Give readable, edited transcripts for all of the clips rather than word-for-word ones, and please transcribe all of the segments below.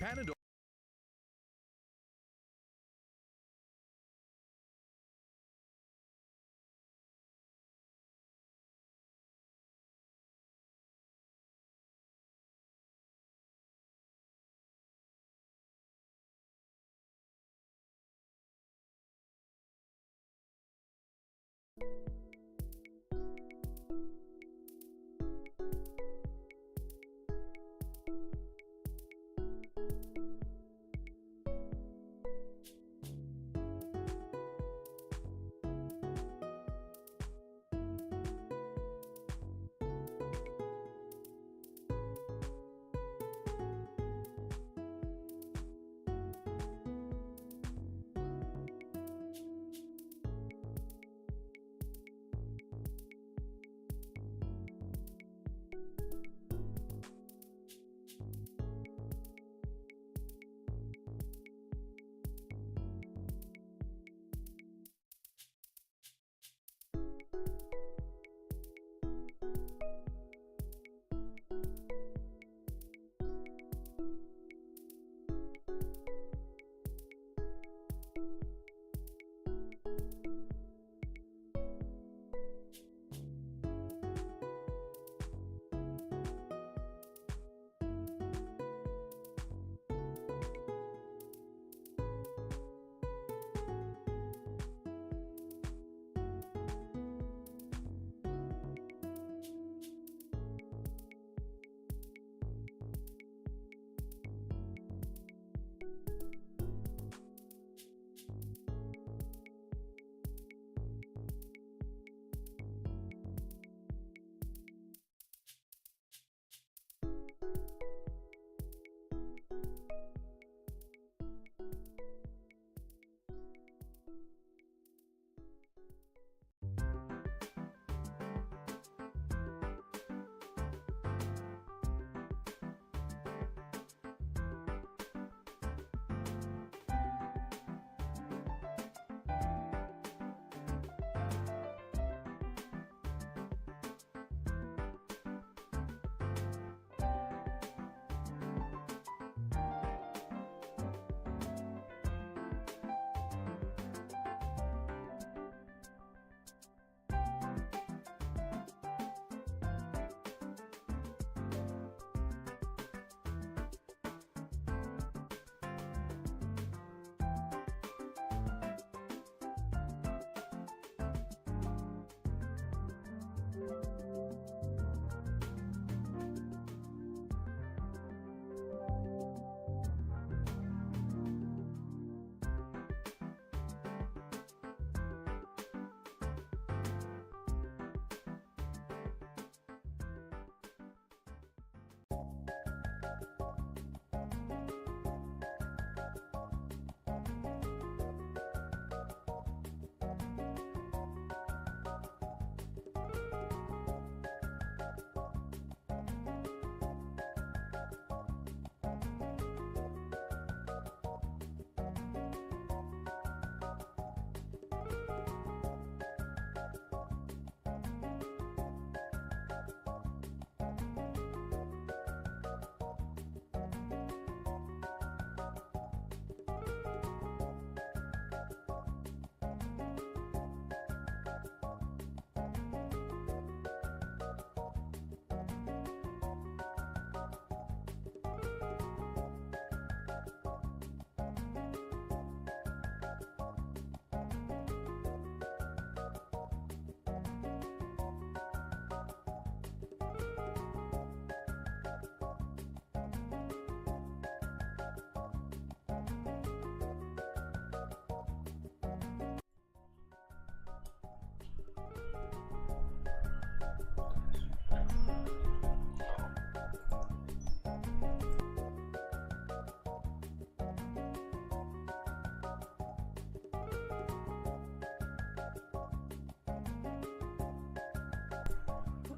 Panadol.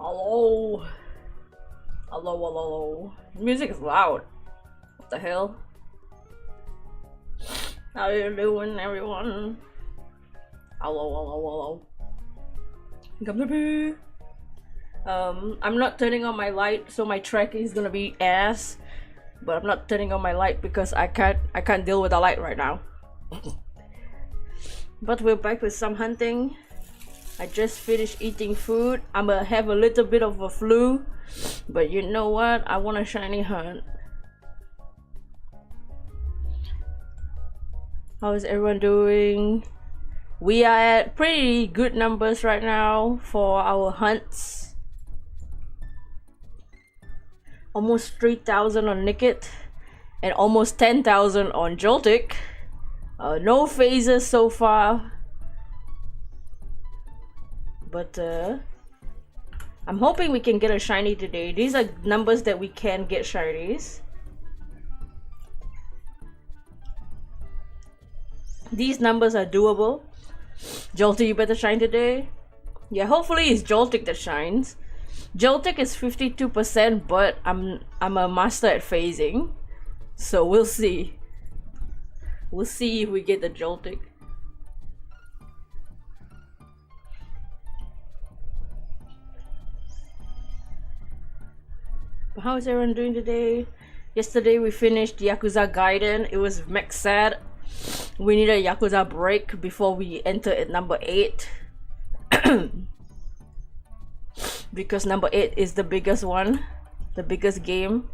Hello. Hello, hello, hello. Music is loud. What the hell? How you doing, everyone? Hello, hello, hello. Come to me. I'm not turning on my light, so my track is gonna be ass. but I'm not turning on my light because I can't deal with the light right now. But we're back with some hunting. I just finished eating food. I'm gonna have a little bit of a flu, but you know what? I want a shiny hunt. How is everyone doing? We are at pretty good numbers right now for our hunts. Almost 3,000 on Nickit and almost 10,000 on Joltik. No phases so far, but I'm hoping we can get a shiny today. These are numbers that we can get shinies. These numbers are doable. Joltik, you better shine today. Yeah, hopefully it's Joltik that shines. Joltik is 52%, but I'm a master at phasing, so we'll see. We'll see if we get the Joltik. But how is everyone doing today? Yesterday we finished Yakuza Gaiden. It was max sad. We need a Yakuza break before we enter at number 8. Because number 8 is the biggest one, the biggest game.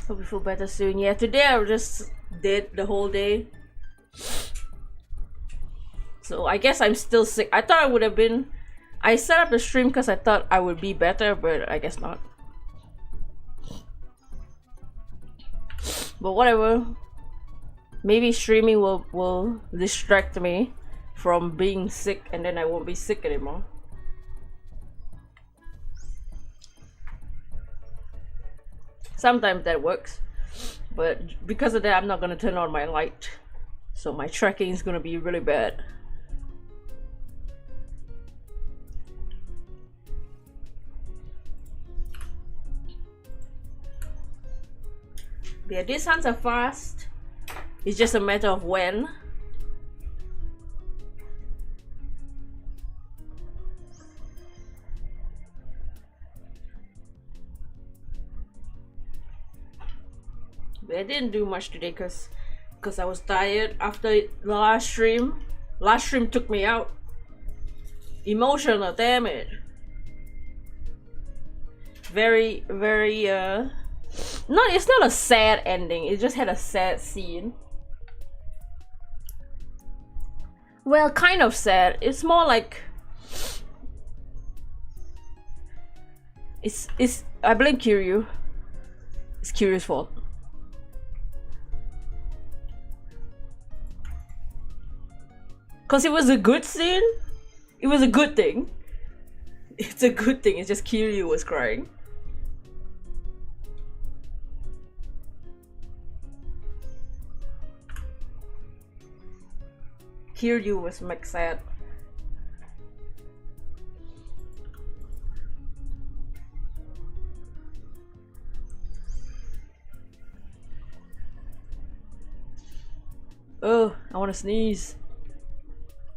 Hope you feel better soon. Yeah, today I just did the whole day. So I guess I'm still sick. I thought I would have been... I set up the stream because I thought I would be better, but I guess not. But whatever. Maybe streaming will distract me from being sick, and then I won't be sick anymore. Sometimes that works, but because of that I'm not gonna turn on my light, so my tracking is gonna be really bad. Yeah, these hunts are fast. It's just a matter of when. But I didn't do much today because I was tired after the last stream. Last stream took me out. Emotional damage. Very, very it's not a sad ending, it just had a sad scene. Well, kind of sad. It's more like it's I blame Kiryu. It's Kiryu's fault. Cause it was a good scene. It was a good thing. It's a good thing. It's just Kiryu was crying. Kiryu was max sad. Oh, I wanna sneeze.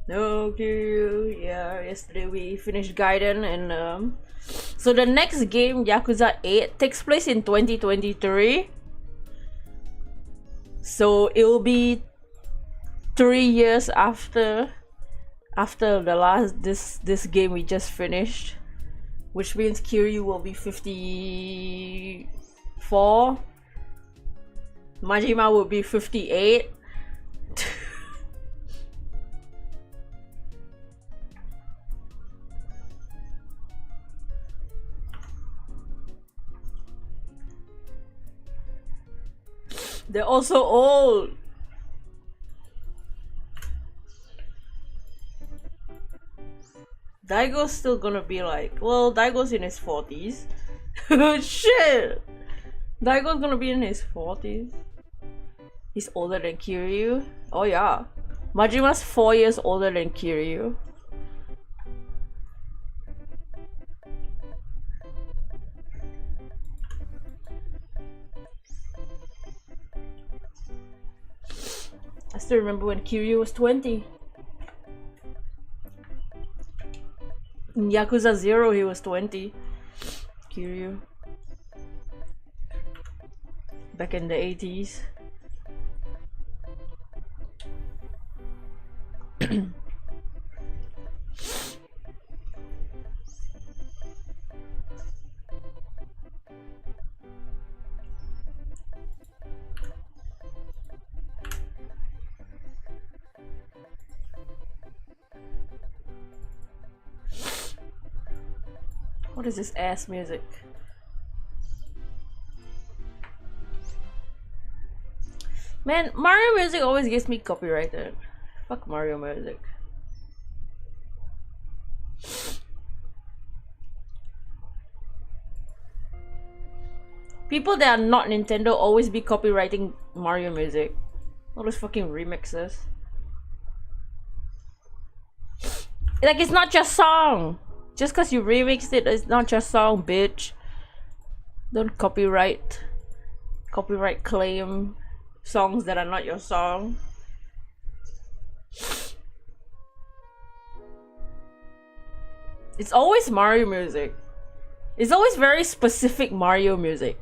No, Kiryu. Yeah, yesterday we finished Gaiden, and so the next game, Yakuza 8, takes place in 2023. So it will be 3 years after the last this game we just finished, which means Kiryu will be 54. Majima will be 58. They're also old. Daigo's still gonna be like, well, Daigo's in his 40s. Shit! Daigo's gonna be in his 40s. He's older than Kiryu. Oh yeah. Majima's 4 years older than Kiryu. I still remember when Kiryu was 20. In Yakuza 0, he was 20. Kiryu. Back in the 80s. What is this ass music? Man, Mario music always gets me copyrighted. Fuck Mario music. People that are not Nintendo always be copywriting Mario music. All those fucking remixes. Like, it's not just song. Just cause you remixed it, it's not just song, bitch. Don't copyright claim songs that are not your song. It's always Mario music. It's always very specific Mario music.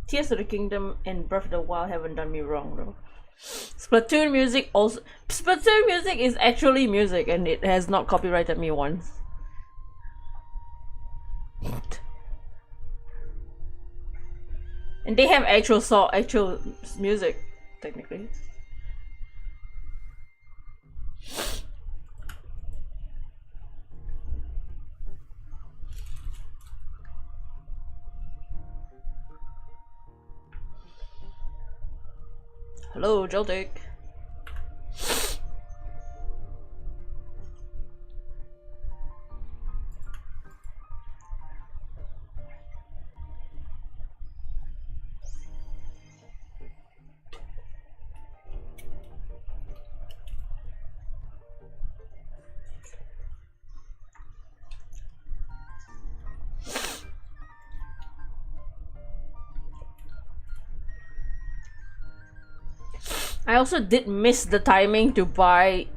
Tears of the Kingdom and Breath of the Wild haven't done me wrong though. Splatoon music also. Splatoon music is actually music and it has not copyrighted me once. And they have actual music, technically. Hello, Joltik. I also did miss the timing to buy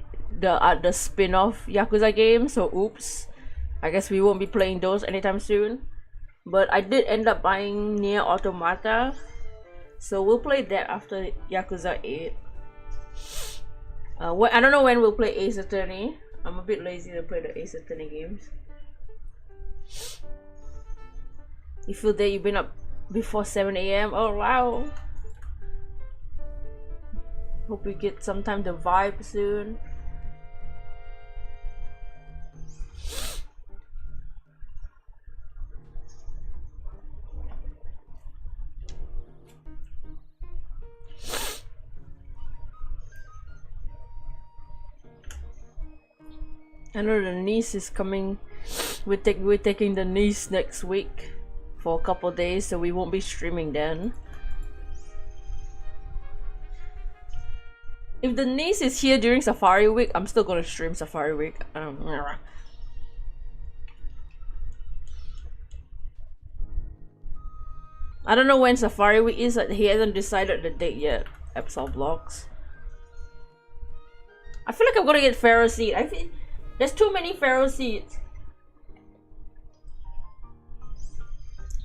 the spin-off Yakuza game, so oops. I guess we won't be playing those anytime soon. But I did end up buying Nier Automata, so we'll play that after Yakuza 8. I don't know when we'll play Ace Attorney. I'm a bit lazy to play the Ace Attorney games. You feel that you've been up before 7 AM? Oh wow! Hope we get some time to vibe soon. I know the niece is coming. We're taking the niece next week for a couple days, so we won't be streaming then. If the niece is here during Safari Week, I'm still gonna stream Safari Week. I don't know when Safari Week is. He hasn't decided the date yet. Absol Vlogs. I feel like I'm gonna get Pharaoh Seed. I think there's too many Pharaoh Seeds.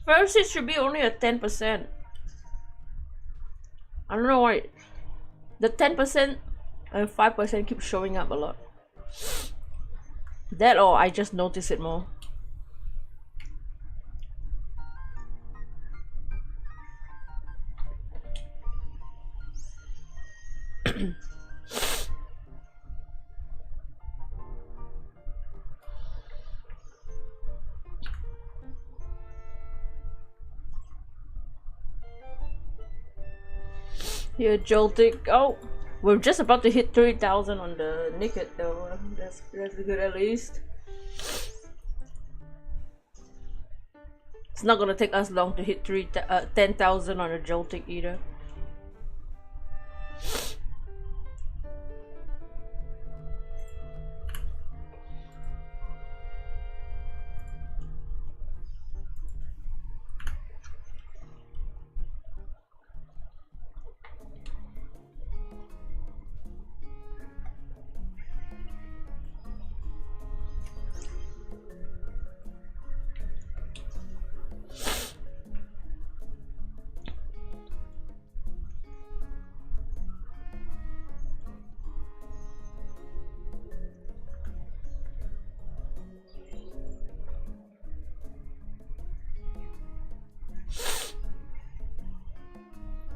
Pharaoh Seeds should be only at 10%. I don't know why. The 10% and 5% keep showing up a lot. That or I just notice it more. Here, Joltik. Oh, we're just about to hit 3,000 on the nickit though. That's good at least. It's not gonna take us long to hit 10,000 on the Joltik either.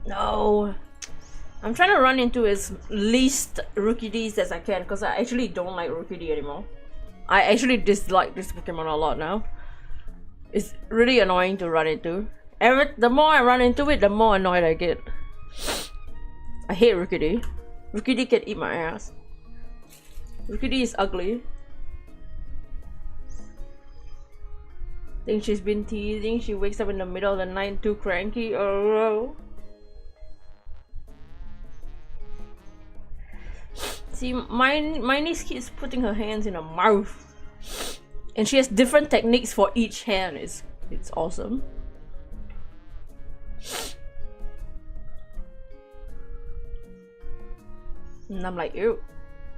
No. I'm trying to run into as least Rookie Ds as I can because I actually don't like Rookie D anymore. I actually dislike this Pokemon a lot now. It's really annoying to run into. The more I run into it, the more annoyed I get. I hate Rookie D. Rookie D can eat my ass. Rookie D is ugly. Think she's been teasing. She wakes up in the middle of the night too cranky. Oh. See, my niece keeps putting her hands in her mouth, and she has different techniques for each hand. It's awesome. And I'm like, ew.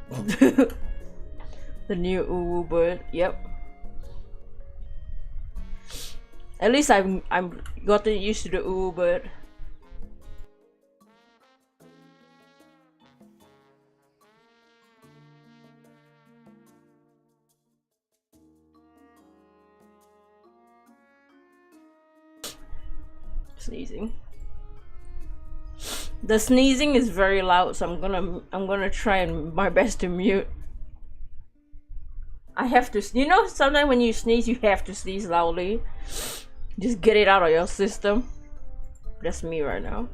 The new uwu bird. Yep. At least I'm gotten used to the uwu bird. Sneezing. The sneezing is very loud, so I'm gonna try my best to mute. I have to, you know, sometimes when you sneeze, you have to sneeze loudly. Just get it out of your system. That's me right now.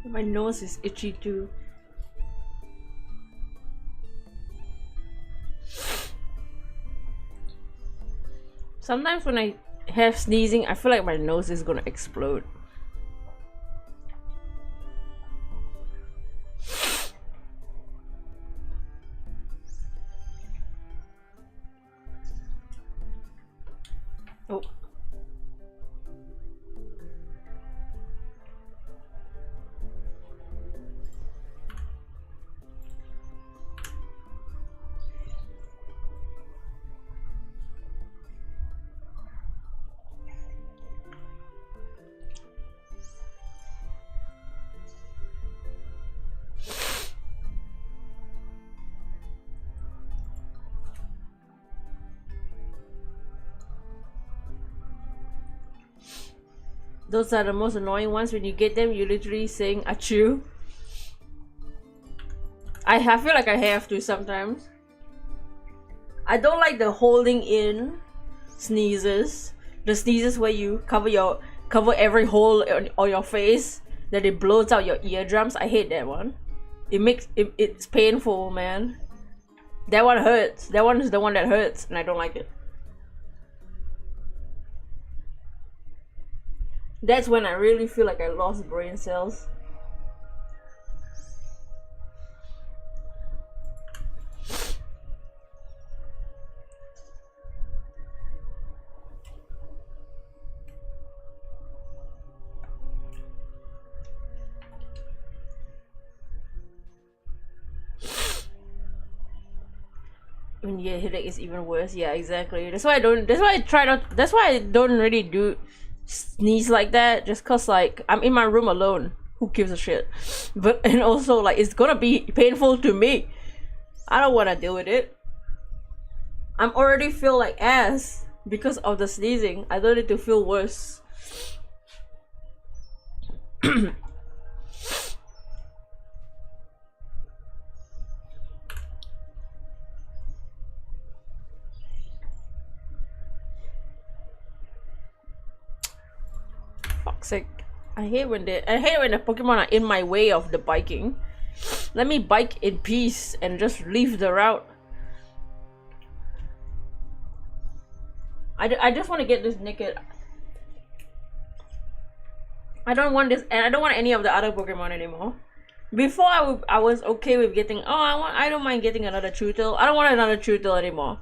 My nose is itchy too. Sometimes when I have sneezing, I feel like my nose is gonna explode. Oh. Those are the most annoying ones. When you get them, you're literally saying achoo. I feel like I have to sometimes. I don't like the holding in sneezes. The sneezes where you cover every hole on your face, that it blows out your eardrums. I hate that one. It's painful, man. That one hurts. That one is the one that hurts, and I don't like it. That's when I really feel like I lost brain cells. When you get headache, it's even worse. Yeah, exactly. That's why I don't really do sneeze like that, just cause like I'm in my room alone. Who gives a shit? But and also like it's gonna be painful to me. I don't want to deal with it. I'm already feel like ass because of the sneezing. I don't need to feel worse. Fuck's sake. I hate when the Pokemon are in my way of the biking. Let me bike in peace and just leave the route. I just want to get this nickit. I don't want this, and I don't want any of the other Pokemon anymore. Before I was okay with getting, I don't mind getting another Chewtle. I don't want another Chewtle anymore.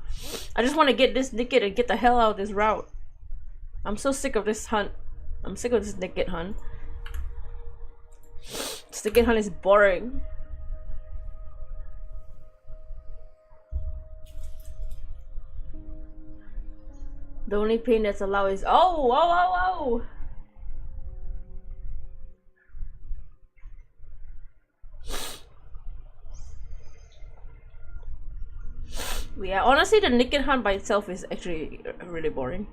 I just want to get this nickit and get the hell out of this route. I'm so sick of this hunt. I'm sick of this nickit hunt. This nickit hunt is boring. The only pain that's allowed is oh. Yeah, honestly, the nickit hunt by itself is actually really boring.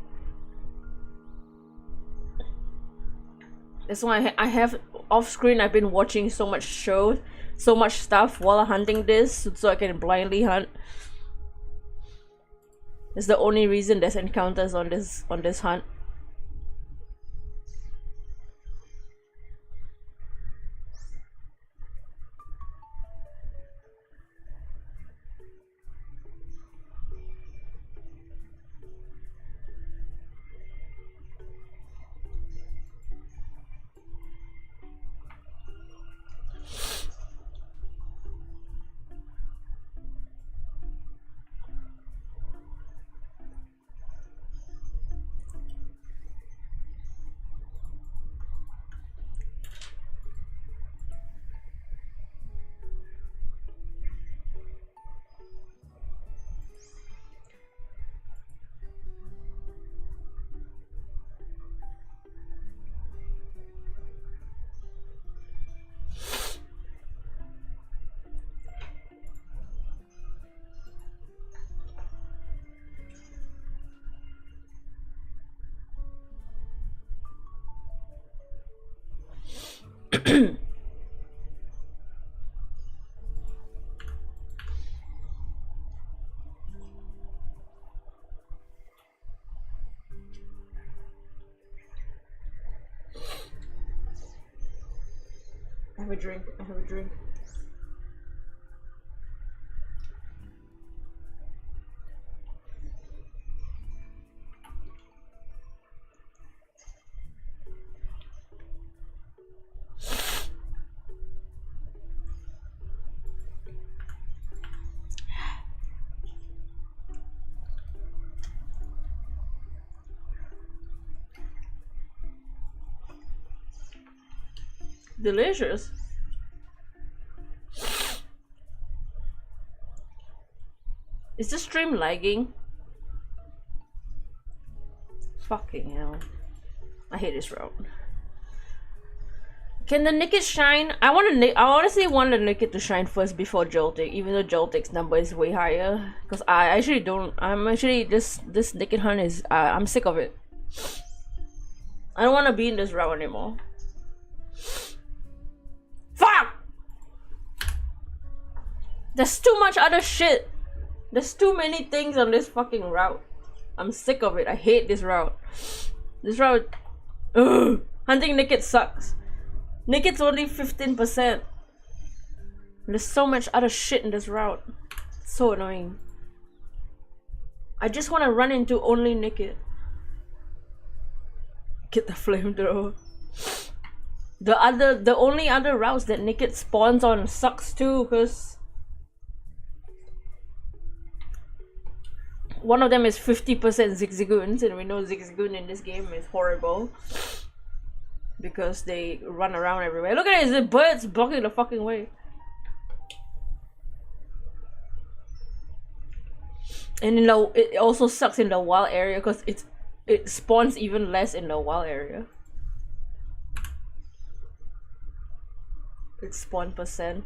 That's why I have off screen. I've been watching so much shows, so much stuff while hunting this, so I can blindly hunt. It's the only reason there's encounters on this hunt. I have a drink. Delicious. Is the stream lagging? Fucking hell. I hate this route. Can the nickit shine? I honestly want the nickit to shine first before jolting, even though jolting's number is way higher. Because I actually don't. This nickit hunt is. I'm sick of it. I don't want to be in this route anymore. Fuck! There's too much other shit. There's too many things on this fucking route. I'm sick of it. I hate this route. This route. Ugh. Hunting nickit sucks. Nickit's only 15%. There's so much other shit in this route. It's so annoying. I just want to run into only nickit. Get the flamethrower. The only other routes that nickit spawns on sucks too, cause one of them is 50% zigzagoons, and we know zigzagoon in this game is horrible because they run around everywhere. Look at it, the birds blocking the fucking way. And it also sucks in the wild area because it spawns even less in the wild area. Its spawn percentage.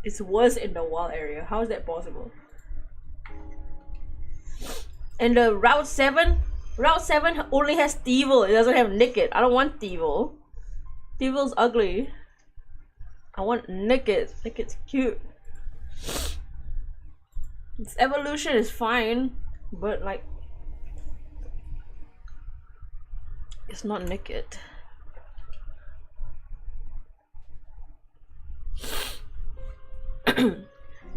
It's worse in the wild area. How is that possible? And the Route 7 only has Thievel. It doesn't have nickit. I don't want Thievel. Thievel's ugly. I want nickit. Nickit's cute. Its evolution is fine, but like it's not nickit.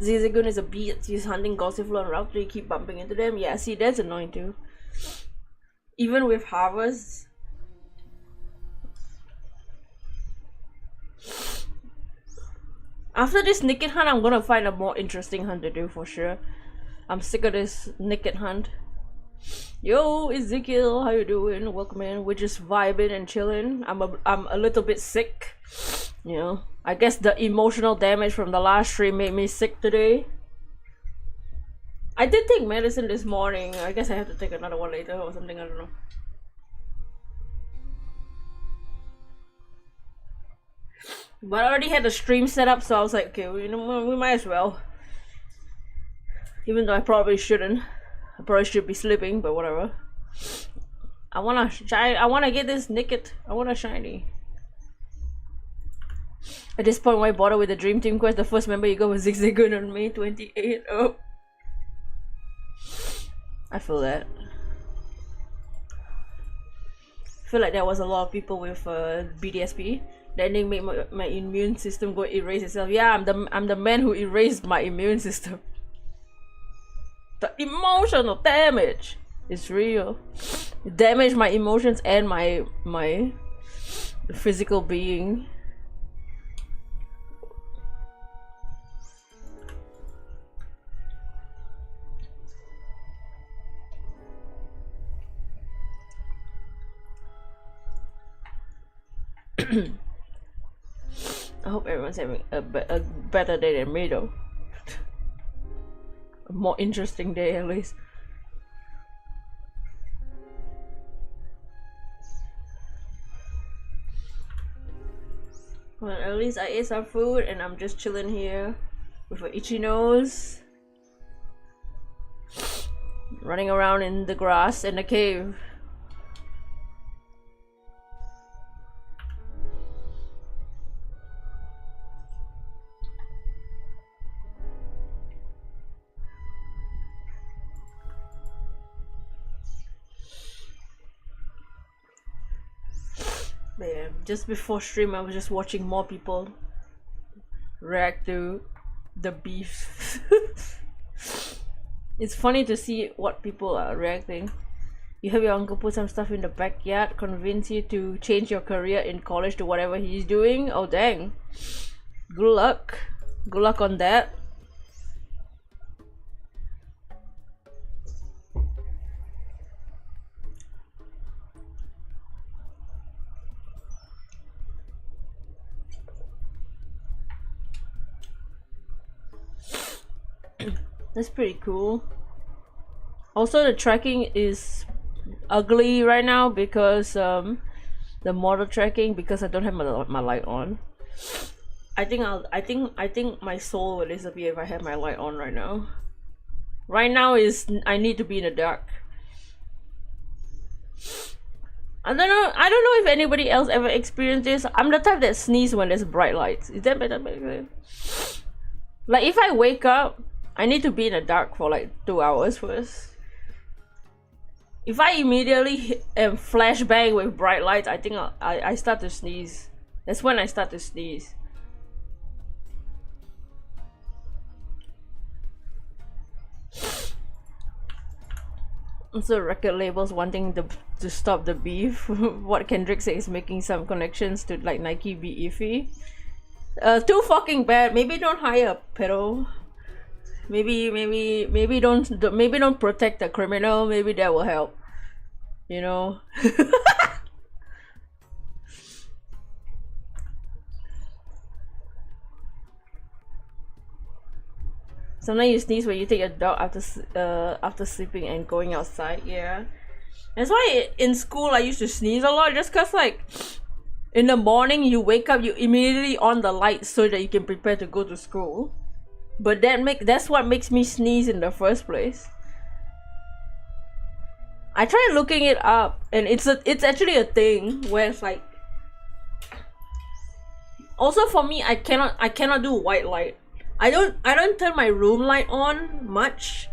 Zigzagoon is a beast. He's hunting Gossifleur on Route 3, keep bumping into them. Yeah, see, that's annoying too. Even with harvests. After this nickit hunt, I'm gonna find a more interesting hunt to do for sure. I'm sick of this nickit hunt. Yo, Ezekiel, how you doing? Welcome in. We're just vibing and chilling. I'm a little bit sick. You know, I guess the emotional damage from the last stream made me sick today. I did take medicine this morning. I guess I have to take another one later or something. I don't know. But I already had the stream set up, so I was like, okay, you know, we might as well. Even though I probably shouldn't. I probably should be sleeping, but whatever. I wanna get this nickit. I want a shiny. At this point, why bother with the Dream Team quest? The first member you got was Zigzagoon on May 28. Oh. I feel that. I feel like there was a lot of people with BDSP. Then they made my immune system go erase itself. Yeah, I'm the man who erased my immune system. The emotional damage is real. It damaged my emotions and my physical being. I hope everyone's having a better day than me though. A more interesting day at least. Well, at least I ate some food and I'm just chilling here with an itchy nose. Running around in the grass in the cave. Yeah, just before stream I was just watching more people react to the beef. It's funny to see what people are reacting. You have your uncle put some stuff in the backyard, convince you to change your career in college to whatever he's doing. Oh dang. Good luck. Good luck on that. That's pretty cool. Also, the tracking is ugly right now because the model tracking, because I don't have my light on. I think my soul will disappear if I have my light on right now. Right now is I need to be in the dark. I don't know if anybody else ever experienced this. I'm the type that sneeze when there's bright lights. Is that better? Like if I wake up, I need to be in the dark for like 2 hours first. If I immediately flashbang with bright lights, I think I start to sneeze. That's when I start to sneeze. Also, record labels wanting to stop the beef. What Kendrick says is making some connections to like Nike be iffy. Too fucking bad. Maybe don't hire a pedo. Maybe don't protect the criminal. Maybe that will help, you know. Sometimes you sneeze when you take your dog after sleeping and going outside. Yeah, that's why in school I used to sneeze a lot, just cause like in the morning you wake up, you immediately on the light so that you can prepare to go to school. But that's what makes me sneeze in the first place. I tried looking it up, and it's actually a thing where it's like. Also for me, I cannot do white light. I don't turn my room light on much.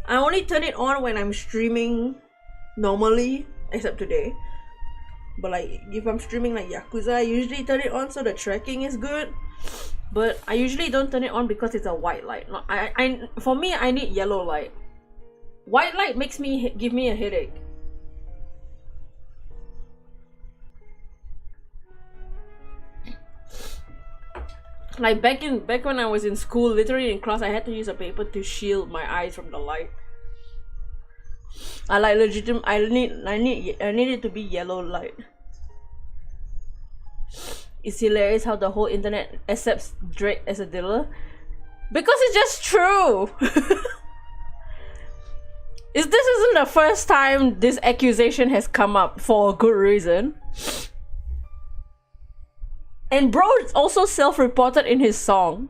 I only turn it on when I'm streaming normally, except today. But like if I'm streaming like Yakuza, I usually turn it on so the tracking is good. But I usually don't turn it on because it's a white light. No, for me, I need yellow light. White light makes me give me a headache. Like back when I was in school, literally in class, I had to use a paper to shield my eyes from the light. I like legitimate. I need it to be yellow light. It's hilarious how the whole internet accepts Drake as a dealer. Because it's just true. This isn't the first time this accusation has come up for a good reason. And bro also self-reported in his song.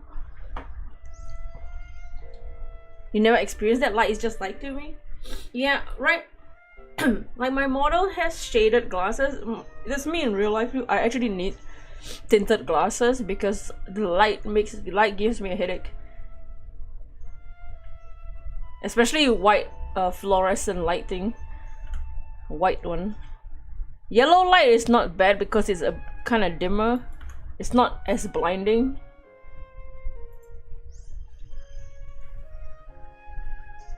You never experienced that? Light is just light to me? Yeah, right. Like my model has shaded glasses. That's me in real life. I actually need tinted glasses because the light gives me a headache. Especially white fluorescent lighting. White one. Yellow light is not bad because it's a kind of dimmer. It's not as blinding.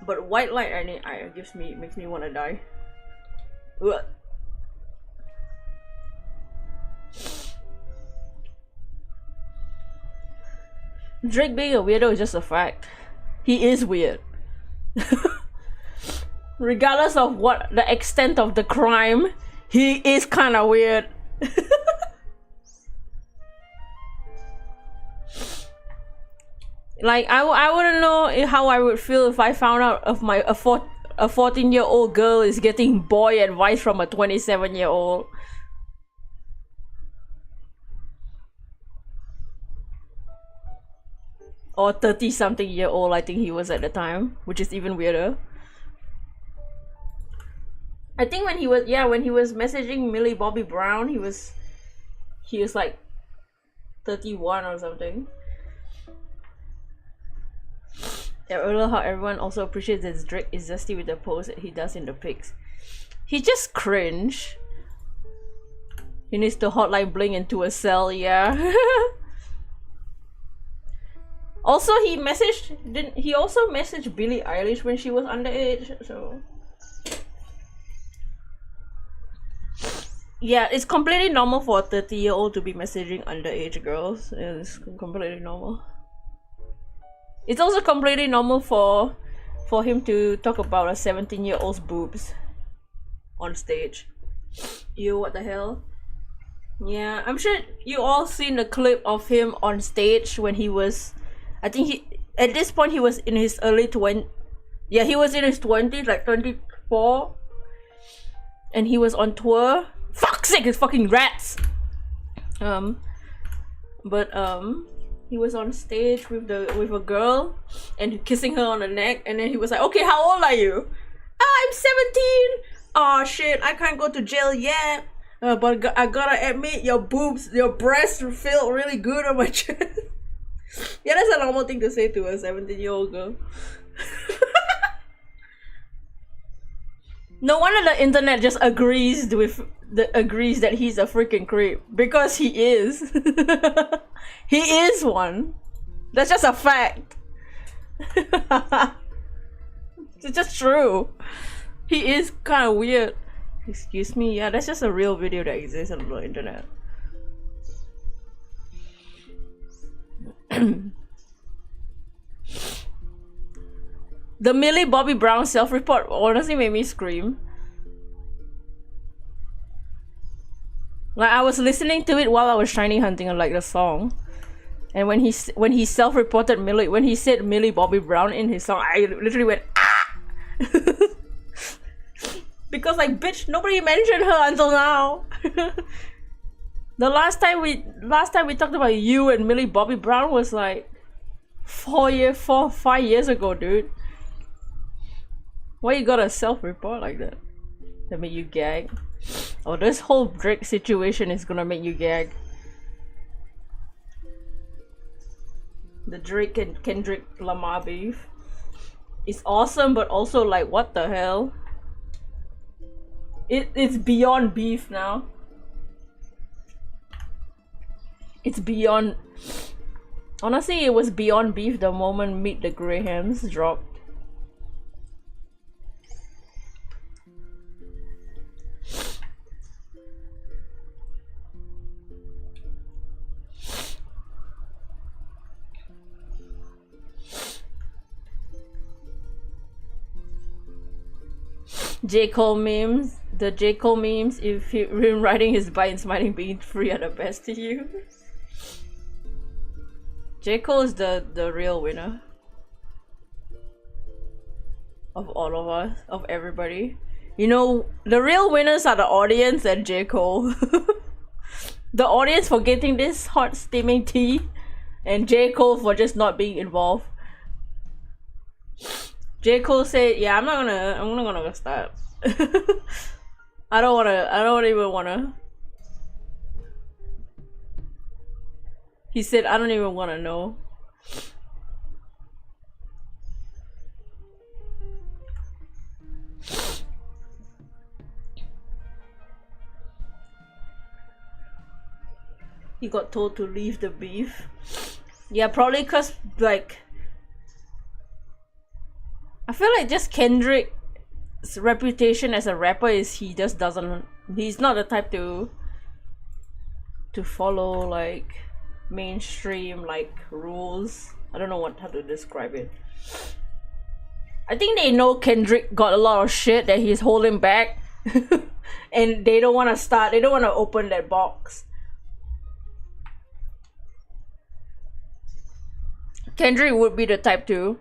But white light makes me want to die. Ugh. Drake being a weirdo is just a fact. He is weird. Regardless of what the extent of the crime, he is kind of weird. Like I wouldn't know how I would feel if I found out of a 14-year-old girl is getting boy advice from a 27-year-old. Or 30-something-year-old, I think he was at the time, which is even weirder. I think when he was messaging Millie Bobby Brown, he was like 31 or something. Yeah, I love how everyone also appreciates that Drake is zesty with the pose that he does in the pics. He just cringe. He needs to hotline bling into a cell, yeah. Also, he also messaged Billie Eilish when she was underage, so yeah, it's completely normal for a 30-year-old to be messaging underage girls. It's completely normal. It's also completely normal for him to talk about a 17-year-old's boobs on stage. Ew, what the hell? Yeah, I'm sure you all seen the clip of him on stage when he was, I think at this point he was in his early 20s. Yeah, he was in his 20s, like 24. And he was on tour. Fuck's sake, it's fucking rats! He was on stage with a girl and kissing her on the neck, and then he was like, okay, how old are you? I'm 17! Oh shit, I can't go to jail yet. But I gotta admit, your breasts feel really good on my chest. Yeah, that's a normal thing to say to a 17-year-old girl. No wonder the internet just agrees that he's a freaking creep, because he is. He is one. That's just a fact. It's just true. He is kind of weird. Excuse me, yeah, that's just a real video that exists on the internet. The Millie Bobby Brown self-report honestly made me scream. Like, I was listening to it while I was shiny hunting, like the song, and when he self-reported when he said Millie Bobby Brown in his song, I literally went ah. Because like, bitch, nobody mentioned her until now. The last time we talked about you and Millie Bobby Brown was like 5 years ago, dude. Why you got a self-report like that? That made you gag? Oh, this whole Drake situation is gonna make you gag. The Drake and Kendrick Lamar beef is awesome, but also like, what the hell? It's beyond beef now. It's beyond. Honestly, it was beyond beef the moment Meet the Grahams dropped. J. Cole memes. The J. Cole memes, if him riding his bike and smiling being free are the best to you. J. Cole is the real winner. Of all of us, of everybody. You know, the real winners are the audience and J. Cole. The audience for getting this hot steaming tea, and J. Cole for just not being involved. J. Cole said, yeah, I'm not gonna start. I don't even wanna. He said, I don't even wanna know. He got told to leave the beef. Yeah, probably cause like I feel like just Kendrick's reputation as a rapper is he's not the type to follow like mainstream like rules. I don't know how to describe it. I think they know Kendrick got a lot of shit that he's holding back and they don't want to open that box. Kendrick would be the type to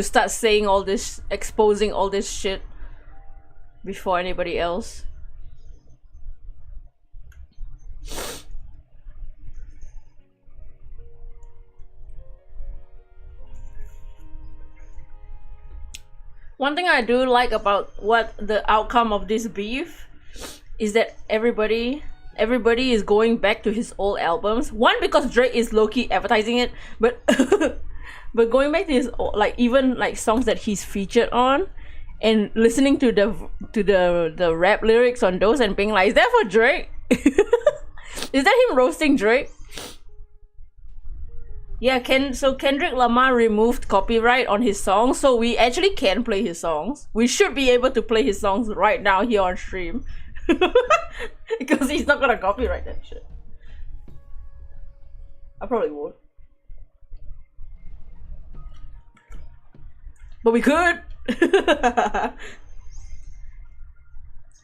start saying all this, exposing all this shit before anybody else. One thing I do like about what the outcome of this beef is that everybody is going back to his old albums. One, because Drake is low-key advertising it, but but going back to his like even like songs that he's featured on and listening to the rap lyrics on those and being like, is that for Drake? Is that him roasting Drake? Yeah, so Kendrick Lamar removed copyright on his songs, so we actually can play his songs. We should be able to play his songs right now here on stream. Because he's not gonna copyright that shit. I probably won't. But we could.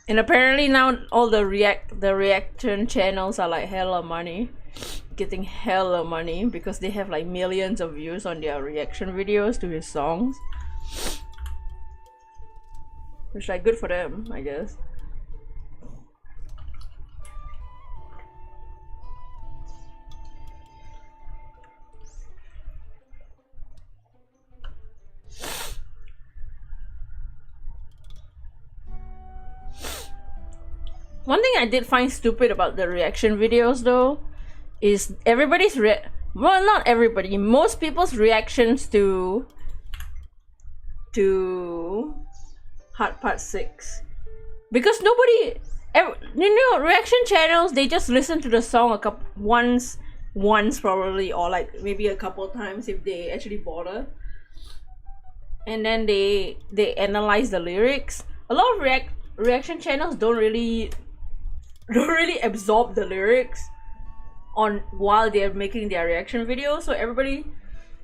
And apparently now all the reaction channels are like hella money. Getting hella money because they have like millions of views on their reaction videos to his songs. Which like good for them, I guess. One thing I did find stupid about the reaction videos though is everybody's well, not everybody, most people's reactions to Hard Part 6, because nobody reaction channels, they just listen to the song once probably, or like maybe a couple times if they actually bother, and then they analyze the lyrics. A lot of reaction channels don't really absorb the lyrics on while they're making their reaction videos.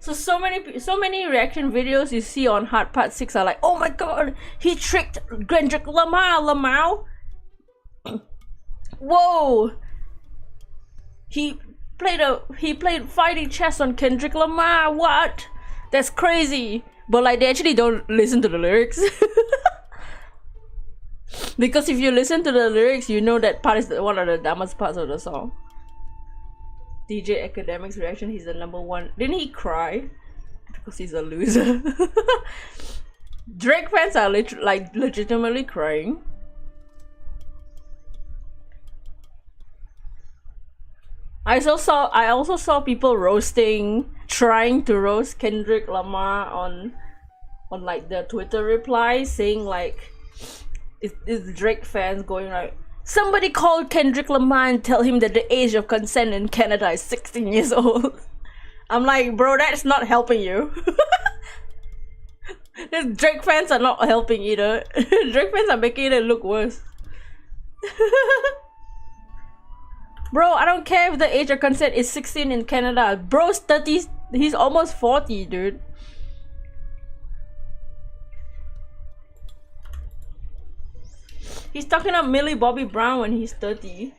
So many reaction videos you see on Hard Part 6 are like, oh my god, he tricked Kendrick Lamar. Whoa, he played fighting chess on Kendrick Lamar. What? That's crazy. But like they actually don't listen to the lyrics. Because if you listen to the lyrics, you know that part is one of the dumbest parts of the song. DJ Academic's reaction, he's the #1. Didn't he cry? Because he's a loser. Drake fans are legitimately crying. I also saw people trying to roast Kendrick Lamar on like the Twitter replies, saying like, it's Drake fans going like, somebody call Kendrick Lamar and tell him that the age of consent in Canada is 16 years old. I'm like, bro, that's not helping you. Drake fans are not helping either. Drake fans are making it look worse. Bro, I don't care if the age of consent is 16 in Canada. Bro's 30, he's almost 40, dude. He's talking about Millie Bobby Brown when he's 30.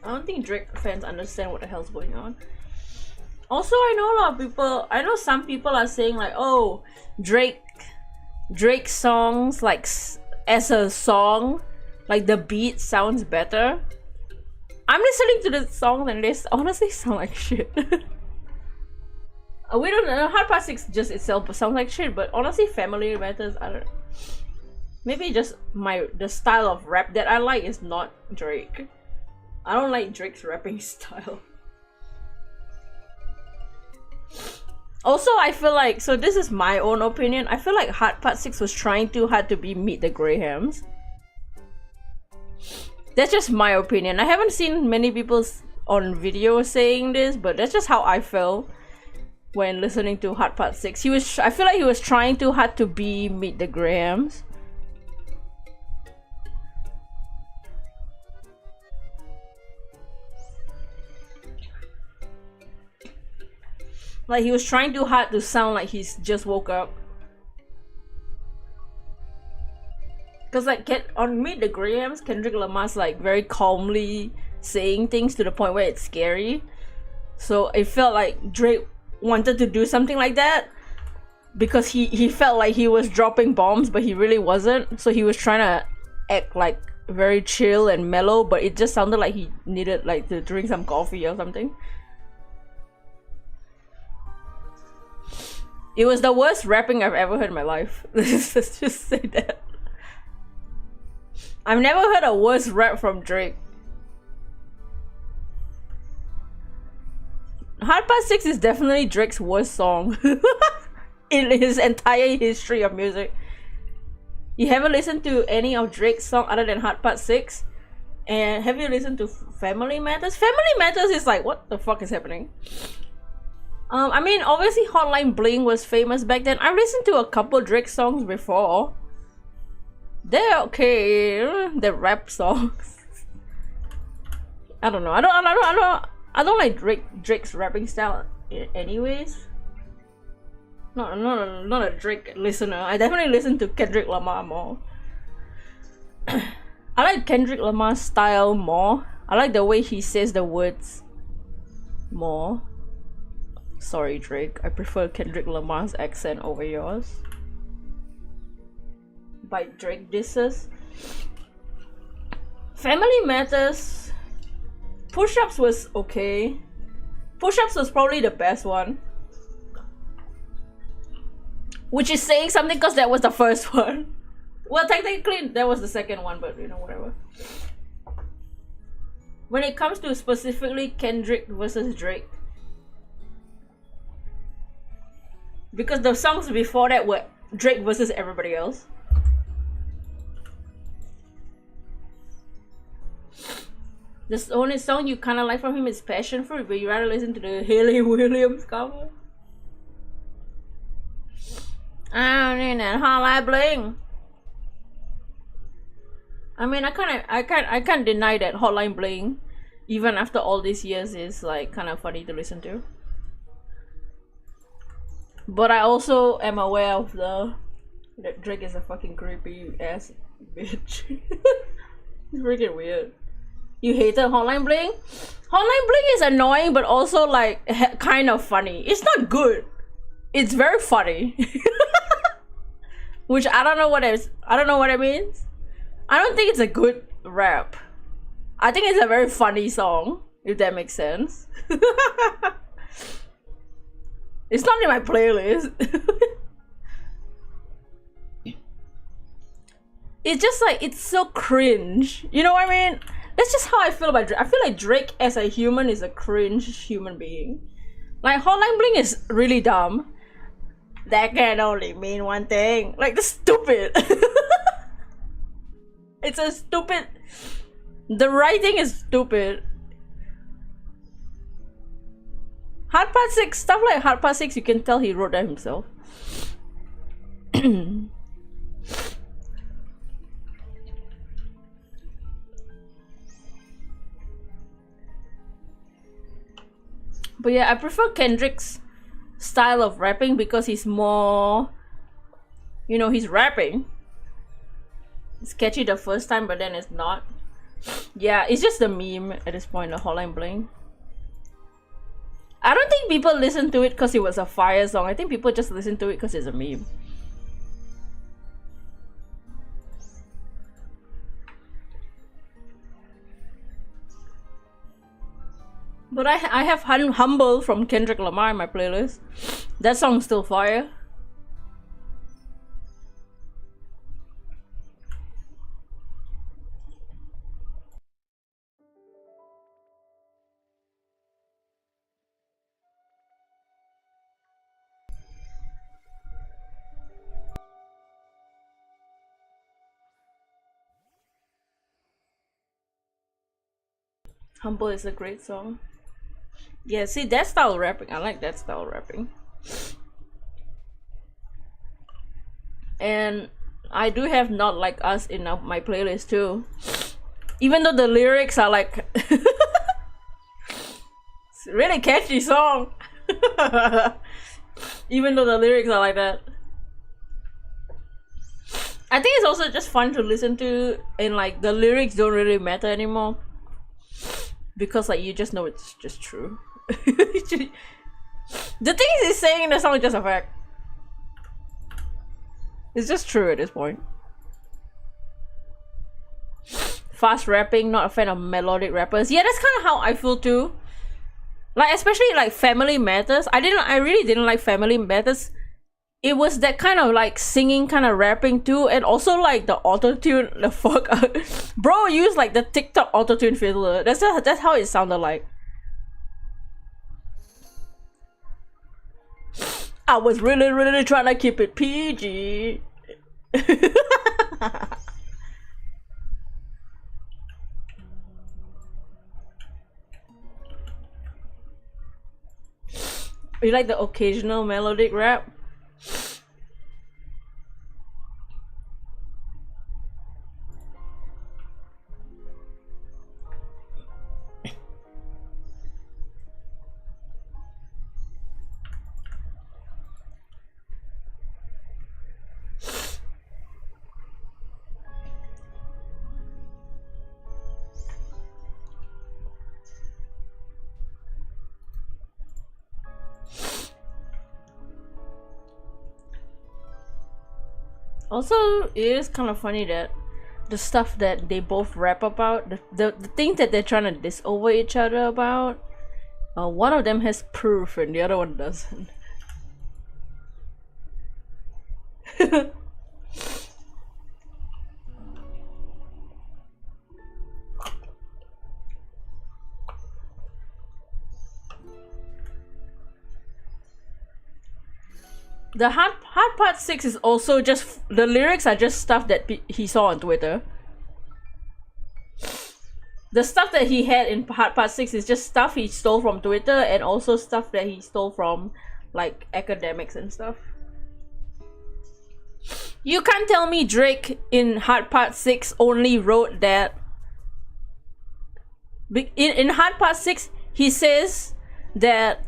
I don't think Drake fans understand what the hell's going on. Also, I know a lot of people, I know some people are saying like, oh, Drake songs, like as a song, like the beat sounds better. I'm listening to the song and they honestly sound like shit. We don't know, Hard Part 6 just itself sounds like shit, but honestly Family Matters, I don't know. Maybe just the style of rap that I like is not Drake. I don't like Drake's rapping style. Also, I feel like, so this is my own opinion, I feel like Hard Part 6 was trying too hard to be Meet the Grahams. That's just my opinion. I haven't seen many people on video saying this, but that's just how I felt when listening to Hard Part 6. I feel like he was trying too hard to be Meet the Grahams. Like he was trying too hard to sound like he's just woke up. Cause like on Meet the Grahams, Kendrick Lamar's like very calmly saying things to the point where it's scary. So it felt like Drake wanted to do something like that because he felt like he was dropping bombs, but he really wasn't. So he was trying to act like very chill and mellow, but it just sounded like he needed like to drink some coffee or something. It was the worst rapping I've ever heard in my life. Let's just say that. I've never heard a worse rap from Drake. Hard Part 6 is definitely Drake's worst song in his entire history of music. You haven't listened to any of Drake's song other than Hard Part 6? And have you listened to Family Matters? Family Matters is like, what the fuck is happening? I mean, obviously Hotline Bling was famous back then. I've listened to a couple Drake songs before. They're okay. They're rap songs. I don't know. I don't like Drake's rapping style anyways. Not a Drake listener. I definitely listen to Kendrick Lamar more. I like Kendrick Lamar's style more. I like the way he says the words more. Sorry, Drake. I prefer Kendrick Lamar's accent over yours. By Drake disses. Family Matters. Push-Ups was okay. Push-Ups was probably the best one. Which is saying something because that was the first one. Well, technically that was the second one, but you know, whatever. When it comes to specifically Kendrick versus Drake, because the songs before that were Drake versus everybody else. The only song you kind of like from him is Passion Fruit, but you rather listen to the Haley Williams cover. I don't need that Hotline Bling. I mean, I can't deny that Hotline Bling, even after all these years, is like kind of funny to listen to. But I also am aware of that Drake is a fucking creepy ass bitch. It's freaking weird. You hated Hotline Bling? Hotline Bling is annoying, but also like kind of funny. It's not good. It's very funny. Which I don't know what it means. I don't think it's a good rap. I think it's a very funny song, if that makes sense. It's not in my playlist. It's just like, it's so cringe. You know what I mean? That's just how I feel about Drake. I feel like Drake as a human is a cringe human being. Like, Hotline Bling is really dumb. That can only mean one thing. Like, that's stupid. It's a stupid... The writing is stupid. Hard Part 6, stuff like Hard Part 6, you can tell he wrote that himself. But yeah, I prefer Kendrick's style of rapping because he's more, you know, he's rapping. It's catchy the first time, but then it's not. Yeah, it's just a meme at this point, the Hotline Bling. I don't think people listen to it because it was a fire song. I think people just listen to it because it's a meme. But I have Humble from Kendrick Lamar in my playlist. That song's still fire. Humble is a great song. Yeah, see, that style rapping, I like that style rapping. And I do have Not Like Us in my playlist too. Even though the lyrics are like... It's a really catchy song. Even though the lyrics are like that. I think it's also just fun to listen to, and like the lyrics don't really matter anymore. Because like you just know it's just true. The things he's saying in the song is just a fact. It's just true at this point. Fast rapping, not a fan of melodic rappers. Yeah, that's kind of how I feel too. Like especially like Family Matters. I really didn't like Family Matters. It was that kind of like singing kind of rapping too, and also like the auto-tune, the fuck. Bro used like the TikTok auto-tune fiddler. That's how it sounded like. I was really trying to keep it PG. You like the occasional melodic rap? Also, it is kind of funny that the stuff that they both rap about, the things that they're trying to diss over each other about, one of them has proof and the other one doesn't. The hard part 6 is also just, the lyrics are just stuff that he saw on Twitter. The stuff that he had in hard part 6 is just stuff he stole from Twitter, and also stuff that he stole from like academics and stuff. You can't tell me Drake in hard part 6 only wrote that. In hard part 6 he says that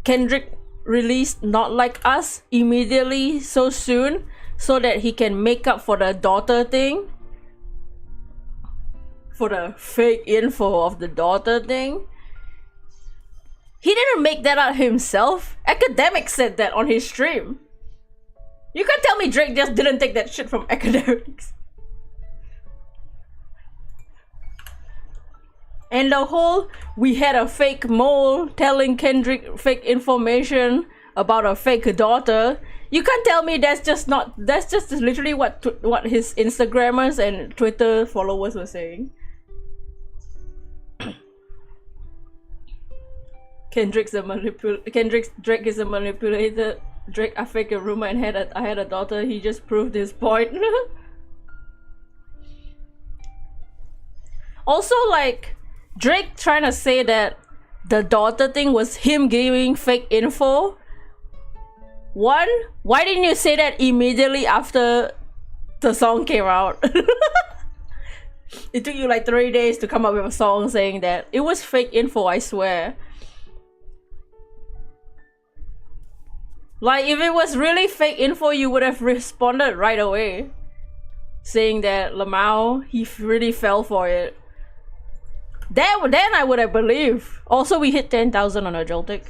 Kendrick released Not Like Us immediately so soon so that he can make up for the daughter thing, for the fake info of the daughter thing. He didn't make that out himself. Academics said that on his stream. You can't tell me Drake just didn't take that shit from academics. And the whole, we had a fake mole telling Kendrick fake information about a fake daughter. You can't tell me that's just literally what his Instagrammers and Twitter followers were saying. Drake is a manipulator. Drake, I faked a rumor and I had a daughter. He just proved his point. Also, like, Drake trying to say that the daughter thing was him giving fake info. One, why didn't you say that immediately after the song came out? It took you like 3 days to come up with a song saying that. It was fake info, I swear. Like, if it was really fake info, you would have responded right away, saying that Lamau, he really fell for it. Then I would have believed. Also, we hit 10,000 on a Joltik.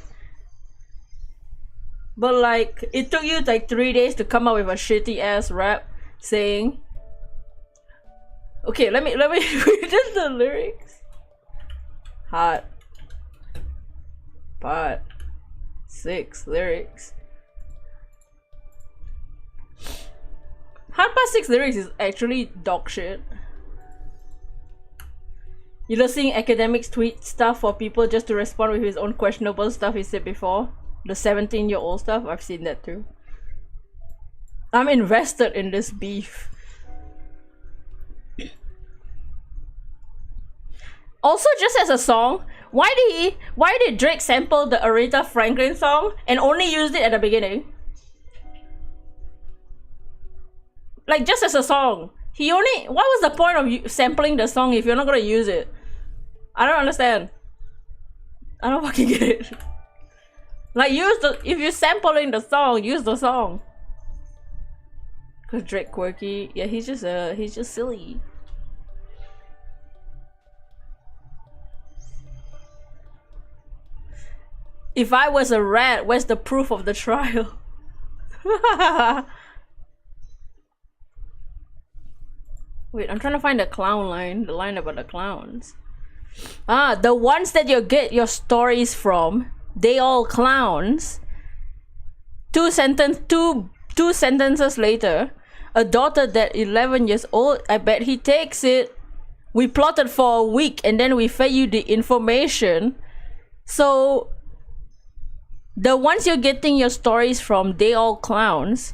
But like, it took you like 3 days to come up with a shitty ass rap saying, okay, let me read just the lyrics. Hot pot 6 lyrics. Hot pot 6 lyrics is actually dog shit. You know, seeing academics tweet stuff for people just to respond with his own questionable stuff he said before. The 17-year-old stuff, I've seen that too. I'm invested in this beef. Also, just as a song, why did Drake sample the Aretha Franklin song and only used it at the beginning? Like, just as a song. What was the point of you sampling the song if you're not gonna use it? I don't understand. I don't fucking get it. Like, if you're sampling the song, use the song. Cause Drake quirky. Yeah, he's just silly. If I was a rat, where's the proof of the trial? Wait, I'm trying to find the clown line. The line about the clowns. Ah, the ones that you get your stories from. They all clowns. Two sentences later. A daughter that 11 years old. I bet he takes it. We plotted for a week and then we fed you the information. So the ones you're getting your stories from, they all clowns.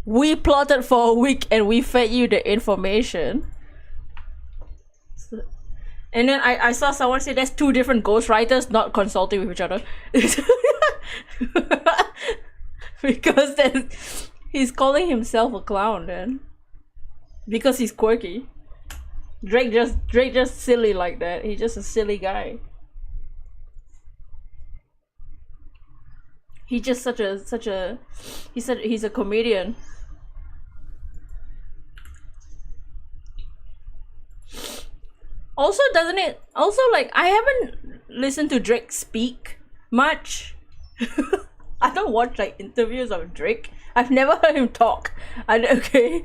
We plotted for a week and we fed you the information. And then I saw someone say there's 2 different ghostwriters not consulting with each other. Because then he's calling himself a clown then. Because he's quirky. Drake just silly like that. He's just a silly guy. He's just he's a comedian. Also, like, I haven't listened to Drake speak much. I don't watch like interviews of Drake. I've never heard him talk. Okay.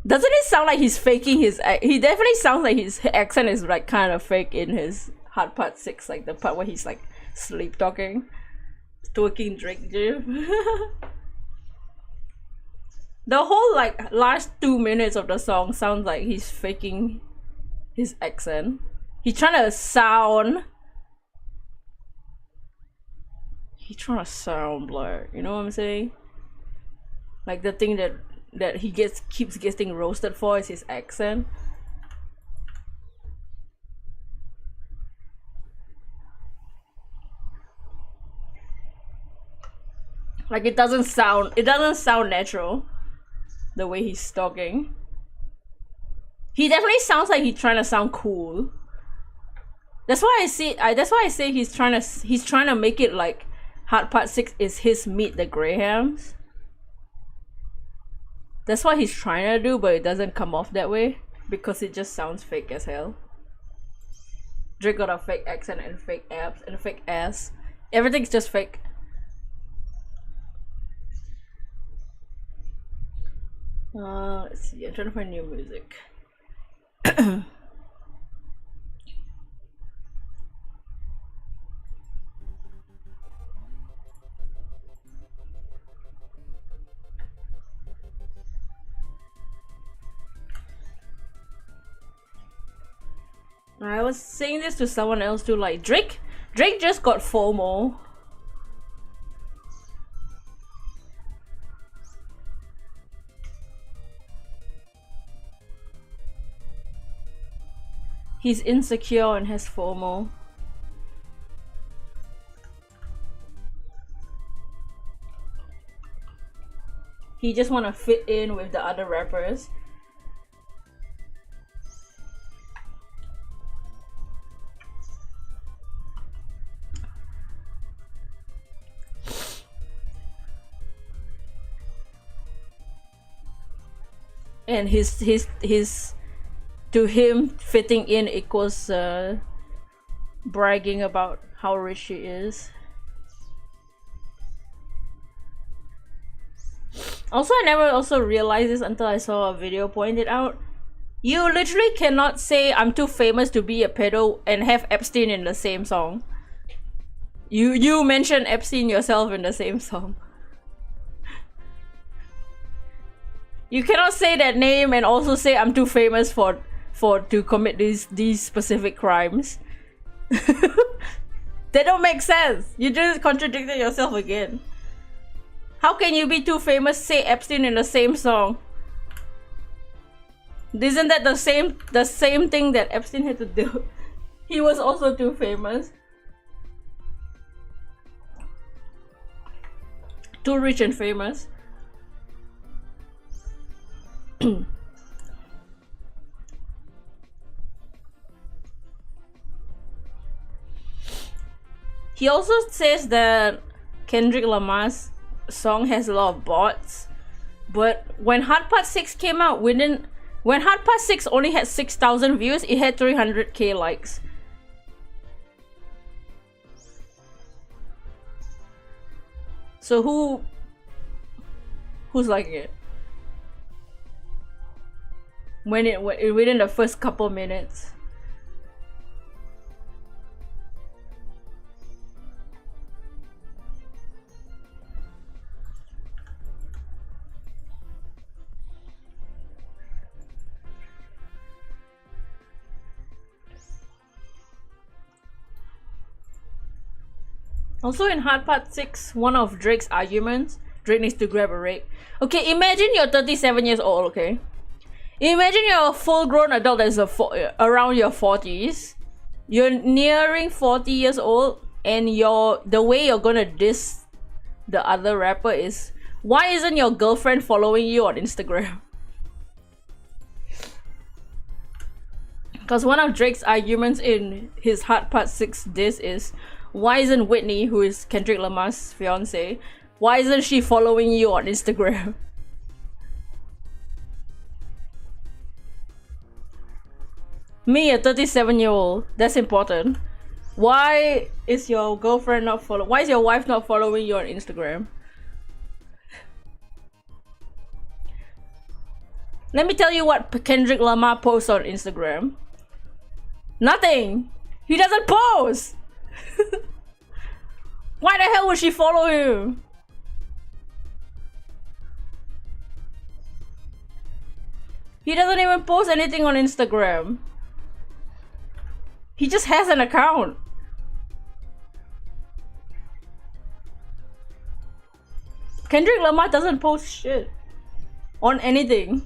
Doesn't it sound like he's faking his he definitely sounds like his accent is like kind of fake in his Hard Part 6, like the part where he's like sleep talking. Twerking Drake gif. The whole like last 2 minutes of the song sounds like he's faking his accent. He's trying to sound black, you know what I'm saying? Like the thing that he keeps getting roasted for is his accent. Like it doesn't sound natural the way he's talking. He definitely sounds like he's trying to sound cool. That's why I say he's trying to make it like Hard Part 6 is his Meet the Grahams. That's what he's trying to do, but it doesn't come off that way because it just sounds fake as hell. Drake got a fake accent and fake abs and a fake ass. Everything's just fake. Let's see, I'm trying to find new music. I was saying this to someone else too, like Drake just got FOMO. He's insecure and has FOMO. He just wanna fit in with the other rappers. And his to him fitting in equals bragging about how rich he is. Also, I never also realized this until I saw a video pointed out. You literally cannot say I'm too famous to be a pedo and have Epstein in the same song. You mention Epstein yourself in the same song. You cannot say that name and also say I'm too famous for to commit these specific crimes. They don't make sense. You just contradicted yourself again. How can you be too famous, say Epstein in the same song? Isn't that the same thing that Epstein had to do? He was also too famous. Too rich and famous. He also says that Kendrick Lamar's song has a lot of bots, but when Hard Part 6 came out, when Hard Part 6 only had 6,000 views, it had 300k likes. So who's liking it? When within the first couple minutes. Also in Hard Part 6, one of Drake's arguments, Drake needs to grab a rake. Okay, imagine you're 37 years old, okay? Imagine you're a full-grown adult that's around your 40s. You're nearing 40 years old, and the way you're gonna diss the other rapper is, why isn't your girlfriend following you on Instagram? Because one of Drake's arguments in his Hard Part 6 diss is, why isn't Whitney, who is Kendrick Lamar's fiance, why isn't she following you on Instagram? Me, a 37-year-old, that's important. Why is your girlfriend not following? Why is your wife not following you on Instagram? Let me tell you what Kendrick Lamar posts on Instagram. Nothing! He doesn't post! Why the hell would she follow him? He doesn't even post anything on Instagram. He just has an account. Kendrick Lamar doesn't post shit on anything.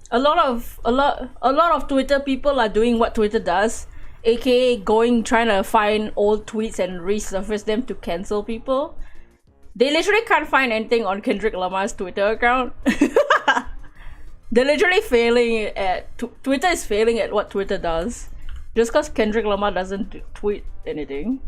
A lot of Twitter people are doing what Twitter does, aka trying to find old tweets and resurface them to cancel people. They literally can't find anything on Kendrick Lamar's Twitter account. They're literally failing at Twitter is failing at what Twitter does, just because Kendrick Lamar doesn't tweet anything.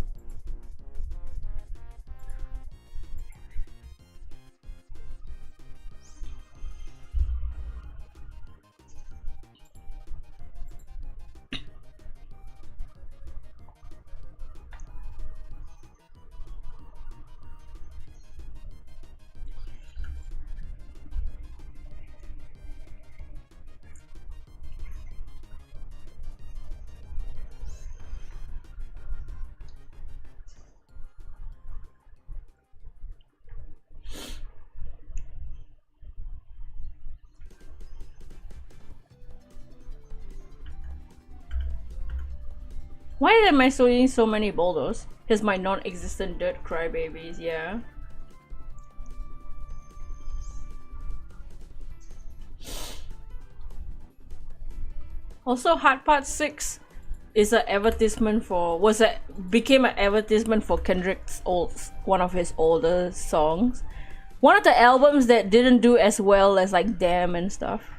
Why am I seeing so many boulders? Here's my non-existent dirt crybabies, yeah. Also, Hard Part 6 is an advertisement for became an advertisement for Kendrick's one of his older songs, One of the albums that didn't do as well as like Damn and stuff.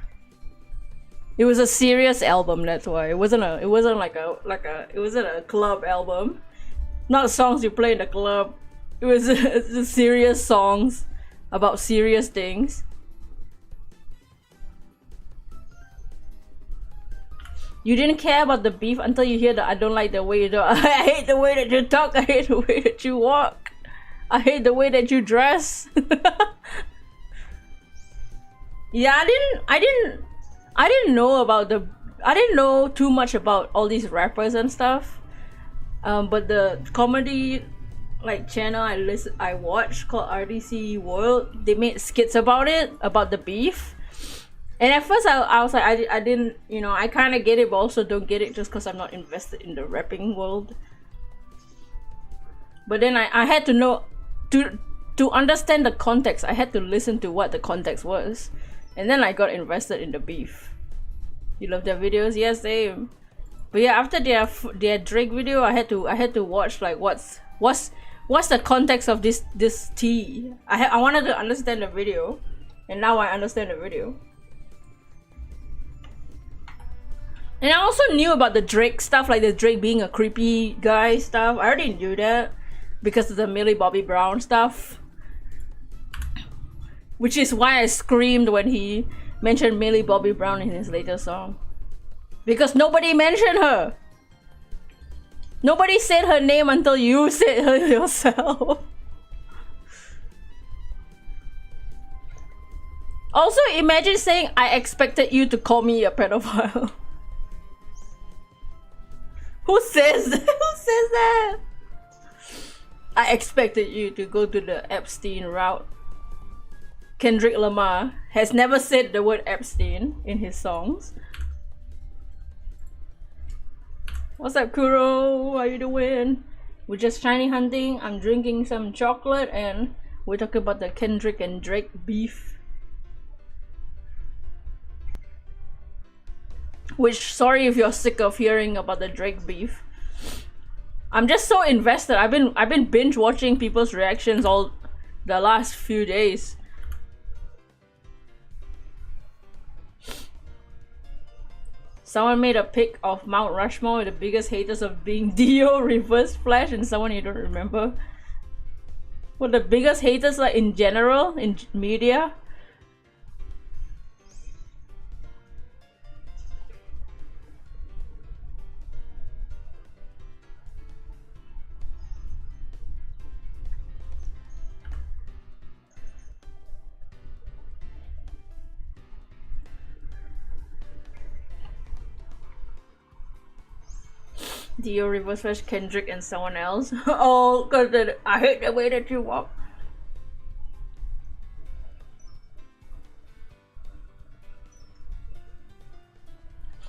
It was a serious album, that's why. It wasn't a club album. Not songs you play in the club. It was serious songs about serious things. You didn't care about the beef until you hear the I don't like the way you do. I hate the way that you talk. I hate the way that you walk. I hate the way that you dress. Yeah, I didn't know too much about all these rappers and stuff. But the comedy like channel I watched called RDC World, they made skits about it, about the beef. And at first I was like, I didn't, you know, I kind of get it, but also don't get it just because I'm not invested in the rapping world. But then I had to know, to understand the context, I had to listen to what the context was. And then I got invested in the beef. You love their videos? Yes, same. But yeah, after their Drake video, I had to watch like what's the context of this tea. I wanted to understand the video, and now I understand the video. And I also knew about the Drake stuff, like the Drake being a creepy guy stuff. I already knew that because of the Millie Bobby Brown stuff. Which is why I screamed when he mentioned Millie Bobby Brown in his latest song. Because nobody mentioned her. Nobody said her name until you said her yourself. Also, imagine saying, I expected you to call me a pedophile. Who says that? Who says that? I expected you to go to the Epstein route. Kendrick Lamar has never said the word Epstein in his songs. What's up, Kuro? How you doing? We're just shiny hunting. I'm drinking some chocolate and we're talking about the Kendrick and Drake beef. Which, sorry if you're sick of hearing about the Drake beef. I'm just so invested. I've been binge watching people's reactions all the last few days. Someone made a pic of Mount Rushmore, the biggest haters of being Dio, Reverse Flash, and someone you don't remember. What the biggest haters like in general in media? Dio, Reverse Flash, Kendrick, and someone else. Oh, because I hate the way that you walk.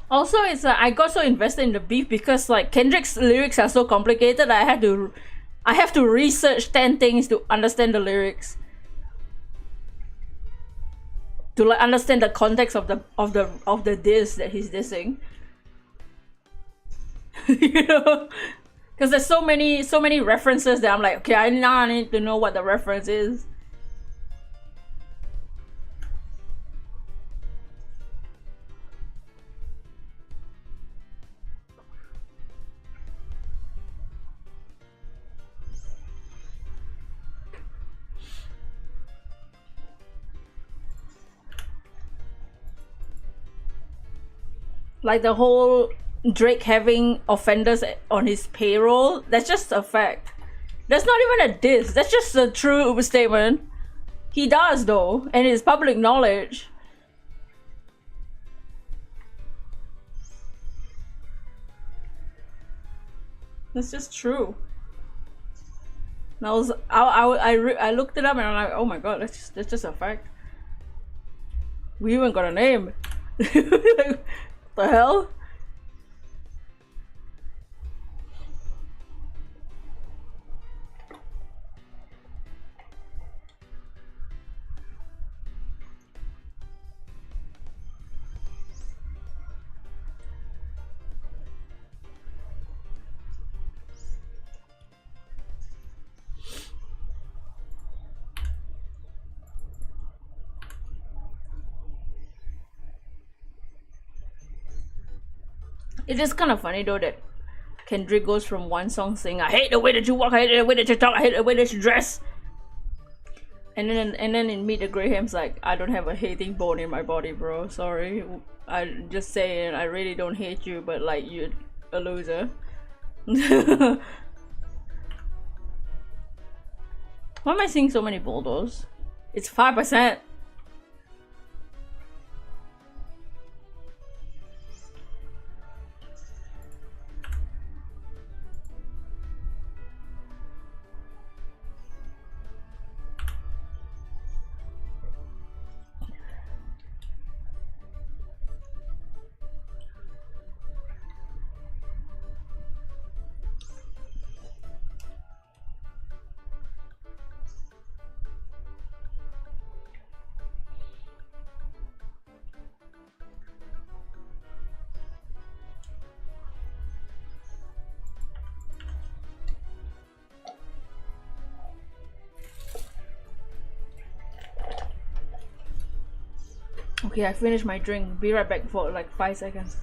Also, it's I got so invested in the beef because like Kendrick's lyrics are so complicated. I have to research 10 things to understand the lyrics. To like understand the context of the diss that he's dissing. You know, because there's so many references that I'm like, okay, I need to know what the reference is. Like the whole Drake having offenders on his payroll, that's just a fact. That's not even a diss, that's just a true statement. He does though, and it's public knowledge. That's just true. And I looked it up and I'm like, oh my god, that's just a fact. We even got a name. Like, the hell? It is kind of funny though that Kendrick goes from one song saying, I hate the way that you walk, I hate the way that you talk, I hate the way that you dress. And then in Meet the Grahams, like, I don't have a hating bone in my body, bro. Sorry. I just saying, I really don't hate you, but like, you're a loser. Why am I seeing so many boulders? It's 5%. Okay, I finished my drink. Be right back for like 5 seconds.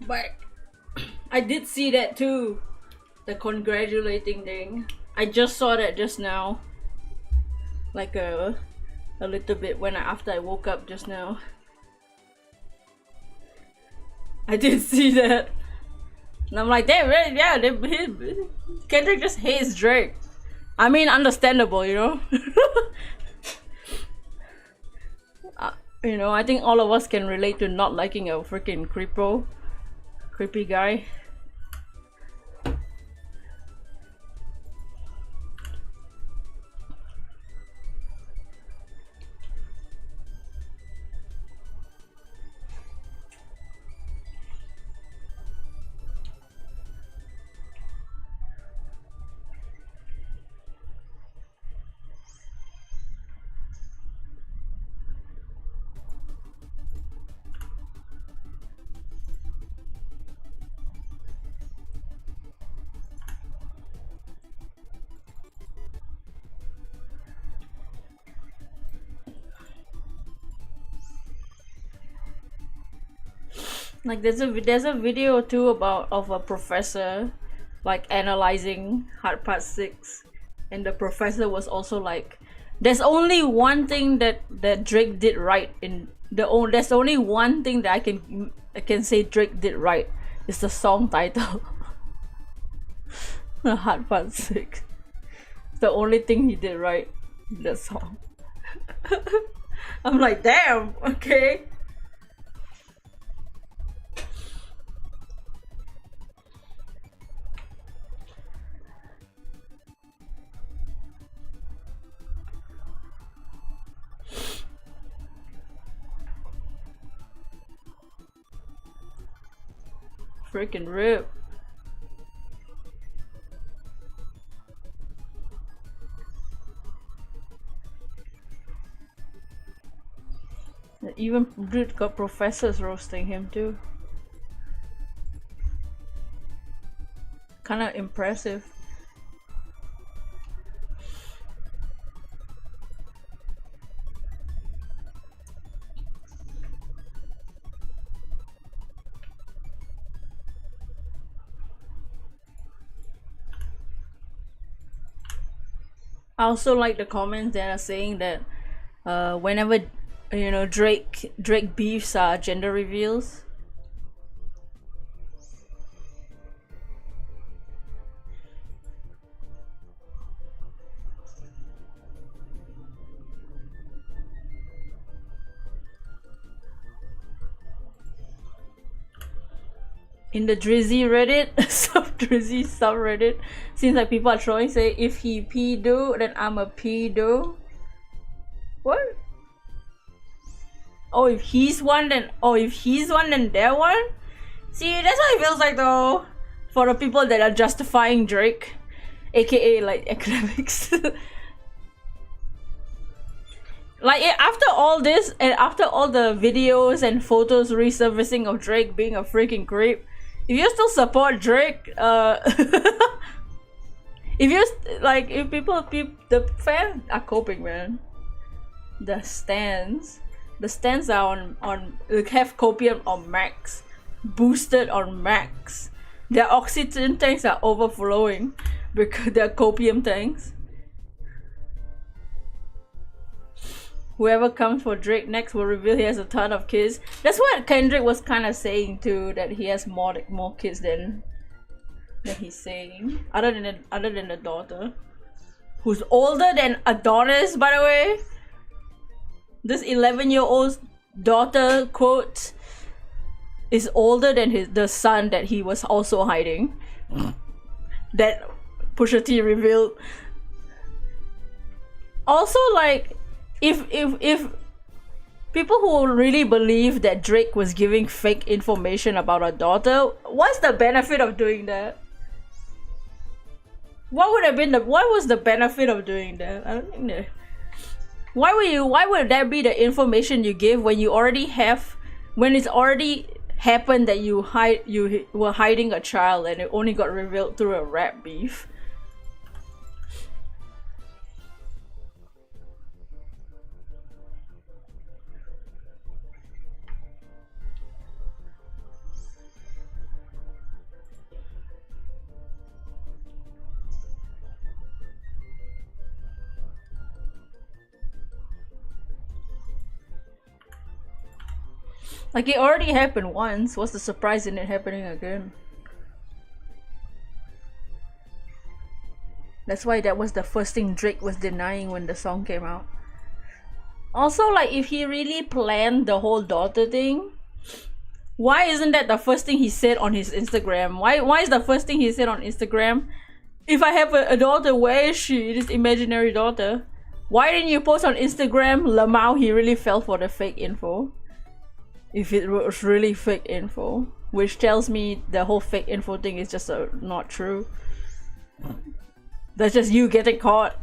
But I did see that too. The congratulating thing. I just saw that just now. Like a little bit after I woke up just now. I did see that. And I'm like, damn, yeah, Kendrick just hates Drake. I mean, understandable, you know? You know, I think all of us can relate to not liking a freaking creepy guy. Like there's a video too of a professor like analyzing Hard Part 6, and the professor was also like, there's only one thing that Drake did right in there's only one thing that I can say Drake did right. It's the song title. Hard Part 6. It's the only thing he did right in the song. I'm like, damn, okay. Freaking rip. Even dude got professors roasting him too. Kind of impressive. I also like the comments that are saying that whenever Drake beefs are gender reveals. In the Drizzy Reddit, Drizzy subreddit, seems like people are throwing, say, if he pedo, then I'm a pedo. What? Oh, if he's one, then they're one? See, that's what it feels like though, for the people that are justifying Drake, aka like academics. Like, after all this, and after all the videos and photos resurfacing of Drake being a freaking creep, if you still support Drake, the fans are coping, man. The stands are on have copium on max, boosted on max. Their oxygen tanks are overflowing because they're copium tanks. Whoever comes for Drake next will reveal he has a ton of kids. That's what Kendrick was kind of saying too, that he has more kids than he's saying. Other than the daughter, who's older than Adonis, by the way. This 11-year-old's daughter, quote, is older than the son that he was also hiding. That Pusha T revealed. Also, like, if people who really believe that Drake was giving fake information about a daughter, what's the benefit of doing that? What was the benefit of doing that? I don't think that. Why would that be the information you give when it's already happened that you were hiding a child and it only got revealed through a rap beef? Like, it already happened once. What's the surprise in it happening again? That's why that was the first thing Drake was denying when the song came out. Also, like, if he really planned the whole daughter thing, why isn't that the first thing he said on his Instagram? Why is the first thing he said on Instagram, if I have a daughter, where is she? This imaginary daughter. Why didn't you post on Instagram, Lamau, he really fell for the fake info? If it was really fake info, which tells me the whole fake info thing is just not true. That's just you getting caught.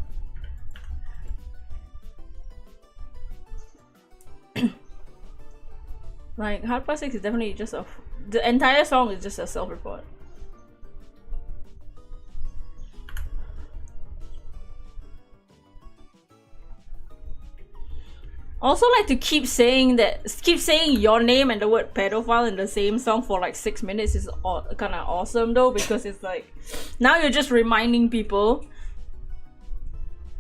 Like, Hard Past 6 is definitely just the entire song is just a self-report. Also, like, to keep saying your name and the word pedophile in the same song for like 6 minutes is kind of awesome though, because it's like, now you're just reminding people.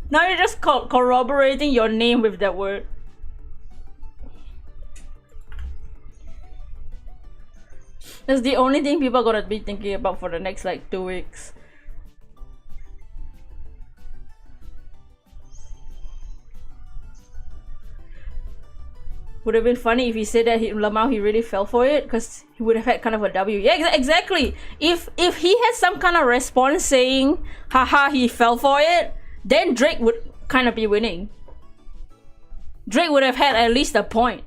Now you're just corroborating your name with that word. That's the only thing people are gonna be thinking about for the next like 2 weeks. Would have been funny if he said that Lamau he really fell for it, because he would have had kind of a W. Yeah, exactly. If he had some kind of response saying, haha, he fell for it, then Drake would kind of be winning. Drake would have had at least a point,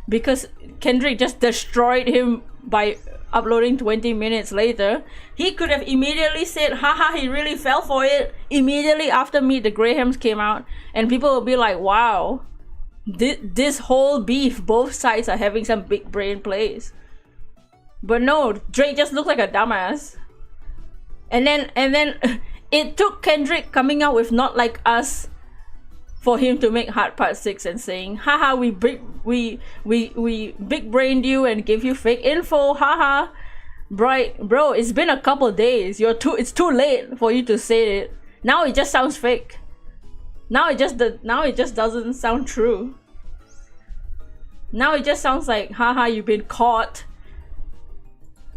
because Kendrick just destroyed him by uploading 20 minutes later. He could have immediately said, haha, he really fell for it, immediately after Meet the Grahams came out, and people will be like, wow. this whole beef, both sides are having some big brain plays. But no, Drake just looked like a dumbass. And then it took Kendrick coming out with Not Like Us for him to make Hard Part 6 and saying, haha, we big brained you and gave you fake info, haha. Bro, it's been a couple days. It's too late for you to say it. Now it just sounds fake. Now it just doesn't sound true. Now it just sounds like, haha, you've been caught.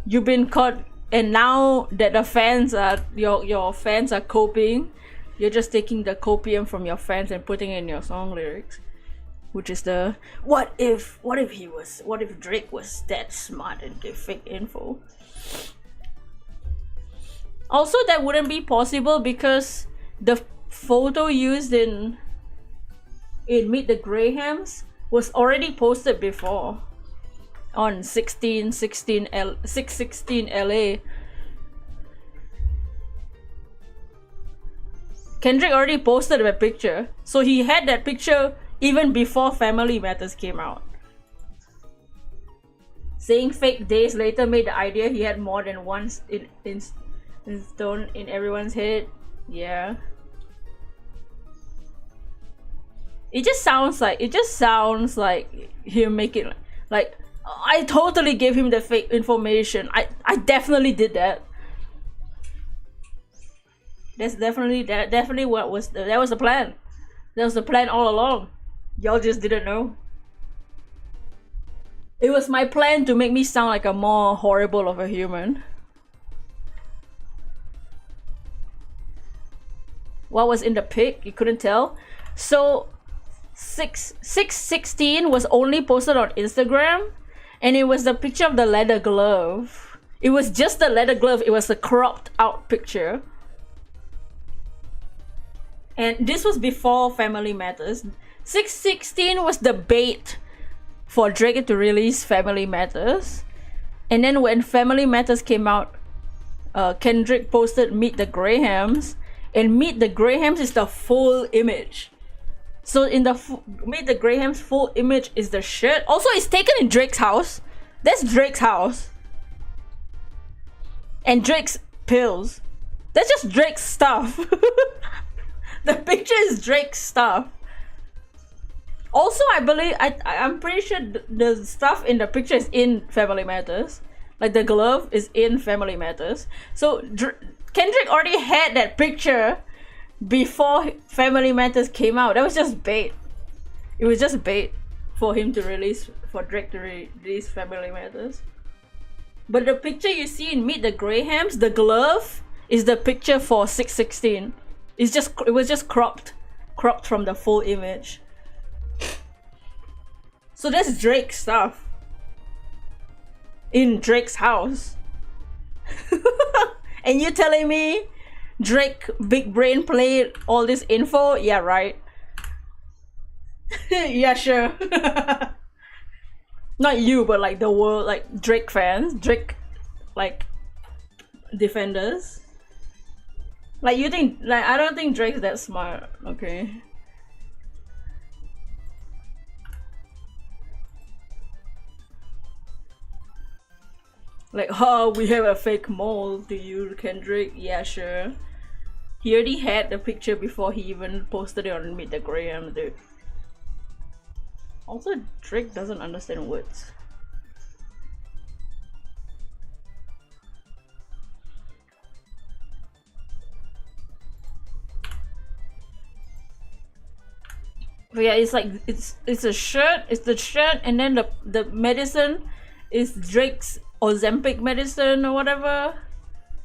You've been caught, and now that the fans are your fans are coping, you're just taking the copium from your fans and putting it in your song lyrics, which is the what if Drake was that smart and gave fake info. Also, that wouldn't be possible because the photo used in Meet the Grahams was already posted before on 616 LA. Kendrick already posted a picture, so he had that picture even before Family Matters came out. Saying fake days later made the idea he had more than once in stone in everyone's head. Yeah. It just sounds like him making like I totally gave him the fake information. I definitely did that. That was the plan. That was the plan all along. Y'all just didn't know. It was my plan to make me sound like a more horrible of a human. What was in the pic? You couldn't tell. So 616 was only posted on Instagram, and it was the picture of the leather glove. It was just the leather glove. It was a cropped out picture. And this was before Family Matters. 616 was the bait for Drake to release Family Matters. And then when Family Matters came out, Kendrick posted Meet the Grahams. And Meet the Grahams is the full image. So in the Meet the Grahams full image is the shirt. Also, it's taken in Drake's house. That's Drake's house. And Drake's pills. That's just Drake's stuff. The picture is Drake's stuff. Also, I'm pretty sure the stuff in the picture is in Family Matters. Like the glove is in Family Matters. So Kendrick already had that picture before Family Matters came out. That was just bait. It was just bait for Drake to release Family Matters. But the picture you see in Meet the Grahams, the glove is the picture for 616. It was just cropped from the full image. So that's Drake's stuff in Drake's house. And you telling me Drake big brain played all this info? Yeah, right. Yeah, sure. Not you, but like the world, like Drake fans, Drake like defenders. Like you think, like I don't think Drake's that smart, okay? Like, oh, we have a fake mole. Do you, Kendrick? Yeah, sure. He already had the picture before he even posted it on Meet the Graham, dude. Also, Drake doesn't understand words. But yeah, it's like it's a shirt. It's the shirt, and then the medicine is Drake's Ozempic medicine or whatever,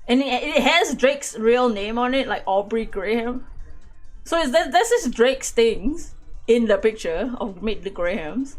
and it has Drake's real name on it, like Aubrey Graham. So that's just Drake's things in the picture of Meet the Grahams.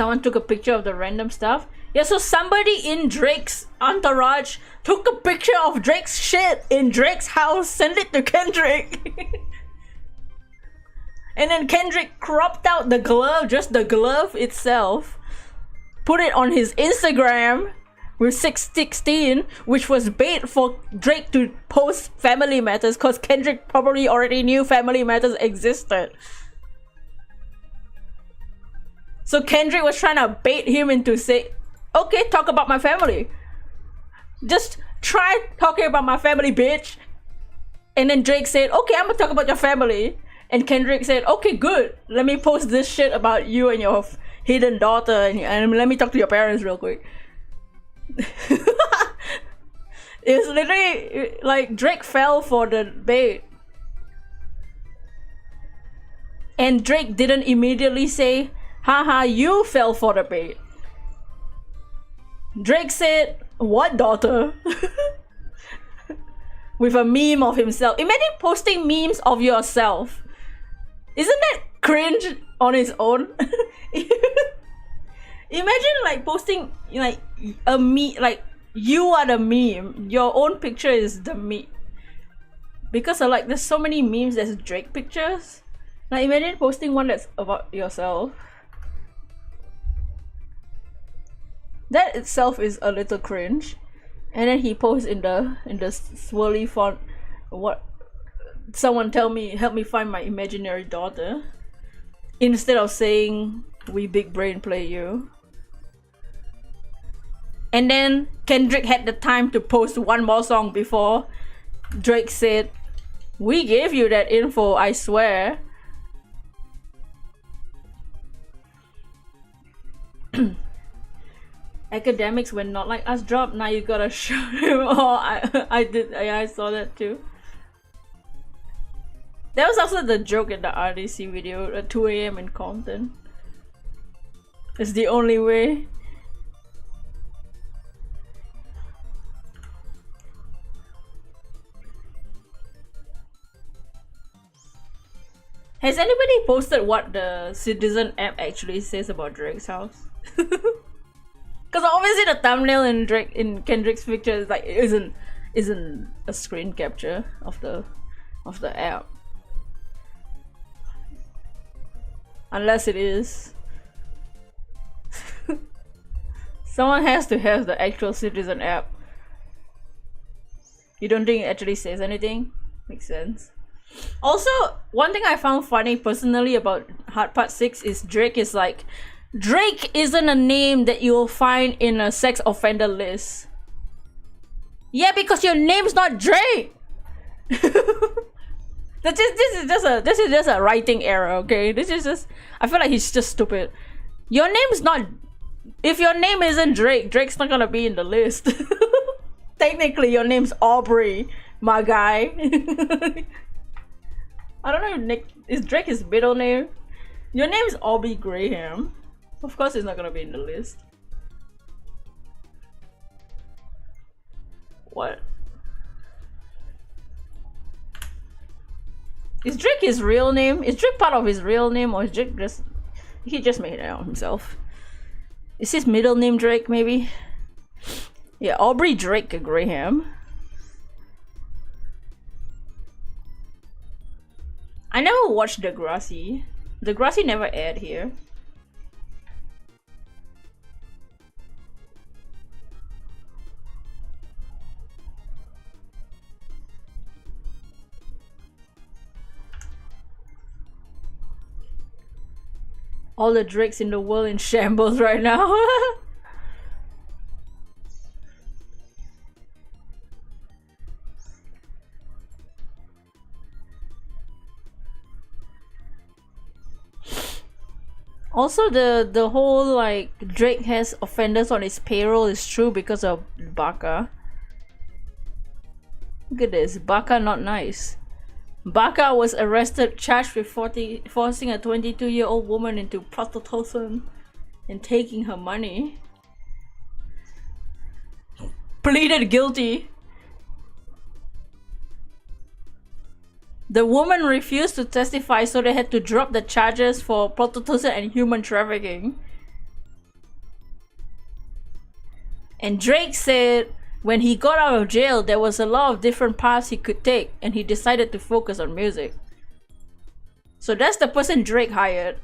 someone took a picture of the random stuff. Yeah, so somebody in Drake's entourage took a picture of Drake's shit in Drake's house, sent it to Kendrick. And then Kendrick cropped out the glove, just the glove itself, put it on his Instagram with 616, which was bait for Drake to post Family Matters, because Kendrick probably already knew Family Matters existed. So Kendrick was trying to bait him into say, okay, talk about my family. Just try talking about my family, bitch. And then Drake said, okay, I'm gonna talk about your family. And Kendrick said, okay, good. Let me post this shit about you and your hidden daughter, and let me talk to your parents real quick. It's literally like Drake fell for the bait. And Drake didn't immediately say, haha, you fell for the bait. Drake said, what daughter? With a meme of himself. Imagine posting memes of yourself. Isn't that cringe on its own? Imagine like posting like a meme, like you are the meme. Your own picture is the meme. Because of, like, there's so many memes that's Drake pictures. Like imagine posting one that's about yourself. That itself is a little cringe. And then he posts in the swirly font, what, someone help me find my imaginary daughter, instead of saying we big brain play you. And then Kendrick had the time to post one more song before Drake said, we gave you that info, I swear. Academics when Not Like Us dropped, now you gotta show him. Oh, I saw that too. That was also the joke in the RDC video at 2 AM in Compton. It's the only way. Has anybody posted what the Citizen app actually says about Drake's house? Because obviously the thumbnail in Kendrick's picture is like isn't a screen capture of the app, unless it is. Someone has to have the actual Citizen app. You don't think it actually says anything? Makes sense. Also, one thing I found funny personally about Hard Part 6 is Drake is like, Drake isn't a name that you'll find in a sex offender list. Yeah, because your name's not Drake. This is just a writing error, okay? This is just, I feel like he's just stupid. Your name's not, if your name isn't Drake, Drake's not gonna be in the list. Technically, your name's Aubrey, my guy. I don't know if Nick, is Drake his middle name? Your name is Aubrey Graham. Of course he's not gonna be in the list. What? Is Drake his real name? Is Drake part of his real name, or is Drake just, he just made it out himself? Is his middle name Drake maybe? Yeah, Aubrey Drake Graham. I never watched Degrassi. Degrassi never aired here. All the Drakes in the world in shambles right now. Also, the whole like Drake has offenders on his payroll is true because of Baka. Look at this, Baka not nice. Baka was arrested, charged with forcing a 22-year-old woman into prostitution and taking her money. Pleaded guilty. The woman refused to testify, so they had to drop the charges for prostitution and human trafficking. And Drake said when he got out of jail, there was a lot of different paths he could take, and he decided to focus on music. So that's the person Drake hired.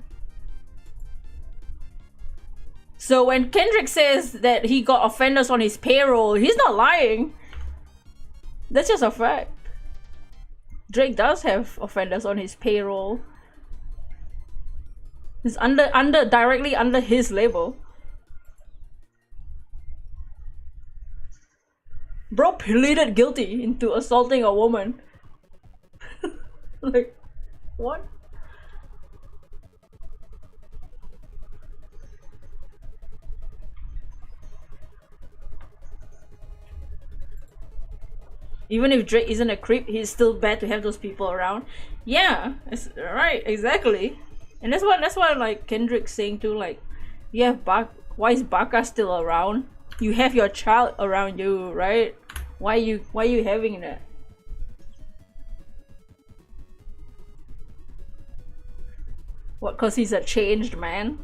So when Kendrick says that he got offenders on his payroll, he's not lying. That's just a fact. Drake does have offenders on his payroll. It's directly under his label. Bro pleaded guilty into assaulting a woman. Like, what? Even if Drake isn't a creep, he's still bad to have those people around. Yeah, it's right, exactly. And that's what like Kendrick's saying too. Like, yeah, why is Baka still around? You have your child around you, right? Why you having that? What? Cause he's a changed man.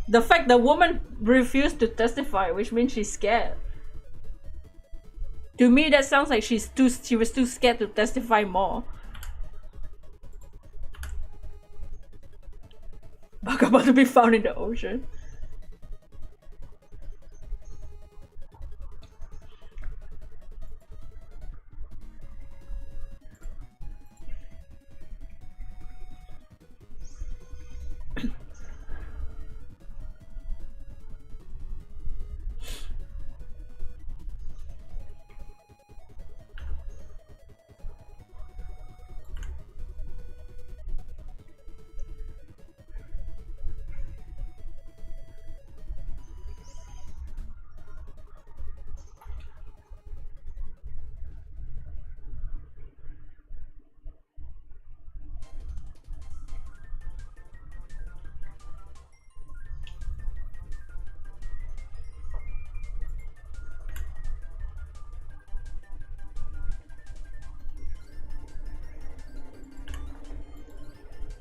The fact the woman refused to testify, which means she's scared. To me, that sounds like she was too scared to testify more. Baka about to be found in the ocean.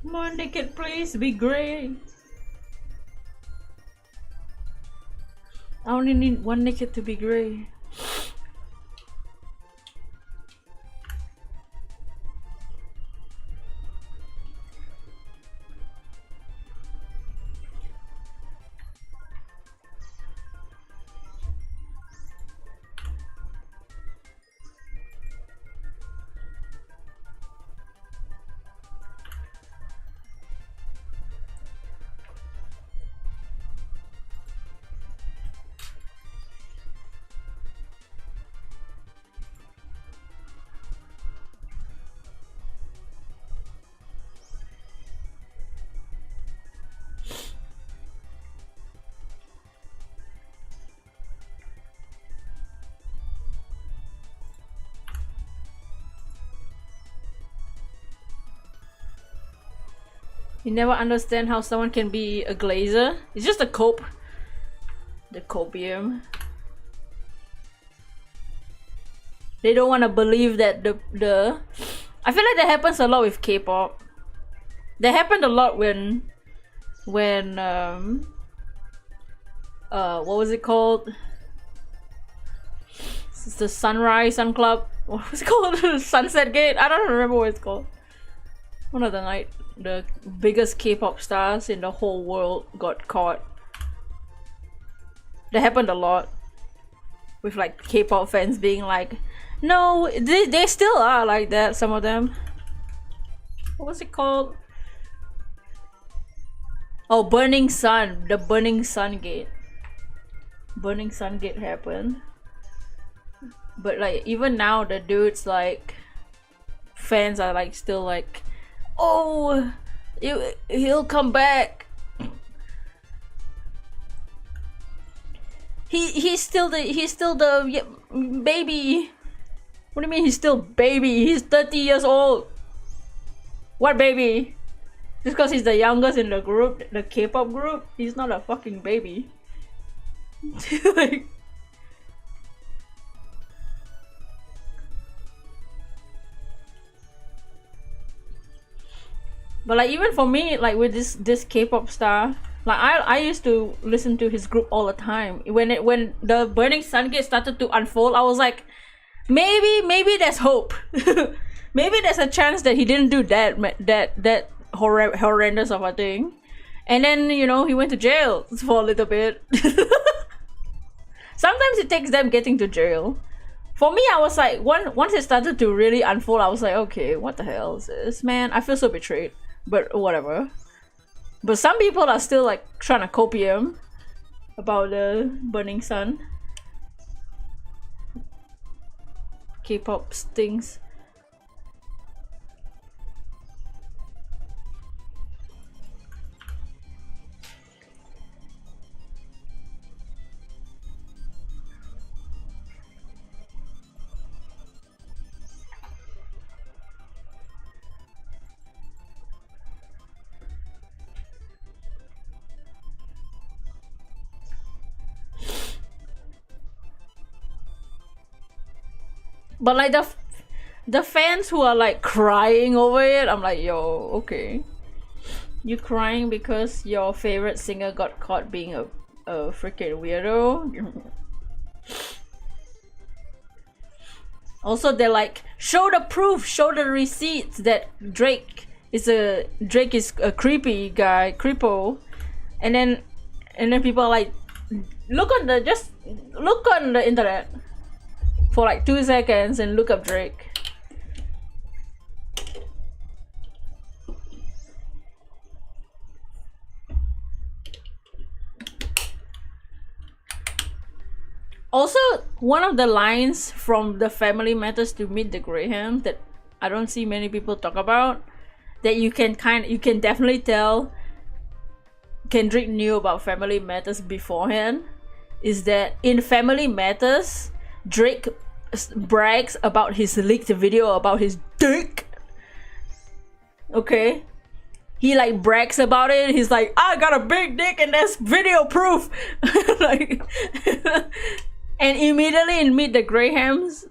More nickit, please be gray. I only need one nickit to be gray. You never understand how someone can be a glazer. It's just a cope. The copium. They don't want to believe that the I feel like that happens a lot with K-pop. That happened a lot when what was it called? It's the Sunrise Sun Club. What was it called? Sunset Gate? I don't remember what it's called. One of the biggest K-pop stars in the whole world got caught. That happened a lot with like K-pop fans being like, no, they still are like that, some of them. What was it called? Oh, Burning Sun. The Burning Sun Gate. Burning Sun Gate happened. But like even now the dudes like fans are like still like, oh, he'll come back. He's still the baby. What do you mean he's still baby? He's 30 years old. What baby? Just because he's the youngest in the group, the K-pop group, he's not a fucking baby. Like, but like even for me, like with this K-pop star, Like I used to listen to his group all the time. When the Burning Sun Gate started to unfold, I was like, maybe there's hope. Maybe there's a chance that he didn't do that horrendous of a thing. And then, you know, he went to jail for a little bit. Sometimes it takes them getting to jail. For me, I was like, once it started to really unfold, I was like, okay, what the hell is this, man? I feel so betrayed, but whatever. But some people are still like trying to copy him about the Burning Sun. K-pop stings. But like the fans who are like crying over it, I'm like, yo, okay. You crying because your favorite singer got caught being a freaking weirdo? Also, they're like, show the proof, show the receipts that Drake is a creepy guy, creepo. And then people are like, look on the internet for like 2 seconds and look up Drake. Also, one of the lines from the Family Matters to Meet the Graham that I don't see many people talk about, that you can definitely tell Kendrick knew about Family Matters beforehand, is that in Family Matters, Drake brags about his leaked video about his dick. Okay, he like brags about it. He's like, I got a big dick and there's video proof. Like, and immediately in Meet the Grahams,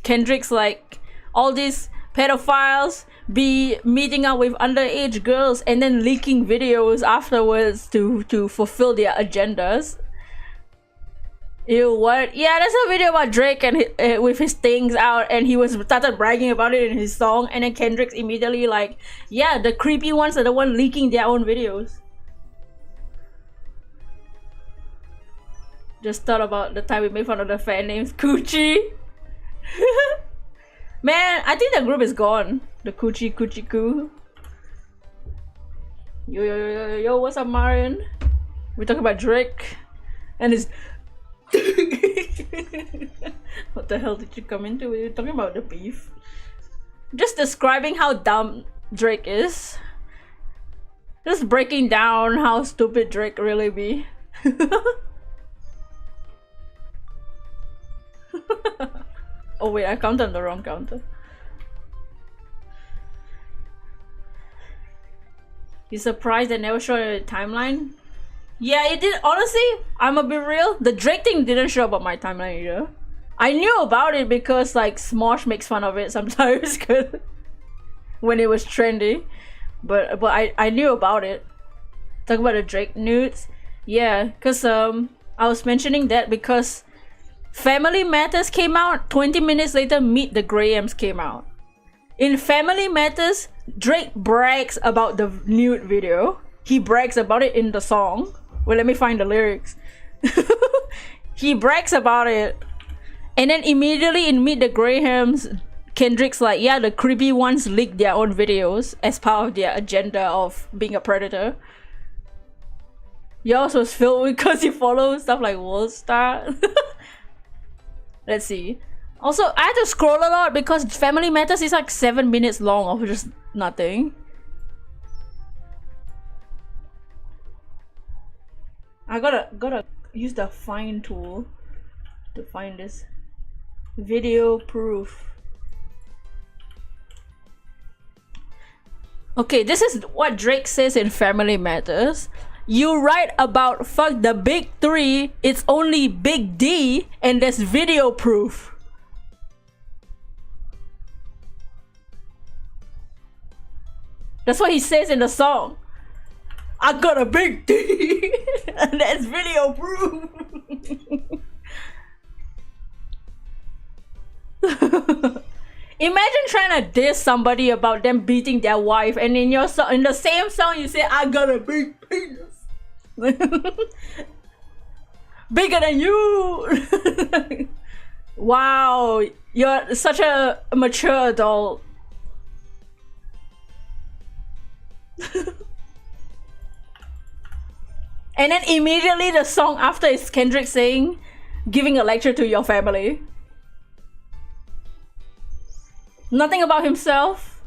Kendrick's like, all these pedophiles be meeting up with underage girls and then leaking videos afterwards to fulfill their agendas. Ew, what? Yeah, there's a video about Drake and with his things out, and he started bragging about it in his song, and then Kendrick's immediately like, yeah, the creepy ones are the one leaking their own videos. Just thought about the time we made fun of the fan names Coochie. Man, I think the group is gone. The Coochie Coo. Yo, what's up, Marion? We're talking about Drake and his. What the hell did you come into? We're talking about the beef. Just describing how dumb Drake is. Just breaking down how stupid Drake really be. Oh wait, I counted on the wrong counter. You surprised they never showed a timeline? Yeah, it did. Honestly, I'ma be real. The Drake thing didn't show up on my timeline either. I knew about it because like Smosh makes fun of it sometimes when it was trendy. But I knew about it. Talk about the Drake nudes. Yeah, cause I was mentioning that because Family Matters came out 20 minutes later. Meet the Grahams came out. In Family Matters, Drake brags about the nude video. He brags about it in the song. Well, let me find the lyrics. He brags about it. And then immediately in Meet the Grahams, Kendrick's like, yeah, the creepy ones leaked their own videos as part of their agenda of being a predator. Yours was filled because you follow stuff like Worldstar. Let's see. Also, I had to scroll a lot because Family Matters is like 7 minutes long of just nothing. I gotta use the find tool to find this video proof. Okay, this is what Drake says in Family Matters. You write about fuck the big three, it's only Big D, and there's video proof. That's what he says in the song. I got a big D. And that's video proof. Imagine trying to diss somebody about them beating their wife, and in your in the same song you say, I got a big penis. Bigger than you. Wow, you're such a mature adult. And then immediately the song after is Kendrick saying, giving a lecture to your family. Nothing about himself.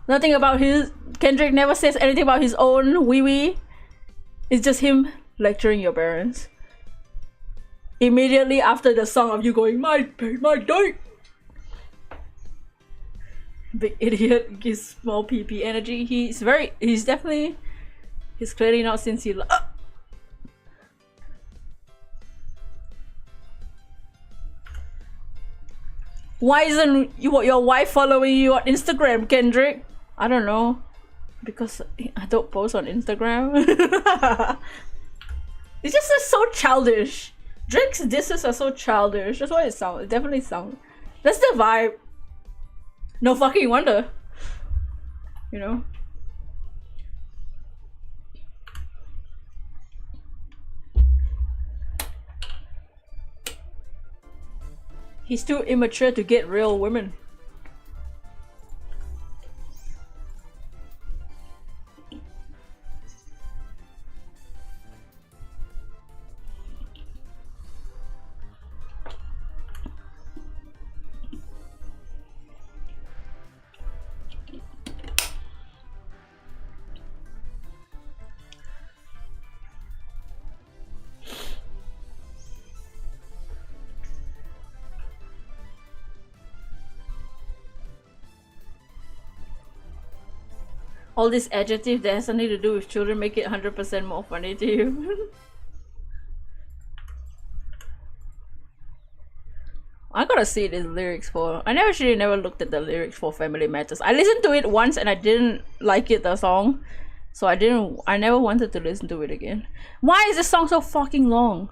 Nothing about his... Kendrick never says anything about his own wee-wee. It's just him lecturing your parents. Immediately after the song of you going, my date. Big idiot gives small PP energy. He's clearly not sincere. Why isn't your wife following you on Instagram, Kendrick? I don't know. Because I don't post on Instagram. It's just so childish. Drake's disses are so childish. That's what it sounds. It definitely sounds. That's the vibe. No fucking wonder. You know? He's too immature to get real women. All these adjectives that has something to do with children make it 100% more funny to you. I gotta see these lyrics for... I never looked at the lyrics for Family Matters. I listened to it once and I didn't like it, the song. So I never wanted to listen to it again. Why is this song so fucking long?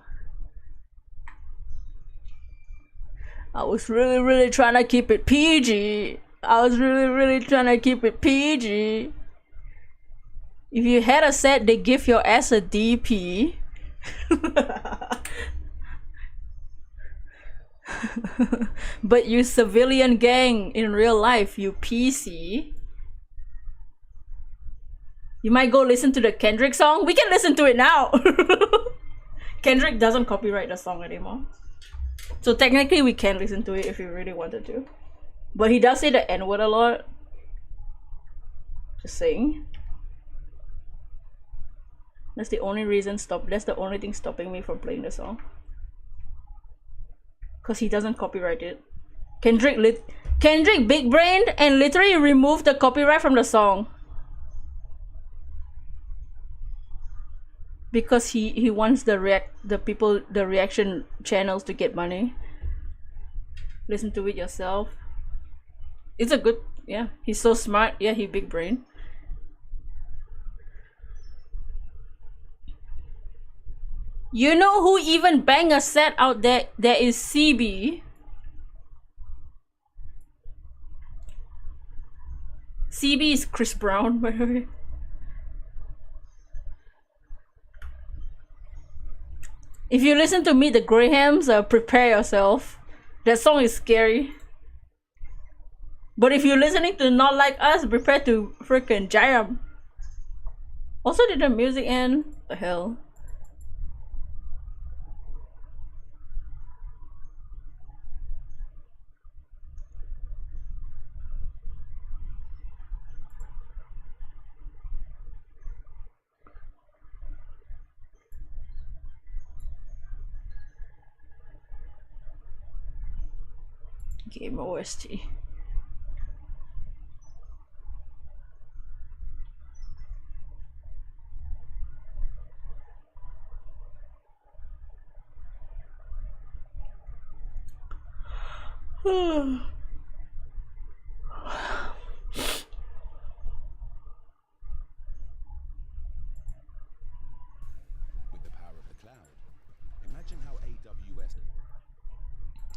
I was really trying to keep it PG. I was really trying to keep it PG. If you had a set, they give your ass a DP. But you civilian gang in real life, you PC. You might go listen to the Kendrick song. We can listen to it now. Kendrick doesn't copyright the song anymore. So technically we can listen to it if we really wanted to. But he does say the N-word a lot. Just saying. That's the only reason that's the only thing stopping me from playing the song. Cause he doesn't copyright it. Kendrick big brained and literally removed the copyright from the song. Because he wants the reaction channels to get money. Listen to it yourself. It's a good, yeah, he's so smart. Yeah, he big brain. You know who even bang a set out there? There is CB. CB is Chris Brown, by the way. If you listen to Meet the Grahams, prepare yourself. That song is scary. But if you're listening to Not Like Us, prepare to freaking jam. Also, did the music end? The hell? Game OST.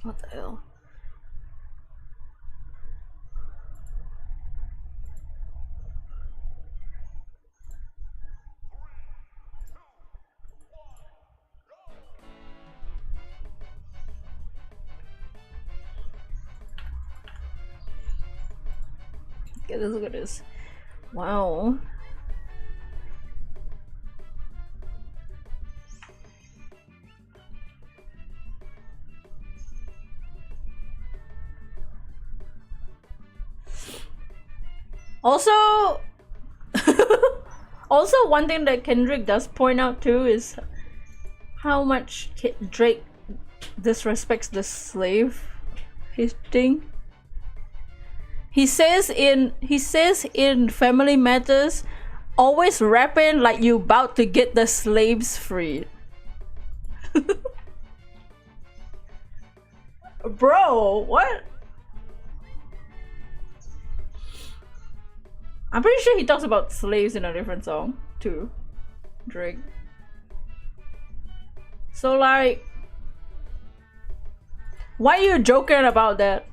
What the hell? Okay, let's look at this. Wow. Also, also one thing that Kendrick does point out too is how much Drake disrespects the slave his thing. He says in Family Matters, always rapping like you about to get the slaves freed. Bro, what? I'm pretty sure he talks about slaves in a different song too, Drake. So like, why are you joking about that?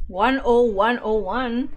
One oh one oh one.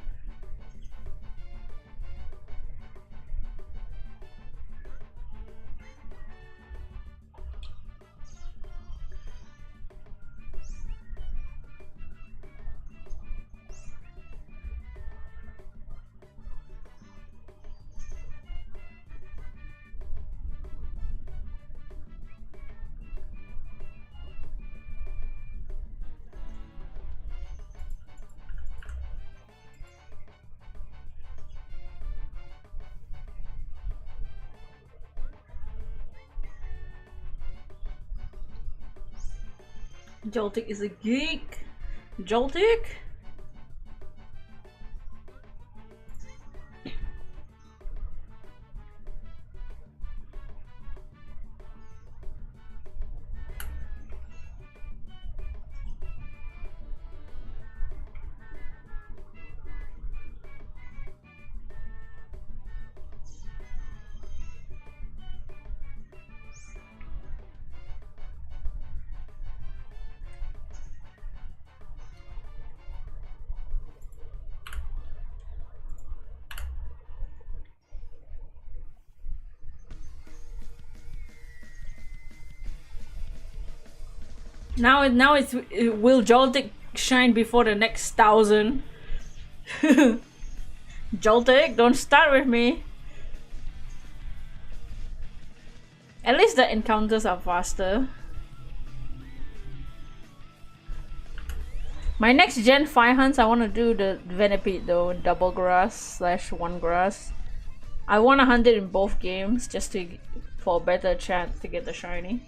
Joltik is a geek. Joltik? Now it's will Joltik shine before the next 1,000? Joltik, don't start with me. At least the encounters are faster. My next gen 5 hunts, I want to do the Venipede though, double grass / one grass. I want to hunt it in both games just to for a better chance to get the shiny.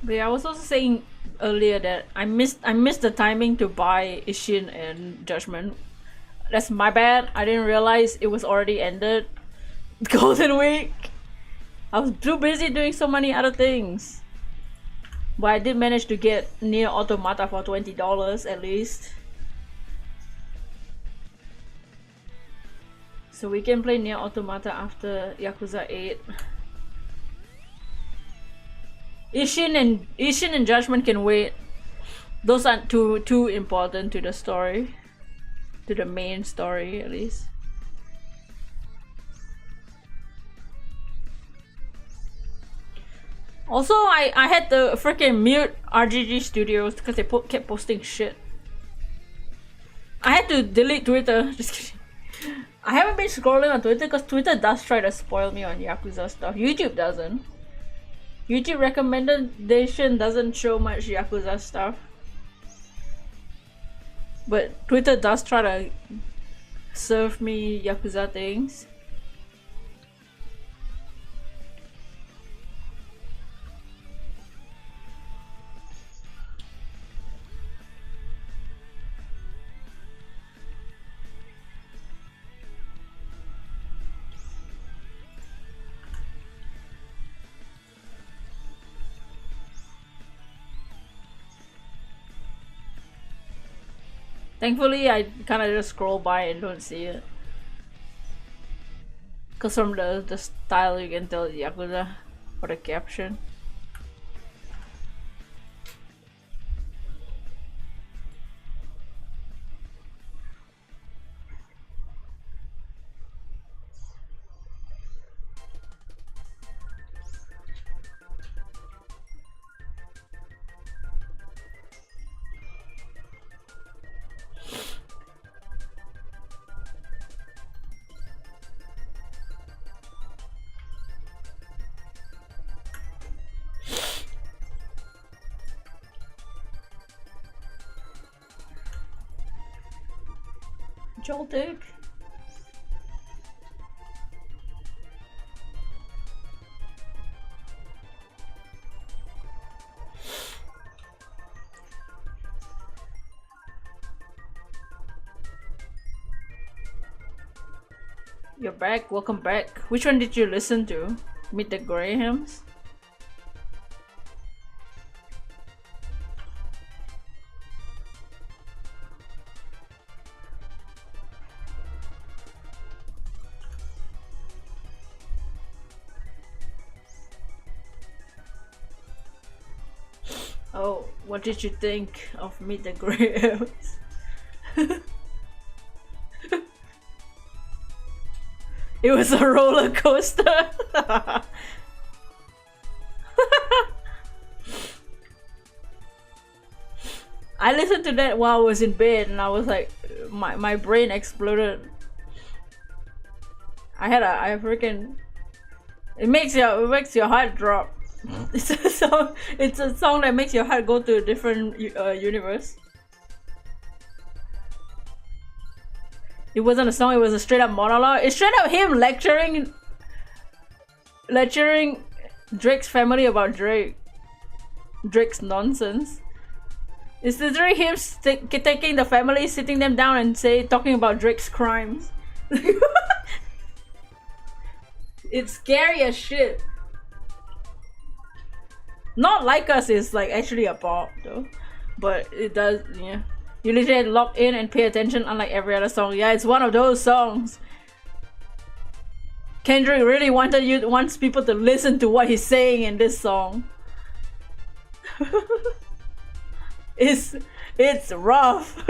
But yeah, I was also saying earlier that I missed the timing to buy Ishin and Judgment. That's my bad. I didn't realize it was already ended. Golden Week. I was too busy doing so many other things. But I did manage to get Nier Automata for $20 at least. So we can play Nier Automata after Yakuza 8. Ishin and Judgment can wait. Those aren't too important to the story, to the main story at least. Also, I had to freaking mute RGG Studios because they kept posting shit. I had to delete Twitter. Just kidding. I haven't been scrolling on Twitter because Twitter does try to spoil me on Yakuza stuff. YouTube doesn't. YouTube recommendation doesn't show much Yakuza stuff. But Twitter does try to serve me Yakuza things. Thankfully, I kind of just scroll by and don't see it. Cause from the style you can tell it's Yakuza, or the caption. Joltic. You're back, welcome back. Which one did you listen to? Meet the Grahams? Oh, what did you think of Meet the Grahams? It was a roller coaster. I listened to that while I was in bed and I was like, my brain exploded. I freaking, it makes your heart drop. It's a song that makes your heart go to a different universe. It wasn't a song, it was a straight up monologue. It's straight up him lecturing Drake's family about Drake's nonsense. It's literally him taking the family, sitting them down and talking about Drake's crimes. It's scary as shit. Not Like Us is like actually a pop though, but it does, yeah. You literally lock in and pay attention unlike every other song. Yeah, it's one of those songs. Kendrick really wants people to listen to what he's saying in this song. It's rough.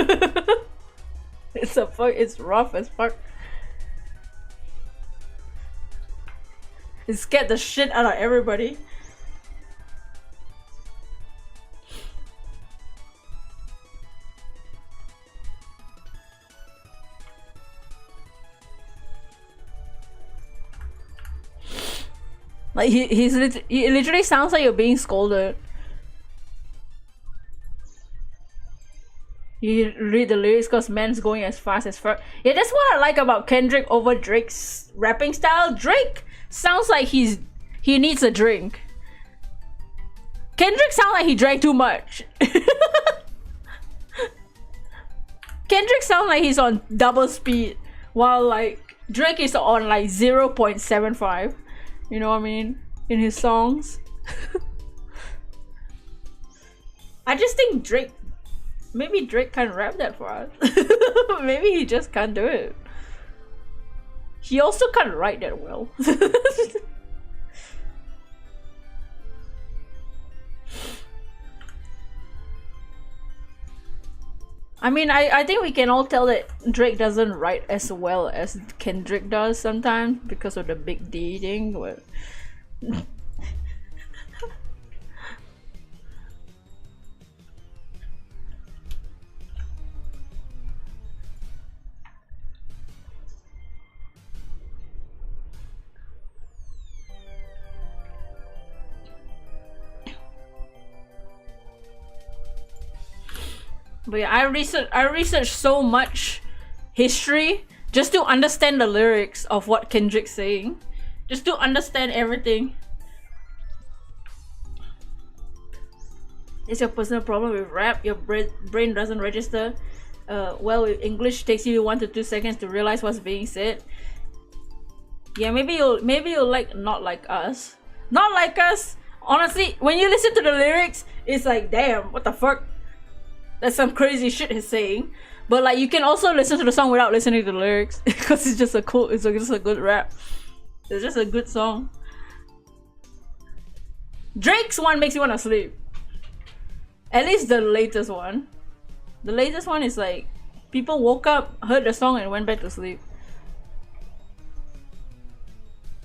It's rough as fuck. It scared the shit out of everybody. Like he literally sounds like you're being scolded. You read the lyrics cause man's going as fast as fuck. Yeah, that's what I like about Kendrick over Drake's rapping style. Drake sounds like he needs a drink. Kendrick sounds like he drank too much. Kendrick sounds like he's on double speed, while like Drake is on like 0.75. You know what I mean? In his songs. I just think maybe Drake can't rap that for us. Maybe he just can't do it. He also can't write that well. I mean, I think we can all tell that Drake doesn't write as well as Kendrick does sometimes because of the big D thing, but yeah, I researched so much history just to understand the lyrics of what Kendrick's saying, just to understand everything. It's your personal problem with rap. Your brain doesn't register well with English. Takes you 1 to 2 seconds to realize what's being said. Yeah, maybe you'll like Not Like Us. Not Like Us. Honestly, when you listen to the lyrics, it's like, damn, what the fuck? That's some crazy shit he's saying. But like, you can also listen to the song without listening to the lyrics because it's just just a good rap. It's just a good song. Drake's one makes you want to sleep. At least the latest one. The latest one is like, people woke up, heard the song, and went back to sleep.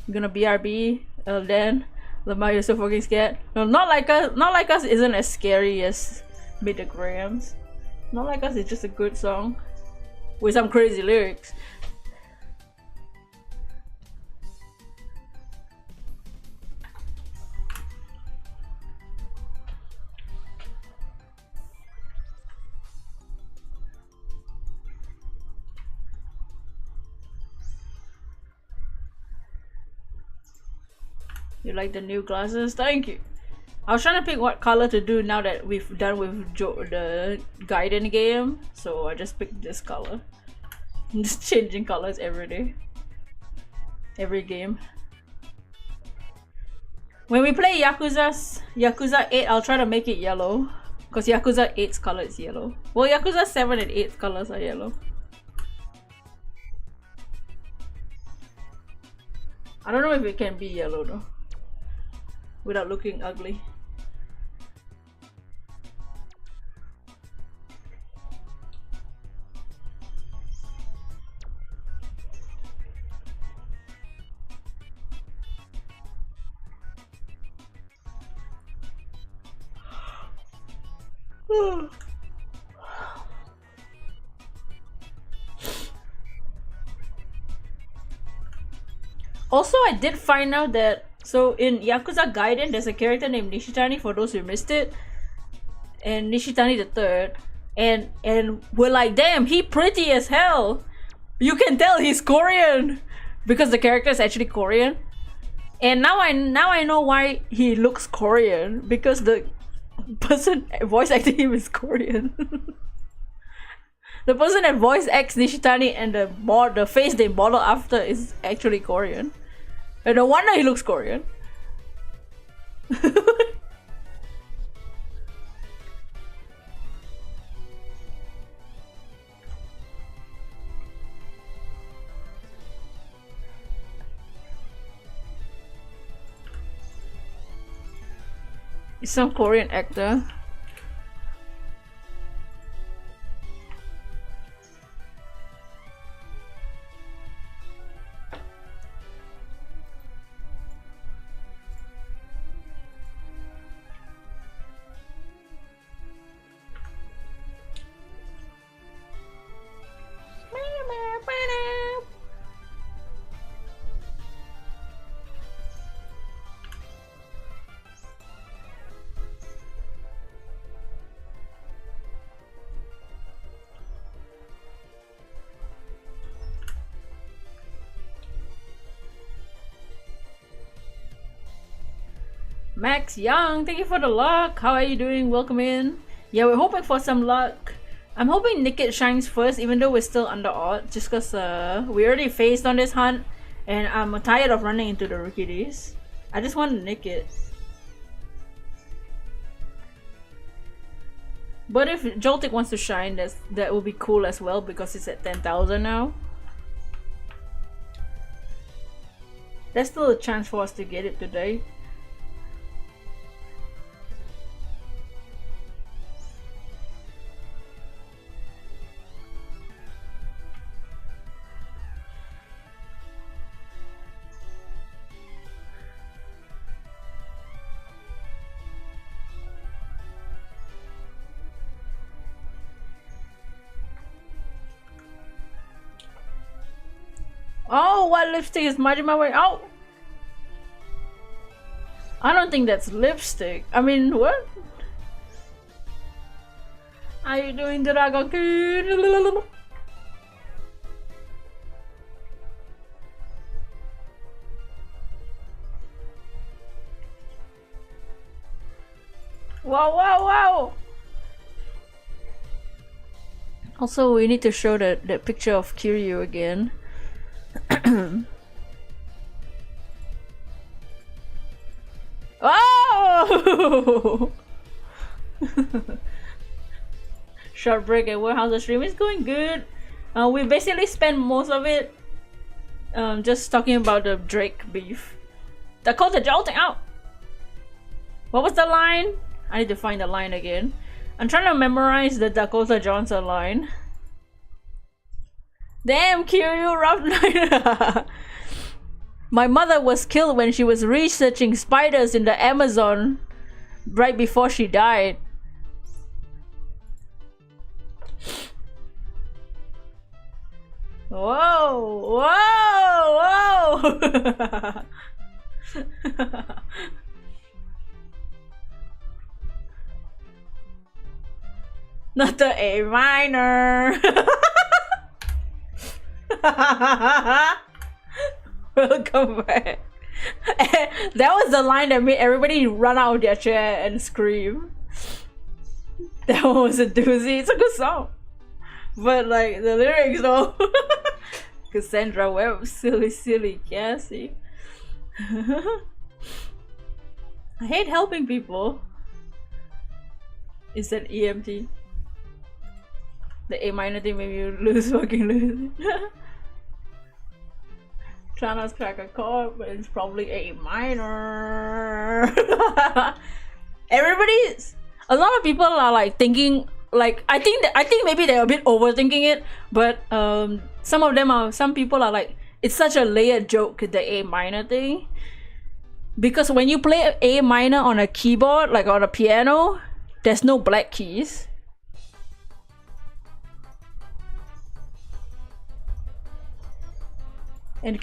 I'm gonna BRB, then Lamar, you're so fucking scared. No, Not Like Us. Not Like Us isn't as scary as Metagrams. Not Like Us is just a good song with some crazy lyrics. You like the new glasses? Thank you. I was trying to pick what color to do now that we've done with the Gaiden game, so I just picked this color. I'm just changing colors every day. Every game. When we play Yakuza 8, I'll try to make it yellow. Because Yakuza 8's color is yellow. Well, Yakuza 7 and 8's colors are yellow. I don't know if it can be yellow though, without looking ugly. Also, I did find out that, so in Yakuza Gaiden, there's a character named Nishitani, for those who missed it, and Nishitani the third, and we're like, damn, he pretty as hell. You can tell he's Korean because the character is actually Korean. And now I know why he looks Korean, because the person voice acting him is Korean. The person that voice acts Nishitani and the face they model after is actually Korean. And no wonder he looks Korean. He's some Korean actor. Max Young, thank you for the luck. How are you doing? Welcome in. Yeah, we're hoping for some luck. I'm hoping Nickit shines first, even though we're still under odds, just because we already faced on this hunt, and I'm tired of running into the rookie days. I just want Nickit. But if Joltik wants to shine, that will be cool as well, because it's at 10,000 now. There's still a chance for us to get it today. Oh, what lipstick is smudging my way out? I don't think that's lipstick. I mean, what? Are you doing Dragon King? Wow, wow, wow! Also, we need to show that picture of Kiryu again. Oh! Short break at Warehouse. The stream is going good. We basically spent most of it just talking about the Drake beef. Dakota jolting out! What was the line? I need to find the line again. I'm trying to memorize the Dakota Johnson line. Damn, Kiryu, rough night. My mother was killed when she was researching spiders in the Amazon right before she died. Whoa, whoa, whoa! Not the A minor. Welcome back. That was the line that made everybody run out of their chair and scream. That one was a doozy. It's a good song, but like the lyrics though. Cassandra Webb, silly Cassie. I hate helping people. It's an EMT. The A minor thing made me fucking lose. Trying to crack a chord, but it's probably A minor. Everybody's. A lot of people are like thinking, like I think maybe they're a bit overthinking it, but some people are like, it's such a layered joke, the A minor thing, because when you play A minor on a keyboard, like on a piano, there's no black keys. And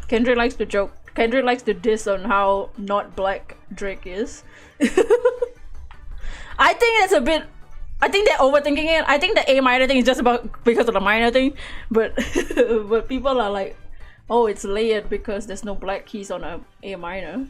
Kendrick likes to joke. Kendrick likes to diss on how not black Drake is. I think that's a bit. I think they're overthinking it. I think the A minor thing is just about because of the minor thing, but but people are like, oh, it's layered because there's no black keys on a A minor.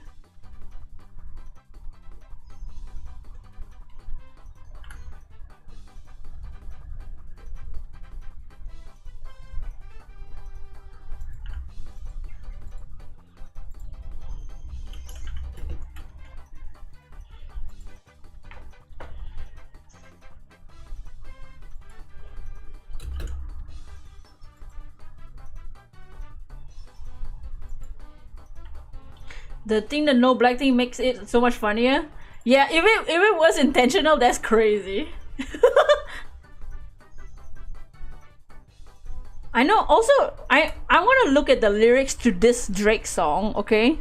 The thing, the no black thing makes it so much funnier. Yeah, if it was intentional, that's crazy. I know. Also, I want to look at the lyrics to this Drake song, okay?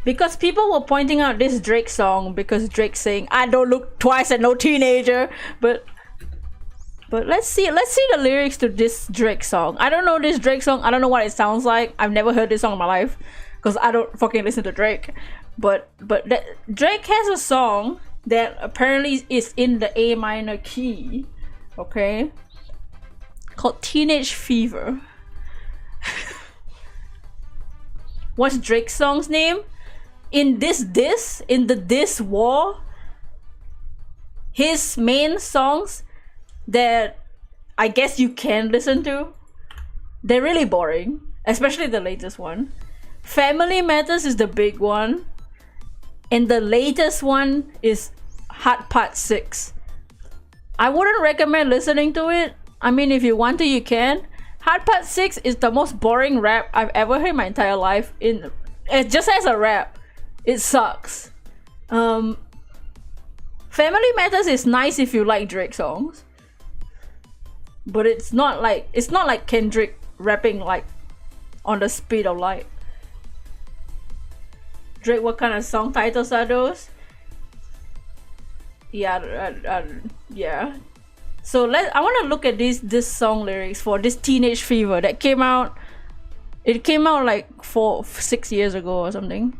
Because people were pointing out this Drake song because Drake's saying, "I don't look twice at no teenager," but let's see the lyrics to this Drake song. I don't know this Drake song. I don't know what it sounds like. I've never heard this song in my life because I don't fucking listen to Drake. But Drake has a song that apparently is in the A minor key, okay? Called Teenage Fever. What's Drake's song's name? In the diss war, his main songs that I guess you can listen to, they're really boring, especially the latest one. Family Matters is the big one, and the latest one is Hot Part 6. I wouldn't recommend listening to it. I mean, if you want to, you can. Hot Part 6 is the most boring rap I've ever heard in my entire life. It just as a rap, it sucks. Family Matters is nice if you like Drake songs, but it's not like Kendrick rapping like on the speed of light. Drake, what kind of song titles are those? Yeah. So I want to look at this song lyrics for this Teenage Fever that came out It came out like 6 years ago or something.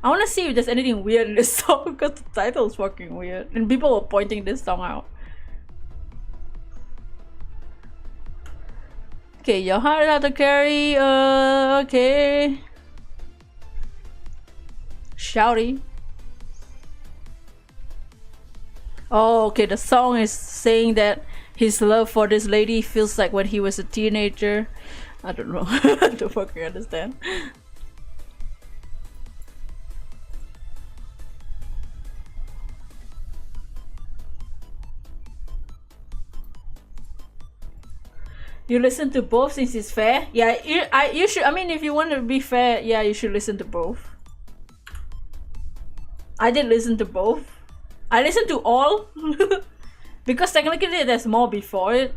I want to see if there's anything weird in this song because the title's fucking weird and people were pointing this song out. Okay, your heart out to carry, okay. Shouty. Oh, okay, the song is saying that his love for this lady feels like when he was a teenager. I don't know. I don't fucking understand. You listen to both since it's fair? Yeah, you should. I mean, if you want to be fair, yeah, you should listen to both. I did listen to both. I listened to all because technically there's more before it.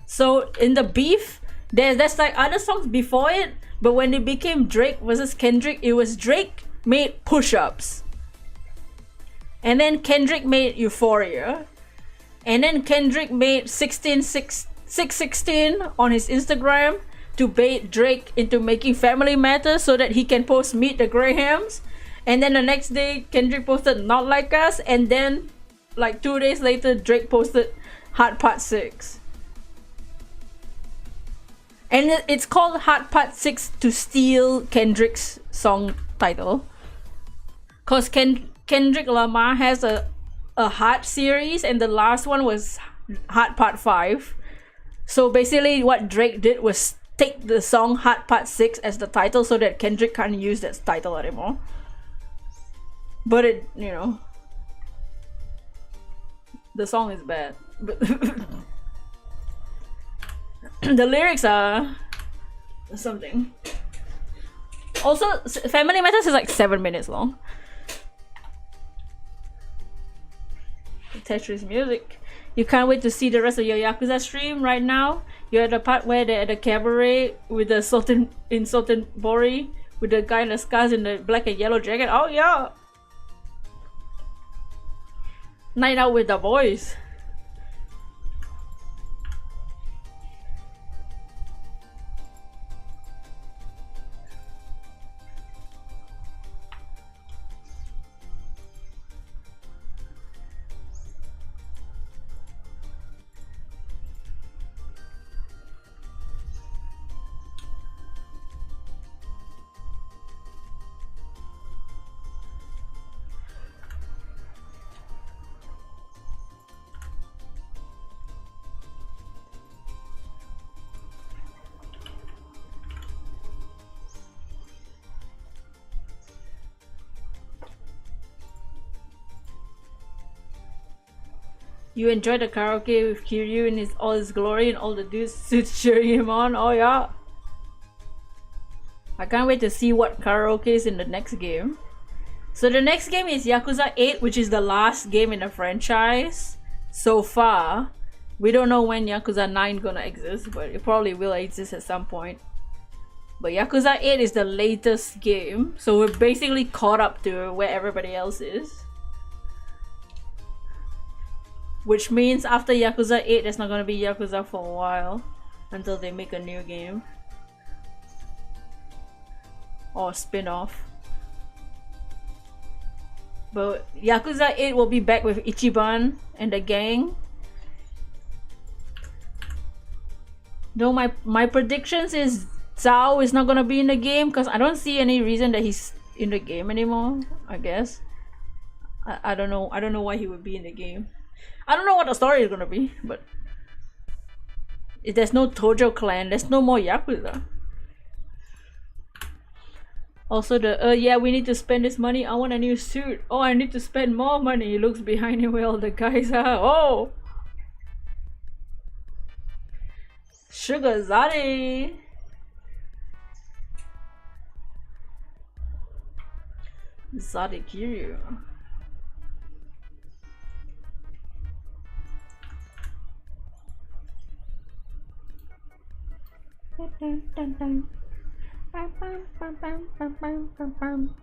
So in the beef, there's like other songs before it, but when it became Drake versus Kendrick, it was Drake made Push-Ups, and then Kendrick made Euphoria, and then Kendrick made 616 on his Instagram to bait Drake into making Family Matters so that he can post Meet the Grahams. And then the next day, Kendrick posted Not Like Us, and then like 2 days later, Drake posted Hot Part 6. And it's called Hot Part 6 to steal Kendrick's song title. Cause Kendrick Lamar has a Hot series, and the last one was Hot Part 5. So basically what Drake did was take the song Hot Part 6 as the title so that Kendrick can't use that title anymore. But it, you know, the song is bad. But the lyrics are something. Also, Family Matters is like 7 minutes long. Tetris music. You can't wait to see the rest of your Yakuza stream right now. You're at the part where they're at the cabaret with the Sultan Bori, with the guy in the scars in the black and yellow jacket. Oh yeah! Night out with the boys. You enjoyed the karaoke with Kiryu in all his glory and all the dudes suits cheering him on. Oh yeah. I can't wait to see what karaoke is in the next game. So the next game is Yakuza 8, which is the last game in the franchise so far. We don't know when Yakuza 9 gonna exist, but it probably will exist at some point. But Yakuza 8 is the latest game, so we're basically caught up to where everybody else is. Which means after Yakuza 8, there's not gonna be Yakuza for a while until they make a new game or spin-off. But Yakuza 8 will be back with Ichiban and the gang. Though my predictions is Zhao is not gonna be in the game because I don't see any reason that he's in the game anymore. I guess I don't know. I don't know why he would be in the game. I don't know what the story is gonna be, but if there's no Tojo clan, there's no more Yakuza. Also yeah, we need to spend this money. I want a new suit. Oh, I need to spend more money. He looks behind him where all the guys are. Oh! Sugar Zari! Zari Kiryu. Dun, dun, dun. Bam, bam, bam, bam, bam, bam, bam, bam.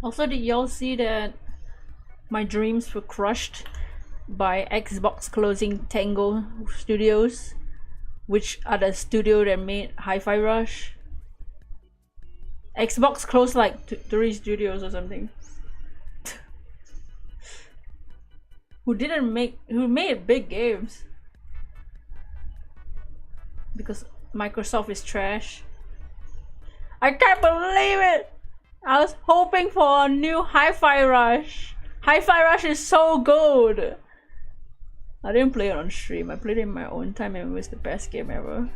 Also, did y'all see that my dreams were crushed by Xbox closing Tango Studios, which are the studio that made Hi-Fi Rush? Xbox closed like 3 studios or something. who made big games. Because Microsoft is trash. I can't believe it! I was hoping for a new Hi-Fi Rush. Hi-Fi Rush is so good! I didn't play it on stream, I played it in my own time and it was the best game ever.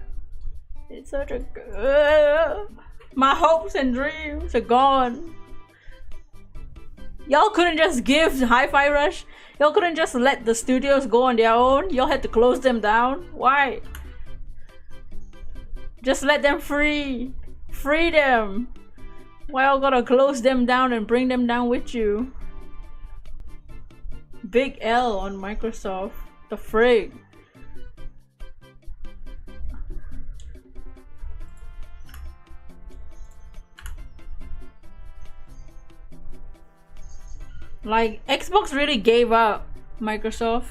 It's such a good... My hopes and dreams are gone. Y'all couldn't just give Hi-Fi Rush? Y'all couldn't just let the studios go on their own? Y'all had to close them down? Why? Just let them free! Free them! Why y'all gotta close them down and bring them down with you? Big L on Microsoft. The frig. Like, Xbox really gave up Microsoft.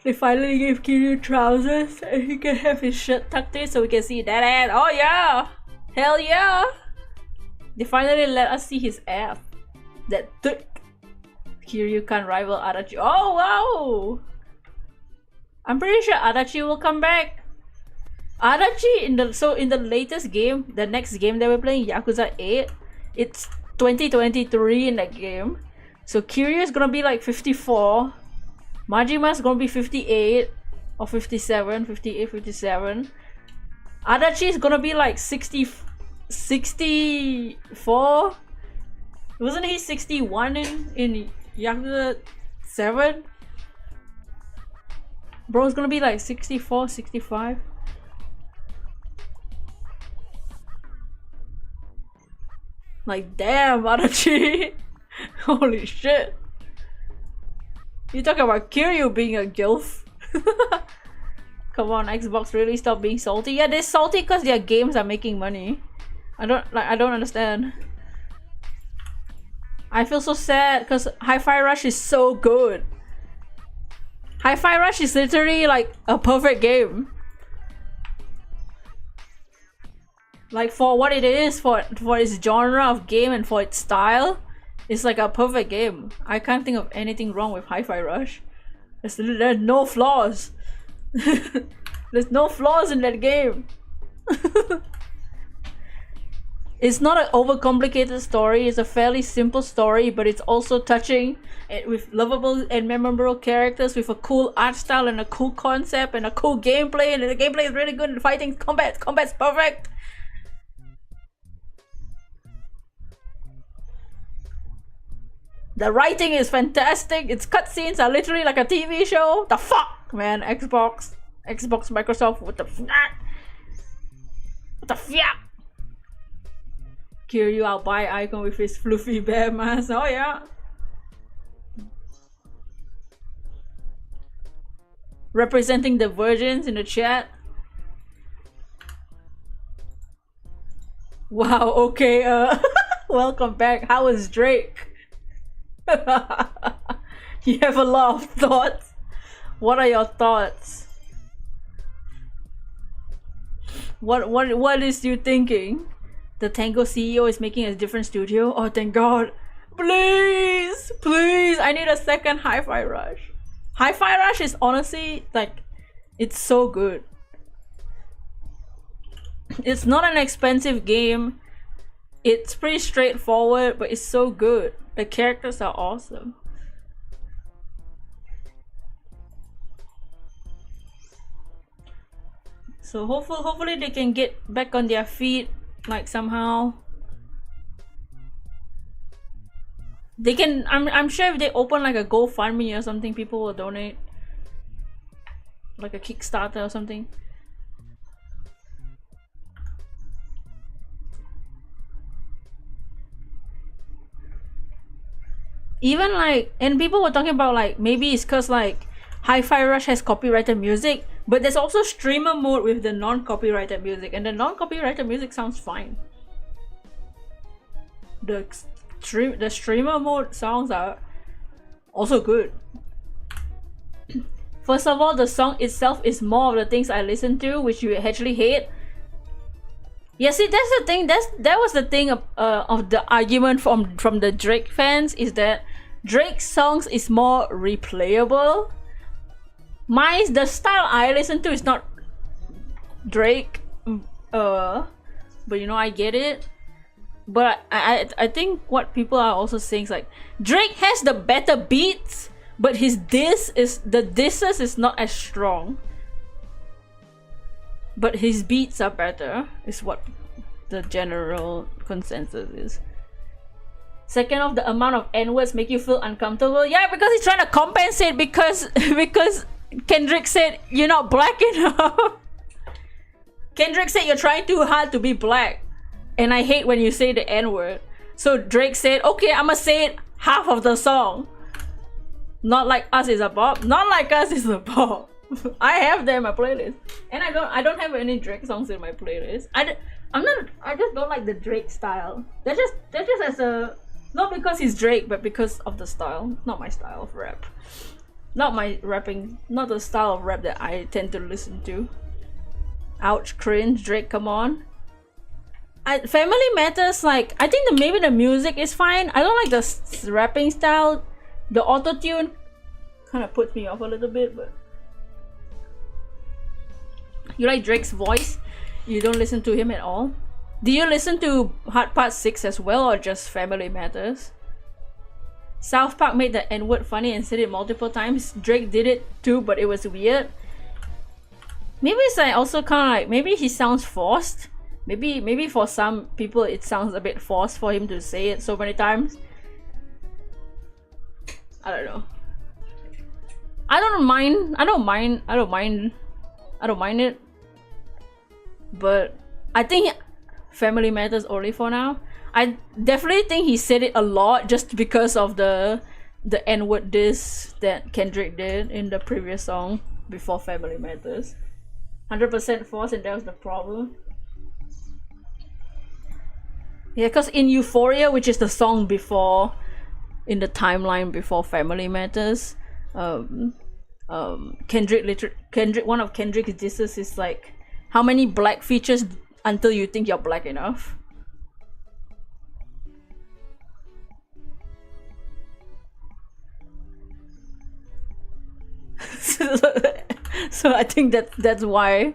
They finally gave Kiryu trousers and he can have his shirt tucked in so we can see that ass. Oh yeah! Hell yeah! They finally let us see his ass. That thick. Kiryu can't rival Adachi. Oh wow! I'm pretty sure Adachi will come back. Adachi in the latest game, the next game that we're playing, Yakuza 8, it's 2023 in that game. So Kiryu is gonna be like 54. Majima's gonna be 58 or 57, 58, 57. Adachi is gonna be like 64. Wasn't he 61 in Yakuza 7? Bro's gonna be like 64, 65. Like damn, Adachi. Holy shit. You talking about Kiryu being a gilf? Come on, Xbox, really stop being salty. Yeah, they're salty because their games are making money. I don't understand. I feel so sad because Hi-Fi Rush is so good. Hi-Fi Rush is literally like a perfect game. Like for what it is, for its genre of game and for its style, it's like a perfect game. I can't think of anything wrong with Hi-Fi Rush. There's no flaws. There's no flaws in that game. It's not an overcomplicated story. It's a fairly simple story, but it's also touching with lovable and memorable characters, with a cool art style and a cool concept and a cool gameplay. And the gameplay is really good. And fighting, combat's perfect. The writing is fantastic. Its cutscenes are literally like a TV show. The fuck, man. Xbox, Microsoft, what the fuck? What the fuck? Kiryu out by icon with his fluffy bear mask. Oh yeah. Representing the virgins in the chat. Wow, okay, welcome back. How is Drake? You have a lot of thoughts. What are your thoughts? What is you thinking? The Tango CEO is making a different studio? Oh, thank God. Please, please, I need a second Hi-Fi Rush. Hi-Fi Rush is honestly, like, it's so good. It's not an expensive game. It's pretty straightforward, but it's so good. The characters are awesome. So hopefully they can get back on their feet, like somehow. They can. I'm sure if they open like a GoFundMe or something, people will donate. Like a Kickstarter or something. Even like, and people were talking about like maybe it's because like Hi-Fi Rush has copyrighted music, but there's also streamer mode with the non-copyrighted music, and the non-copyrighted music sounds fine. The streamer mode songs are also good. First of all, the song itself is more of the things I listen to, which you actually hate. Yeah, see, that's the thing. That was the thing of the argument from the Drake fans, is that Drake's songs is more replayable. The style I listen to is not Drake. But you know, I get it. But I think what people are also saying is like Drake has the better beats, but the disses is not as strong. But his beats are better, is what the general consensus is. Second off, the amount of N-words make you feel uncomfortable. Yeah, because he's trying to compensate because Kendrick said you're not black enough. Kendrick said you're trying too hard to be black, and I hate when you say the N-word. So Drake said, okay, I'ma say it half of the song. Not Like Us is a bop. Not Like Us is a bop. I have them in my playlist, and I don't have any Drake songs in my playlist. I just don't like the Drake style. That's just as a, not because he's Drake, but because of the style. Not my style of rap. Not my rapping. Not the style of rap that I tend to listen to. Ouch, cringe. Drake, come on. Family Matters, like, I think maybe the music is fine. I don't like the rapping style. The auto-tune kind of puts me off a little bit, but you like Drake's voice? You don't listen to him at all? Do you listen to Hard Part 6 as well, or just Family Matters? South Park made the N-word funny and said it multiple times. Drake did it too, but it was weird. Maybe it's like also kind of like, maybe he sounds forced. Maybe for some people it sounds a bit forced for him to say it so many times. I don't know. I don't mind it. But I think Family Matters only for now. I definitely think he said it a lot just because of the N-word diss that Kendrick did in the previous song before Family Matters. 100% forced, and that was the problem. Yeah, because in Euphoria, which is the song before, in the timeline before Family Matters, Kendrick, one of Kendrick's disses is like, how many black features until you think you're black enough? So I think that's why.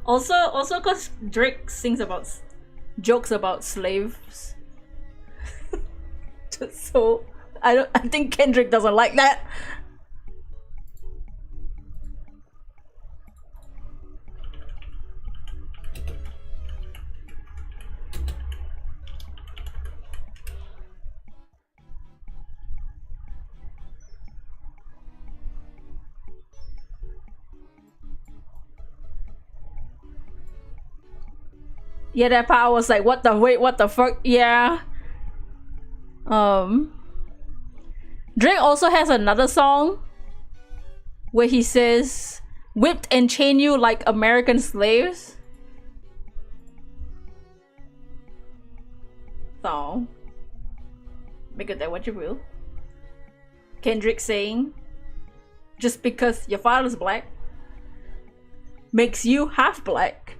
Also because Drake sings about jokes about slaves. So I think Kendrick doesn't like that. Yeah, that part I was like, what the fuck? Yeah. Drake also has another song where he says, whipped and chain you like American slaves. So, make of that what you will. Kendrick saying, just because your father's black makes you half black,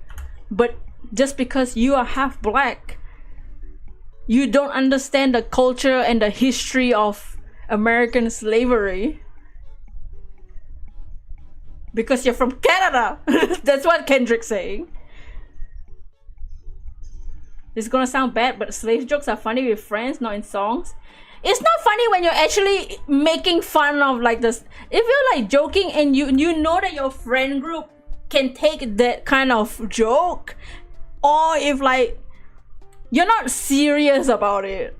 but just because you are half black, you don't understand the culture and the history of American slavery because you're from Canada. That's what Kendrick's saying. It's gonna sound bad, but slave jokes are funny with friends, not in songs. It's not funny when you're actually making fun of like this. If you're like joking and you know that your friend group can take that kind of joke, or if like you're not serious about it.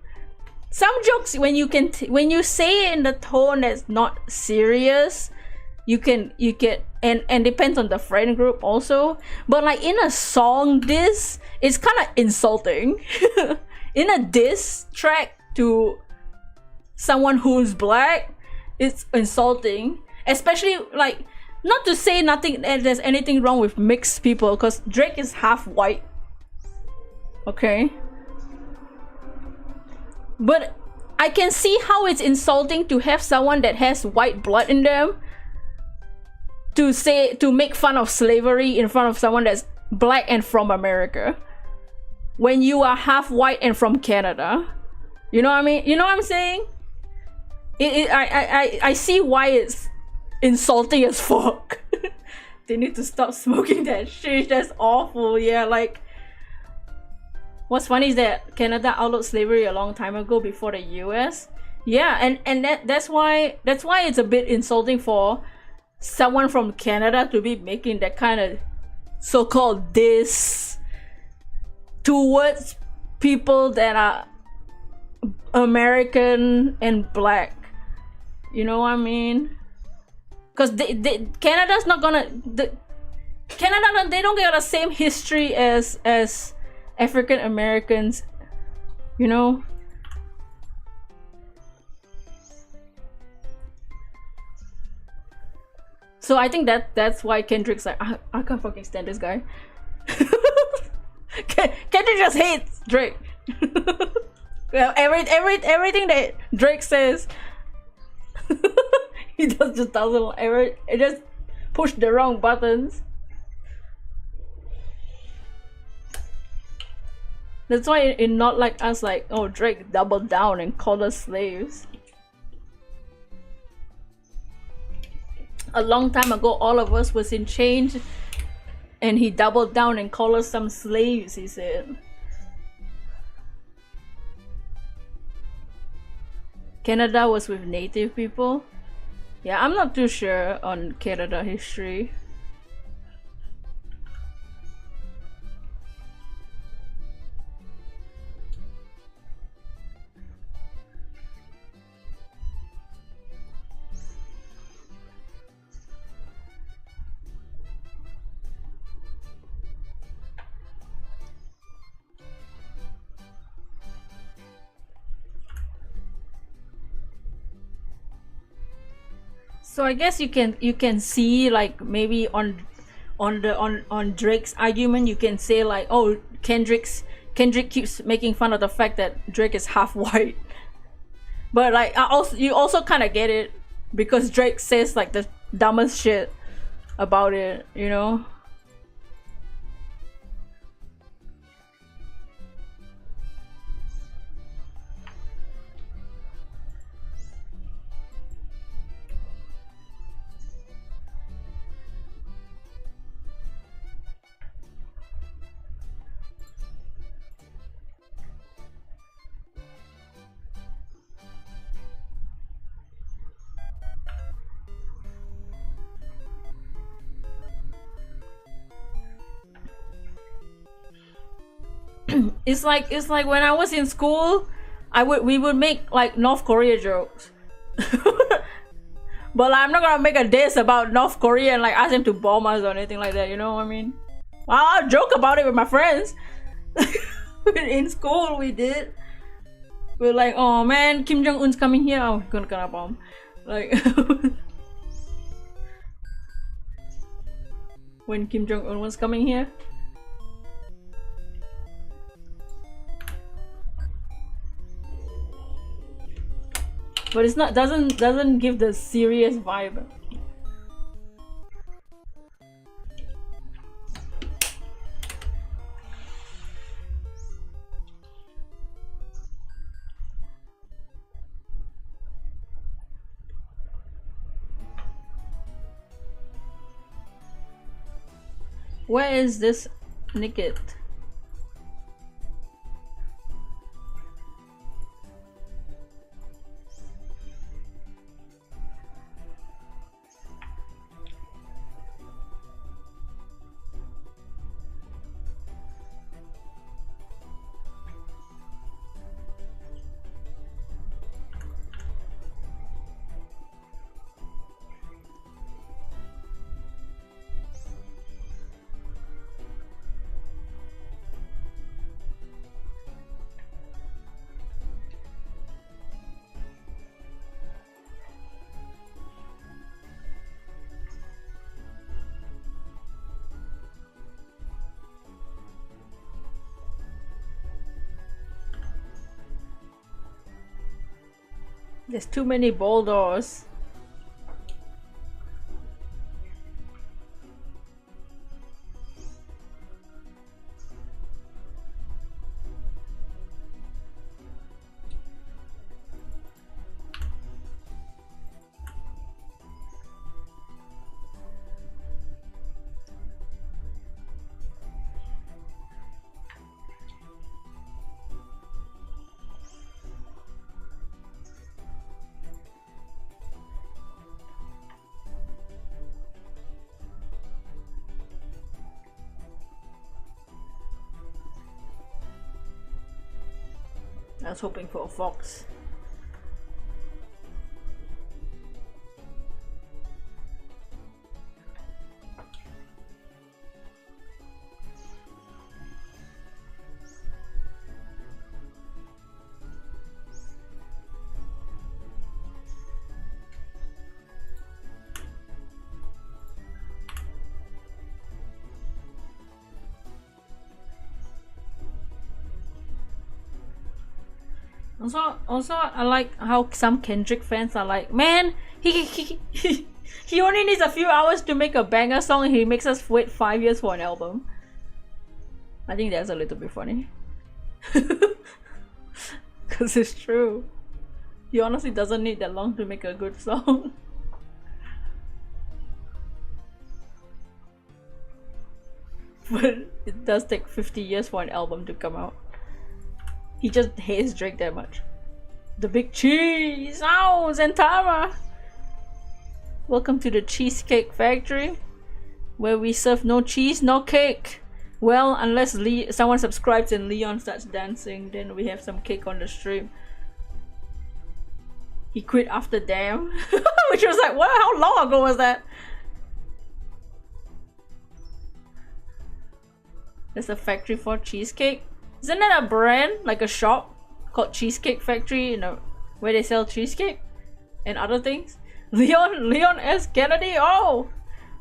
Some jokes when you say it in the tone that's not serious, you can and depends on the friend group also. But like in a song diss, it's kind of insulting. In a diss track to someone who's black, it's insulting. Especially like, not to say nothing there's anything wrong with mixed people, because Drake is half white. Okay. But I can see how it's insulting to have someone that has white blood in them to make fun of slavery in front of someone that's black and from America, when you are half white and from Canada. You know what I mean? You know what I'm saying? I see why it's insulting as fuck. They need to stop smoking that shit. That's awful. Yeah, like, what's funny is that Canada outlawed slavery a long time ago before the US. Yeah, and that's why it's a bit insulting for someone from Canada to be making that kind of so-called diss towards people that are American and black. You know what I mean? Because Canada's not gonna... Canada, they don't get the same history as African Americans, you know? So I think that's why Kendrick's like, I can't fucking stand this guy. Kendrick just hates Drake. Well, everything that Drake says, he just doesn't. It just push the wrong buttons. That's why it not like us, like, oh, Drake doubled down and called us slaves. A long time ago, all of us was in chains, and he doubled down and called us some slaves, he said. Canada was with native people? Yeah, I'm not too sure on Canada history. So I guess you can see, like, maybe on Drake's argument, you can say like, oh, Kendrick keeps making fun of the fact that Drake is half white. But like, you also kind of get it, because Drake says like the dumbest shit about it, you know? It's like when I was in school, we would make like North Korea jokes. But like, I'm not gonna make a diss about North Korea and like ask them to bomb us or anything like that, you know what I mean? Well, I'll joke about it with my friends. In school we did. We're like, oh man, Kim Jong-un's coming here, oh, we're gonna bomb. Like when Kim Jong-un was coming here. But it's not, doesn't give the serious vibe. Where is this nickit? There's too many ball doors. I was hoping for a fox. Also, I like how some Kendrick fans are like, man, he only needs a few hours to make a banger song and he makes us wait 5 years for an album. I think that's a little bit funny. Cause it's true. He honestly doesn't need that long to make a good song. But it does take 50 years for an album to come out. He just hates Drake that much. The big cheese! Ow, Zentara! Welcome to the Cheesecake Factory, where we serve no cheese, no cake. Well, unless someone subscribes and Leon starts dancing, then we have some cake on the stream. He quit after Damn, which was like, what? How long ago was that? There's a factory for cheesecake. Isn't that a brand, like a shop called Cheesecake Factory, you know, where they sell cheesecake and other things? Leon S. Kennedy. Oh,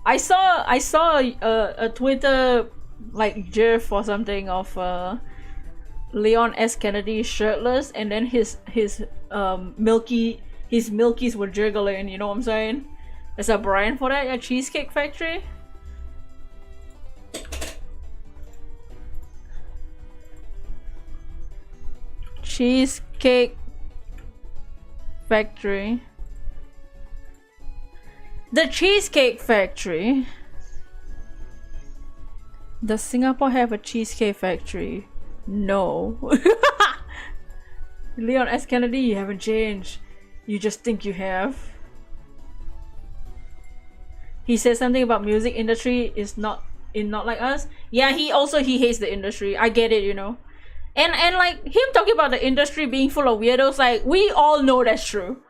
I saw a Twitter like GIF or something of Leon S. Kennedy shirtless, and then his milkies were jiggling. You know what I'm saying? There's a brand for that, a Cheesecake Factory. Cheesecake Factory. The Cheesecake Factory. Does Singapore have a Cheesecake Factory? No. Leon S. Kennedy, you haven't changed. You just think you have. He said something about music industry is not like us. Yeah, he hates the industry. I get it, you know. And like him talking about the industry being full of weirdos, like we all know that's true.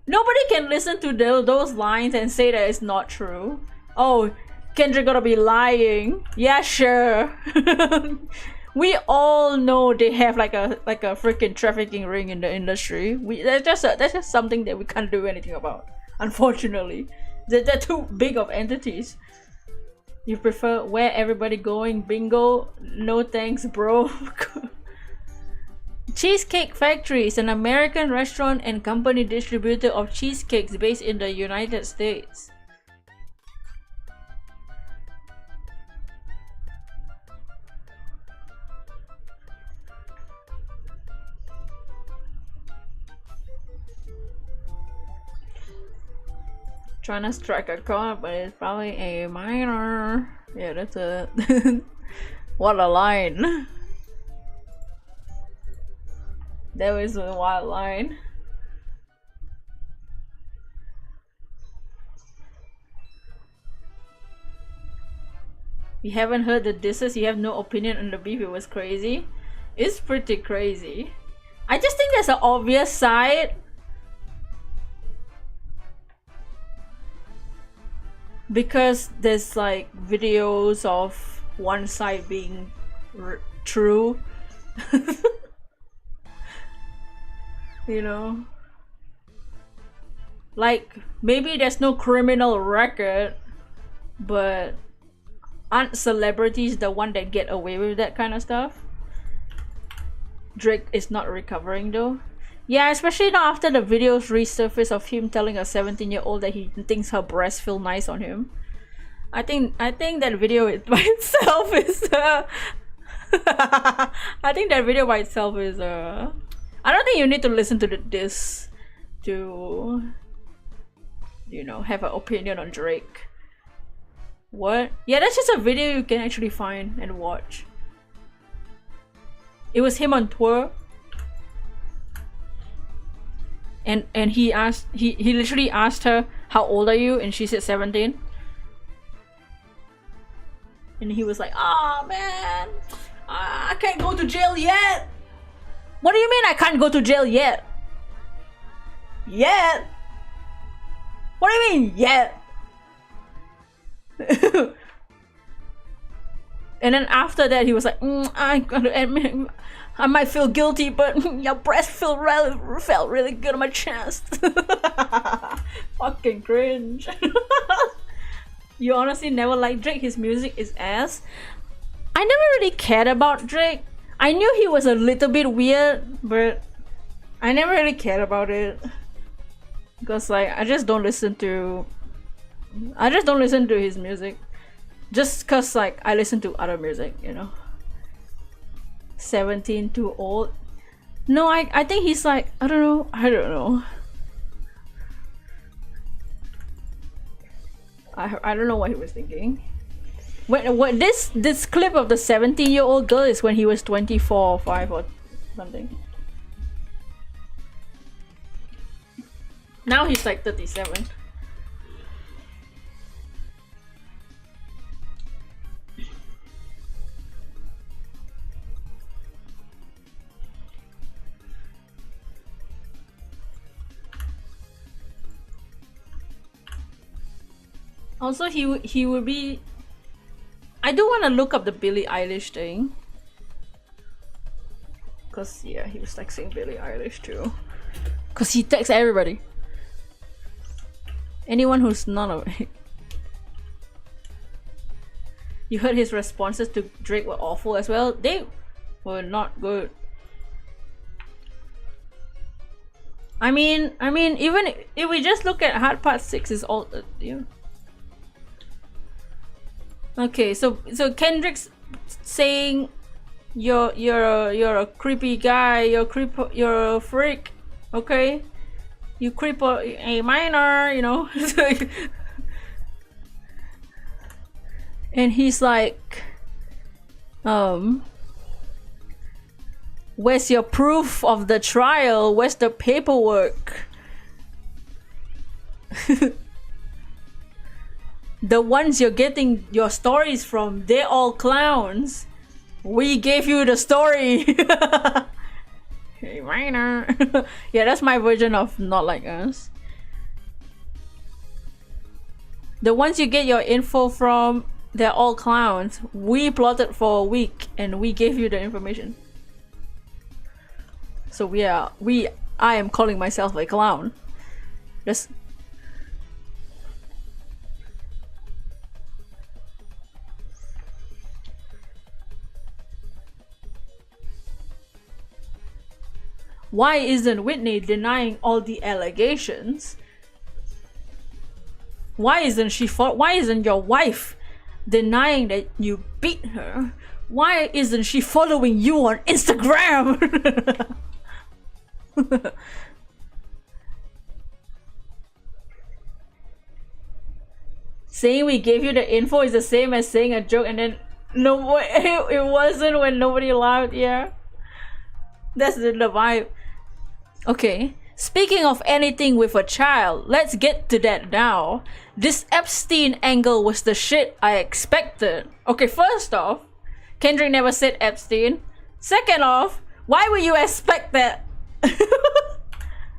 Nobody can listen to those lines and say that it's not true. Oh, Kendrick gotta be lying. Yeah, sure. We all know they have like a freaking trafficking ring in the industry. That's just something that we can't do anything about. Unfortunately, they're too big of entities. You prefer where everybody going? Bingo? No thanks, bro. Cheesecake Factory is an American restaurant and company distributor of cheesecakes based in the United States. Trying to strike a chord, but it's probably a minor. Yeah, that's a what a line. That was a wild line. You haven't heard the disses, you have no opinion on the beef. It was crazy. It's pretty crazy. I just think there's an obvious side. Because there's like videos of one side being true. You know, like maybe there's no criminal record, but aren't celebrities the one that get away with that kind of stuff? Drake is not recovering though. Yeah, especially now after the videos resurface of him telling a 17-year-old that he thinks her breasts feel nice on him. I think that video by itself is I think that video by itself is I don't think you need to listen to this to, you know, have an opinion on Drake. What? Yeah, that's just a video you can actually find and watch. It was him on tour. And he literally asked her, how old are you? And she said 17. And he was like, oh man, I can't go to jail yet. What do you mean I can't go to jail yet? Yet? What do you mean yet? And then after that he was like, I gotta admit, I might feel guilty, but your breast felt really good on my chest. Fucking cringe. You honestly never liked Drake? His music is ass. I never really cared about Drake. I knew he was a little bit weird, but I never really cared about it. Because like I just don't listen to his music. Just cause like I listen to other music, you know. 17 too old. No, I think he's like, I don't know. I don't know what he was thinking. What this clip of the 17-year-old girl is when he was 24 or 5 or something. Now he's like 37. Also, he would be. I do want to look up the Billie Eilish thing. Cause yeah, he was texting Billie Eilish too. Cause he texts everybody. Anyone who's not awake. You heard his responses to Drake were awful as well. They were not good. I mean, even if we just look at Hard Part 6 is all yeah. Okay, so Kendrick's saying you're a creepy guy, you're a freak, okay? You creep a minor, you know. And he's like, where's your proof of the trial? Where's the paperwork? The ones you're getting your stories from, they're all clowns. We gave you the story. Hey, minor. Yeah, that's my version of Not Like Us. The ones you get your info from, they're all clowns. We plotted for a week and we gave you the information. So I am calling myself a clown. Just why isn't Whitney denying all the allegations? Why isn't your wife denying that you beat her? Why isn't she following you on Instagram? Saying we gave you the info is the same as saying a joke and then no, it wasn't when nobody laughed. Yeah, that's the vibe. Okay, speaking of anything with a child, let's get to that now. This Epstein angle was the shit I expected. Okay, first off, Kendrick never said Epstein. Second off, why would you expect that?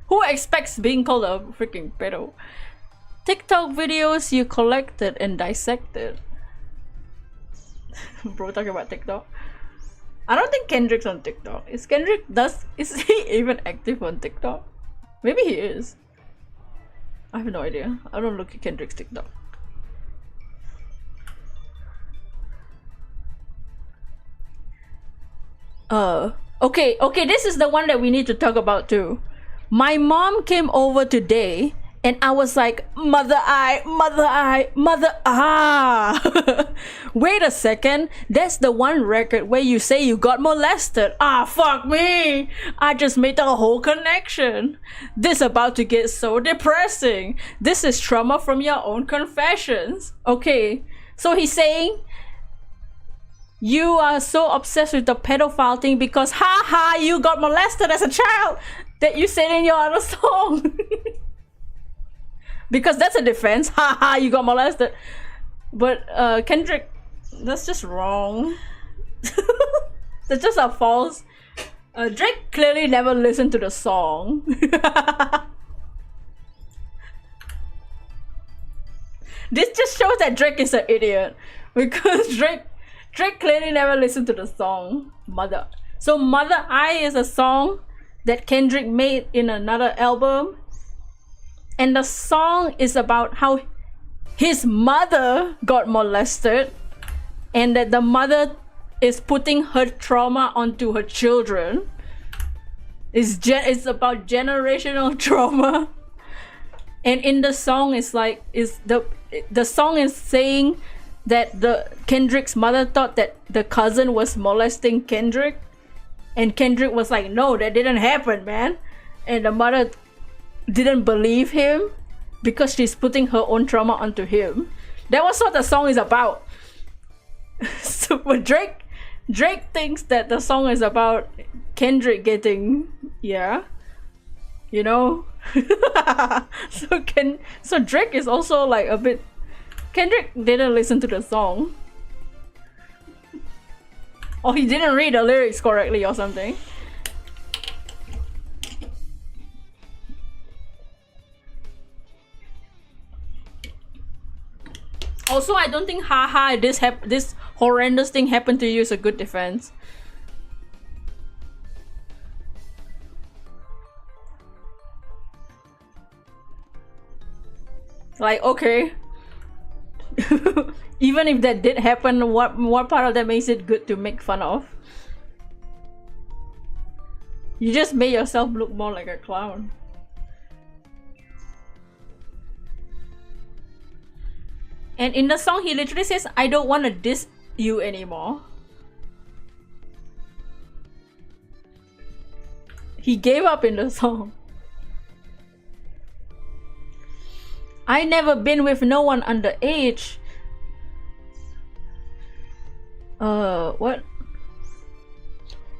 Who expects being called a freaking pedo? TikTok videos you collected and dissected. Bro, talking about TikTok. I don't think Kendrick's on TikTok. Is he even active on TikTok? Maybe he is. I have no idea. I don't look at Kendrick's TikTok. Okay, this is the one that we need to talk about too. My mom came over today and I was like, mother ah. Wait a second, that's the one record where you say you got molested. Ah, fuck me, I just made a whole connection. This about to get so depressing. This is trauma from your own confessions. Okay, so he's saying you are so obsessed with the pedophile thing because haha, you got molested as a child that you said in your other song. Because that's a defense. Haha, you got molested. But Kendrick, that's just wrong. That's just a false. Drake clearly never listened to the song. This just shows that Drake is an idiot. Because Drake clearly never listened to the song Mother. So Mother I is a song that Kendrick made in another album. And the song is about how his mother got molested and that the mother is putting her trauma onto her children. It's about generational trauma. And in the song it's like the song is saying that the Kendrick's mother thought that the cousin was molesting Kendrick, and Kendrick was like, no, that didn't happen, man. And the mother didn't believe him because she's putting her own trauma onto him. That was what the song is about. So but Drake thinks that the song is about Kendrick getting, yeah, you know. So Drake is also like a bit. Kendrick didn't listen to the song, or he didn't read the lyrics correctly or something. Also, I don't think haha this horrendous thing happened to you is a good defense. Like, okay. Even if that did happen, what part of that makes it good to make fun of? You just made yourself look more like a clown. And in the song he literally says, I don't want to diss you anymore. He gave up in the song. I never been with no one underage. What?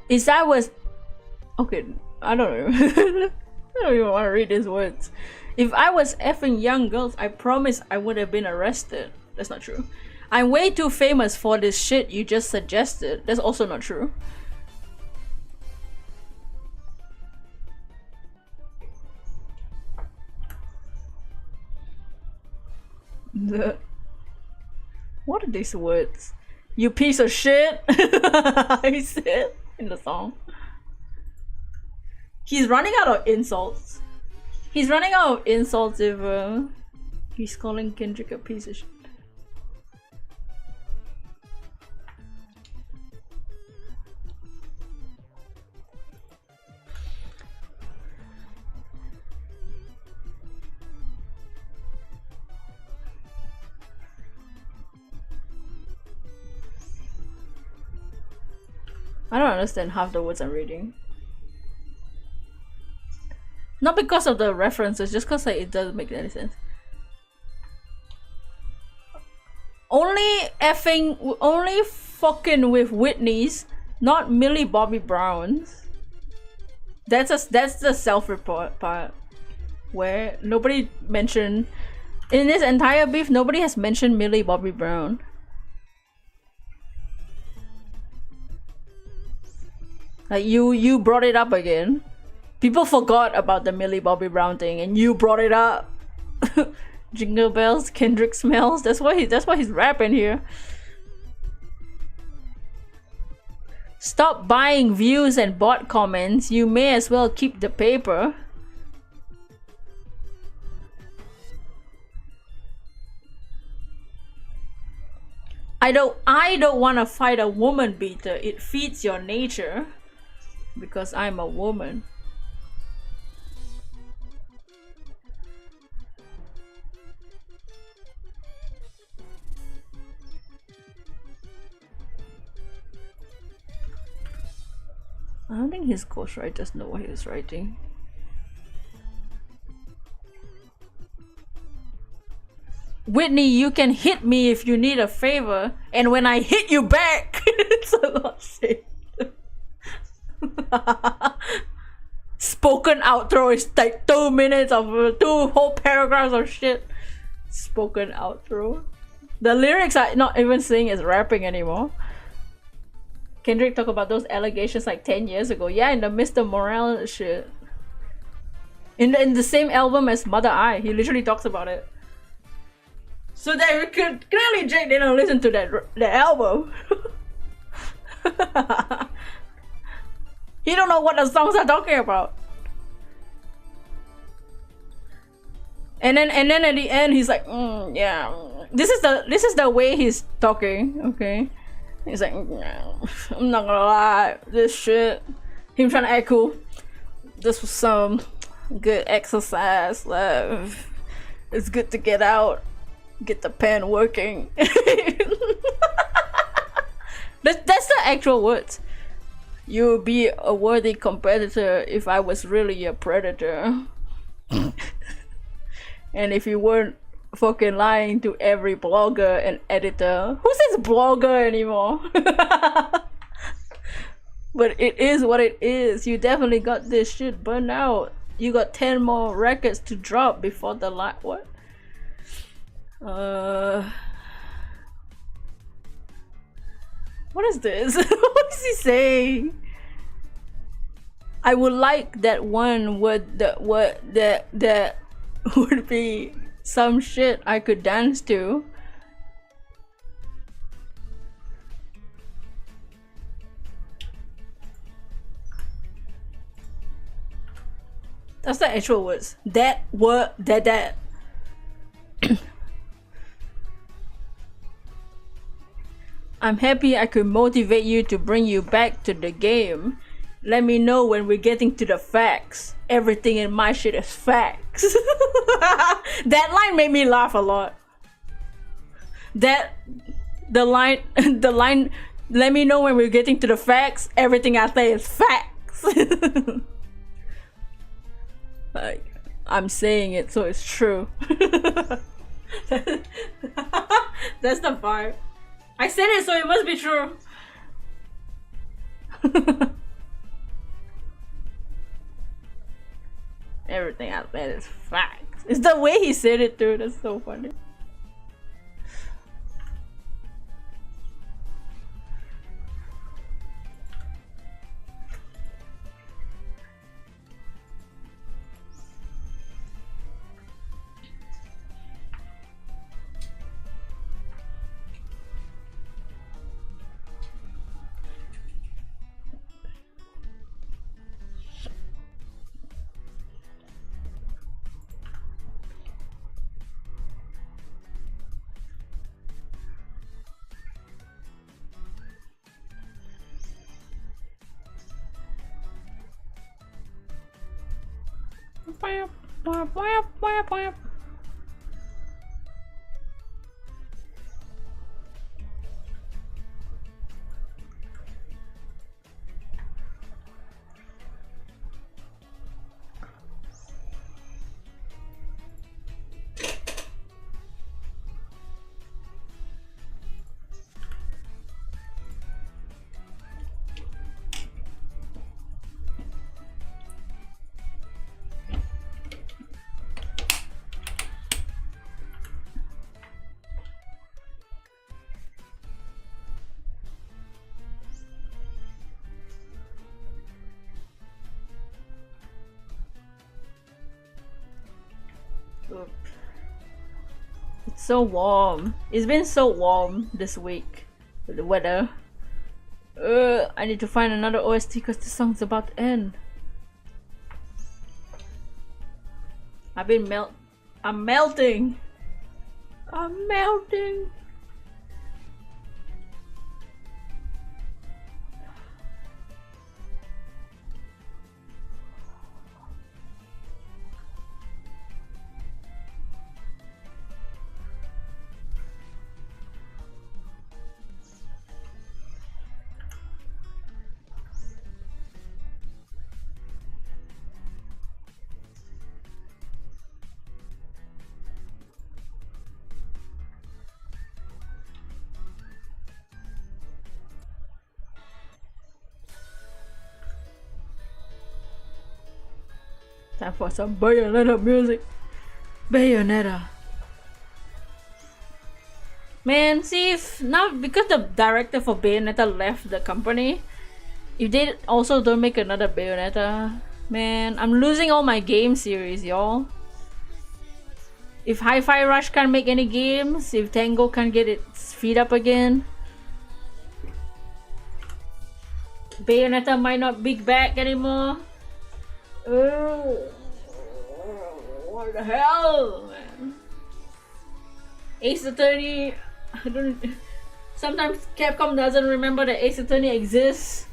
Is I was... Okay, I don't know. I don't even want to read these words. If I was effing young girls, I promise I would have been arrested. That's not true. I'm way too famous for this shit you just suggested. That's also not true. What are these words? You piece of shit. He said in the song. He's running out of insults. He's running out of insults if he's calling Kendrick a piece of shit. I don't understand half the words I'm reading. Not because of the references, just because like, it doesn't make any sense. Only fucking with Whitney's, not Millie Bobby Brown's. That's the self-report part, where nobody mentioned in this entire beef. Nobody has mentioned Millie Bobby Brown. Like you brought it up again. People forgot about the Millie Bobby Brown thing, and you brought it up. Jingle bells, Kendrick smells. That's why he's rapping here. Stop buying views and bot comments. You may as well keep the paper. I don't want to fight a woman beater. It feeds your nature. because I'm a woman. I don't think his ghostwriters know what he was writing. Whitney, you can hit me if you need a favor, and when I hit you back, it's a lot shit. Spoken outro is like 2 minutes of 2 whole paragraphs of shit. Spoken outro. The lyrics are not even saying it's rapping anymore. Kendrick talked about those allegations like 10 years ago. Yeah, in the Mr. Morale shit. In the same album as Mother Eye, he literally talks about it. So that could clearly Jake didn't listen to that album. He don't know what the songs are talking about. And then at the end he's like, yeah. This is the way he's talking, okay? He's like, I'm not gonna lie, this shit. Him trying to act cool. This was some good exercise. It's good to get out, get the pen working. That's the actual words. You'll be a worthy competitor if I was really a predator. And if you weren't fucking lying to every blogger and editor. Who says blogger anymore? But it is what it is. You definitely got this shit burned out. You got 10 more records to drop before the what? What is this? What is he saying? I would like that one word that would be some shit I could dance to. That's the actual words. That word, that. I'm happy I could motivate you to bring you back to the game. Let me know when we're getting to the facts. Everything in my shit is facts. That line made me laugh a lot. The line, let me know when we're getting to the facts. Everything I say is facts. Like, I'm saying it, so it's true. That's the vibe. I said it, so it must be true. Everything I said is facts. It's the way he said it too, that's so funny. It's so warm. It's been so warm this week with the weather. I need to find another OST because the song's about to end. I'm melting. I'm melting. Time for some Bayonetta music. Bayonetta. Man, see if now because the director for Bayonetta left the company, if they also don't make another Bayonetta, man, I'm losing all my game series, y'all. If Hi-Fi Rush can't make any games, if Tango can't get its feet up again, Bayonetta might not be back anymore. Oh, what the hell, man? Ace Attorney, I don't. Sometimes Capcom doesn't remember that Ace Attorney exists.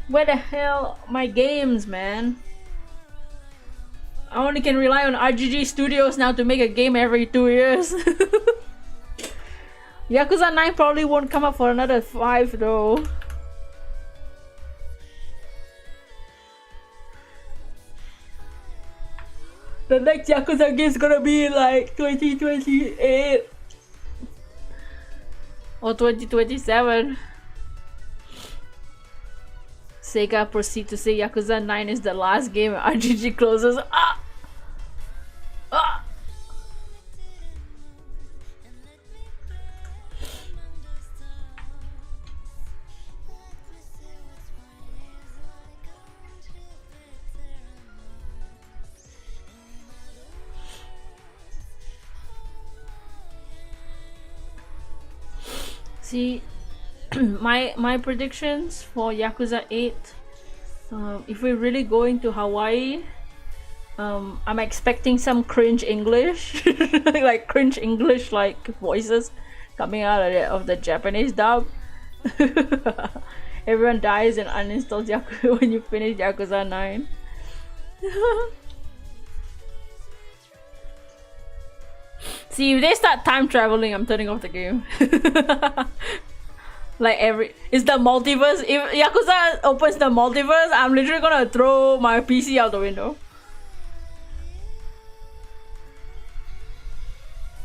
Where the hell are my games, man? I only can rely on RGG Studios now to make a game every 2 years. Yakuza 9 probably won't come up for another 5 though. The next Yakuza game is gonna be like 2028 or 2027. Sega proceed to say Yakuza 9 is the last game and RGG closes. Ah! Ah! See, my predictions for Yakuza 8, if we're really going to Hawaii, I'm expecting some cringe English, like cringe English like voices coming out of the Japanese dub. Everyone dies and uninstalls Yakuza when you finish Yakuza 9. See, if they start time traveling, I'm turning off the game. Like it's the multiverse. If Yakuza opens the multiverse, I'm literally gonna throw my PC out the window.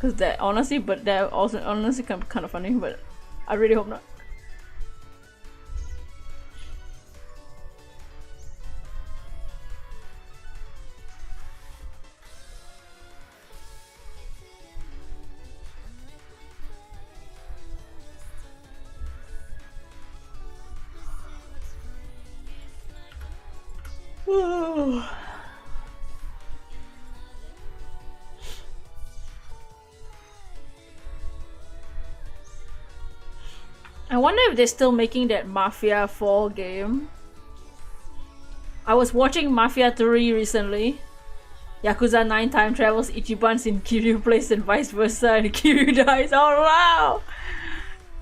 Cause that honestly, but that also honestly kind of funny, but I really hope not. I wonder if they're still making that Mafia 4 game. I was watching Mafia 3 recently. Yakuza 9 time travels, Ichiban's in Kiryu place and vice versa, and Kiryu dies. Oh wow!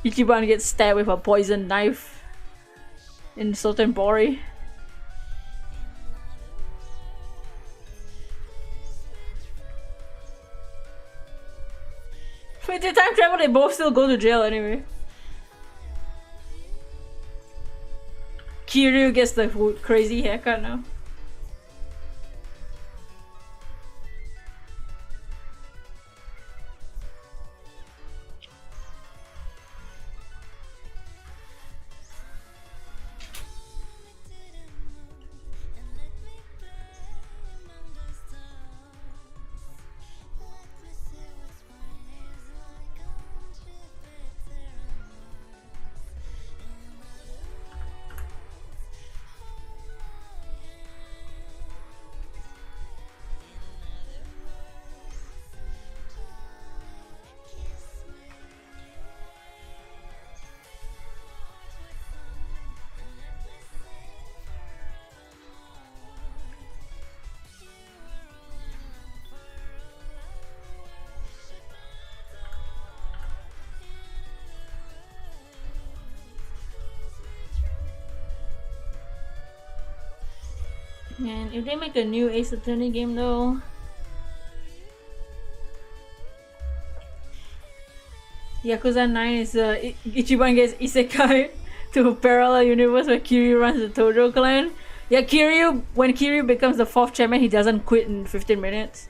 Ichiban gets stabbed with a poison knife in Sotenbori. If they time travel, they both still go to jail anyway. Kiryu gets the crazy haircut now. Man, if they make a new Ace Attorney game though, Yakuza 9 is Ichiban gets isekai to a parallel universe where Kiryu runs the Tojo clan. Yeah, Kiryu, when Kiryu becomes the 4th chairman, he doesn't quit in 15 minutes.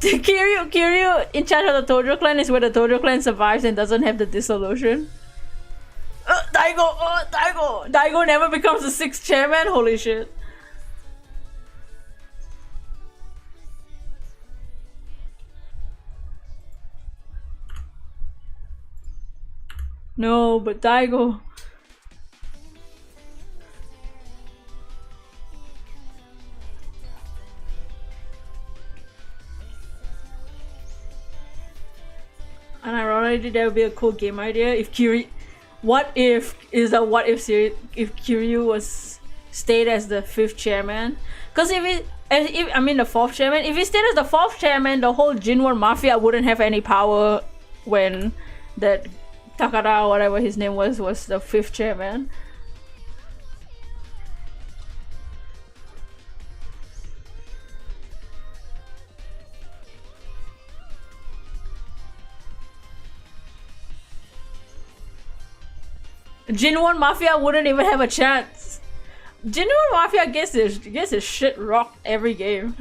Kiryu in charge of the Tojo clan is where the Tojo clan survives and doesn't have the dissolution. Daigo! Daigo! Daigo never becomes the 6th chairman? Holy shit. No, but Daigo. And ironically, that would be a cool game idea if Kiryu. What if is a what if series if Kiryu was stayed as the 5th chairman? Because if I mean the 4th chairman, if he stayed as the 4th chairman, the whole Jinwon Mafia wouldn't have any power when that Takada or whatever his name was the 5th chairman. Jinwon Mafia wouldn't even have a chance. Jinwon Mafia gets his shit rocked every game.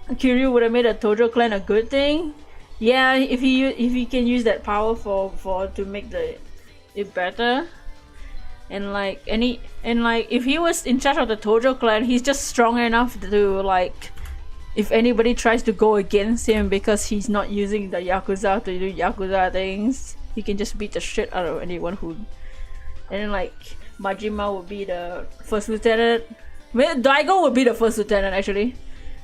Kiryu would have made a Tojo clan a good thing. Yeah, if he can use that power for to make it better. And like if he was in charge of the Tojo clan, he's just strong enough to like, if anybody tries to go against him because he's not using the Yakuza to do Yakuza things, he can just beat the shit out of anyone who. And then like Majima would be the 1st lieutenant. Well, Daigo would be the 1st lieutenant actually.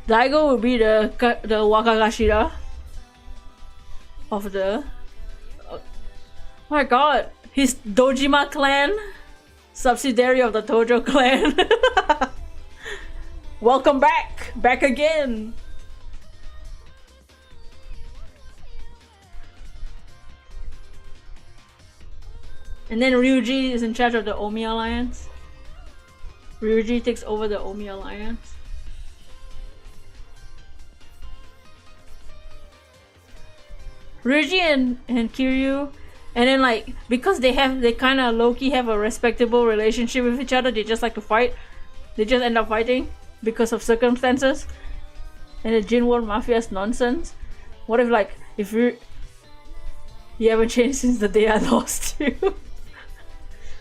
Daigo would be the Wakagashira of the. Oh my god, his Dojima clan, subsidiary of the Tojo clan. Welcome back again. And then Ryuji is in charge of the Omi Alliance. Ryuji takes over the Omi Alliance. Ryuji and Kiryu, and then like because they kind of low-key have a respectable relationship with each other, they just like to fight. They just end up fighting because of circumstances. And the Jinwon Mafia's nonsense. What if like if you haven't changed since the day I lost you?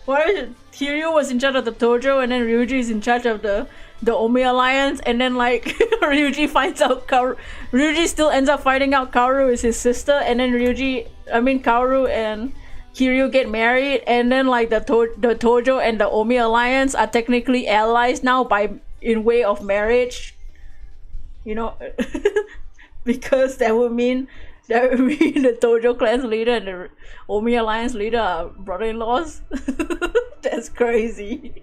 What if Kiryu was in charge of the Tojo and then Ryuji is in charge of the Omi Alliance, and then like Ryuji finds out Ryuji still ends up finding out Kaoru is his sister, and then Kaoru and Kiryu get married, and then like the Tojo and the Omi Alliance are technically allies now in way of marriage, you know. Because that would mean the Tojo clan's leader and the Omi Alliance leader are brother-in-laws. That's crazy.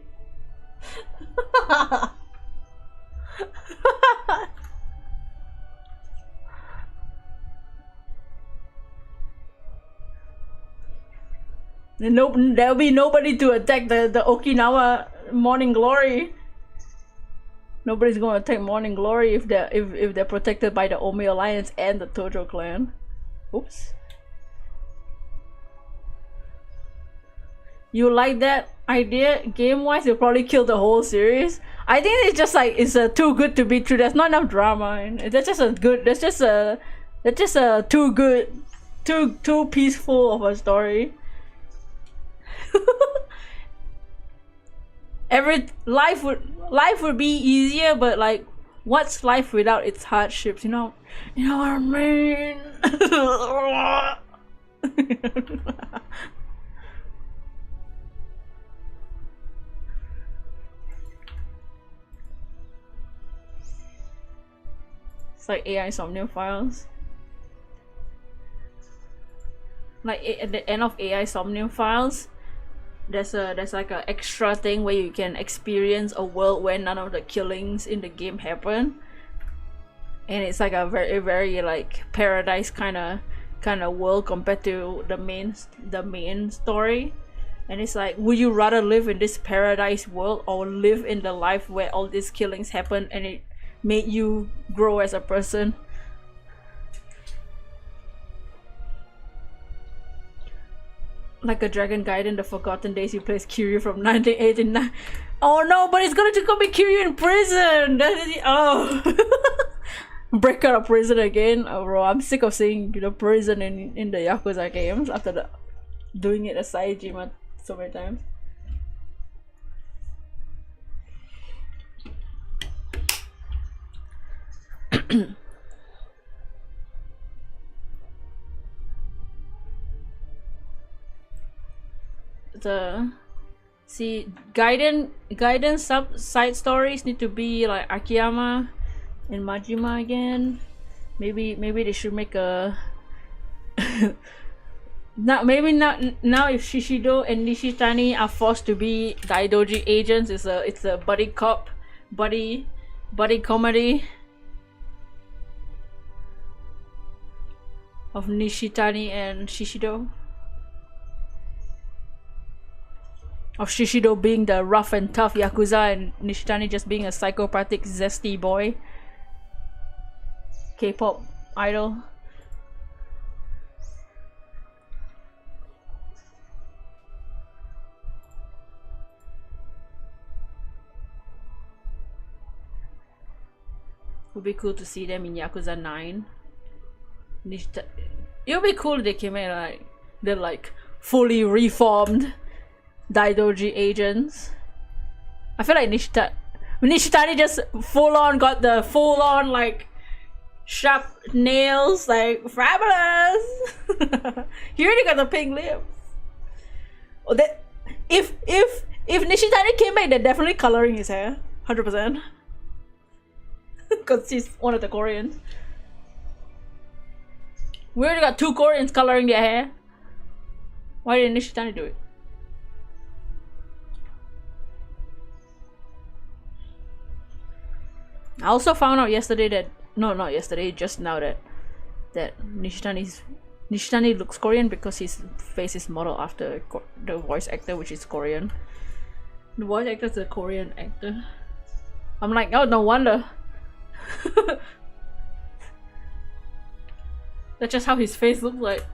There'll be nobody to attack the Okinawa Morning Glory. Nobody's gonna attack Morning Glory if they're protected by the Omi Alliance and the Tojo clan. Oops. You like that idea? Game-wise, you'll probably kill the whole series. I think it's just like it's too good to be true. There's not enough drama, and that's just a too good, too peaceful of a story. Life would be easier, but like, what's life without its hardships? You know what I mean? It's like AI Somnium Files. Like at the end of AI Somnium Files, there's like a extra thing where you can experience a world where none of the killings in the game happen, and it's like a very very like paradise kind of world compared to the main story. And it's like, would you rather live in this paradise world or live in the life where all these killings happen and it made you grow as a person? Like a Dragon Gaiden, The Forgotten Days, you plays Kiryu from 1989. Oh no, but it's gonna be Kiryu in prison! Break out of prison again. Oh bro, I'm sick of seeing the prison in the Yakuza games after doing it as Saejima so many times. guidance side stories need to be like Akiyama and Majima again. Maybe they should make a now if Shishido and Nishitani are forced to be Daidoji agents, it's a buddy comedy of Nishitani and Shishido. Of Shishido being the rough and tough Yakuza and Nishitani just being a psychopathic zesty boy. K-pop idol. Would be cool to see them in Yakuza 9. It would be cool if they came in like they're like fully reformed Daidoji agents. I feel like Nishitani just got the full on like sharp nails, like fabulous. He already got the pink lips. Oh, if Nishitani came back, they're definitely coloring his hair, 100%. Because he's one of the Koreans. We already got 2 Koreans coloring their hair. Why didn't Nishitani do it? I also found out yesterday that not yesterday, just now that Nishitani looks Korean because his face is modeled after the voice actor, which is Korean. The voice actor is a Korean actor. I'm like, oh, no wonder. That's just how his face looks like.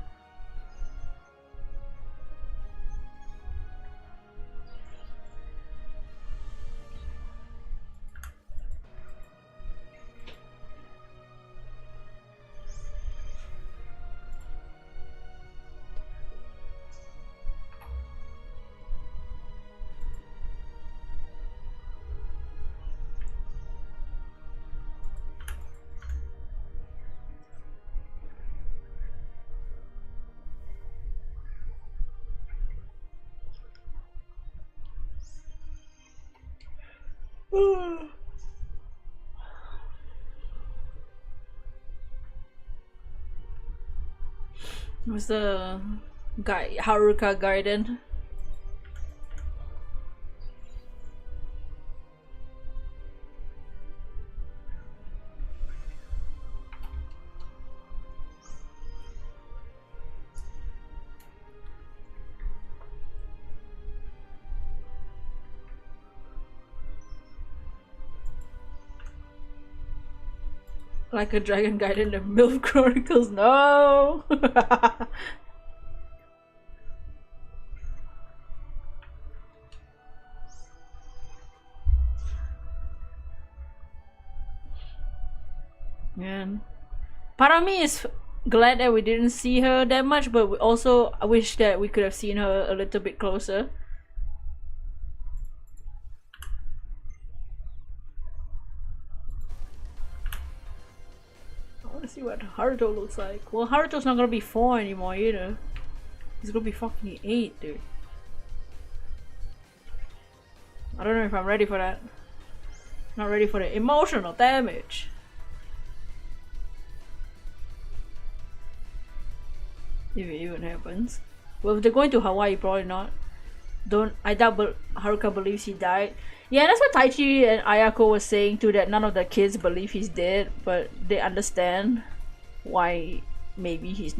Was the guy Haruka Garden? Like a Dragon Gaiden, the MILF Chronicles. No. Man, part of me is glad that we didn't see her that much, but we also I wish that we could have seen her a little bit closer. See what Haruto looks like. Well, Haruto's not gonna be 4 anymore either. He's gonna be fucking 8, dude. I don't know if I'm ready for that. Not ready for the emotional damage. If it even happens. Well, if they're going to Hawaii, probably not. I doubt Haruka believes he died. Yeah, that's what Taichi and Ayako was saying too, that none of the kids believe he's dead, but they understand why maybe he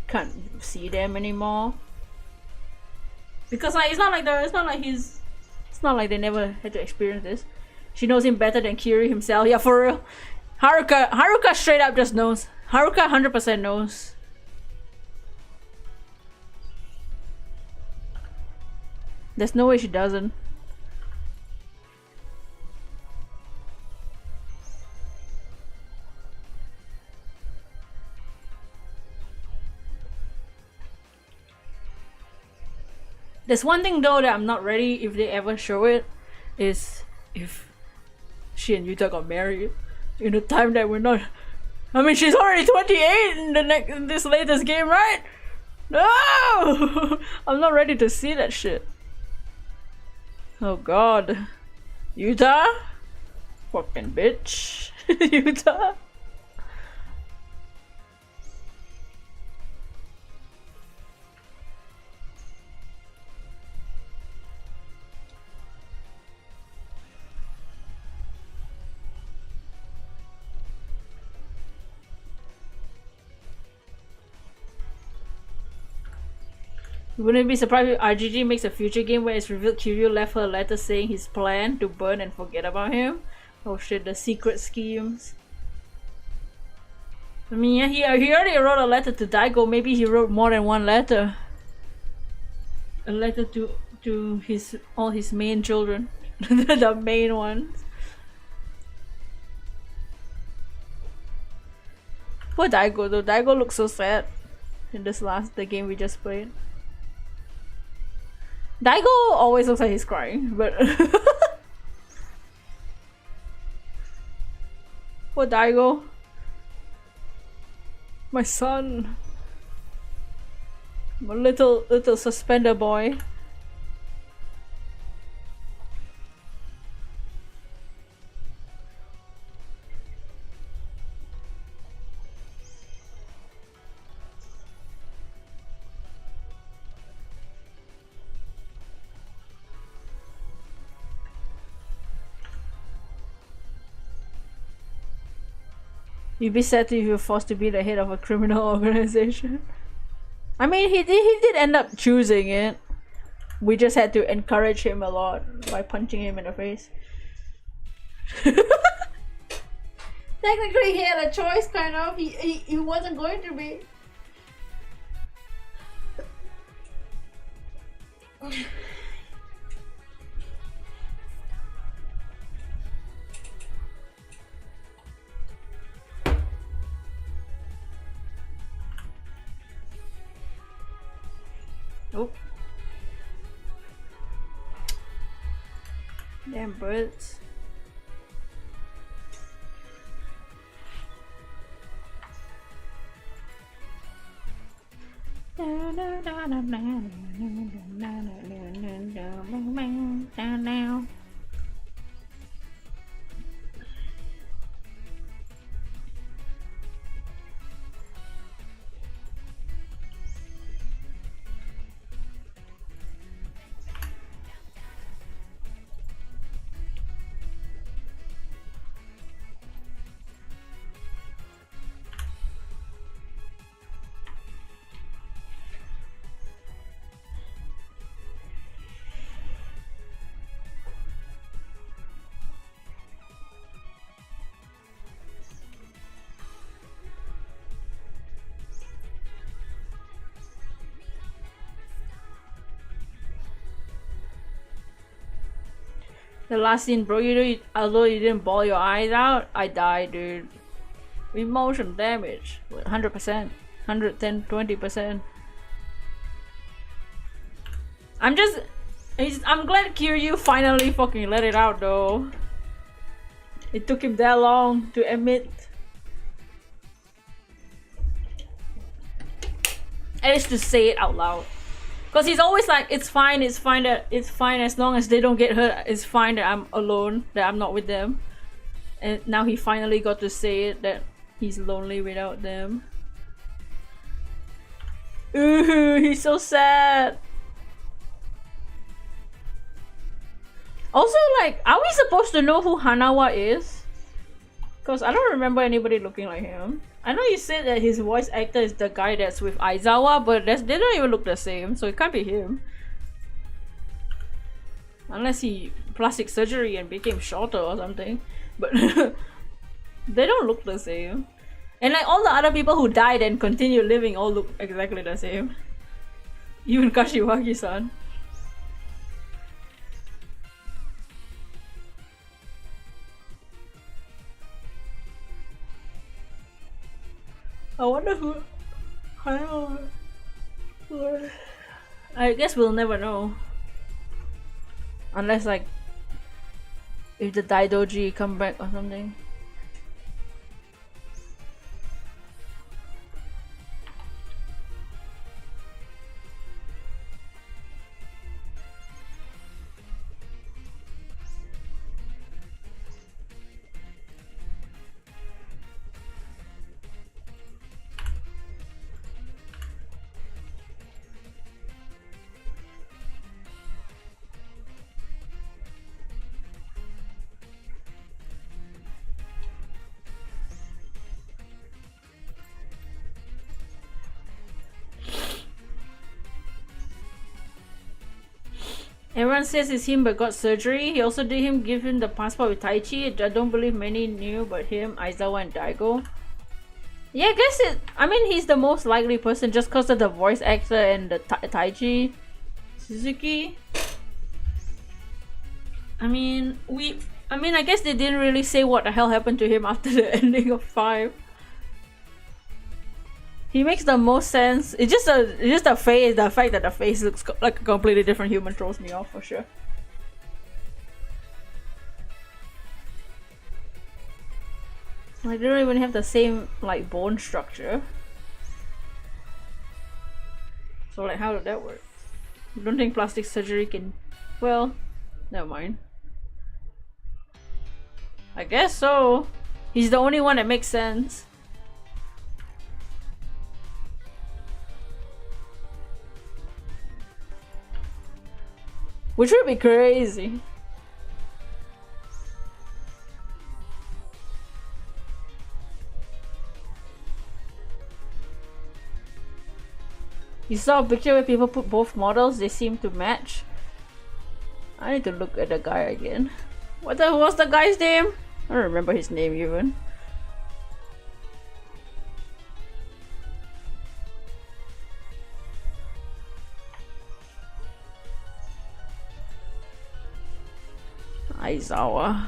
can't see them anymore. Because like it's not like they never had to experience this. She knows him better than Kiri himself. Yeah, for real. Haruka straight up just knows. Haruka 100% knows. There's no way she doesn't. There's one thing though that I'm not ready if they ever show it, is if she and Yuta got married. in a time that we're not. I mean, she's already 28 in this latest game, right? No! I'm not ready to see that shit. Oh god. Utah? Fucking bitch. Utah? Wouldn't it be surprised if RGG makes a future game where it's revealed Kiryu left her a letter saying his plan to burn and forget about him? Oh shit, the secret schemes. I mean, yeah, he already wrote a letter to Daigo. Maybe he wrote more than one letter. A letter to all his main children. The main ones. Poor Daigo though. Daigo looks so sad in the game we just played. Daigo always looks like he's crying, but poor Daigo. My son. My little suspender boy. You'd be sad if you're forced to be the head of a criminal organization. I mean, he did end up choosing it. We just had to encourage him a lot by punching him in the face. Technically, he had a choice, kind of. He wasn't going to be. Oh. Damn birds. The last scene, bro, although you didn't bawl your eyes out, I died, dude. Emotion damage, 100%, 110, 20%. I'm glad Kiryu finally fucking let it out, though. It took him that long to admit. At least to say it out loud. Cause he's always like, it's fine as long as they don't get hurt. It's fine that I'm alone, that I'm not with them. And now he finally got to say it, that he's lonely without them. Ooh, he's so sad. Also, like, are we supposed to know who Hanawa is? Cause I don't remember anybody looking like him. I know you said that his voice actor is the guy that's with Aizawa, but they don't even look the same, so it can't be him. Unless he plastic surgery and became shorter or something. But they don't look the same. And like all the other people who died and continue living all look exactly the same. Even Kashiwagi-san. I wonder who. I guess we'll never know. Unless, like, if the Daidoji come back or something. Everyone says it's him but got surgery. He also did give him the passport with Tai Chi. I don't believe many knew but him, Aizawa and Daigo. Yeah, I guess he's the most likely person just because of the voice actor and the Tai Chi. Suzuki. I guess they didn't really say what the hell happened to him after the ending of 5. He makes the most sense. It's just the face. The fact that the face looks like a completely different human throws me off for sure. Like, they don't even have the same like bone structure. So like, how did that work? I don't think plastic surgery can. Well, never mind. I guess so. He's the only one that makes sense. Which would be crazy. You saw a picture where people put both models, they seem to match. I need to look at the guy again. What the was the guy's name? I don't remember his name even. Aizawa.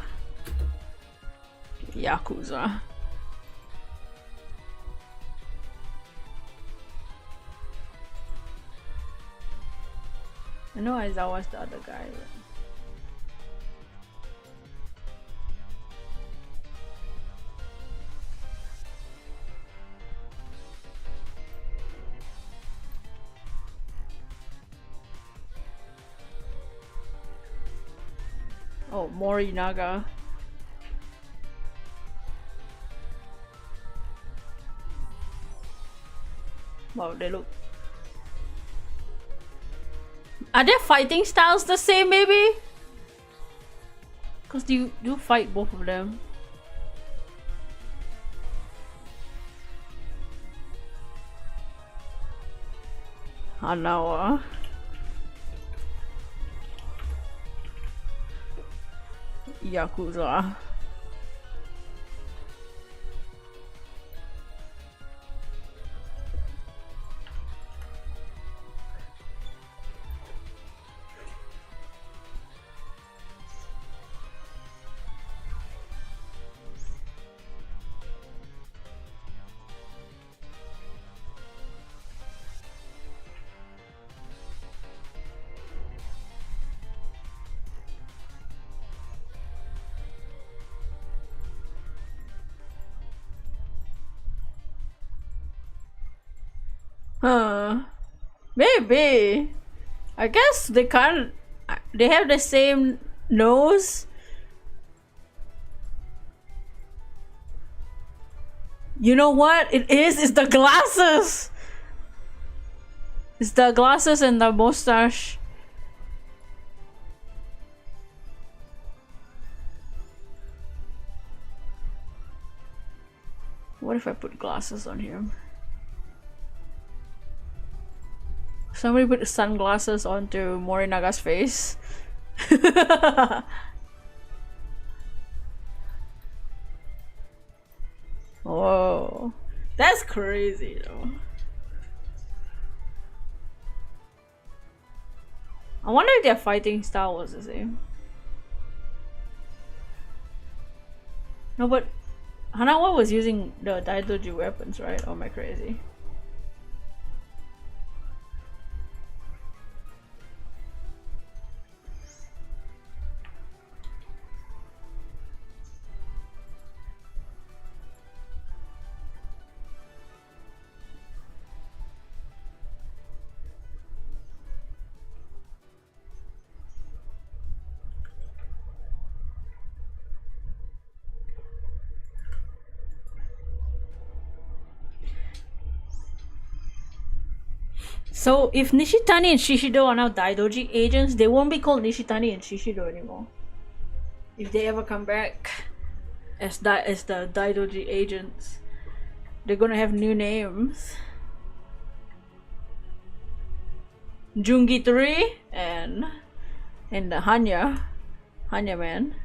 Yakuza. I know Aizawa's the other guy. But... Oh, Morinaga. Wow, they look... Are their fighting styles the same, maybe? Because you do fight both of them. Hanawa. Yakuza. Huh. Maybe. I guess they can't. They have the same nose. You know what? It is. It's the glasses. It's the glasses and the mustache. What if I put glasses on him? Somebody put sunglasses onto Morinaga's face. Whoa. That's crazy though. I wonder if their fighting style was the same. No, but Hanawa was using the Daidoji weapons, right? Or am I crazy? So if Nishitani and Shishido are now Daidoji agents, they won't be called Nishitani and Shishido anymore. If they ever come back as the Daidoji agents, they're gonna have new names. Jungi 3 and And the Hanya man.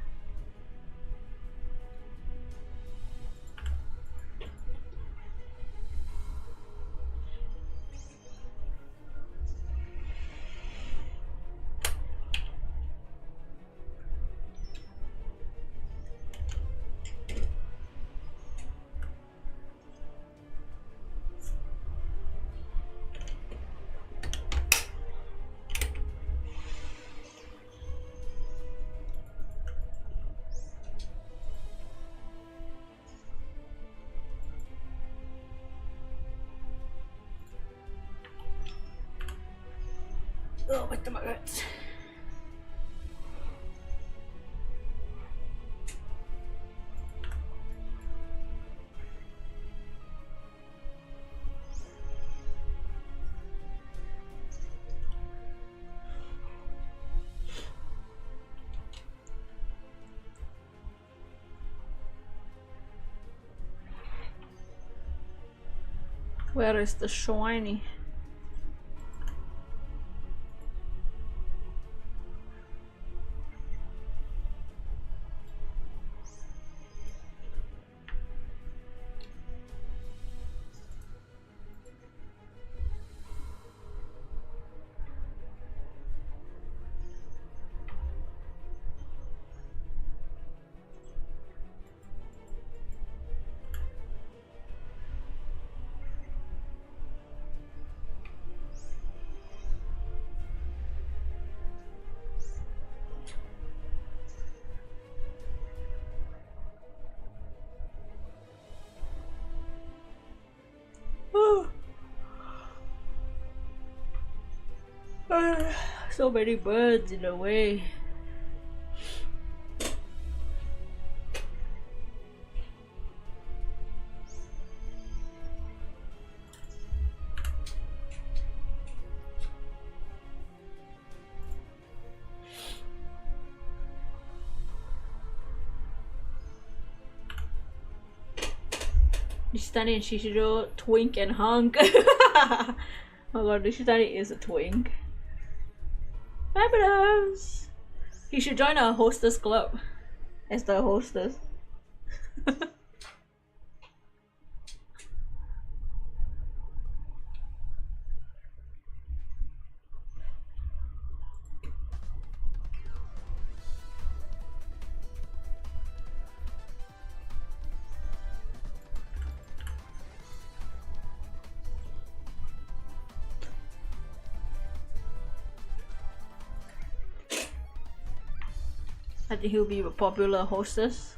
Oh, my stomach hurts. Where is the shiny? So many birds in the way. Nishitani and Shishiro, twink and hunk. Oh god, Nishitani is a twink. Fabulous! He should join a hostess club as the hostess. I think he'll be a popular hostess.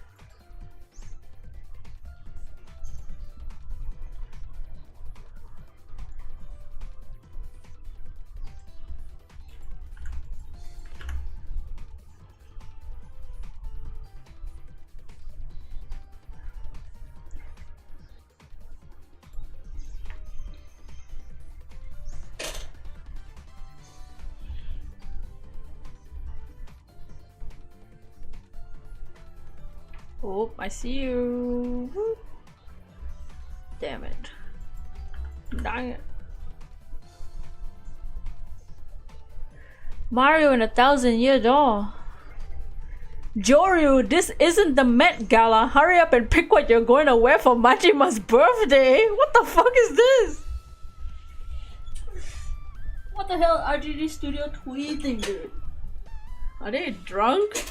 Oh, I see you. Damn it. Dang it. Mario in a 1,000-year door. Joryu, this isn't the Met Gala. Hurry up and pick what you're going to wear for Majima's birthday. What the fuck is this? What the hell RGD Studio tweeting, dude? Are they drunk?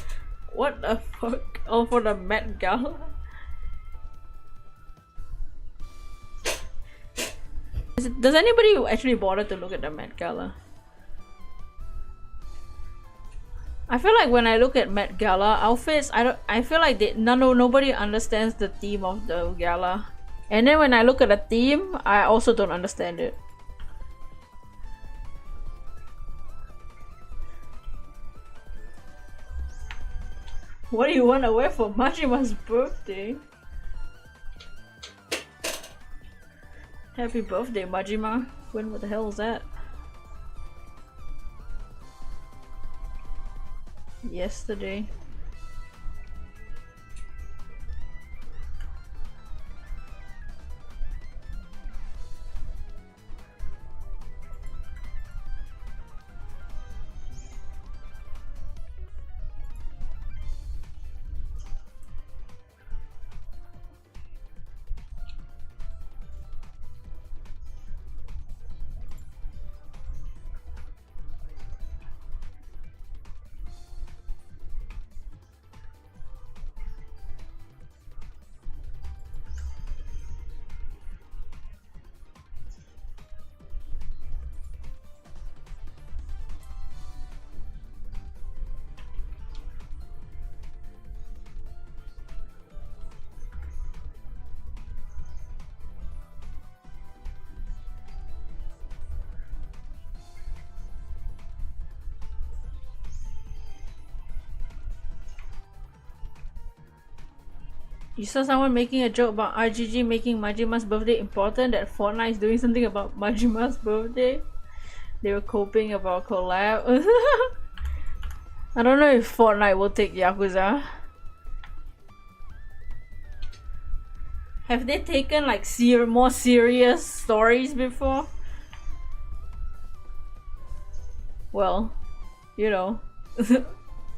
What the fuck? Oh, for the Met Gala? Does anybody actually bother to look at the Met Gala? I feel like when I look at Met Gala outfits, I feel like nobody understands the theme of the gala. And then when I look at the theme, I also don't understand it. What do you want to wear for Majima's birthday? Happy birthday, Majima. When what the hell is that? Yesterday. You saw someone making a joke about RGG making Majima's birthday important, that Fortnite is doing something about Majima's birthday. They were coping about collab. I don't know if Fortnite will take Yakuza. Have they taken like more serious stories before? Well, you know,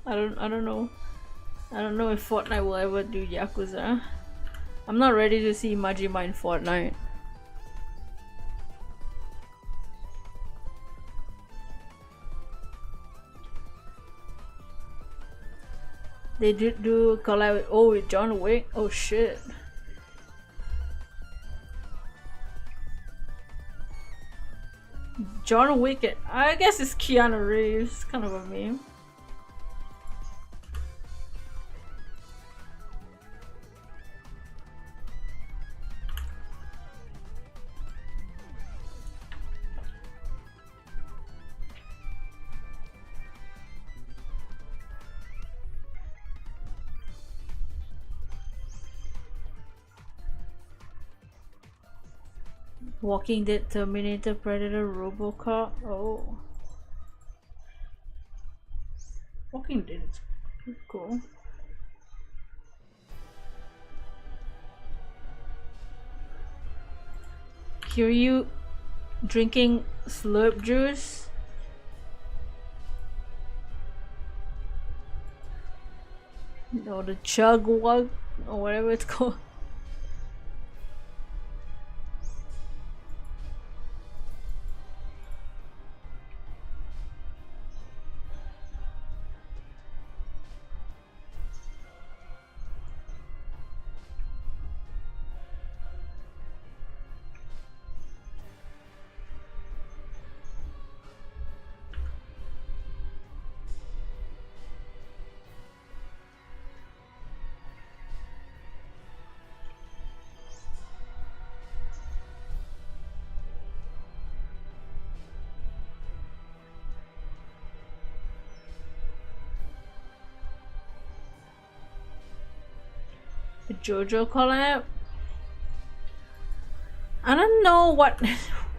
I don't know. I don't know if Fortnite will ever do Yakuza. I'm not ready to see Majima in Fortnite. They did do collab with John Wick. Oh shit. John Wick, I guess it's Keanu Reeves, kind of a meme. Walking Dead, Terminator, Predator, Robocop. Oh. Walking Dead is cool. Kiryu drinking slurp juice. Or the chug wug, or whatever it's called. A JoJo collab. I don't know what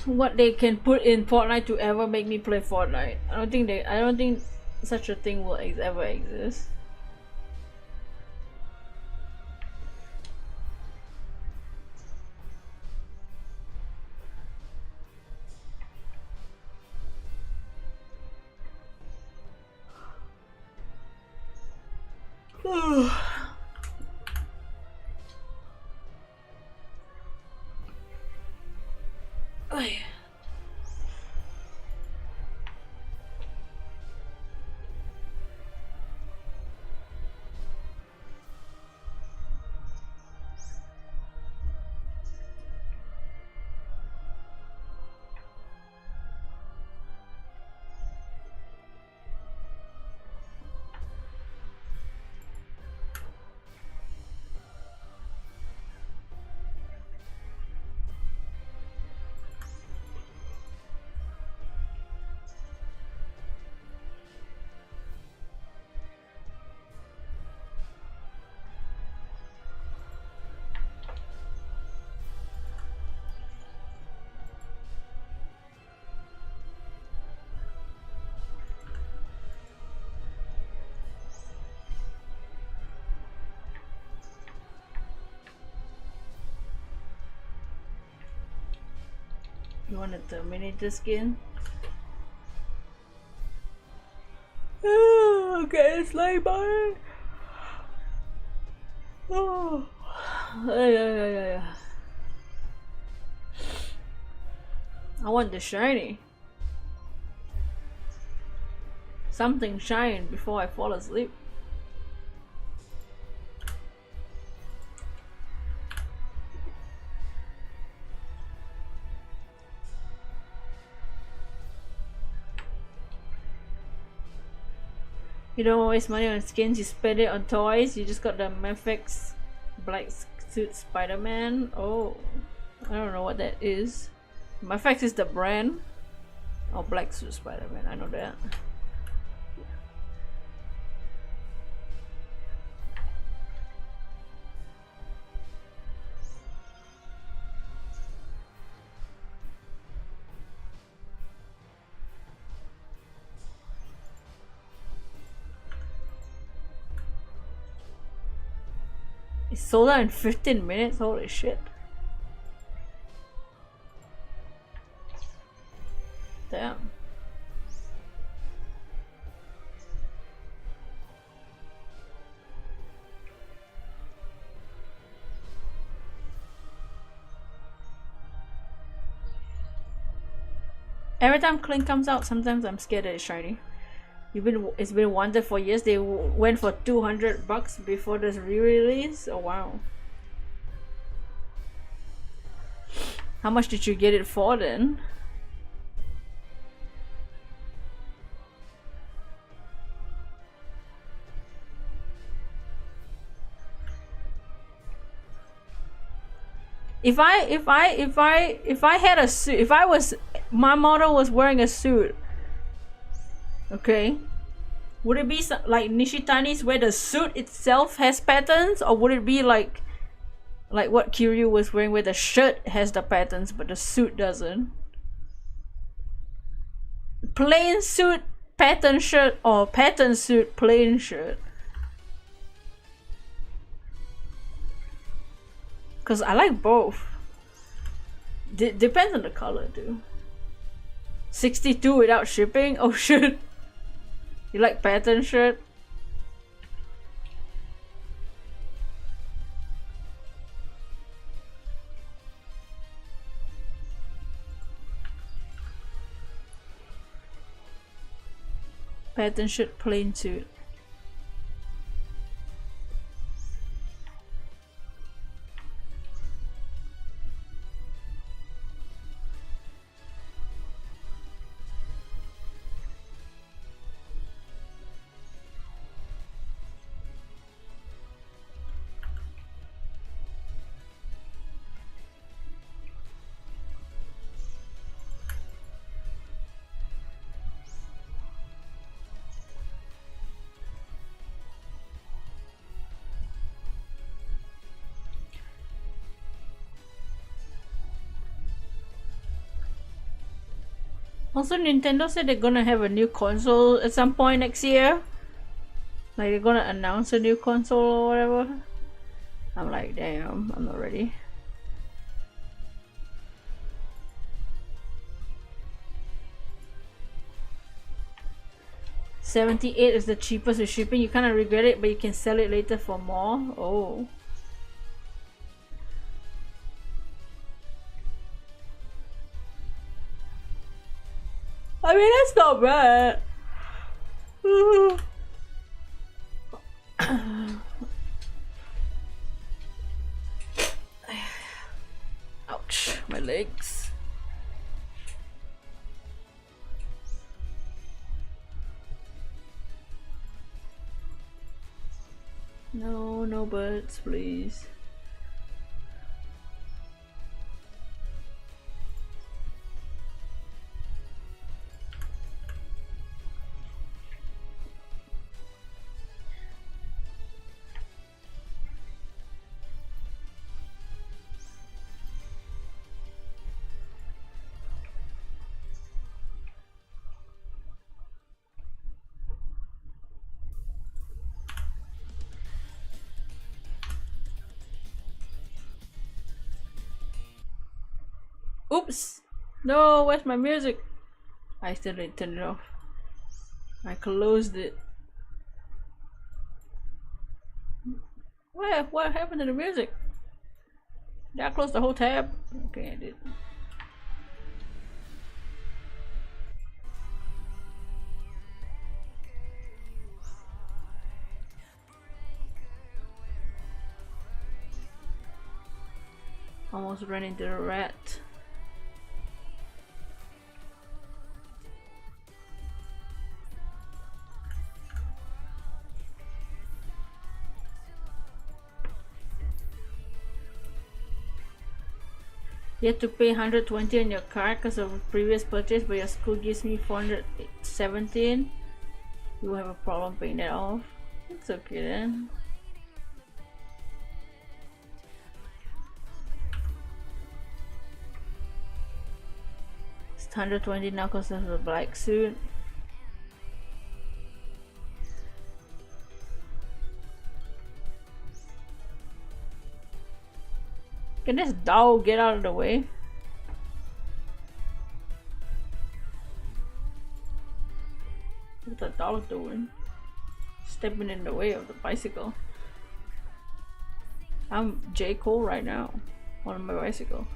what they can put in Fortnite to ever make me play Fortnite. I don't think such a thing will ever exist. You want to terminate the skin? Okay, it's like bye. Oh, yeah. I want the shiny. Something shine before I fall asleep. You don't waste money on skins, you spend it on toys. You just got the Mephix Black Suit Spider-Man. Oh, I don't know what that is. Mephix is the brand. Oh, Black Suit Spider-Man, I know that. It's sold out in 15 minutes. Holy shit. Damn. Every time Clink comes out, sometimes I'm scared that it's shiny. It's been wanted for years. They went for $200 before this re-release. Oh wow. How much did you get it for then? If I had a suit, if I was, my model was wearing a suit, okay, would it be like Nishitani's where the suit itself has patterns, or would it be like what Kiryu was wearing where the shirt has the patterns but the suit doesn't? Plain suit, pattern shirt, or pattern suit, plain shirt? Cause I like both. Depends on the color too. 62 without shipping? Oh shit. You like pattern shirt? Pattern shirt, plain suit. Also, Nintendo said they're gonna have a new console at some point next year. Like they're gonna announce a new console or whatever. I'm like, damn, I'm not ready. $78 is the cheapest with shipping. You kind of regret it, but you can sell it later for more. Oh. I mean, that's not bad. Ouch, my legs. No, no birds, please. Oops! No, where's my music? I still didn't turn it off. I closed it. What happened to the music? Did I close the whole tab? Okay, I did. Almost ran into the rat. You have to pay 120 on your card because of a previous purchase, but your school gives me 417. You will have a problem paying that off. It's okay then. It's 120 now because of the black suit. Can this dog get out of the way? What's the dog doing? Stepping in the way of the bicycle. I'm J. Cole right now on my bicycle.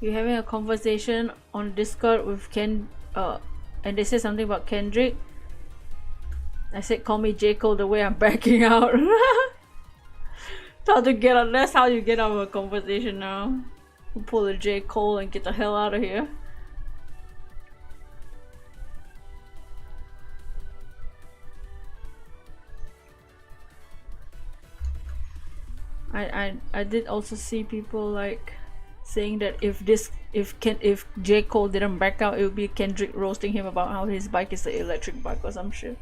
You're having a conversation on Discord with Ken, and they said something about Kendrick. I said, call me J. Cole the way I'm backing out. That's how you get out of a conversation now. You pull a J. Cole and get the hell out of here. I did also see people like saying that if J. Cole didn't back out, it would be Kendrick roasting him about how his bike is an electric bike or some shit.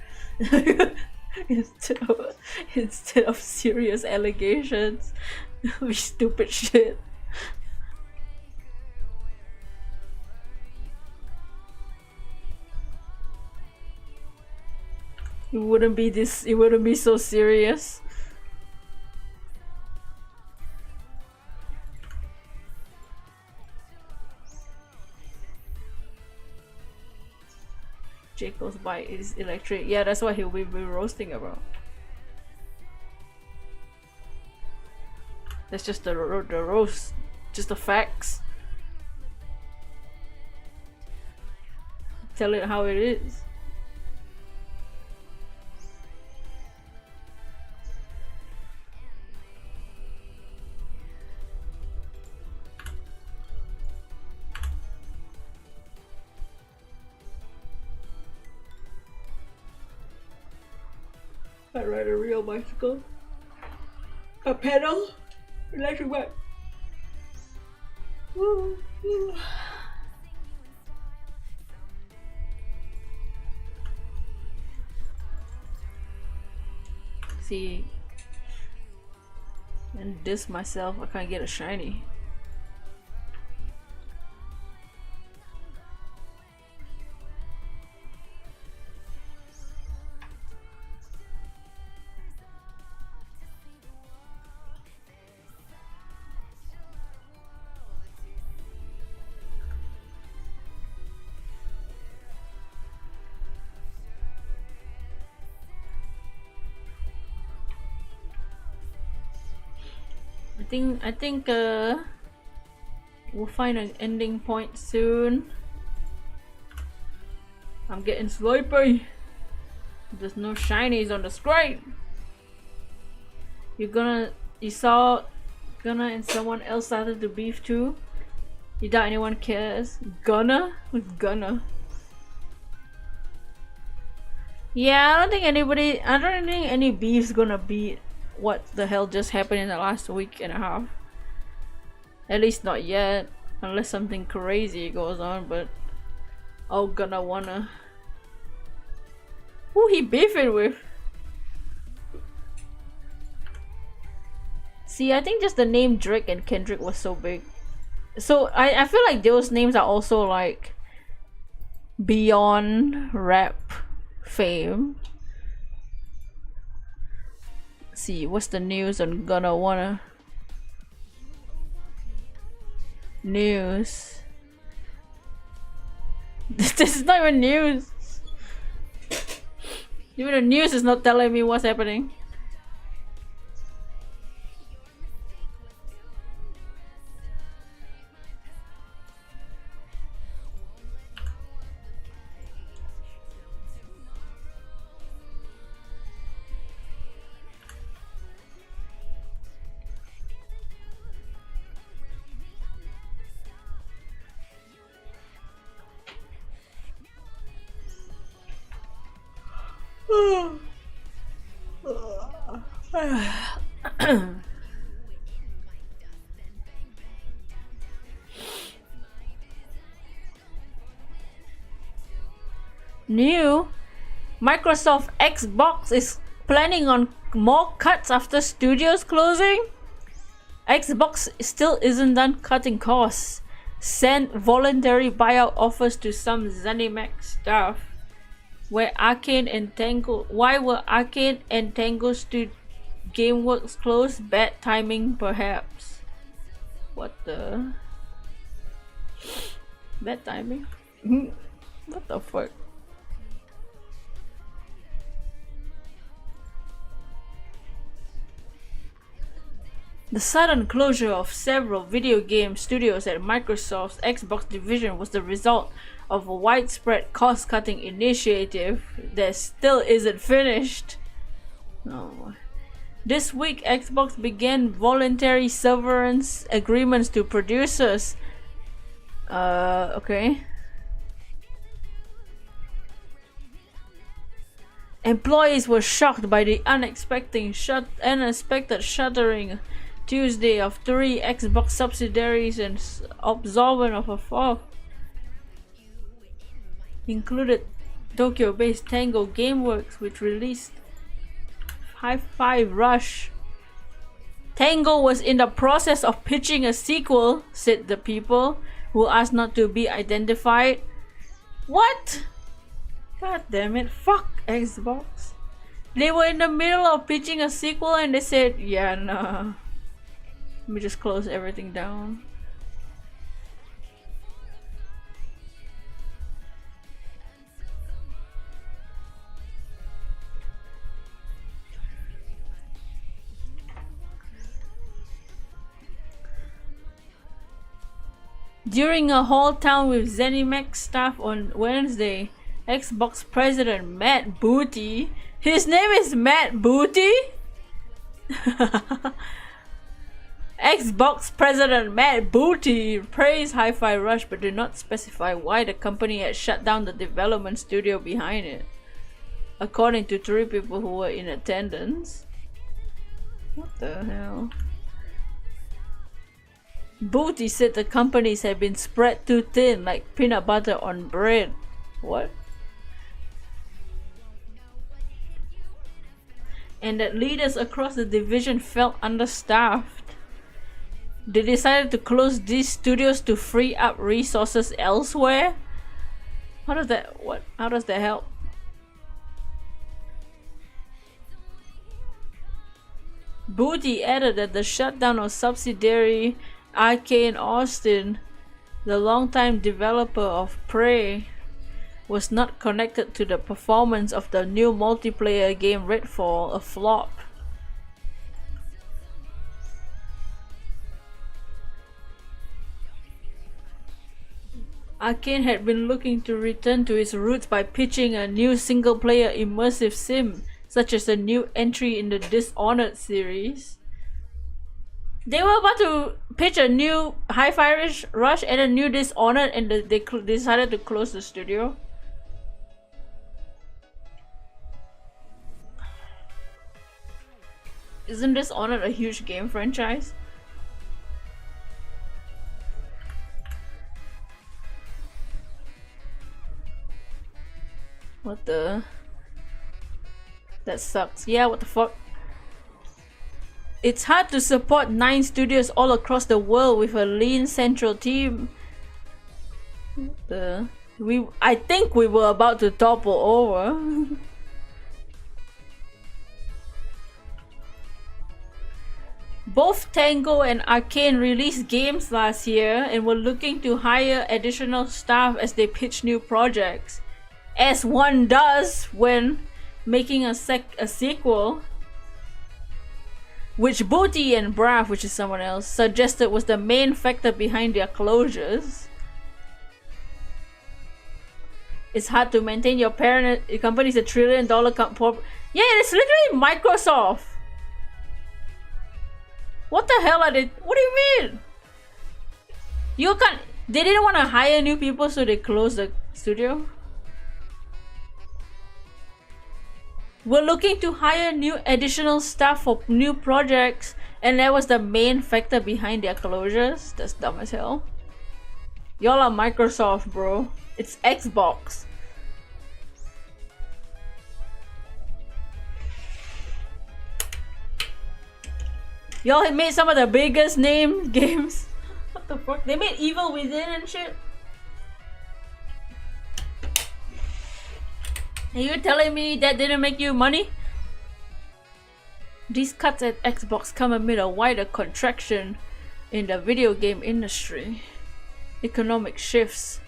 instead of serious allegations. Stupid shit. It wouldn't be so serious. J. Cole's bike is electric. Yeah, that's what he'll be roasting about. That's just the roast, just the facts. Tell it how it is. I ride a real bicycle. A pedal. Electric bike. Woo, woo. See, and diss myself, I can't get a shiny. I think we'll find an ending point soon. I'm getting sleepy. There's no shinies on the screen. You saw Gunna and someone else started to beef too. You doubt anyone cares? Gunna? Who's Gunna? Yeah, I don't think any beef's gonna beat what the hell just happened in the last week and a half. At least not yet, unless something crazy goes on. But oh, gonna wanna. Who he beefing with? See, I think just the name Drake and Kendrick was so big. So I feel like those names are also like beyond rap fame. See, what's the news on Gonna Wanna? News. This is not even news. Even the news is not telling me what's happening. New Microsoft Xbox is planning on more cuts after studios closing. Xbox still isn't done cutting costs. Sent voluntary buyout offers to some ZeniMax staff. Why were Arcane and Tango Gameworks closed? Bad timing, perhaps. What the? Bad timing? What the fuck? The sudden closure of several video game studios at Microsoft's Xbox division was the result of a widespread cost-cutting initiative that still isn't finished. Oh. This week, Xbox began voluntary severance agreements to producers. Okay. Employees were shocked by the unexpected shuttering Tuesday of 3 Xbox subsidiaries and absolving of a 4th. Included Tokyo-based Tango Gameworks, which released Hi-Fi Rush. Tango was in the process of pitching a sequel, said the people, who asked not to be identified. What? God damn it, fuck Xbox. They were in the middle of pitching a sequel and they said, yeah, nah. Let me just close everything down. During a hold down with ZeniMax staff on Wednesday, Xbox president Matt Booty, his name is Matt Booty? Xbox president Matt Booty praised Hi-Fi Rush but did not specify why the company had shut down the development studio behind it, according to 3 people who were in attendance. What the hell? Booty said the companies had been spread too thin like peanut butter on bread. What? And that leaders across the division felt understaffed. They decided to close these studios to free up resources elsewhere. How does that help? Booty added that the shutdown of subsidiary Arcane Austin, the longtime developer of Prey, was not connected to the performance of the new multiplayer game Redfall, a flop. Arcane had been looking to return to its roots by pitching a new single-player immersive sim, such as a new entry in the Dishonored series. They were about to pitch a new Hi-Fi Rush and a new Dishonored, and they decided to close the studio. Isn't Dishonored a huge game franchise? What the? That sucks. Yeah, what the fuck? It's hard to support 9 studios all across the world with a lean central team. I think we were about to topple over. Both Tango and Arcane released games last year and were looking to hire additional staff as they pitch new projects, as one does when making a sequel, which Booty and Braff, which is someone else, suggested was the main factor behind their closures. It's hard to maintain your parent company's $1 trillion company. Yeah, it's literally Microsoft. What the hell are they? What do you mean? You can't. They didn't want to hire new people, so they closed the studio. We're looking to hire new additional staff for new projects, and that was the main factor behind their closures. That's dumb as hell. Y'all are Microsoft, bro. It's Xbox. Y'all have made some of the biggest name games. What the fuck? They made Evil Within and shit. Are you telling me that didn't make you money? These cuts at Xbox come amid a wider contraction in the video game industry. Economic shifts.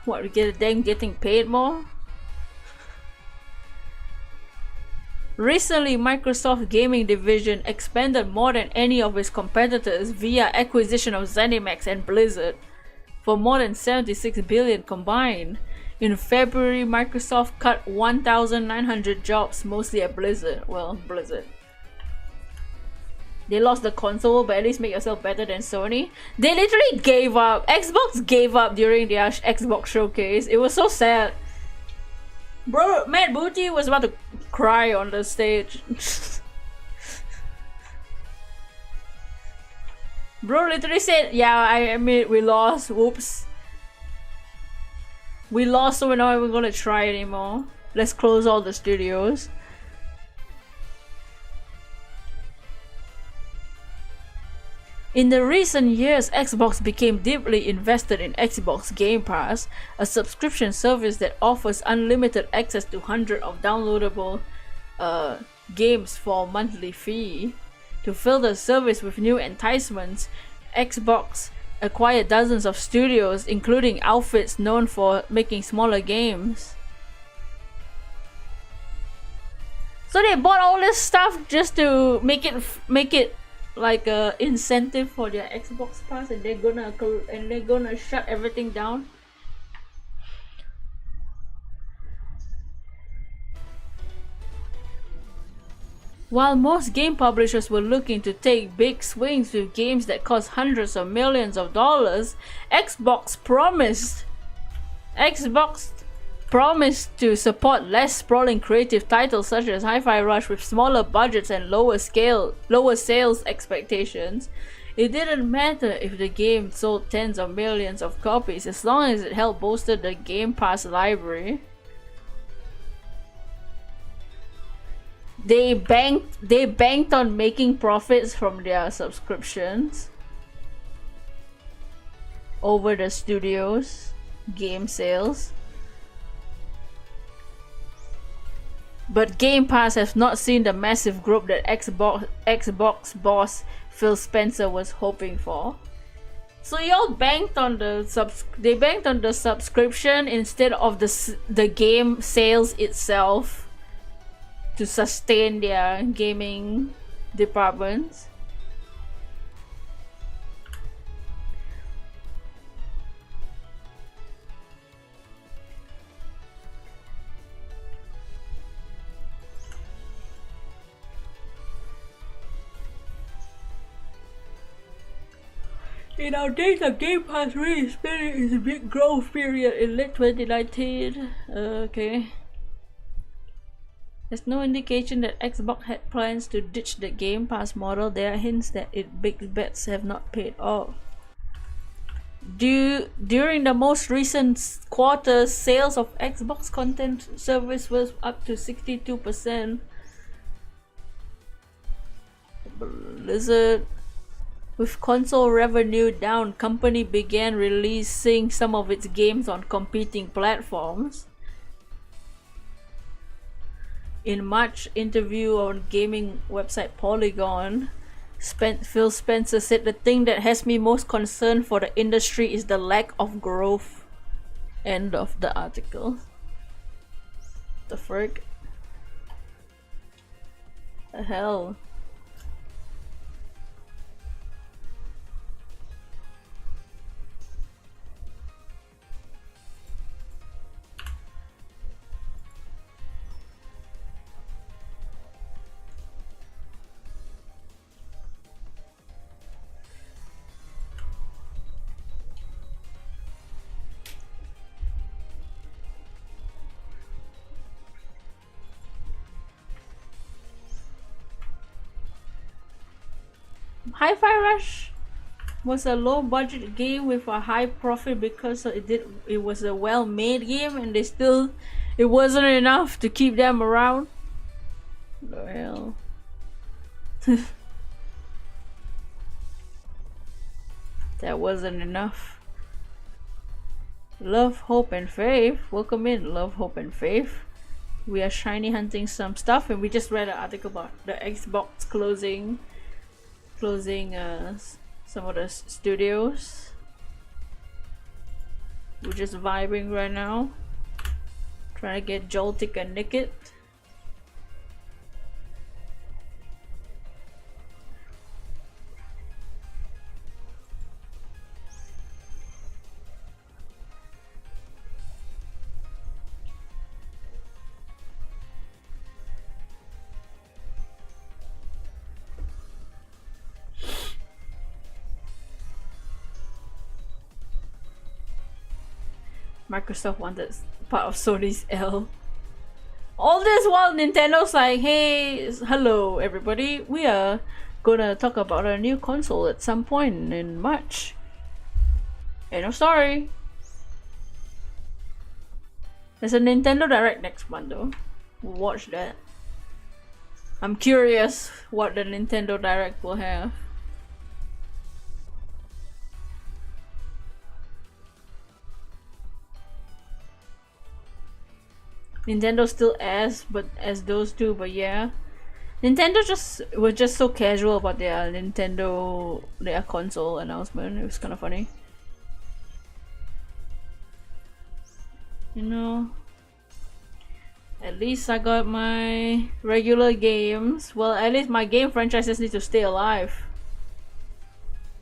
What, we get them getting paid more? Recently, Microsoft gaming division expanded more than any of its competitors via acquisition of ZeniMax and Blizzard for more than 76 billion combined. In February, Microsoft cut 1,900 jobs, mostly at Blizzard. Well, Blizzard. They lost the console, but at least make yourself better than Sony. They literally gave up. Xbox gave up during their Xbox showcase. It was so sad. Bro, Matt Booty was about to cry on the stage. Bro literally said, yeah, I admit we lost. Whoops. We lost, so we're not even gonna try anymore. Let's close all the studios. In the recent years, Xbox became deeply invested in Xbox Game Pass, a subscription service that offers unlimited access to hundreds of downloadable games for a monthly fee. To fill the service with new enticements, Xbox acquired dozens of studios, including outfits known for making smaller games. So they bought all this stuff just to make it like a incentive for their Xbox Pass, and they're gonna shut everything down. While most game publishers were looking to take big swings with games that cost hundreds of millions of dollars, Xbox promised to support less sprawling creative titles such as Hi-Fi Rush with smaller budgets and lower sales expectations. It didn't matter if the game sold tens of millions of copies as long as it helped bolster the Game Pass library. They banked on making profits from their subscriptions over the studio's game sales. But Game Pass has not seen the massive growth that Xbox boss Phil Spencer was hoping for. So y'all banked on the subscription instead of the game sales itself to sustain their gaming departments. In our data, Game Pass really spent its big growth period in late 2019. Okay. There's no indication that Xbox had plans to ditch the Game Pass model. There are hints that its big bets have not paid off. During the most recent quarter, sales of Xbox content service was up to 62%. Blizzard. With console revenue down, company began releasing some of its games on competing platforms. In March interview on gaming website Polygon, Phil Spencer said, "The thing that has me most concerned for the industry is the lack of growth." End of the article. The frick? The hell? Hi-Fi Rush was a low-budget game with a high profit because it was a well-made game, and it wasn't enough to keep them around. Well, that wasn't enough. Love, Hope, and Faith. Welcome in, Love, Hope, and Faith. We are shiny hunting some stuff, and we just read an article about the Xbox closing some of the studios. We're just vibing right now, trying to get Joltik and Nickit. Microsoft wanted part of Sony's L. All this while Nintendo's like, hey, hello everybody, we are gonna talk about a new console at some point in March. End of story. There's a Nintendo Direct next month though. We'll watch that. I'm curious what the Nintendo Direct will have. Nintendo still as those two, but yeah. Nintendo was just so casual about their console announcement. It was kind of funny. You know, at least I got my regular games. Well, at least my game franchises need to stay alive.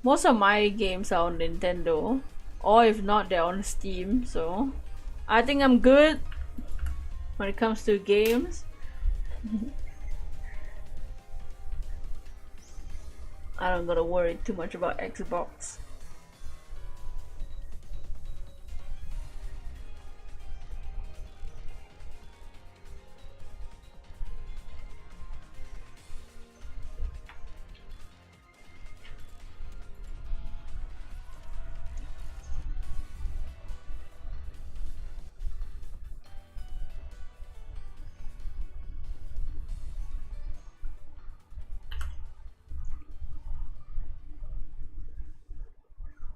Most of my games are on Nintendo, or if not, they're on Steam, so I think I'm good when it comes to games. I don't gotta worry too much about Xbox.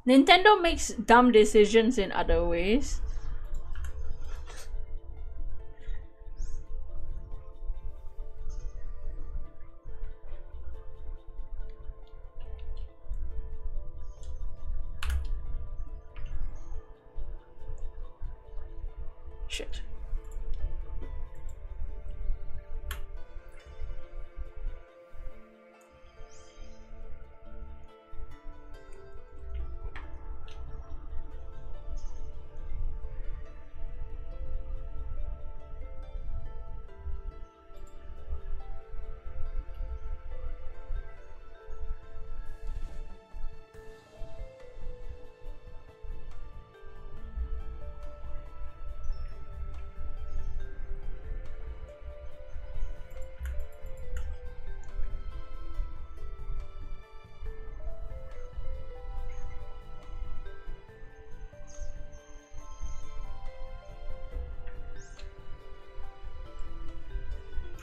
Nintendo makes dumb decisions in other ways. Shit.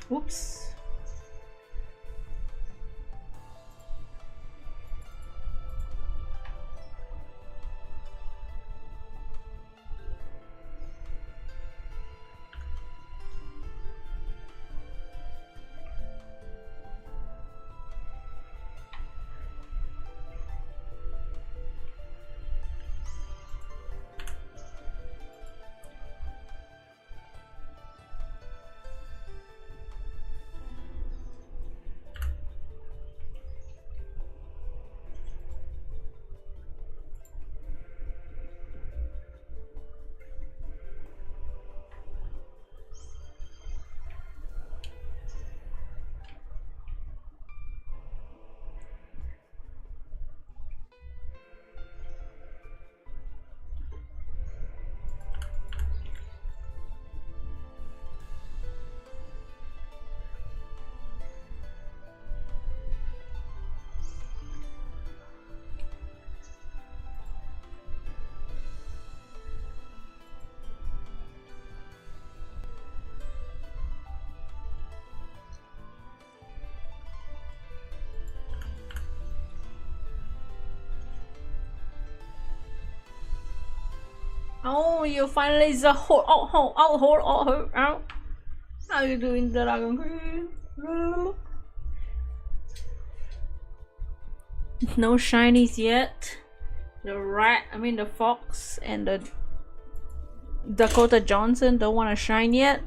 Whoops. you finally the whole out. How you doing, Dragon Queen? No shinies yet. The fox and the Dakota Johnson don't want to shine yet.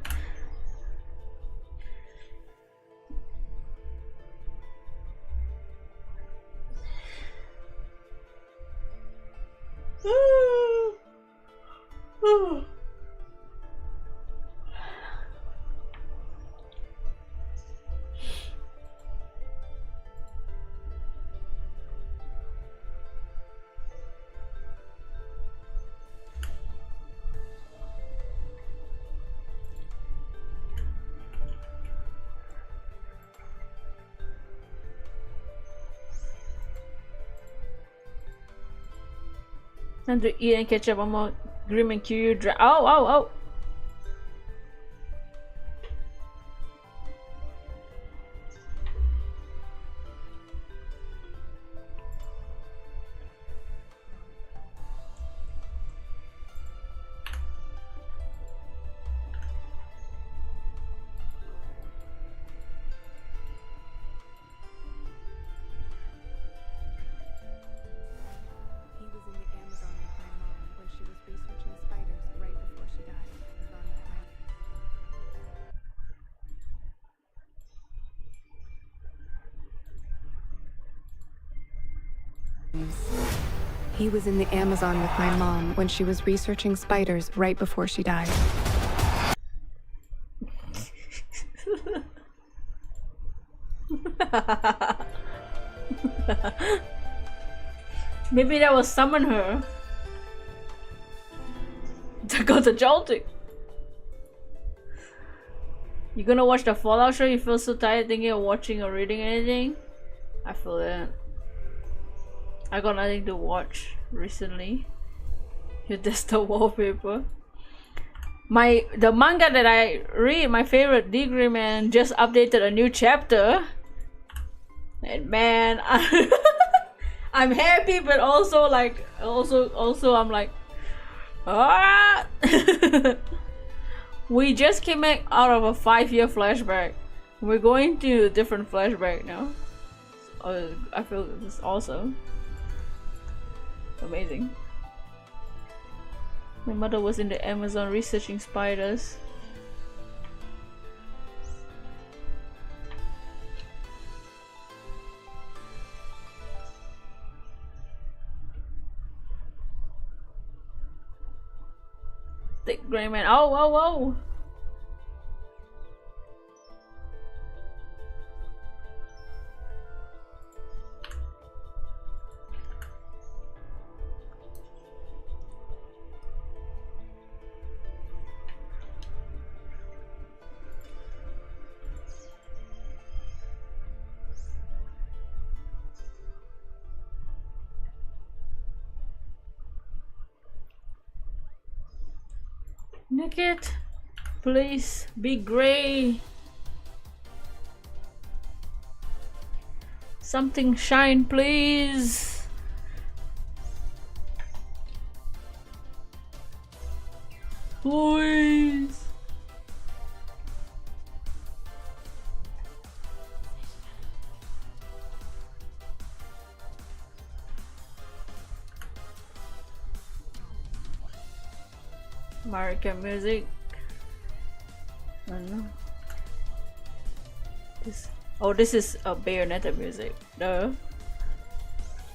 Time to eat and catch up. I'm gonna grim and cue you. Oh! He was in the Amazon with my mom when she was researching spiders right before she died. Maybe that will summon her. Dakota Jolting. You gonna watch the Fallout show? You feel so tired thinking of watching or reading anything? I feel that. I got nothing to watch recently. That's the wallpaper. The manga that I read, my favorite, Degree Man, just updated a new chapter. And man, I'm happy, but also like, also I'm like, ah. We just came back out of a 5-year flashback. We're going to a different flashback now. I feel this is awesome. Amazing. My mother was in the Amazon researching spiders. Thick gray man. Oh! Nickit, please be gray. Something shine, please. Please. American music. I don't know. This is a Bayonetta music. Duh.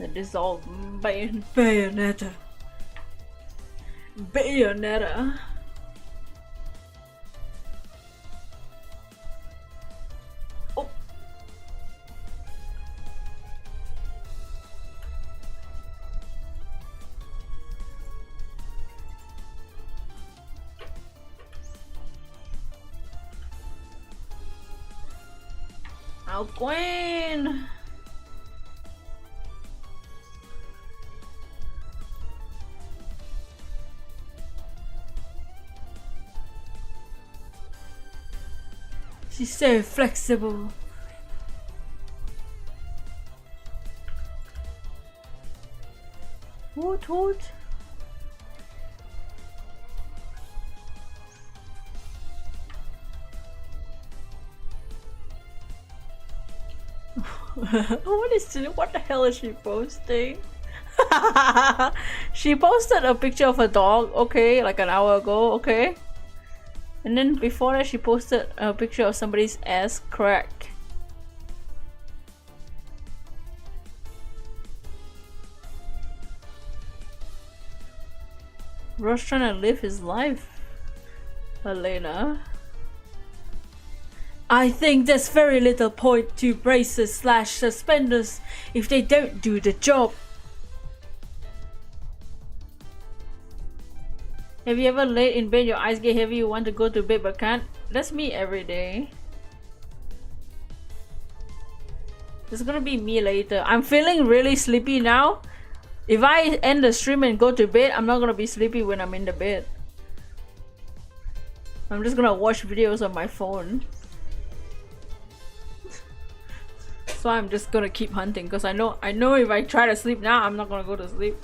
And this is all Bayonetta. Bayonetta. Oh. Oh, Gwen! She's so flexible. What? What the hell is she posting? She posted a picture of a dog, okay, like an hour ago, okay. And then before that she posted a picture of somebody's ass crack. Ross trying to live his life, Elena. I think there's very little point to braces / suspenders if they don't do the job. Have you ever laid in bed, your eyes get heavy, you want to go to bed but can't? That's me every day. It's gonna be me later. I'm feeling really sleepy now. If I end the stream and go to bed, I'm not gonna be sleepy when I'm in the bed. I'm just gonna watch videos on my phone. So I'm just gonna keep hunting because I know if I try to sleep now, I'm not gonna go to sleep.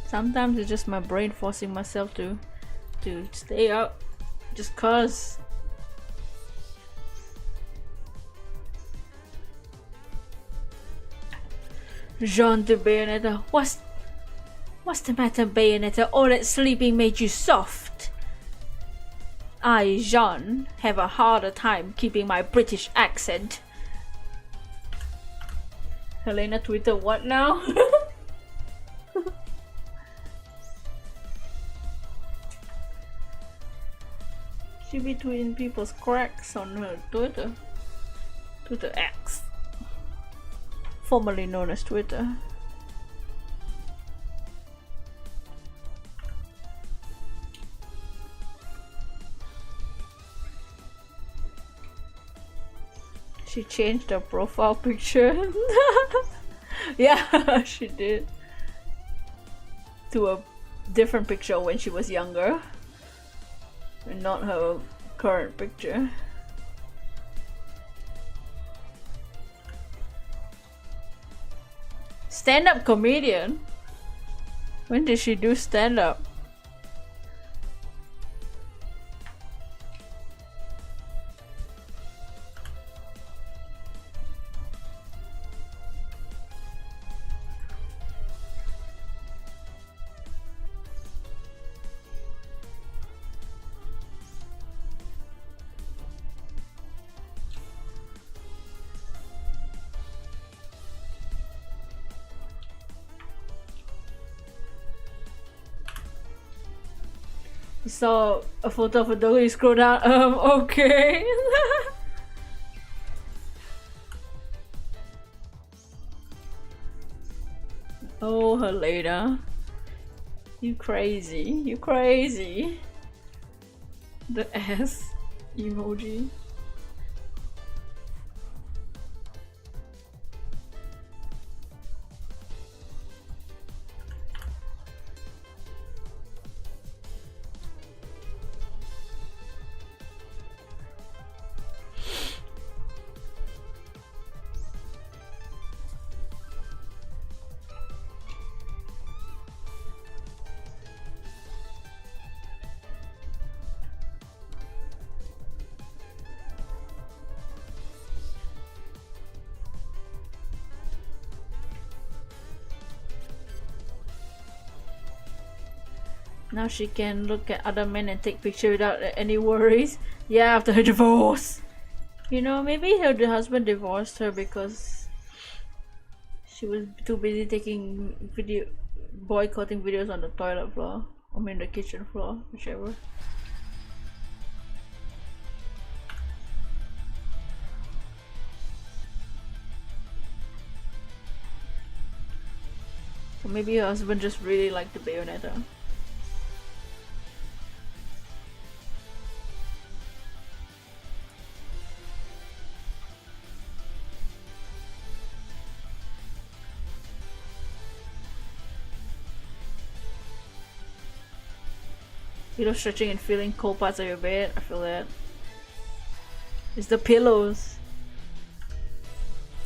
Sometimes it's just my brain forcing myself to stay up just cause. Jean de Bayonetta, what's the matter, Bayonetta? All that sleeping made you soft. I, Jean, have a harder time keeping my British accent. Helena Twitter, what now? She be tweeting people's cracks on her Twitter X, formerly known as Twitter. She changed her profile picture. Yeah, she did. To a different picture when she was younger. And not her current picture. Stand-up comedian? When did she do stand-up? You saw a photo of a dog, you scroll down, okay. Oh, Helena. You crazy. You crazy. The S emoji. Now she can look at other men and take pictures without any worries. Yeah, after her divorce. You know, maybe her husband divorced her because she was too busy taking boycotting videos on the toilet floor. I mean the kitchen floor, whichever. Or maybe her husband just really liked the Bayonetta. You know, stretching and feeling cold parts of your bed. I feel that. It's the pillows.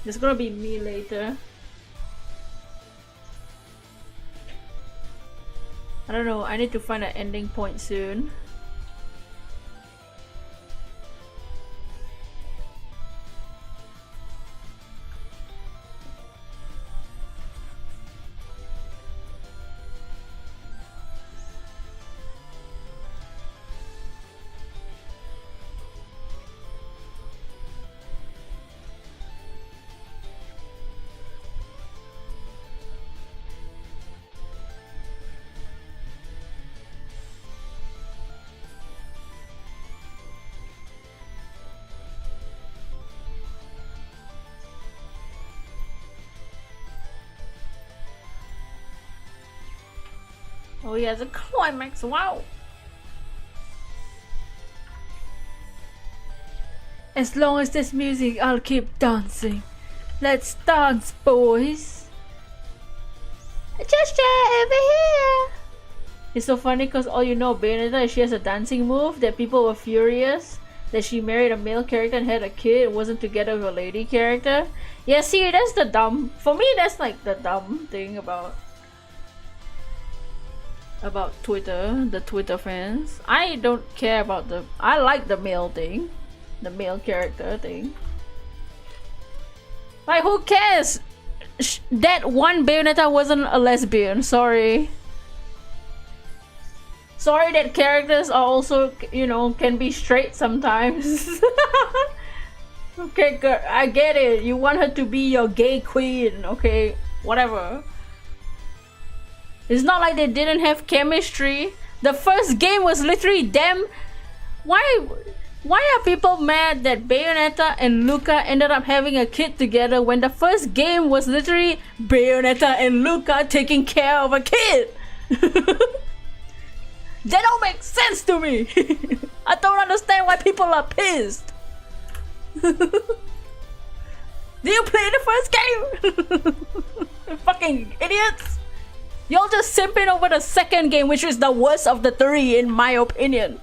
It's gonna be me later. I don't know. I need to find an ending point soon. Oh yeah, the climax, wow! As long as there's music, I'll keep dancing. Let's dance, boys. Just over here. It's so funny because all you know, Bayonetta, she has a dancing move that people were furious that she married a male character and had a kid and wasn't together with a lady character. Yeah, see, that's the dumb. For me, that's like the dumb thing about Twitter, the Twitter fans. I don't care about the. I like the male thing, the male character thing. Like, who cares? That one Bayonetta wasn't a lesbian. Sorry. Sorry that characters are also, you know, can be straight sometimes. Okay, girl, I get it. You want her to be your gay queen, okay? Whatever. It's not like they didn't have chemistry. The first game was literally them. Why are people mad that Bayonetta and Luca ended up having a kid together when the first game was literally Bayonetta and Luca taking care of a kid? That don't make sense to me. I don't understand why people are pissed. Do you play the first game? Fucking idiots. Y'all just simping over the second game, which is the worst of the three in my opinion.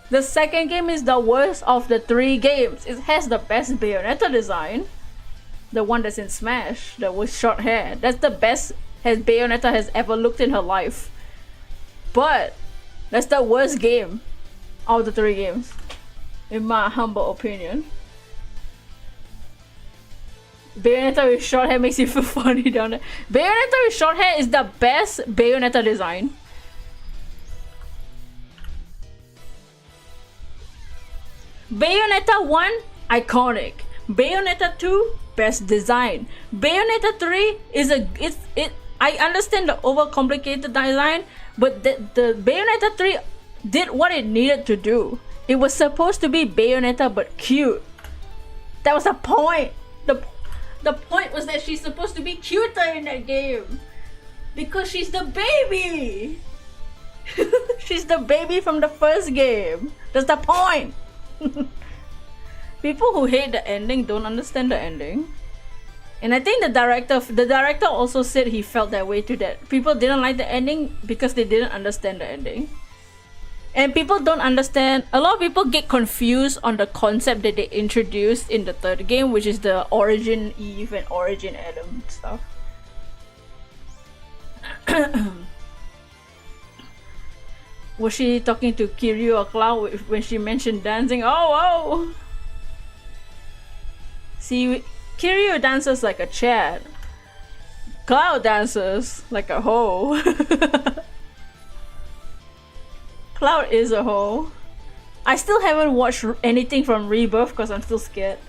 The second game is the worst of the three games. It has the best Bayonetta design. The one that's in Smash, that with short hair. That's the best Bayonetta has ever looked in her life. But that's the worst game of the three games, in my humble opinion. Bayonetta with short hair makes you feel funny down there. Bayonetta with short hair is the best Bayonetta design. Bayonetta 1, iconic. Bayonetta 2, best design. Bayonetta 3 is I understand the overcomplicated design, but the Bayonetta 3 did what it needed to do. It was supposed to be Bayonetta but cute. That was the point. The point was that she's supposed to be cuter in that game. Because she's the baby. She's the baby from the first game. That's the point. People who hate the ending don't understand the ending. And I think the director also said he felt that way too, that people didn't like the ending because they didn't understand the ending. And people don't understand, a lot of people get confused on the concept that they introduced in the third game, which is the Origin Eve and Origin Adam stuff. Was she talking to Kiryu or Cloud when she mentioned dancing? Oh! See, Kiryu dances like a Chad. Cloud dances like a hoe. Cloud is a hoe. I still haven't watched anything from Rebirth because I'm still scared.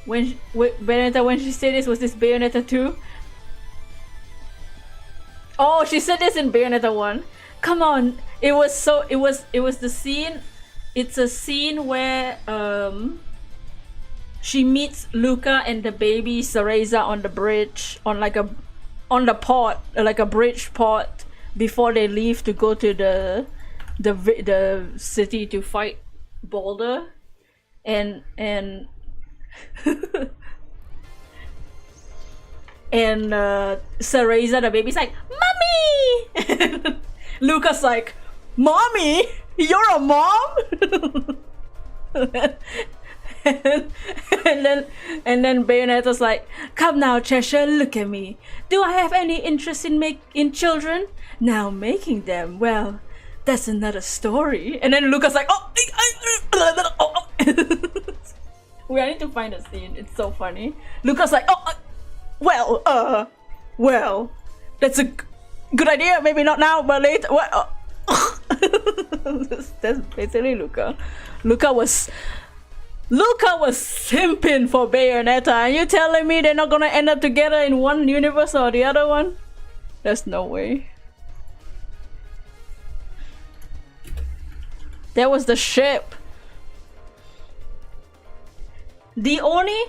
Bayonetta, when she said this, was this Bayonetta 2? Oh, she said this in Bayonetta 1. Come on, it was the scene. It's a scene where she meets Luca and the baby Cereza on the bridge, on the port, like a bridge port, before they leave to go to the city to fight Boulder, and and Cereza, the baby's like, "Mommy!" Luca's like, "Mommy? You're a mom?" and then Bayonetta's like, "Come now, Cheshire, look at me. Do I have any interest in children? Now making them, well, that's another story." And then Luca's like, "Oh, we need to find a scene. It's so funny." Luca's like, well, that's a good idea. Maybe not now, but later. What? That's basically Luca. Luca was simping for Bayonetta, and you telling me they're not gonna end up together in one universe or the other one? There's no way. That was the ship. The only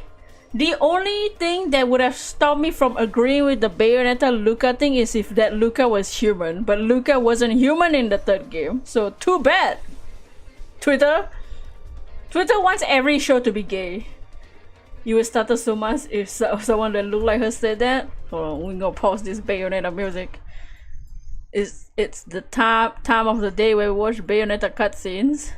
The only thing that would have stopped me from agreeing with the Bayonetta Luca thing is if that Luca was human. But Luca wasn't human in the third game. So too bad. Twitter wants every show to be gay. You will stutter so much if someone that looked like her said that. Hold on, we're gonna pause this Bayonetta music. It's the time of the day where we watch Bayonetta cutscenes.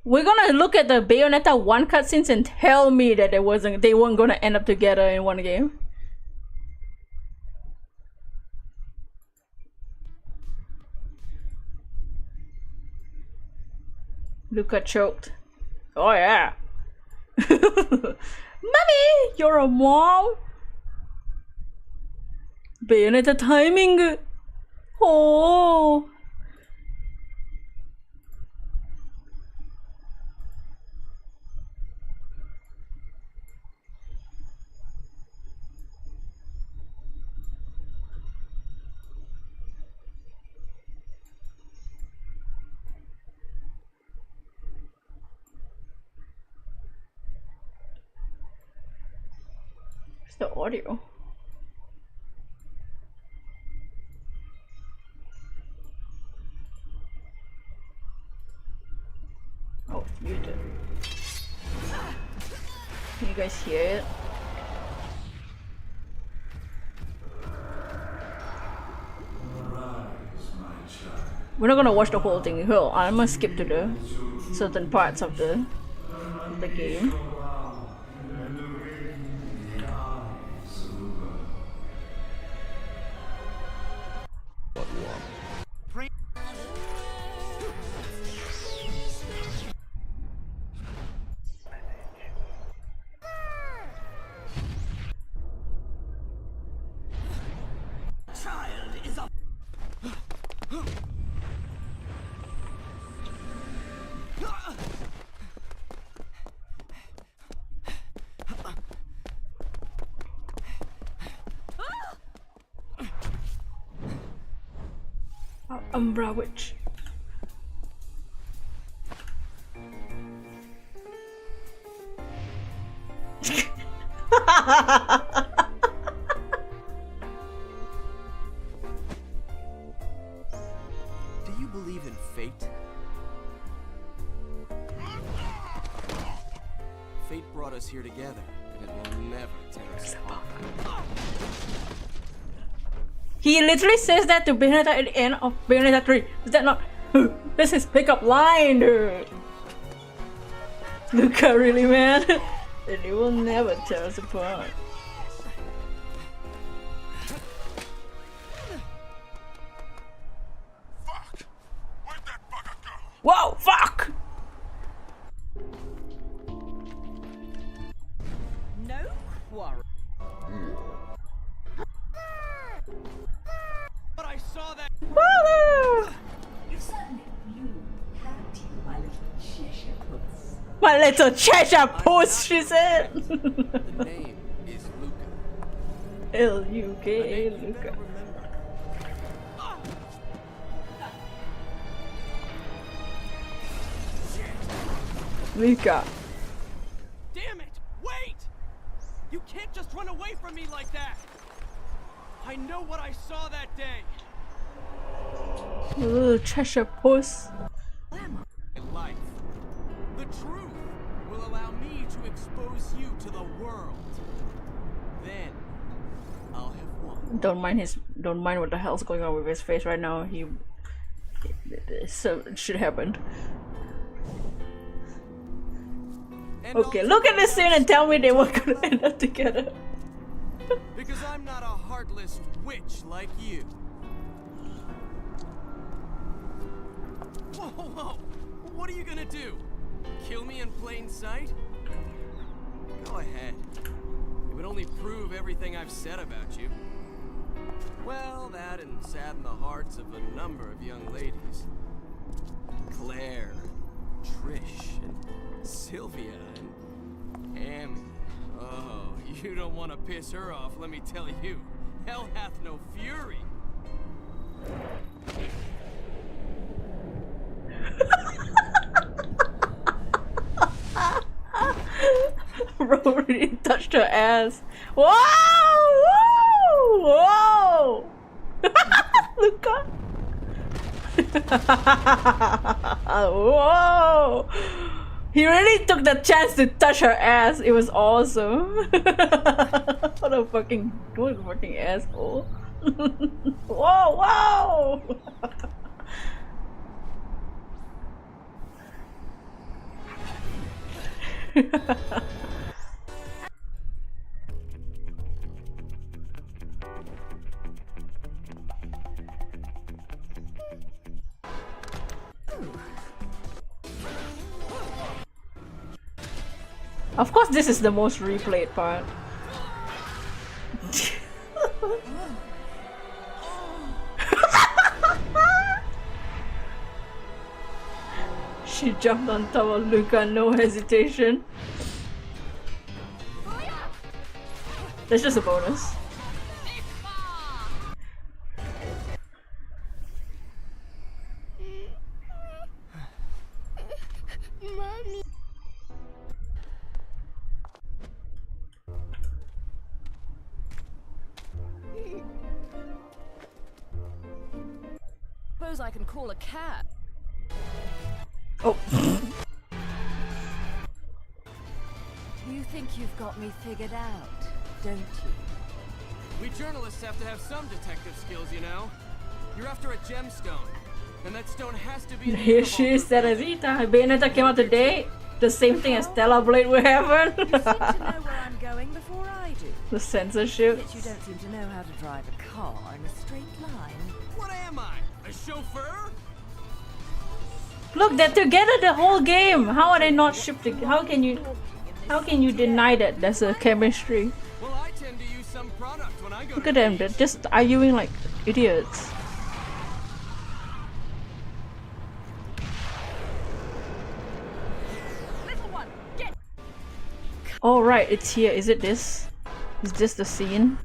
We're gonna look at the Bayonetta 1 cutscenes and tell me that they weren't gonna end up together in one game. Luca choked. Oh yeah. Mommy, you're a mom. Bayonetta timing. Oh. It's the audio. Oh, you did. Can you guys hear it? We're not gonna watch the whole thing. Hell, I'm gonna skip to the certain parts of the game. Umbra Witch. Do you believe in fate? Fate brought us here together, and it will never tear us apart. He literally says that to Bayonetta at the end of Bayonetta 3. Is that not? This is pickup line, dude. Luca really mad. And it will never tear us apart. Fuck! Where'd that bugger go? Whoa, fuck! No quarrel. But I saw that. You certainly blew, haven't you, my little Cheshire puss? My little Cheshire puss, she said. The name is Luca. L-U-K-A, You Luca. better remember. Luca. Damn it! Wait! You can't just run away from me like that. I know what I saw that day. Little Cheshire puss. In life, the truth will allow me to expose you to the world. Then I'll have won. Don't mind what the hell's going on with his face right now. So it should happen. And Okay, I'll look do at this scene and tell me they were gonna end up together. because I'm not a heartless witch like you. Whoa, whoa! What are you gonna do? Kill me in plain sight? Go ahead. It would only prove everything I've said about you. Well, that and sadden the hearts of a number of young ladies. Claire, Trish, and Sylvia, and Amy. Oh, you don't want to piss her off, let me tell you. Hell hath no fury. Bro really touched her ass. Whoa! Whoa! Whoa! Luca! Whoa! He really took the chance to touch her ass. It was awesome. What a fucking asshole. Whoa, whoa! Of course, this is the most replayed part. She jumped on top of Luca, no hesitation. That's just a bonus. Suppose I can call a cab. Oh. You think you've got me figured out, don't you? We journalists have to have some detective skills, you know. You're after a gemstone, and that stone has to be. Here she is, Teresita. Bayonetta came out today. The same thing as Stellar Blade will happen. You seem to know where I'm going before I do. The censorship. Yet you don't seem to know how to drive a car in a straight line. What am I? A chauffeur? Look, they're together the whole game. How are they not shipped together? How can you deny that there's a chemistry? Well, I tend to use some product when I go Look to at them, they're just arguing like idiots. Little one, get. Oh right, it's here. Is it this? Is this the scene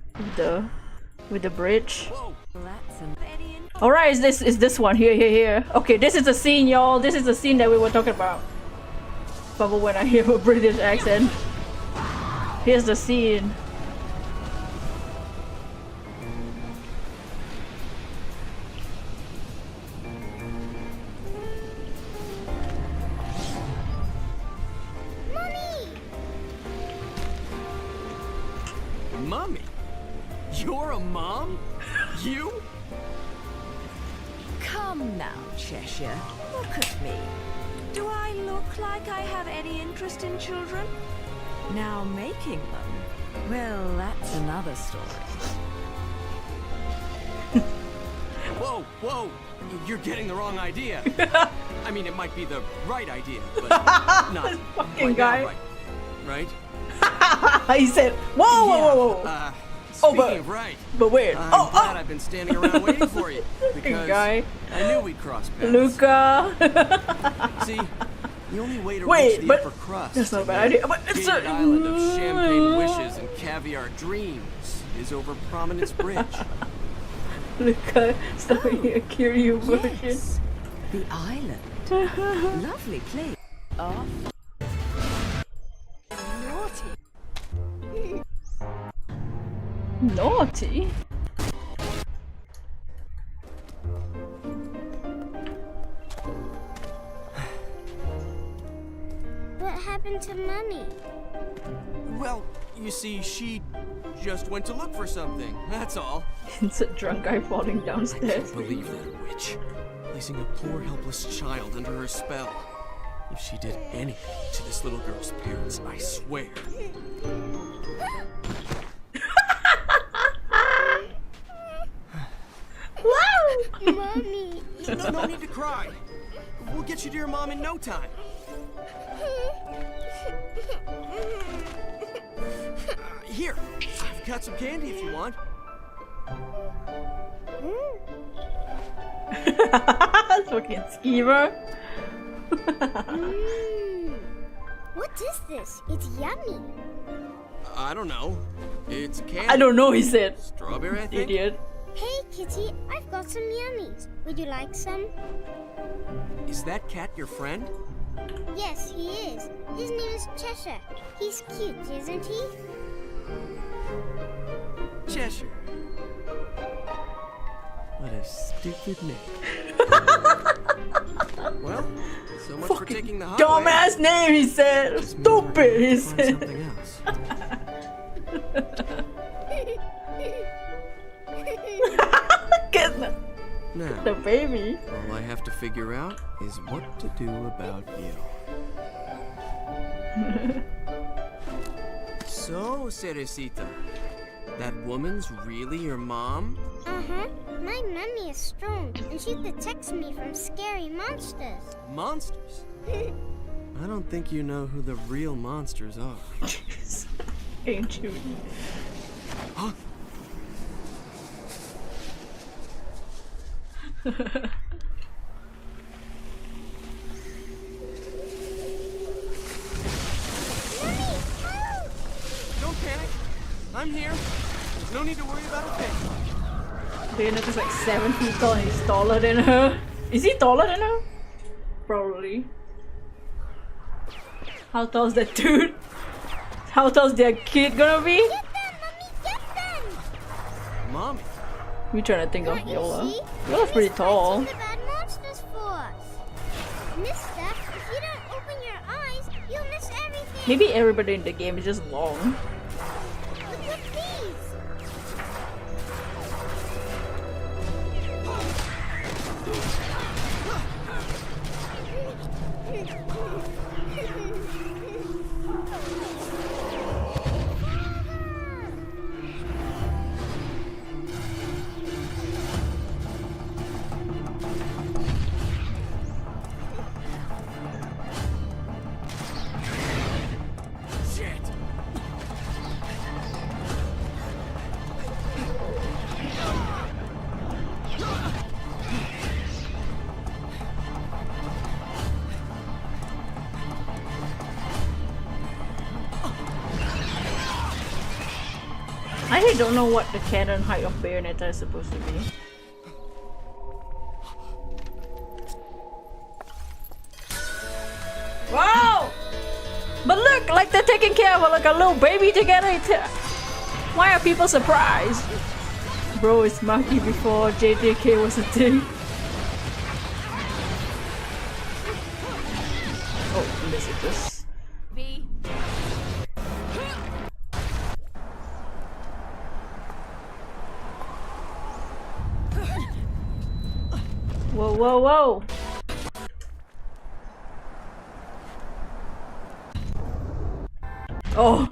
with the bridge? Whoa. That's an Eddie and Alright, is this one here. Okay, this is the scene, y'all. This is the scene that we were talking about. Probably when I hear a British accent. Here's the scene. Mommy? You're a mom? You? Come now, Cheshire. Look at me. Do I look like I have any interest in children? Now making them? Well, that's another story. Whoa, whoa! You're getting the wrong idea. I mean, it might be the right idea, but not fucking right guy. now, right? He said, whoa, whoa, whoa, whoa. Speaking of right, But wait. I'm Oh, glad oh. I've been standing around waiting for you because guy. I knew we'd cross paths. Luca. See, the only way to Wait, reach the but upper crust, that's not a in bad that idea, but it's gated a- island of champagne wishes and caviar dreams, is over Prominence Bridge. Luca, starting a Kiryu version. Yes, the island. Lovely place. Off. Naughty. Naughty. What happened to Mummy? Well, you see, she just went to look for something, that's all. It's a drunk guy falling I downstairs. can't believe that witch, placing a poor helpless child under her spell. If she did anything to this little girl's parents, I swear. Mommy. No need to cry. We'll get you to your mom in no time. Here, I've got some candy if you want. Fucking schemer. What is this? It's yummy. I don't know. It's candy. I don't know, he said. Strawberry, I think. Idiot. Hey, Kitty, I've got some yummies. Would you like some? Is that cat your friend? Yes, he is. His name is Cheshire. He's cute, isn't he? Cheshire. What a stupid name. Well, so much for taking the highway. Dumbass name, he said. Just means we're gonna Stupid, he have to find said. something else. Get the Now, baby. all I have to figure out is what to do about you. So, Cerecita, that woman's really your mom? Uh-huh. My mummy is strong, and she protects me from scary monsters. Monsters? I don't think you know who the real monsters are. Ain't you? Huh? Don't panic. I'm here. There's no need to worry about a thing. Bayonetta is like 7 feet tall and he's taller than her. Is he taller than her? Probably. How tall is that dude? How tall is their kid gonna be? Get them, Mummy, get them! Mommy. We trying to think of Can't you Yola. see? Yola's pretty Miss tall. fights the bad monsters for us. Mister, if you don't open your eyes, you'll miss everything. Maybe everybody in the game is just long. Look at these. Shit. I really don't know what the cannon height of Bayonetta is supposed to be. Wow! But look, like they're taking care of like a little baby together. Why are people surprised? Bro, it's Maki before JJK was a thing. Oh, this is this. Whoa, whoa, whoa! Oh!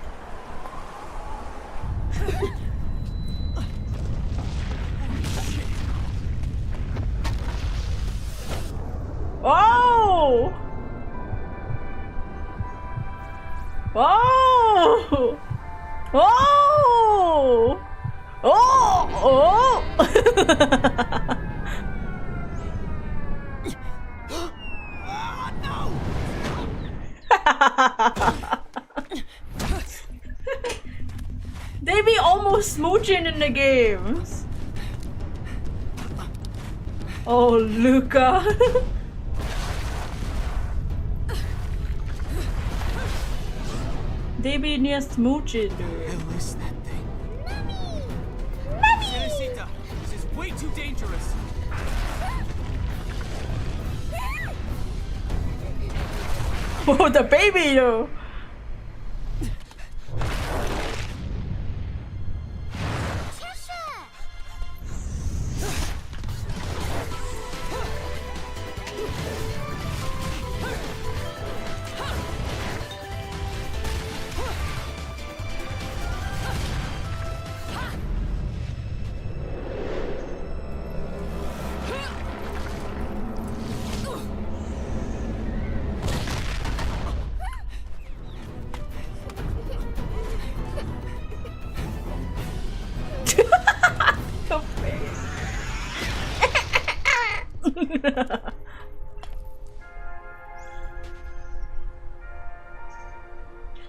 Oh! Oh! Oh! Oh! Oh! They be almost smooching in the games. Oh, Luca. They be near smooching, dude. Hell is that thing? Cerecita, this is way too dangerous. Oh, the baby though.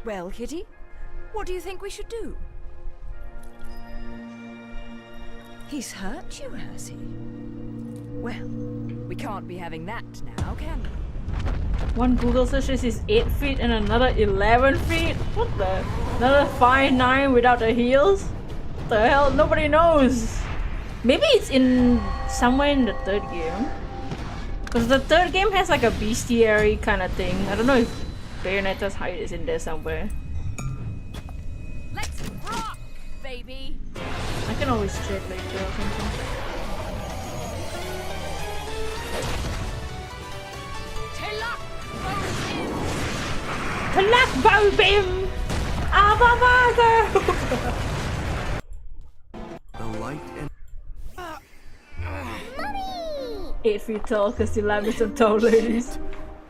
Well, Kitty, what do you think we should do? He's hurt you, has he? Well, we can't be having that now, can we? One Google search is 8 feet and another 11 feet? What the? Another 5'9" without the heels? What the hell? Nobody knows. Maybe it's in somewhere in the third game. Because the third game has like a bestiary kind of thing. I don't know if Bayonetta's height is in there somewhere. Let's rock, baby. I can always check later or something. Talak Bobim! Abavago! The light and 8 feet tall because you love me some tall ladies.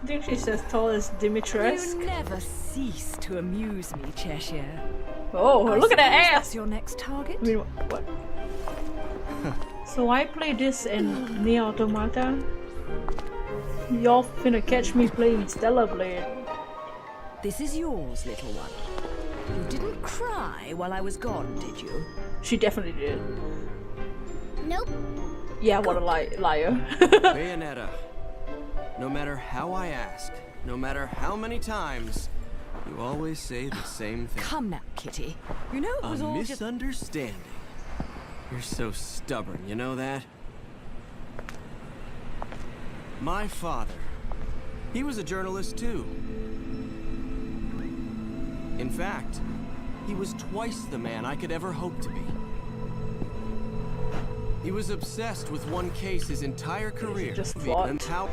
I think she's as tall as Dimitrescu. You never cease to amuse me, Cheshire. Oh, look at that Suppose ass! That's your next target. I mean, what? So I play this in Nier Automata. Y'all finna catch me playing Stellar Blade. This is yours, little one. You didn't cry while I was gone, did you? She definitely did. Nope. Yeah, what a liar. Bayonetta. No matter how I ask, no matter how many times, you always say the same thing. Come now, Kitty. You know it A was all just... misunderstanding. You're so stubborn, you know that? My father, he was a journalist too. In fact, he was twice the man I could ever hope to be. He was obsessed with one case his entire career. Just And thought. how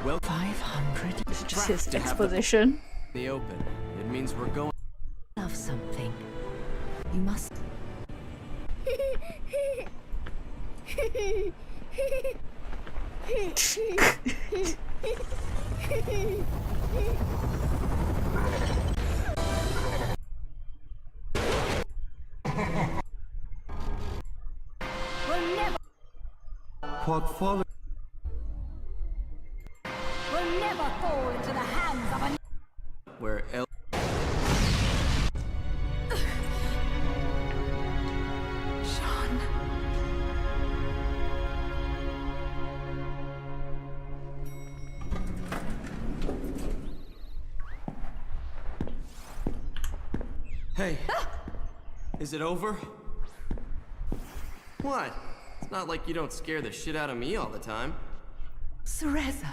well 500. It's just his to have exposition. the open. It means we're going. Love something. You must... What follows? Will never fall into the hands of a... Where El. Sean. Hey, is it over? What? It's not like you don't scare the shit out of me all the time. Cereza.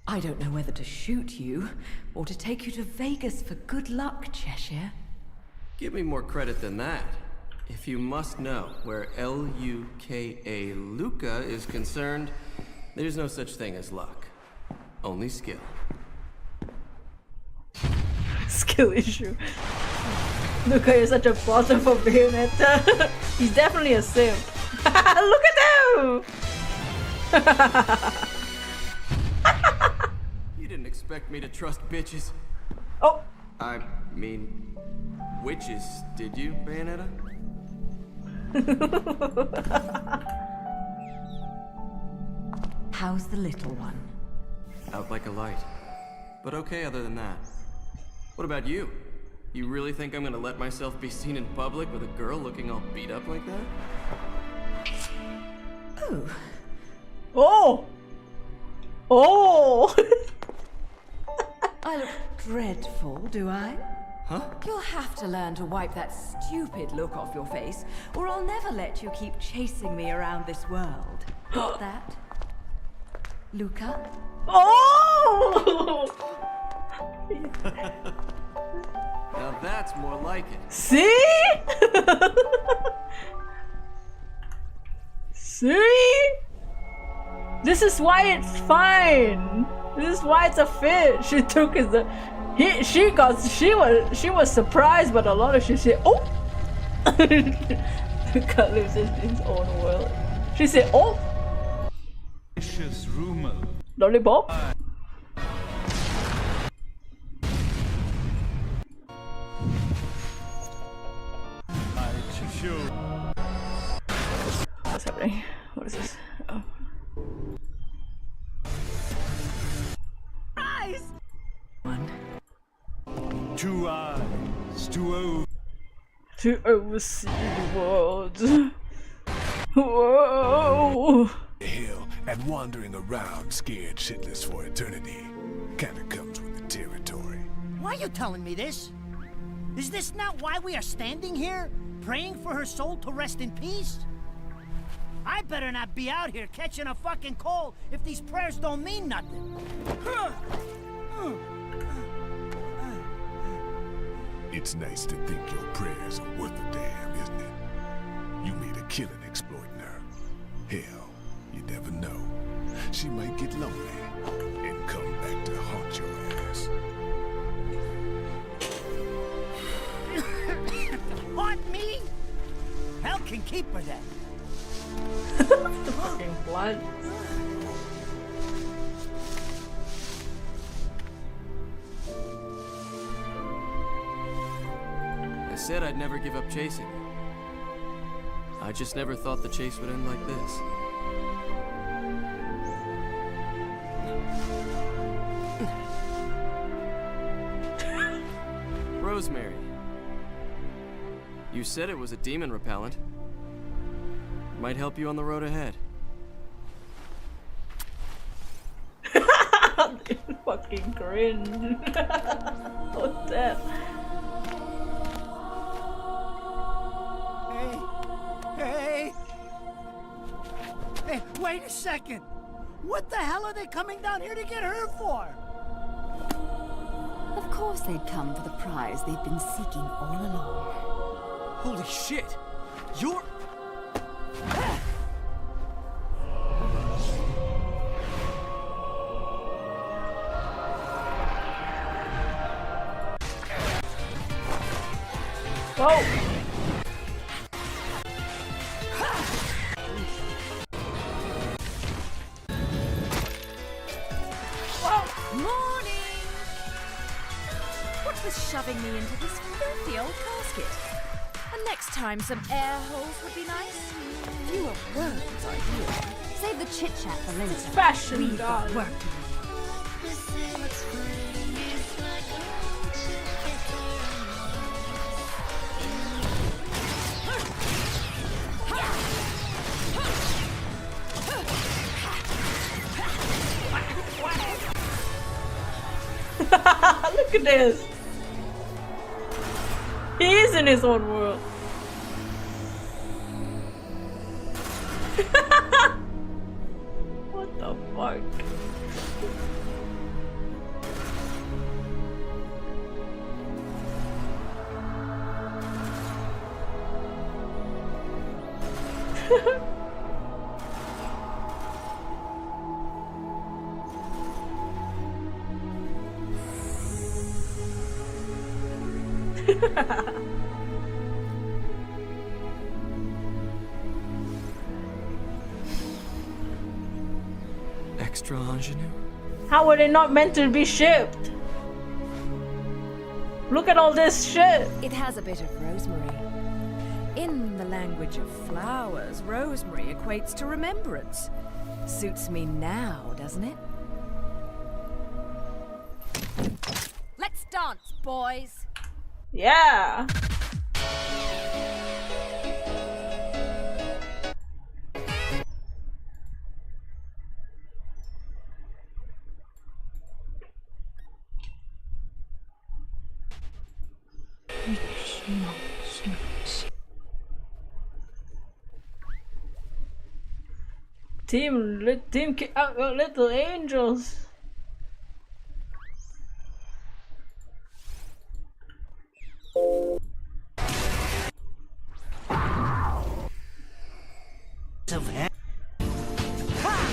I don't know whether to shoot you or to take you to Vegas for good luck, Cheshire. Give me more credit than that. If you must know, where L-U-K-A Luca is concerned, there's no such thing as luck. Only skill. Skill issue. Look, you're such a bottom for Bayonetta. He's definitely a simp. Look at him! You didn't expect me to trust bitches. Oh! I mean, witches, did you, Bayonetta? How's the little one? Out like a light. But okay other than that. What about you? You really think I'm gonna let myself be seen in public with a girl looking all beat up like that? Oh, Oh! Oh! I look dreadful, do I? Huh? You'll have to learn to wipe that stupid look off your face, or I'll never let you keep chasing me around this world. Got that? Luca? Oh! Now that's more like it. See? See? This is why it's fine. This is why it's a fit. She took his. She was surprised, but a lot of shit. She said, "Oh." Luca lives in his own world. She said, "Oh." Vicious rumor. Lollipop. What's happening? What is this? Oh. One. Two eyes to oversee the world. Whoa! hill And wandering around scared shitless for eternity kinda comes with the territory. Why are you telling me this? Is this not why we are standing here? Praying for her soul to rest in peace? I better not be out here catching a fucking cold if these prayers don't mean nothing. It's nice to think your prayers are worth a damn, isn't it? You made a killing exploiting her. Hell, you never know. She might get lonely and come back to haunt your ass. Haunt me? Hell can keep her then. Fucking blood. I said I'd never give up chasing. I just never thought the chase would end like this. Rosemary. You said it was a demon repellent. Might help you on the road ahead. Fucking cringe. What's that? Hey! Hey, wait a second! What the hell are they coming down here to get her for? Of course they'd come for the prize they've been seeking all along. Holy shit! You're... Whoa! Morning! What was shoving me into this filthy old casket? And next time some air holes would be nice. Fewer words, ideally. Save the chit-chat for later. Fashion, We've got darling. work to do. Look at this. He is in his own world. What the fuck? Extra ingenue? How were they not meant to be shipped? Look at all this shit. It has a bit of rosemary. In the language of flowers, rosemary equates to remembrance. Suits me now, doesn't it? Let's dance, boys! Yeah. Team Little Angels.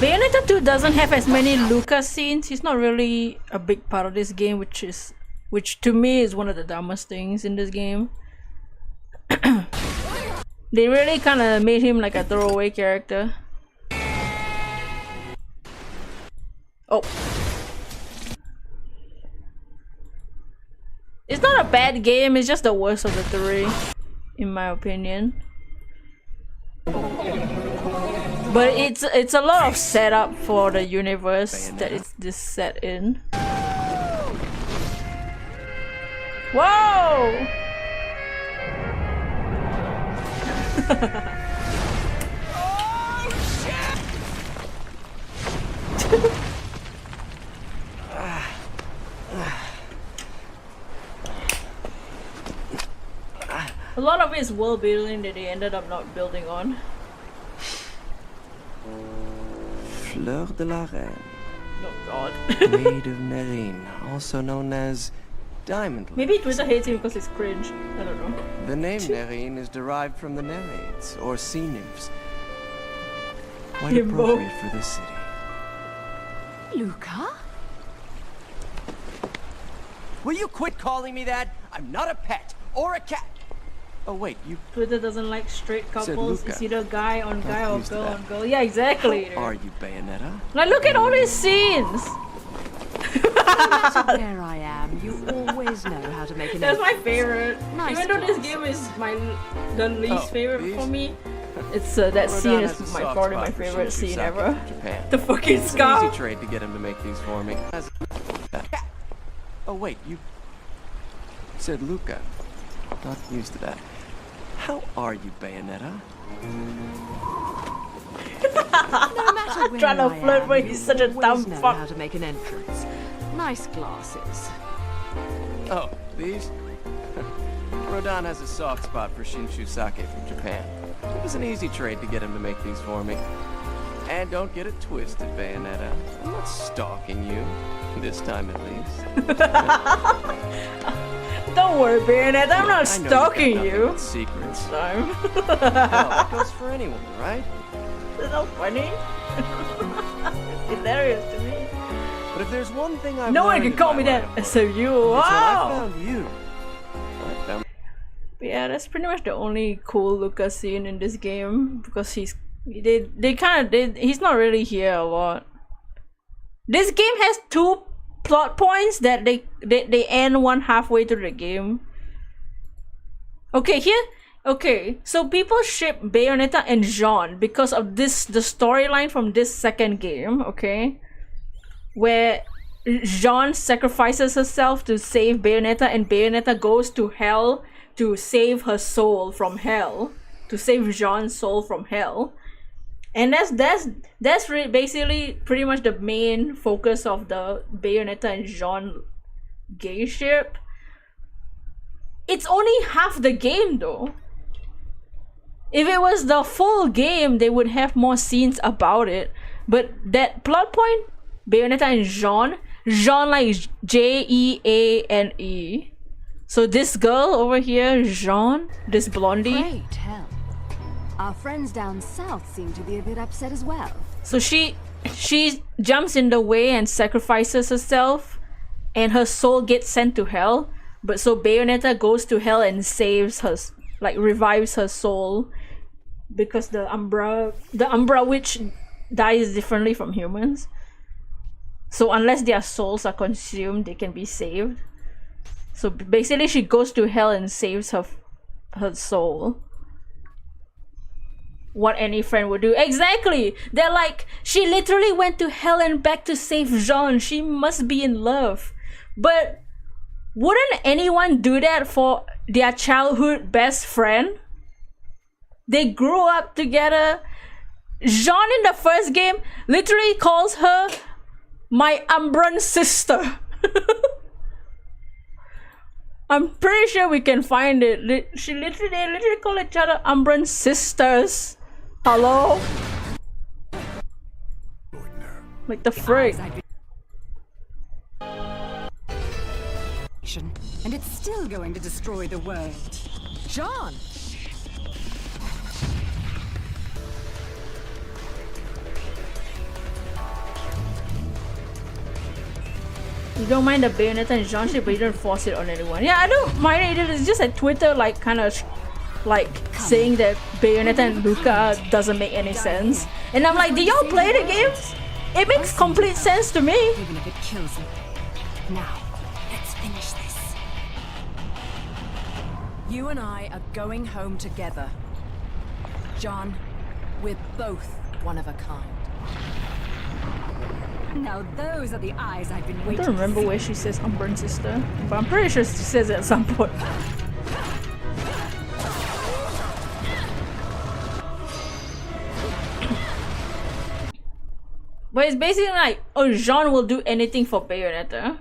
Bayonetta 2 doesn't have as many Lucas scenes. He's not really a big part of this game, which to me is one of the dumbest things in this game. They really kind of made him like a throwaway character. Oh. It's not a bad game, it's just the worst of the three, in my opinion. But it's a lot of setup for the universe that it's this set in. Whoa! A lot of it is world building that they ended up not building on. Fleur de la Reine, Oh god. Maid of Nerine, also known as Diamond Lily. Maybe Twitter hates him because he's cringe. I don't know. The name Nerine is derived from the Nereids, or sea nymphs. Quite Himbo. appropriate for this city. Luca? Will you quit calling me that? I'm not a pet or a cat. Oh wait, you Twitter doesn't like straight Said couples. Luca. It's either guy on guy Not or used to girl that. on girl. Yeah, exactly. dude. are you, Bayonetta? Like, look at all these scenes. Where I am, you always know how to make an That's my entrance. favorite. Nice Even though this class. game is the least Oh, favorite these? for me, it's that scene Rodan is has a my soft probably my spot for favorite Shinshu scene sake ever. from Japan. The fucking It's an scarf. easy trade to get him to make these for me. Oh wait, you said Luca. Not used to that. How are you, Bayonetta? No matter where Trying to I flirt, am, but you he's such a always dumb know fuck. how to make an entrance. Nice glasses. Oh, these? Rodan has a soft spot for Shinshu sake from Japan. It was an easy trade to get him to make these for me. And don't get it twisted, Bayonetta. I'm not stalking you. This time at least. Don't worry, Bayonet. I'm not I know stalking you've got nothing you. but secrets. Time. Well, that goes for anyone, right? It's not funny. It's hilarious to me. But if there's one thing I've No one learned can in call my me that line of work, except you. it's that I Wow. found you. I found Yeah, that's pretty much the only cool Luca scene in this game because he's he's not really here a lot. This game has 2 plot points that they end one halfway through the game. Okay, so people ship Bayonetta and Jean because of the storyline from this second game, okay? Where Jean sacrifices herself to save Bayonetta and Bayonetta goes to hell to save her soul from hell, to save Jean's soul from hell. And that's basically pretty much the main focus of the Bayonetta and Jean gay ship. It's only half the game though. If it was the full game, they would have more scenes about it. But that plot point, Bayonetta and Jean like Jeane. So this girl over here, Jean, this blondie. Great hell. Our friends down south seem to be a bit upset as well. So she jumps in the way and sacrifices herself, and her soul gets sent to hell. But so Bayonetta goes to hell and saves her, like revives her soul, because the Umbra witch dies differently from humans. So unless their souls are consumed, they can be saved. So basically, she goes to hell and saves her soul. What any friend would do. Exactly! They're like, she literally went to hell and back to save Jean. She must be in love. But wouldn't anyone do that for their childhood best friend? They grew up together. Jean in the first game literally calls her my Umbran sister. I'm pretty sure we can find it. They literally call each other Umbran sisters. Hello? Like the frick. And it's still going to destroy the world. John! You don't mind the Bayonetta and Jean shit, but you don't force it on anyone. Yeah, I don't mind it. It's just at Twitter, like, kind of like saying that Bayonetta and Luca doesn't make any sense. And I'm like, do y'all play the games? It makes complete sense to me. Even if it kills me. Now, let's finish this. You and I are going home together. John, we're both one of a kind. Now those are the eyes I've been I waiting don't remember to see. where she says Umbran sister, but I'm pretty sure she says it at some point. But it's basically like, oh, Jean will do anything for Bayonetta,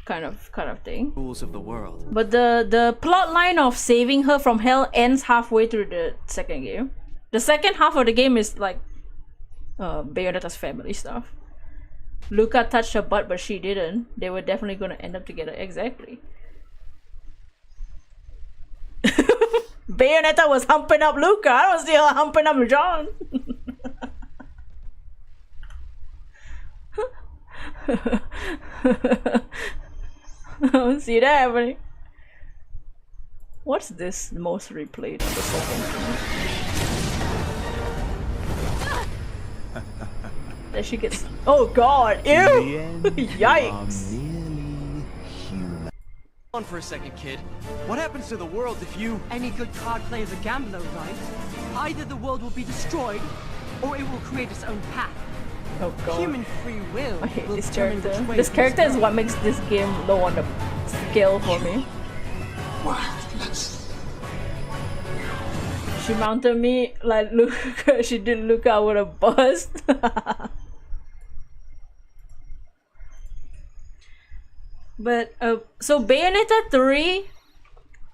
kind of thing. Rules of the world. But the plot line of saving her from hell ends halfway through the second game. The second half of the game is like Bayonetta's family stuff. Luca touched her butt, but she didn't. They were definitely gonna end up together. Exactly. Bayonetta was humping up Luca. I was still humping up John. I don't see that happening. What's this most replayed on the second game? That she gets. Oh god! Ew! Yikes! On for a second, kid. What happens to the world if you... Any good card player is a gambler, right? Either the world will be destroyed, or it will create its own path. Oh god. Human free will. I hate will this determine character. which way This it character goes. is what makes this game low on the scale for me. She mounted me like Luca. She did Luca with a bust. But so Bayonetta 3,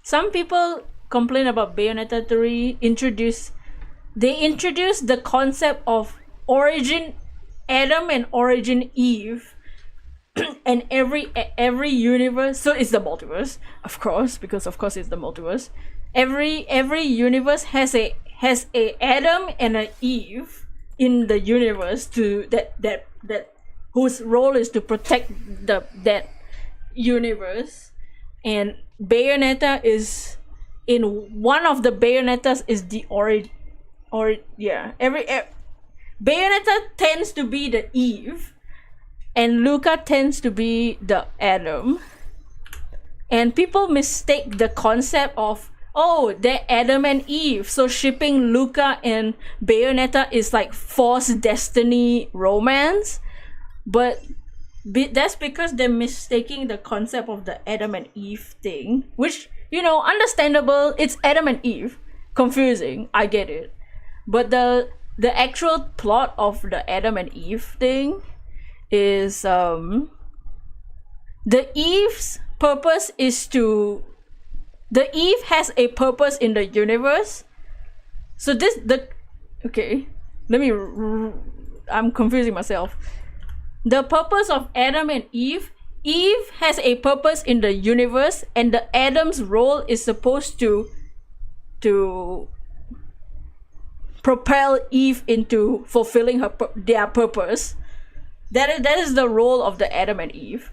some people complain about Bayonetta 3 they introduced the concept of Origin Adam and Origin Eve. And every universe, so it's the multiverse, of course, because of course it's the multiverse. Every universe has a Adam and an Eve in the universe to that whose role is to protect that universe. And Bayonetta is in one of the Bayonettas is the Bayonetta tends to be the Eve, and Luca tends to be the Adam. And people mistake the concept of, oh, they're Adam and Eve, so shipping Luca and Bayonetta is like forced destiny romance. But that's because they're mistaking the concept of the Adam and Eve thing, which, you know, understandable. It's Adam and Eve. Confusing, I get it. But the actual plot of the Adam and Eve thing is the Eve's purpose is to... The Eve has a purpose in the universe. So okay, let me... I'm confusing myself. The purpose of Adam and Eve has a purpose in the universe, and the Adam's role is supposed to propel Eve into fulfilling their purpose. That is the role of the Adam and Eve.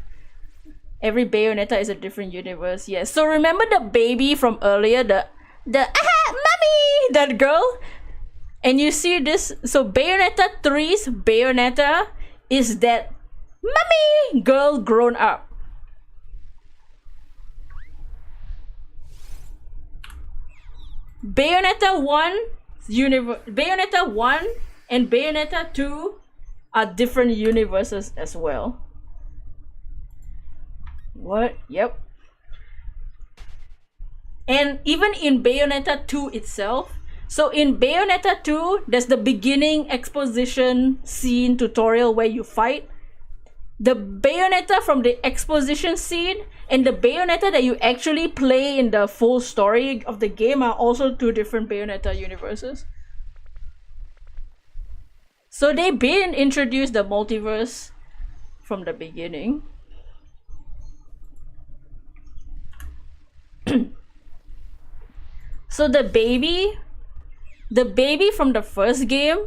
Every Bayonetta is a different universe. Yes. So remember the baby from earlier, the mommy, that girl, and you see this. So Bayonetta 3's Bayonetta is that mommy girl grown up. Bayonetta 1 and Bayonetta 2 are different universes as well. What? Yep. And even in Bayonetta 2 itself, so in Bayonetta 2, there's the beginning exposition scene tutorial where you fight. The Bayonetta from the exposition scene and the Bayonetta that you actually play in the full story of the game are also two different Bayonetta universes. So they been introduced the multiverse from the beginning. So the baby from the first game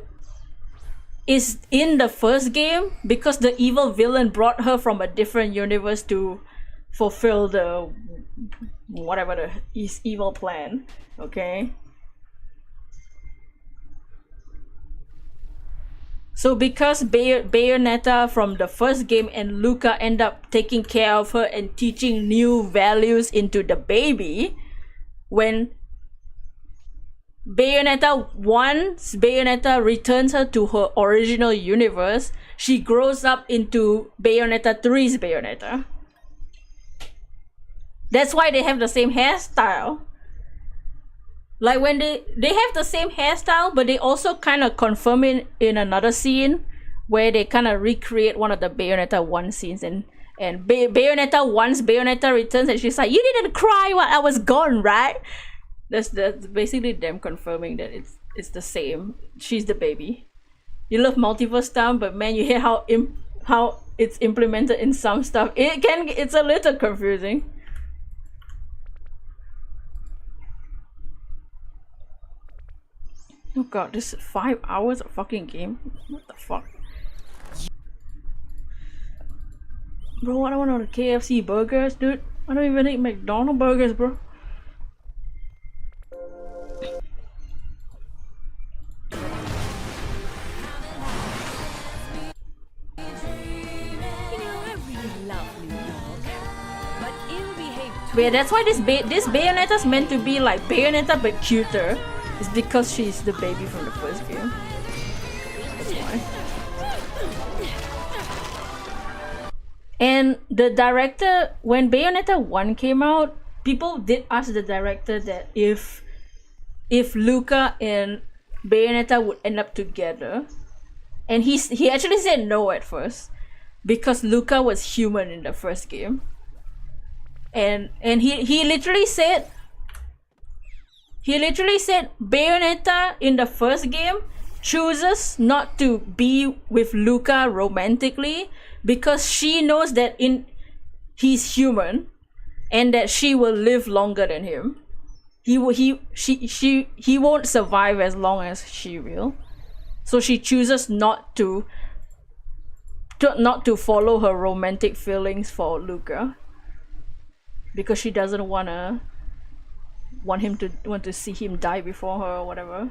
is in the first game because the evil villain brought her from a different universe to fulfill the whatever the evil plan. Okay. So because Bayonetta from the first game and Luca end up taking care of her and teaching new values into the baby, when Bayonetta returns her to her original universe, she grows up into Bayonetta 3's Bayonetta. That's why they have the same hairstyle. Like when they have the same hairstyle, but they also kind of confirm it in another scene where they kind of recreate one of the Bayonetta 1 scenes, and Bayonetta 1's Bayonetta returns, and she's like, "You didn't cry while I was gone, right?" That's basically them confirming that it's the same. She's the baby. You love multiverse stuff, but man, you hear how it's implemented in some stuff. It's a little confusing. Oh god, this is 5 hours of fucking game. What the fuck? Bro, I don't want no KFC burgers, dude. I don't even eat McDonald's burgers, bro. But yeah, that's why this Bayonetta's meant to be like Bayonetta but cuter. It's because she's the baby from the first game. That's why. And the director, when Bayonetta 1 came out, people did ask the director that if Luca and Bayonetta would end up together, and he actually said no at first because Luca was human in the first game, and he literally said Bayonetta in the first game chooses not to be with Luca romantically because she knows that he's human and that she will live longer than him. He won't survive as long as she will. So she chooses not to follow her romantic feelings for Luca because she doesn't want to see him die before her or whatever.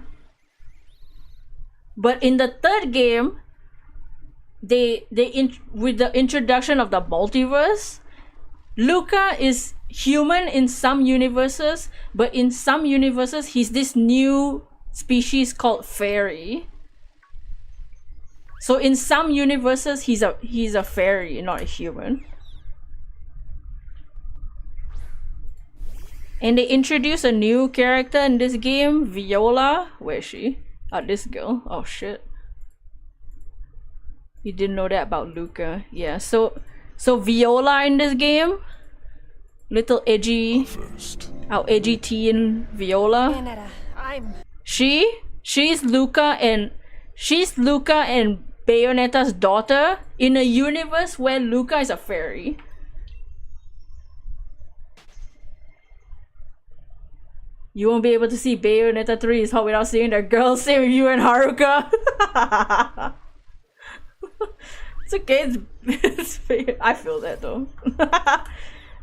But in the third game, with the introduction of the multiverse, Luca is human in some universes, but in some universes he's this new species called fairy. So in some universes he's a fairy, not a human. And they introduce a new character in this game, Viola. Where is she? Oh, this girl. Oh shit. You didn't know that about Luca. Yeah, so Viola in this game, little edgy, edgy teen Viola. She's Luca and Bayonetta's daughter in a universe where Luca is a fairy. You won't be able to see Bayonetta 3 is hot without seeing the girl saving you and Haruka. It's okay. I feel that though.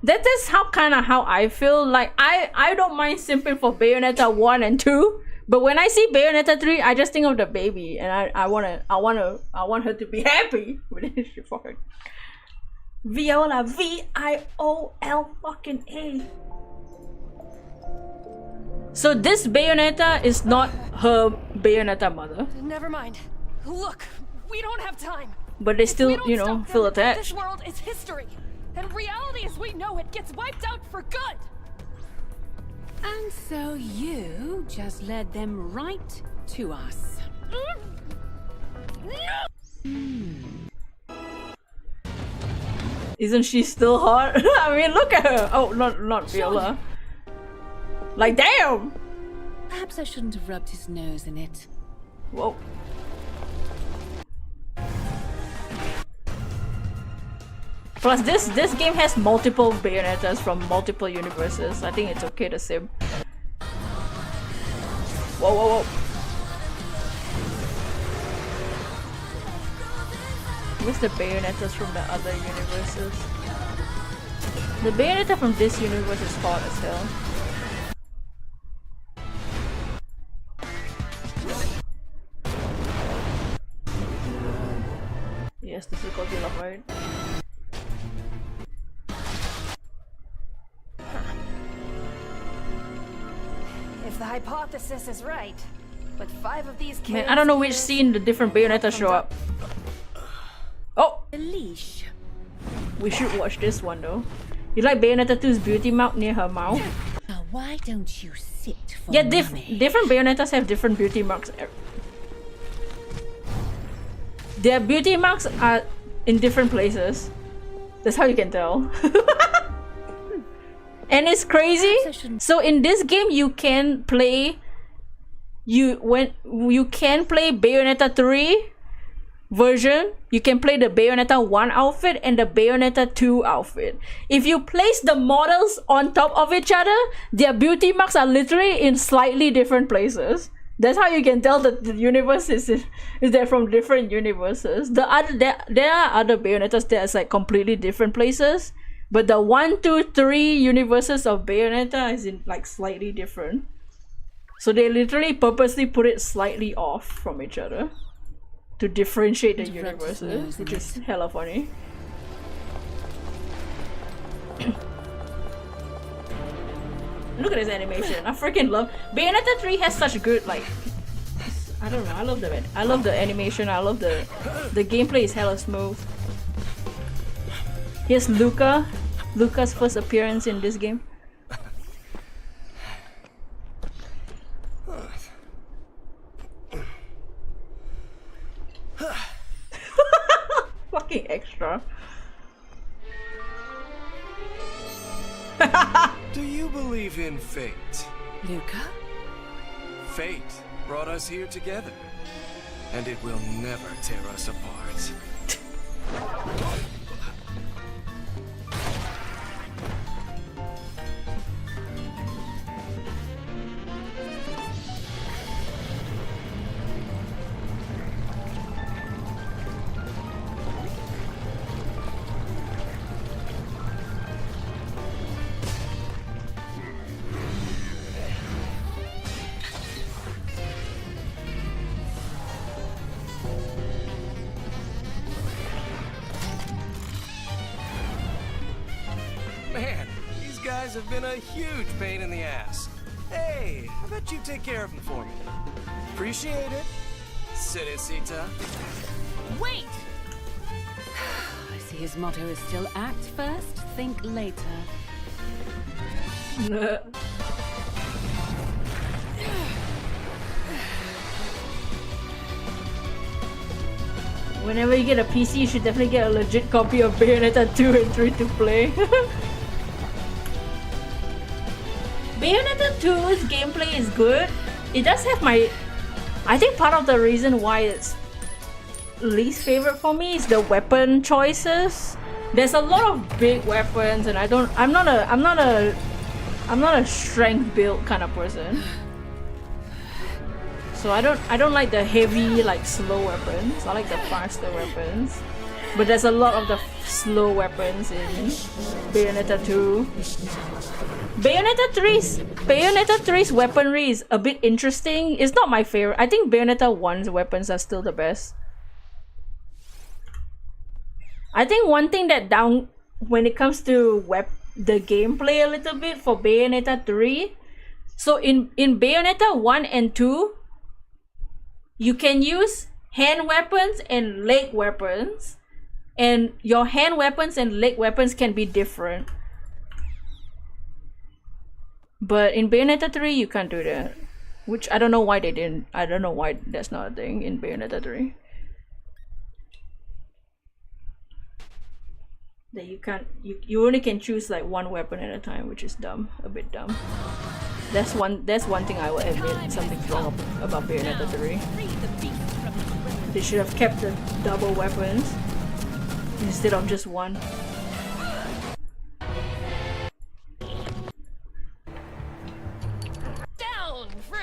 That's how I feel. Like I don't mind simping for Bayonetta 1 and 2, but when I see Bayonetta 3, I just think of the baby, and I want her to be happy with this shit for her. Viola, VIOL fucking A. So this Bayonetta is not her Bayonetta mother. Never mind. Look, we don't have time. But they still, feel attached. This world is history, and reality as we know it gets wiped out for good. And so you just led them right to us. Isn't she still hot? I mean, look at her. Oh, not Viola. Like, damn! Perhaps I shouldn't have rubbed his nose in it. Whoa. Plus, this game has multiple Bayonettas from multiple universes. I think it's okay to sim. Whoa, whoa, whoa. Where's the Bayonettas from the other universes? The Bayonetta from this universe is hot as hell. Yes, this is Godzilla, right? If the hypothesis is right, with 5 of these kids... Man, I don't know which scene the different Bayonettas show up. Oh! Leash. We should watch this one though. You like Bayonetta 2's beauty mark near her mouth? Now why don't you sit for Yeah, different Bayonettas have different beauty marks. their beauty marks are in different places. That's how you can tell. And it's crazy. So in this game, you can play. You can play Bayonetta 3 version. You can play the Bayonetta 1 outfit and the Bayonetta 2 outfit. If you place the models on top of each other, their beauty marks are literally in slightly different places. That's how you can tell that the universe is they're from different universes. There are other Bayonettas that's like completely different places, but the 1, 2, 3 universes of Bayonetta is in like slightly different. So they literally purposely put it slightly off from each other to differentiate the universes, which is hella funny. Look at this animation. I freaking love Bayonetta 3 has such good like I don't know, I love the animation, I love the gameplay is hella smooth. Here's Luca's first appearance in this game. Fucking extra. Do you believe in fate? Luca? Fate brought us here together, and it will never tear us apart. Man, these guys have been a huge pain in the ass. Hey, how about you take care of them for me? Appreciate it. Cerecita. Wait! I see his motto is still act first, think later. Whenever you get a PC, you should definitely get a legit copy of Bayonetta 2 and 3 to play. Bayonetta 2's gameplay is good. It does have my... I think part of the reason why it's least favorite for me is the weapon choices. There's a lot of big weapons and I'm not a strength build kind of person. So I don't like the heavy, like slow weapons. I like the faster weapons. But there's a lot of the slow weapons in Bayonetta 2. Bayonetta 3's weaponry is a bit interesting. It's not my favorite. I think Bayonetta 1's weapons are still the best. I think one thing that when it comes to the gameplay a little bit for Bayonetta 3. So in Bayonetta 1 and 2, you can use hand weapons and leg weapons, and your hand weapons and leg weapons can be different. But in Bayonetta 3, you can't do that, which I don't know why they didn't. I don't know why that's not a thing in Bayonetta 3. That you can't. You only can choose like one weapon at a time, which is dumb, a bit dumb. That's one thing I will admit. Something's wrong about Bayonetta 3. They should have kept the double weapons instead of just one. Down for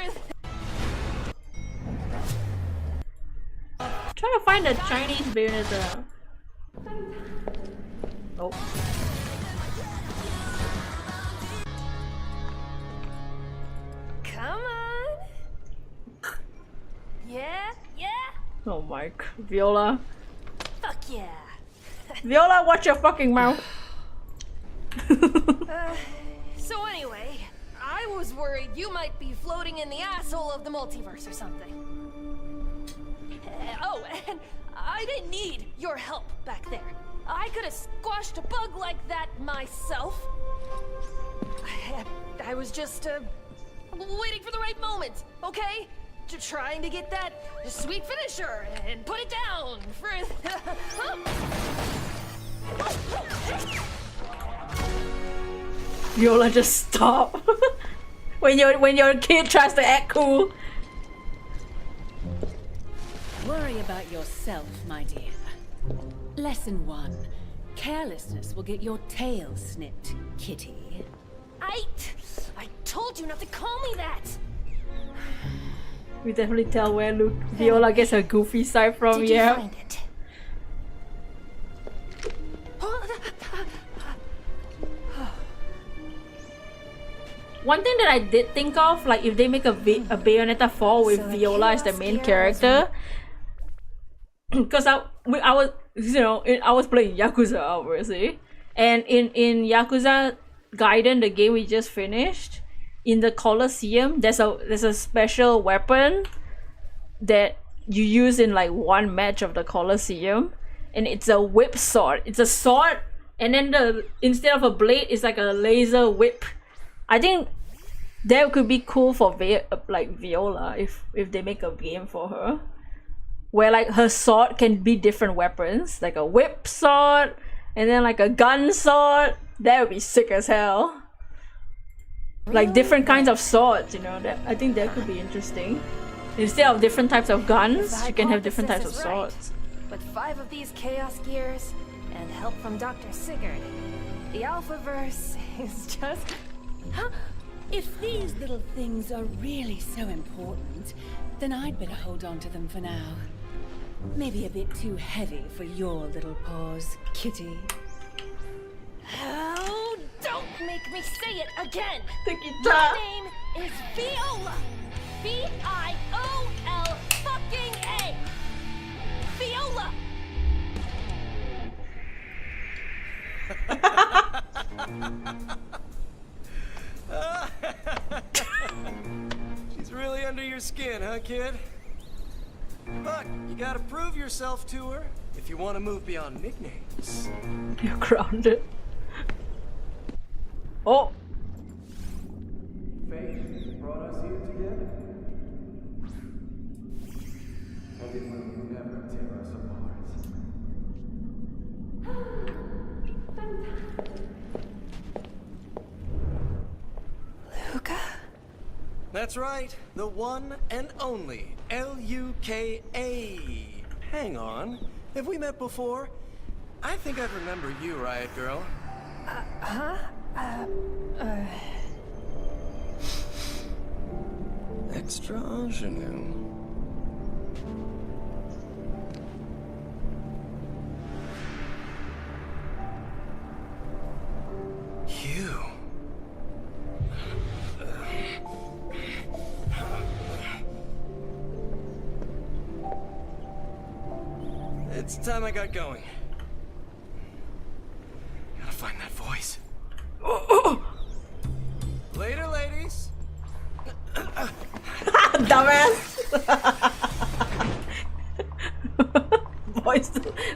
Trying to find a Chinese Bayonetta. Oh. Come on. Yeah, yeah. Oh my, Viola. Fuck yeah. Viola, watch your fucking mouth. So anyway, I was worried you might be floating in the asshole of the multiverse or something. Oh, and I didn't need your help back there. I could have squashed a bug like that myself. I was just waiting for the right moment, okay? trying to get that sweet finisher and put it down for. Viola, just stop. when your kid tries to act cool. Worry about yourself, my dear. Lesson 1. Carelessness will get your tail snipped, kitty. I told you not to call me that. We definitely tell where Viola gets her goofy side from. Did Yeah. you find it? One thing that I did think of, like if they make a Bayonetta 4 with Viola as the main character, because I was, you know, I was playing Yakuza obviously, and in Yakuza Gaiden, the game we just finished, in the Colosseum, there's a special weapon that you use in like one match of the Colosseum, and it's a whip sword. It's a sword, and then instead of a blade, it's like a laser whip. I think that could be cool for Viola if they make a game for her, where like her sword can be different weapons, like a whip sword and then like a gun sword. That would be sick as hell. Like different kinds of swords, you know. That I think that could be interesting. Instead of different types of guns, you can have different types of swords. With 5 of these chaos gears and help from Dr. Sigurd, the Alphaverse is just. If these little things are really so important, then I'd better hold on to them for now. Maybe a bit too heavy for your little paws, kitty. Oh, don't make me say it again! The guitar. My name is Viola! V-I-O-L fucking A! Viola! She's really under your skin, huh, kid? But you gotta prove yourself to her if you want to move beyond nicknames. You're grounded. Oh! Fate brought us here together. And it will never tear us apart. Luca? That's right, the one and only L-U-K-A. Hang on, have we met before? I think I'd remember you, Riot Girl. Extra ingenue. You. It's time I got going. Gotta find that voice. Later, ladies. Dumbass!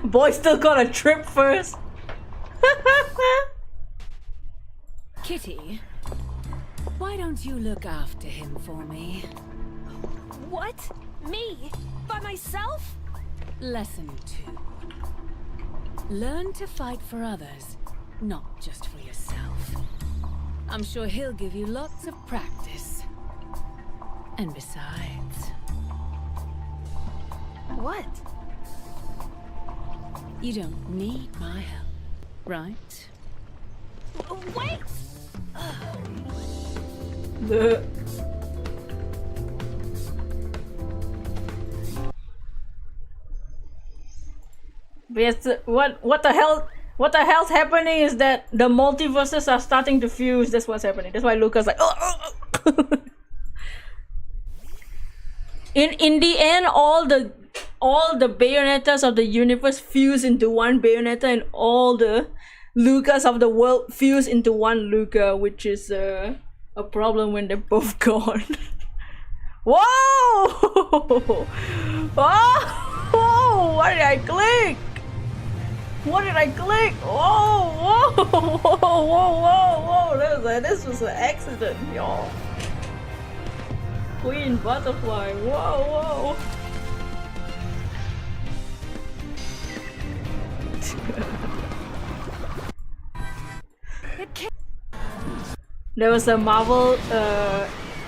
Boy still gotta trip first. Kitty, why don't you look after him for me? What? Me? By myself? Lesson 2. Learn to fight for others, not just for yourself. I'm sure he'll give you lots of practice. And besides... What? You don't need my help, right? Wait! Yes, what the hell? What the hell's happening is that the multiverses are starting to fuse. That's what's happening. That's why Luca's like, In the end, all the Bayonettas of the universe fuse into one Bayonetta, and all the Lucas of the world fuse into one Luca, which is a problem when they're both gone. Whoa! Whoa! What did I click? What did I click? Whoa! Whoa! Whoa! Whoa! Whoa! Whoa! This was an accident, y'all. Queen butterfly. Whoa, whoa. There was a Marvel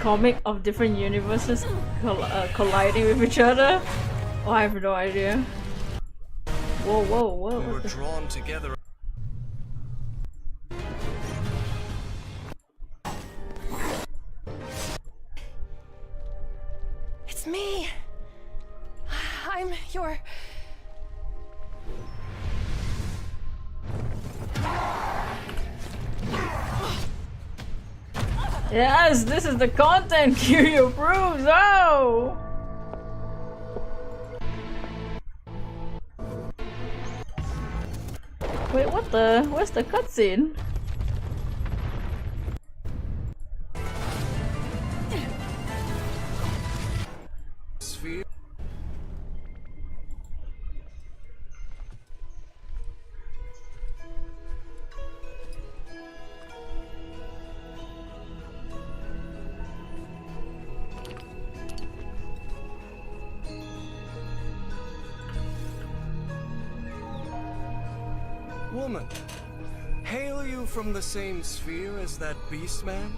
comic of different universes colliding with each other. Oh, I have no idea. Whoa, whoa, whoa. We were drawn together. It's me. I'm your... Yes, this is the content Kiryu approves. Oh! Wait, what the? Where's the cutscene? Sphere. Woman, hail you from the same sphere as that beast man?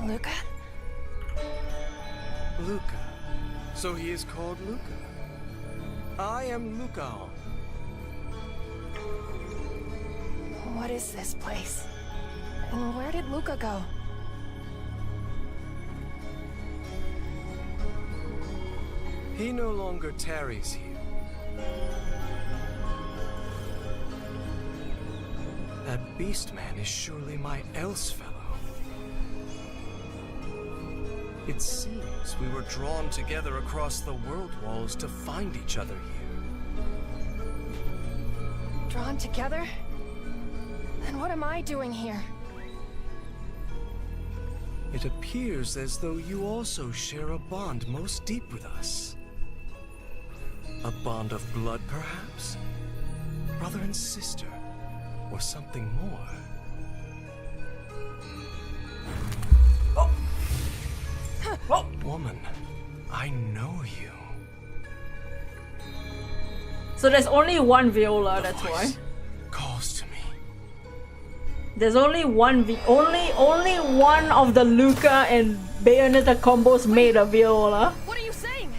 Luca? Luca. So he is called Luca. I am Luca. What is this place? And where did Luca go? He no longer tarries here. That beast man is surely my else fellow. It seems we were drawn together across the world walls to find each other here. Drawn together? Then what am I doing here? It appears as though you also share a bond most deep with us. A bond of blood, perhaps? Brother and sister, or something more? Oh! Oh! Woman, I know you. So there's only one Viola, that's why. Calls to me. There's only one only one of the Luca and Bayonetta combos made a Viola. What are you saying?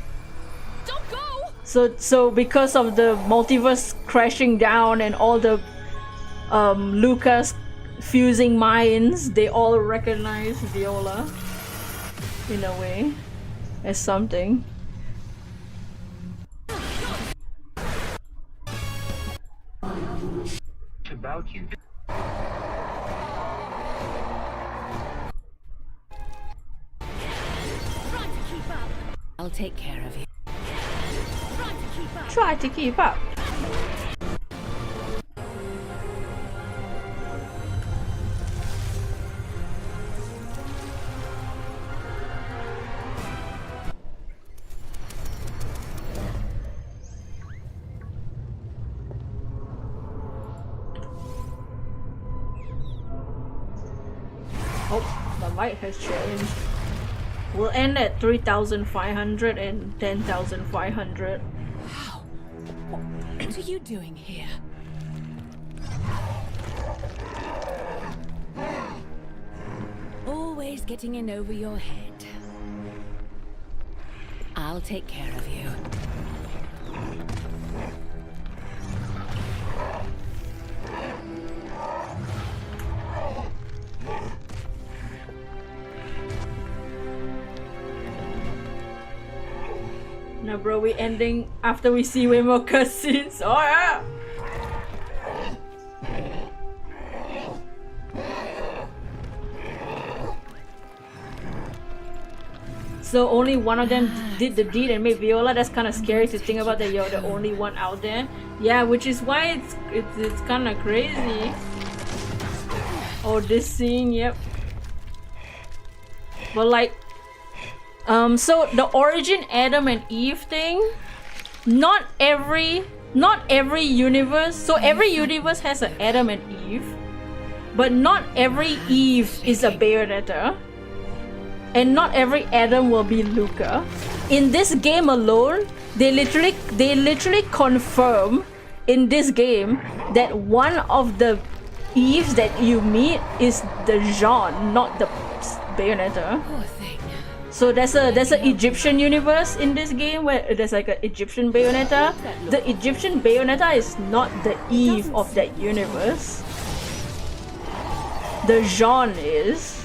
Don't go! So because of the multiverse crashing down and all the Lucas fusing minds, they all recognize Viola in a way as something. About you. I'll take care of you. Try to keep up. Oh, the light has changed. We'll end at 3,500 and 10,500. What are you doing here? Always getting in over your head. I'll take care of you. Now, bro, we ending after we see way more cutscenes. Oh yeah! So only one of them did the deed and made Viola. That's kind of scary to think about that you're the only one out there. Yeah, which is why it's kind of crazy. Oh, this scene, yep. But like, so the origin Adam and Eve thing, not every universe, so every universe has an Adam and Eve, but not every Eve is a Bayonetta, and not every Adam will be Luca. In this game alone, they literally confirm in this game that one of the Eves that you meet is the Jean, not the Bayonetta. So there's an Egyptian universe in this game where there's like an Egyptian Bayonetta. The Egyptian Bayonetta is not the Eve of that universe. The Jean is.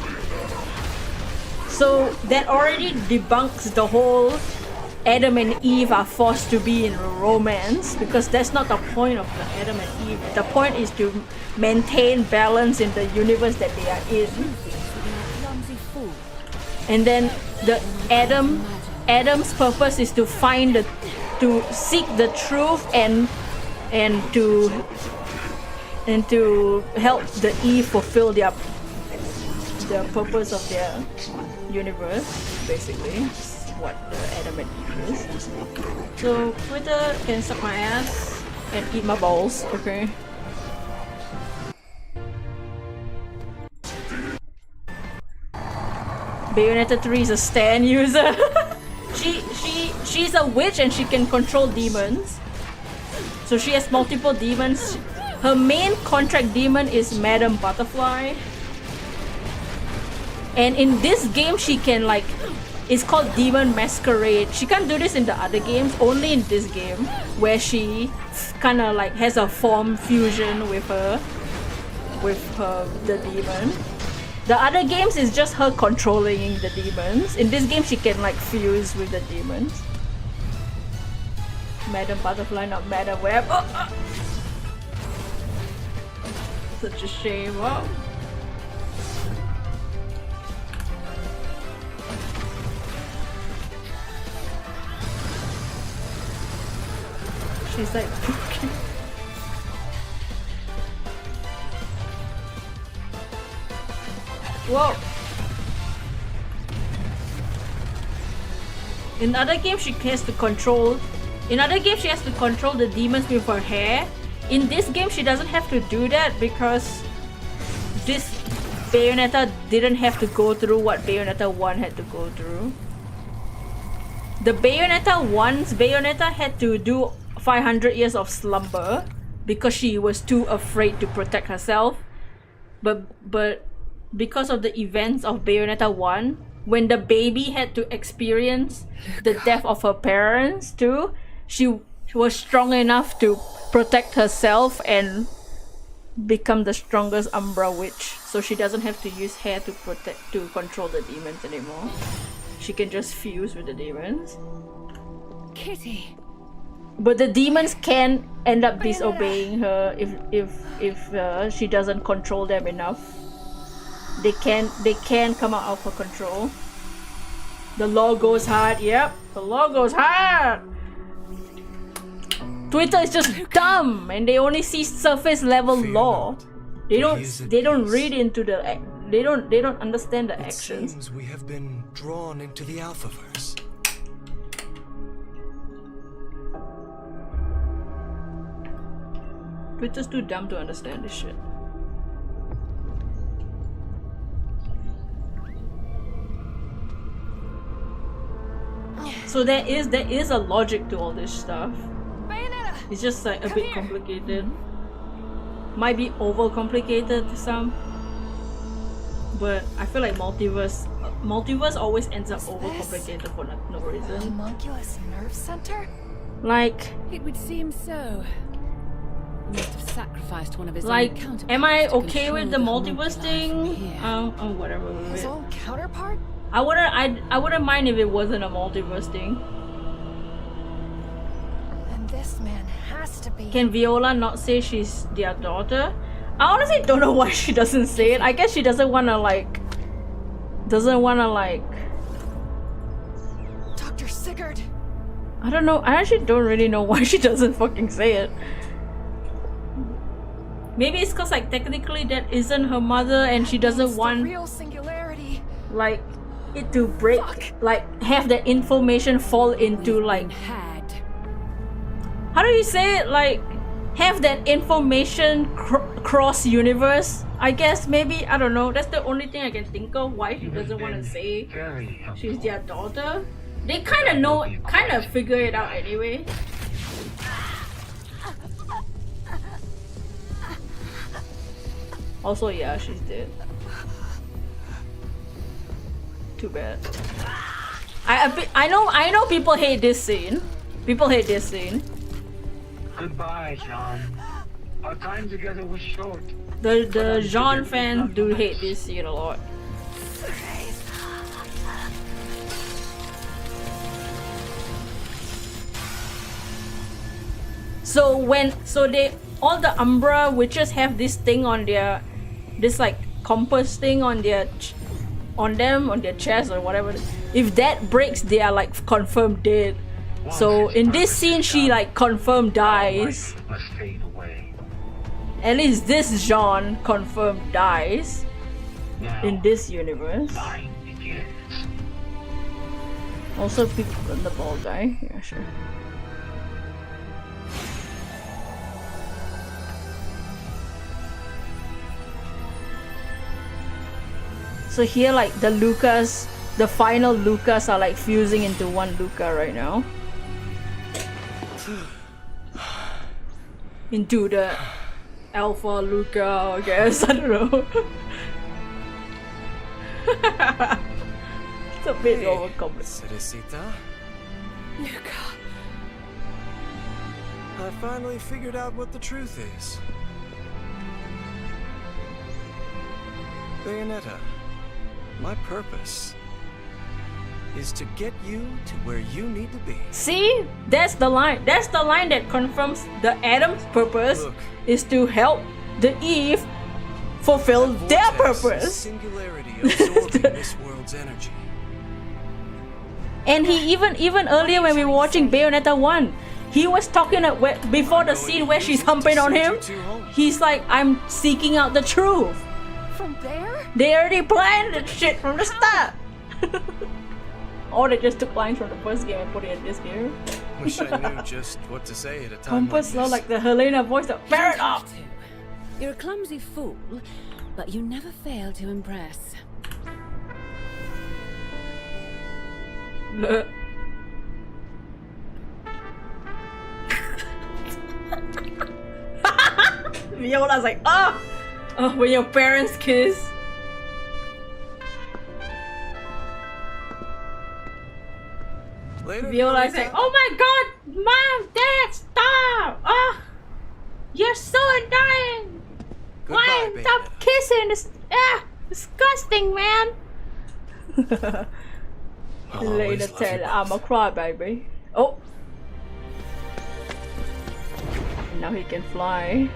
So that already debunks the whole Adam and Eve are forced to be in romance, because that's not the point of the Adam and Eve. The point is to maintain balance in the universe that they are in. And then the Adam's purpose is to seek the truth and to help the Eve fulfill the purpose of their universe, basically. What the Adam and Eve is. So Twitter can suck my ass and eat my balls, okay? Bayonetta 3 is a Stan user. She's a witch and she can control demons. So she has multiple demons. Her main contract demon is Madame Butterfly. And in this game she can like, it's called Demon Masquerade. She can't do this in the other games, only in this game, where she kind of like has a form fusion with the demon. The other games is just her controlling the demons. In this game she can like fuse with the demons. Madam Butterfly, not Madam Web. Such a shame. Wow. She's like whoa. In other games she has to control the demons with her hair. In this game she doesn't have to do that because this Bayonetta didn't have to go through what Bayonetta 1 had to go through. The Bayonetta 1's Bayonetta had to do 500 years of slumber because she was too afraid to protect herself. But because of the events of Bayonetta 1, when the baby had to experience the death of her parents too, she was strong enough to protect herself and become the strongest Umbra witch. So she doesn't have to use hair to control the demons anymore. She can just fuse with the demons. Kitty. But the demons can end up disobeying her if she doesn't control them enough. They can come out of her control. The law goes hard. Yep, the law goes hard. Twitter is just dumb, and they only see surface level law. They don't read into the. They don't understand the actions. Seems we have been drawn into the Alphaverse. Twitter's too dumb to understand this shit. So there is a logic to all this stuff. Bayonetta, it's just like a bit complicated. Might be overcomplicated to some. But I feel like multiverse always ends up overcomplicated for no reason. Homunculus nerve center? Like, it would seem so. He must have sacrificed one of his like, own counterparts. am I to okay with the control multiverse thing? Whatever with His it. own counterpart? I wouldn't mind if it wasn't a multiverse thing. And this man has to be. Can Viola not say she's their daughter? I honestly don't know why she doesn't say it. I guess she doesn't wanna like. Dr. Sigurd. I don't know. I actually don't really know why she doesn't fucking say it. Maybe it's cause like technically that isn't her mother and she doesn't want real singularity. Like it to break, like have the information fall into like how do you say it? Like, have that information cross universe, I guess. Maybe, I don't know. That's the only thing I can think of why she doesn't want to say she's their daughter. They kind of know, kind of figure it out anyway. Also, yeah, she's dead. Too bad. I know people hate this scene. People hate this scene. Goodbye, Jean. Our time together was short. The Jean fans do hate this scene a lot. So they all the Umbra witches have this thing on their, this like compass thing on their on their chest or whatever. If that breaks, they are like confirmed dead. So in this scene, she like confirmed dies. At least this Jean confirmed dies in this universe. Also, people on the ball guy. Yeah, sure. So here, like the Lucas, the final Lucas are like fusing into one Luca right now. Into the Alpha Luca, I guess. I don't know. It's a bit overcomplicated. Cerecita? Luca. I finally figured out what the truth is. Bayonetta, my purpose is to get you to where you need to be. See? That's the line. That's the line that confirms the Adam's purpose is to help the Eve fulfill their purpose. Singularity absorbing this world's energy. And he even earlier when we were watching Bayonetta 1, he was talking before the scene where she's humping on him. He's like, I'm seeking out the truth. From there? They already planned that shit from the start. Or they just took lines from the first game and put it in this game. Wish I knew just what to say at a time Compass like this. like the Helena voice that fair enough. You're a clumsy fool, but you never fail to impress. Look. Viola's like, oh, when your parents kiss. Later, Viola's like, oh my god, Mom, Dad, stop! Oh, you're so annoying! Why? Stop kissing! It's disgusting, man! Later tell I'm a crybaby. Oh! Now he can fly.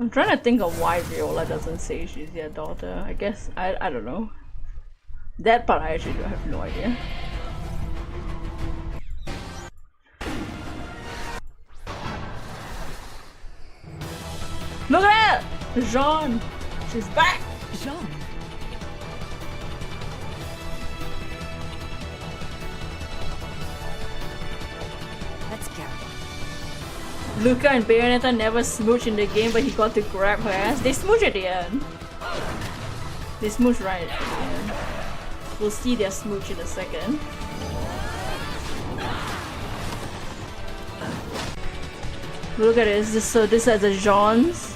I'm trying to think of why Viola doesn't say she's their daughter. I guess, I don't know. That part I actually have no idea. Look at that! Jean! She's back! Jean? Let's go. Luca and Bayonetta never smooch in the game, but he got to grab her ass. They smooch at the end. They smooch right at the end. We'll see their smooch in a second. Look at this. So this is the Jeans.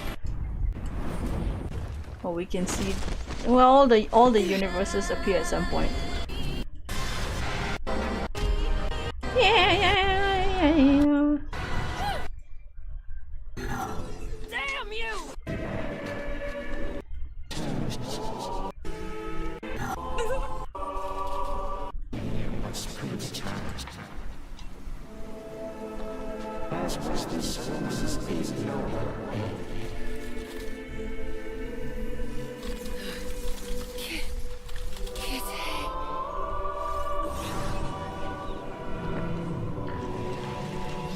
Oh, we can see. Well, all the universes appear at some point. Yeah. Damn you!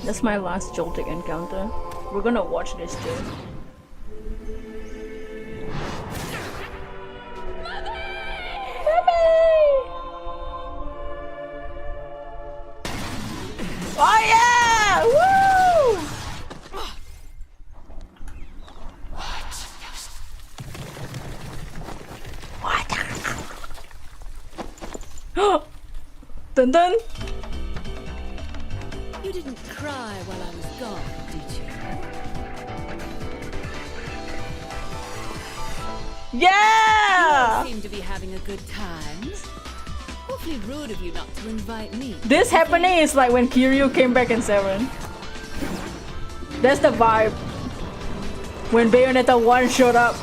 That's my last Joltik encounter. We're gonna watch this too. Mommy! Oh yeah! Woo! What? Dun dun! You didn't cry while I was gone, did you? Yeah! You seem to be having a good time. Awfully rude of you not to invite me. This happening is like when Kiryu came back in 7. That's the vibe. When Bayonetta 1 showed up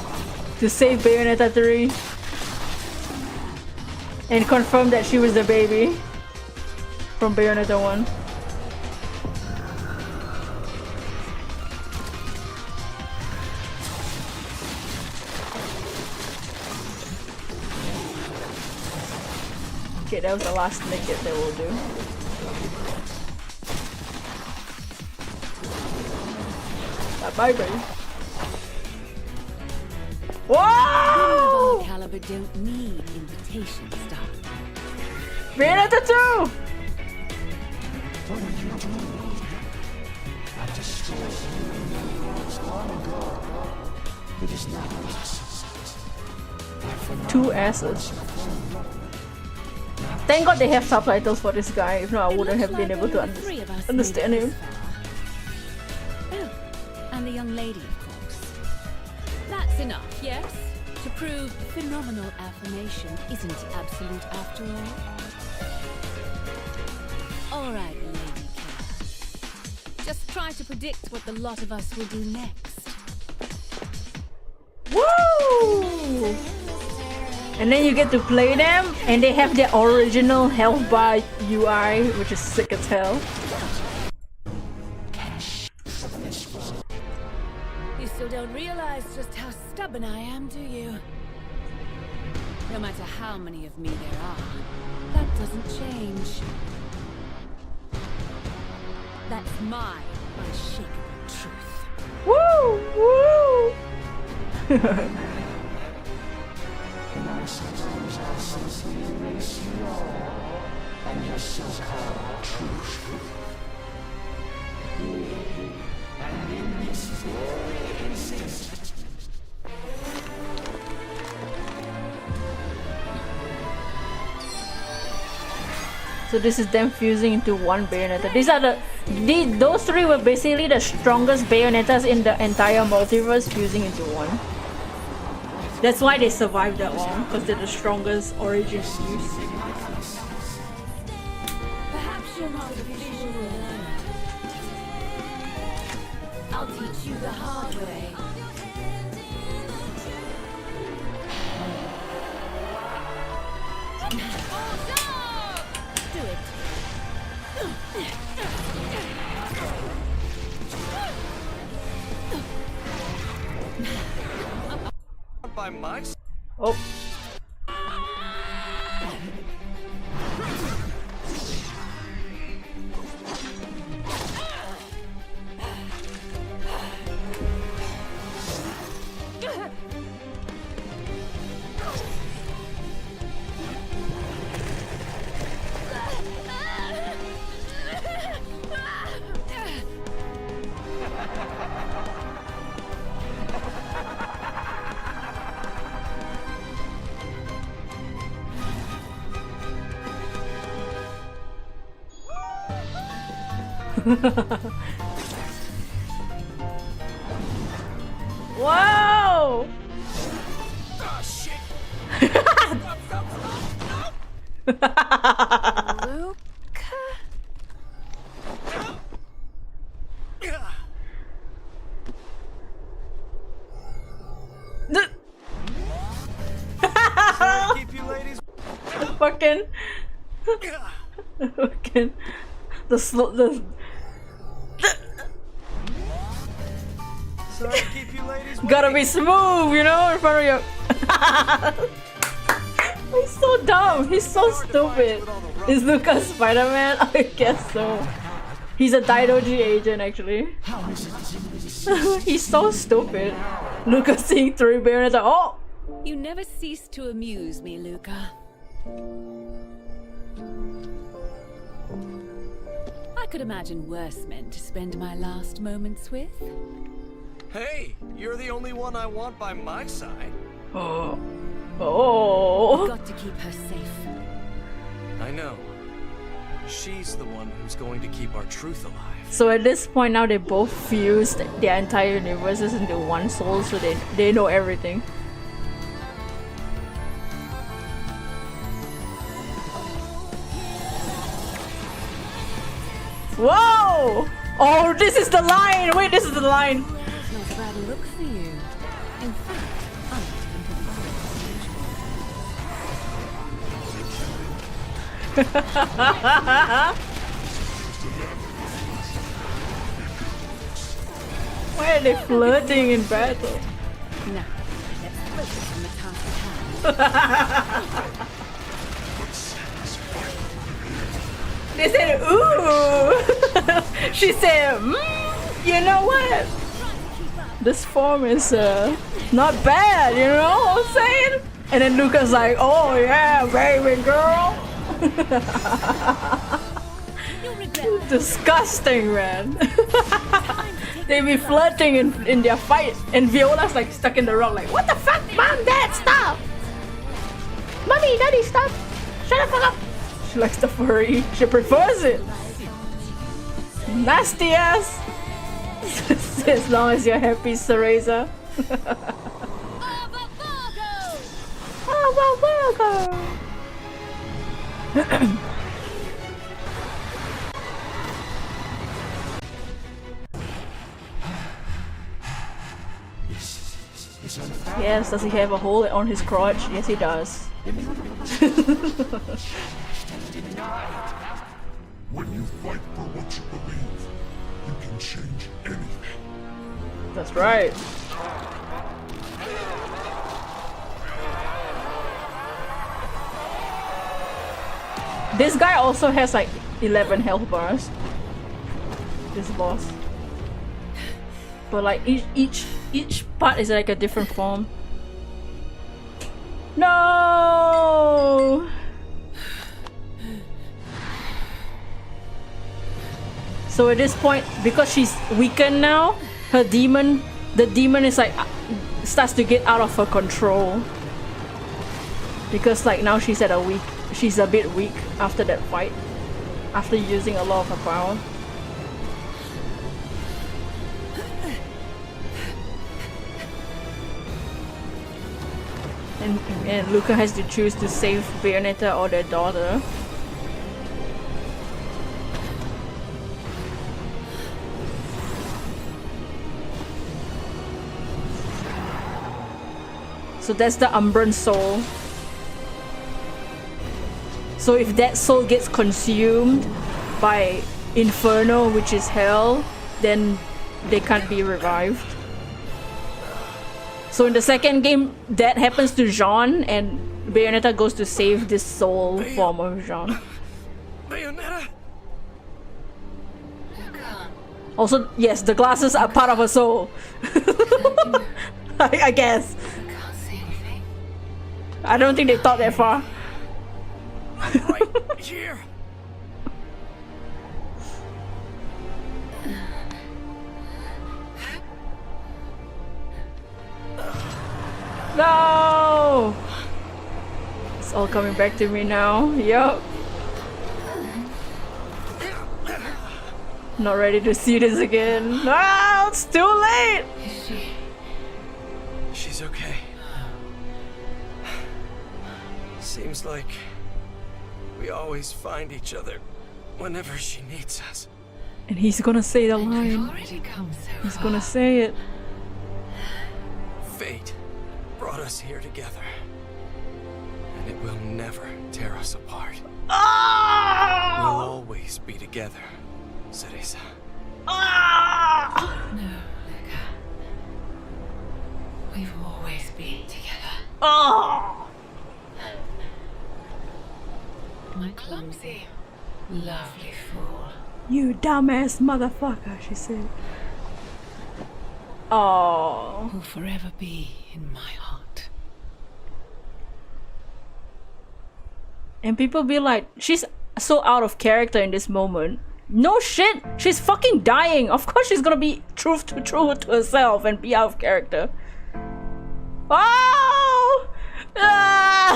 to save Bayonetta 3 and confirm that she was the baby from Bayonetta 1. Okay, that was the last nickit that we'll do. Bye, baby. Whoa! Our caliber don't need invitation stuff. Bayonetta 2! I destroyed you long ago. It is not just 2 asses. Thank God they have subtitles for this guy, if not I wouldn't have been able to understand him. Oh, and the young lady, of course. That's enough, yes? To prove phenomenal affirmation isn't absolute after all. Alright, Lady Killer. Just try to predict what the lot of us will do next. Woo! And then you get to play them, and they have their original health bar UI, which is sick as hell. You still don't realize just how stubborn I am, do you? No matter how many of me there are, that doesn't change. That's my unshakable truth. Woo! Woo! And I suppose I'll simply erase you all and your so-called truth. And in this very instant, So this is them fusing into one Bayonetta. Those 3 were basically the strongest Bayonettas in the entire multiverse fusing into one. That's why they survived that long, because they're the strongest origin fuse. Perhaps you're not a visual learner. I'll teach you the hard way. Do it. By my Oh. Whoa! Oh shit! Sorry to keep you ladies. Fucking the Sorry to keep you ladies. gotta be smooth, you know, in front of your. He's so dumb. He's so stupid. Is Lucas Spider-Man? I guess so. He's a Daidoji agent, actually. He's so stupid. Lucas seeing through Bayonetta. Oh! You never cease to amuse me, Luca. I could imagine worse men to spend my last moments with. Hey, you're the only one I want by my side. Oh. Oh. We've got to keep her safe. I know. She's the one who's going to keep our truth alive. So at this point now they both fused their entire universes into one soul, so they know everything. Whoa! Oh, this is the line! Wait, this is the line! Not a bad look for you. In fact, I like to think of Why are they flirting in battle? Now, let's focus on the task at hand. They said, ooh! She said, you know what? This form is not bad, you know what I'm saying? And then Luca's like, oh yeah, baby girl. Disgusting, man. They be flirting in their fight, and Viola's like stuck in the rock, like, what the fuck, mom, dad, stop! Mommy, daddy, stop! Shut the fuck up! She likes the furry. She prefers it. Nasty ass. As long as you're happy, Cereza. Yes, does he have a hole on his crotch? Yes, he does. When you fight for what you believe, you can change anything. That's right. This guy also has like 11 health bars. This boss. But like each part is like a different form. No! So at this point, because she's weakened now, the demon is like starts to get out of her control. Because like now she's a bit weak after that fight, after using a lot of her power. And Luca has to choose to save Bayonetta or their daughter. So that's the Umbran soul. So if that soul gets consumed by Inferno, which is hell, then they can't be revived. So in the second game, that happens to Jean, and Bayonetta goes to save this soul form of Jean. Bayonetta? Also, yes, the glasses are part of her soul. I guess. I don't think they thought that far. Right here. No! It's all coming back to me now. Yup. Not ready to see this again. No, it's too late! She's okay. Seems like we always find each other whenever she needs us. And he's gonna say the line. He's gonna say it. Fate brought us here together, and it will never tear us apart. Oh! We'll always be together, Cereza. Oh! No, Luca. We've always been together. Oh! My clumsy, lovely fool. You dumbass motherfucker, she said. Oh. Will forever be in my heart. And people be like, she's so out of character in this moment. No shit, she's fucking dying. Of course she's gonna be true to herself and be out of character. Oh! Oh!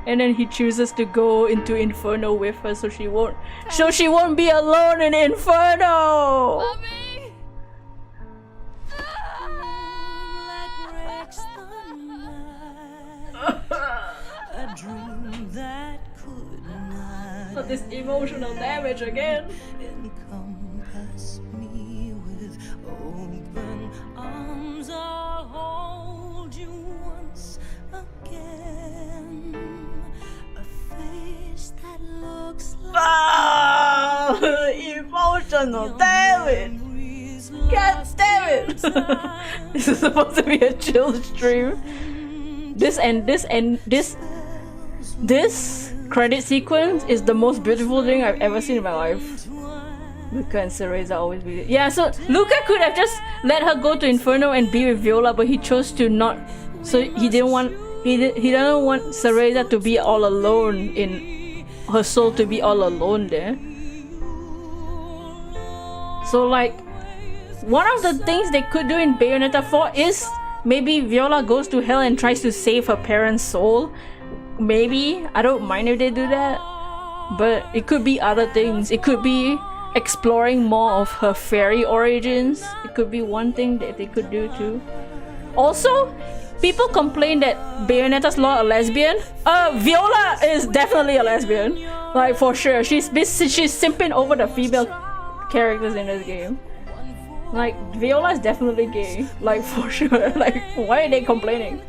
And then he chooses to go into Inferno with her so she won't be alone in Inferno. Mommy! A dream that could not But this emotional damage again. encompass me with open arms. I'll hold you once again. A face that looks like Emotional damage. God damn it. This is supposed to be a chill stream. This credit sequence is the most beautiful thing I've ever seen in my life. Luca and Cereza always be. Yeah, so Luca could have just let her go to Inferno and be with Viola, but he chose to not. So he didn't want Cereza to be all alone in her soul, to be all alone there. So like, one of the things they could do in Bayonetta 4 is maybe Viola goes to hell and tries to save her parents' soul. Maybe. I don't mind if they do that. But it could be other things. It could be exploring more of her fairy origins. It could be one thing that they could do too. Also, people complain that Bayonetta's Law a lesbian. Viola is definitely a lesbian. Like, for sure. She's simping over the female characters in this game. Like, Viola is definitely gay. Like, for sure. Like, why are they complaining?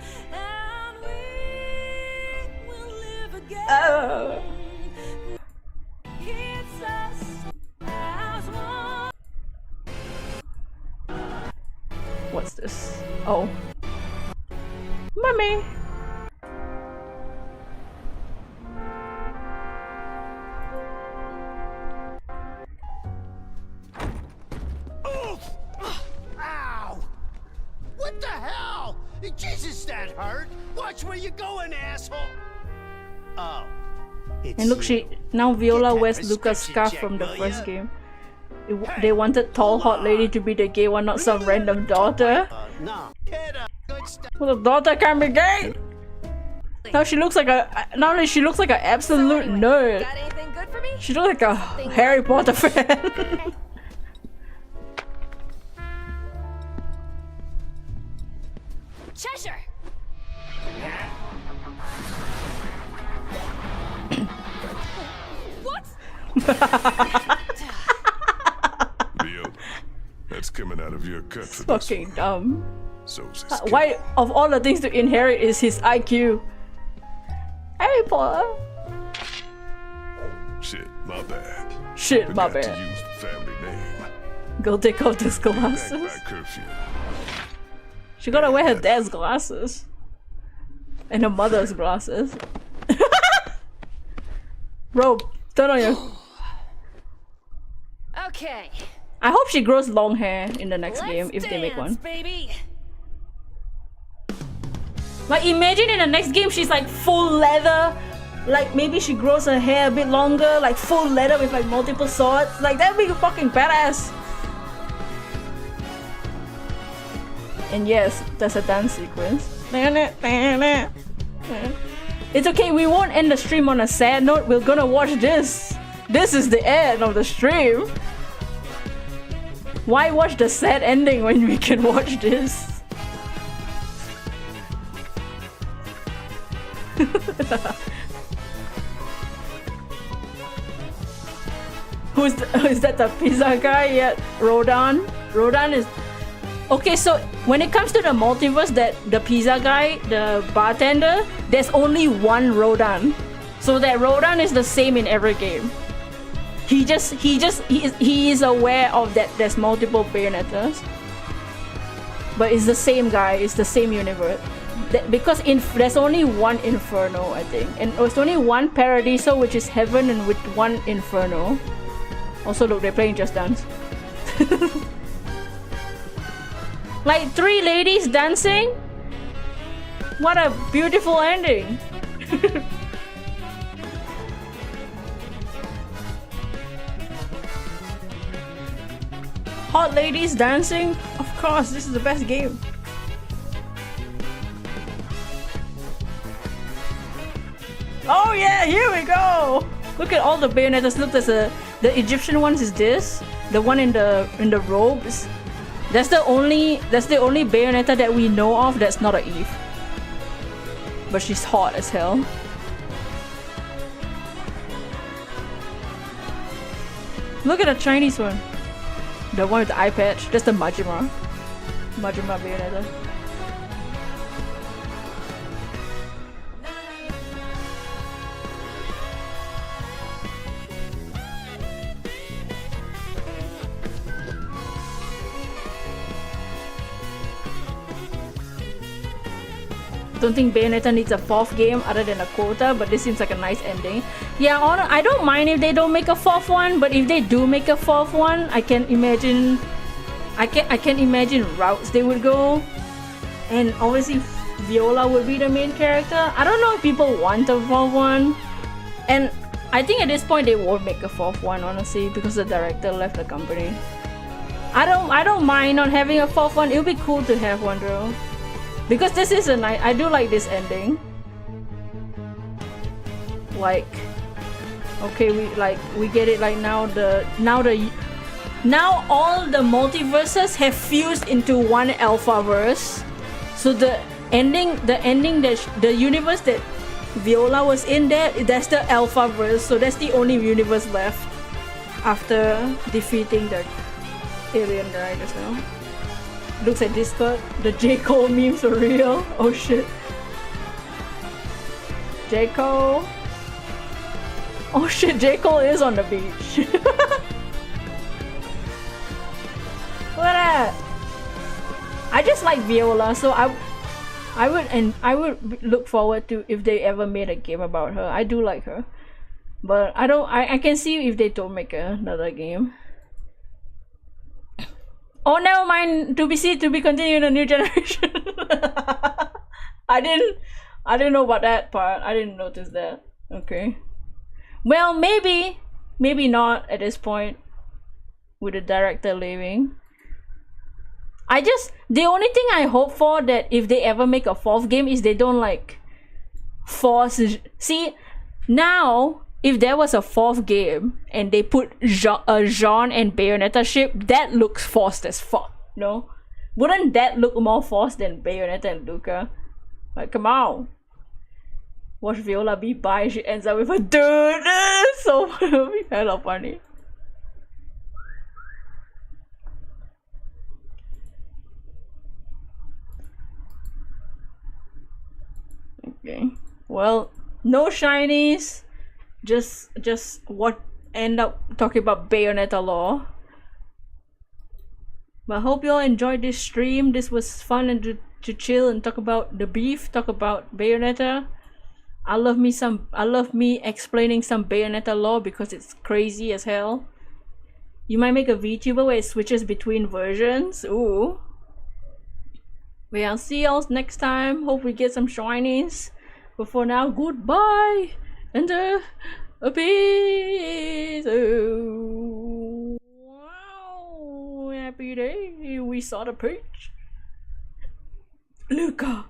What's this? Oh. Mommy! Ow! What the hell? Jesus, that hurt! Watch where you're going, asshole! Oh. And look, now Viola wears Luca's scarf from the first game. They wanted tall hot lady to be the gay one, not some random daughter. Well, the daughter can be gay. Now she looks like an absolute nerd. Got anything good for me? She looks like a Harry Potter fan. Cheshire! What? Viola, that's coming out of your gut for Fucking dumb. So's his Why, of all the things to inherit, is his IQ? Harry Potter. Shit, my bad. Shit, my Forgot to bad. use the family name. Go take off those Back glasses. by curfew. She gotta wear her dad's glasses. And her mother's glasses. Bro, turn on your... Okay. I hope she grows long hair in the next game, if they make one. Baby. Like, imagine in the next game she's like full leather. Like, maybe she grows her hair a bit longer, like full leather with like multiple swords. Like, that'd be fucking badass. And yes, there's a dance sequence. It's okay, we won't end the stream on a sad note. We're gonna watch this. This is the end of the stream. Why watch the sad ending when we can watch this? Is that the pizza guy yet? Rodan? Rodan is... Okay, so when it comes to the multiverse, that the pizza guy, the bartender, there's only one Rodan. So that Rodan is the same in every game. He is aware of that there's multiple Bayonettas. But it's the same guy, it's the same universe. Because there's only one Inferno, I think. And there's only one Paradiso, which is heaven, and with one Inferno. Also, look, they're playing Just Dance. Like 3 ladies dancing? What a beautiful ending. Hot ladies dancing? Of course, this is the best game. Oh yeah, here we go! Look at all the Bayonettas. Look, there's the Egyptian ones is this. The one in the robes. That's the only Bayonetta that we know of that's not a Eve. But she's hot as hell. Look at the Chinese one. The one with the eye patch. That's the Majima. Majima Bayonetta. Don't think Bayonetta needs a 4th game other than a quota, but this seems like a nice ending. Yeah, I don't mind if they don't make a 4th one, but if they do make a 4th one, I can imagine routes they would go. And obviously Viola would be the main character. I don't know if people want a 4th one. And I think at this point they won't make a 4th one, honestly, because the director left the company. I don't mind not having a 4th one. It would be cool to have one though. Because this is a nice, I do like this ending. Like, okay, we get it. Like now all the multiverses have fused into one alpha verse. So the ending that the universe that Viola was in, that's the alpha verse. So that's the only universe left after defeating the alien guy just now. Looks at Discord. The J. Cole memes are real. Oh shit. J. Cole. Oh shit, J. Cole is on the beach. Look at that. I just like Viola, so I would look forward to if they ever made a game about her. I do like her. But I can see if they don't make another game. Oh, never mind. To be continued in a new generation. I didn't know about that part. I didn't notice that. Okay. Well, maybe not at this point with the director leaving. The only thing I hope for that if they ever make a 4th game is they don't like force. See, now if there was a 4th game and they put Jean and Bayonetta ship, that looks forced as fuck, no? Wouldn't that look more forced than Bayonetta and Luca? Like, come on. Watch Viola be bi, she ends up with a dude. So hella funny. Okay. Well, no shinies. Just what end up talking about Bayonetta lore. But I hope you all enjoyed this stream. This was fun and to chill and talk about the beef, talk about Bayonetta. I love me explaining some Bayonetta lore because it's crazy as hell. You might make a VTuber where it switches between versions. Ooh. Well, I'll see y'all next time. Hope we get some shinies. But for now, goodbye. And peace. Oh, wow, happy day. We saw the peach. Luca.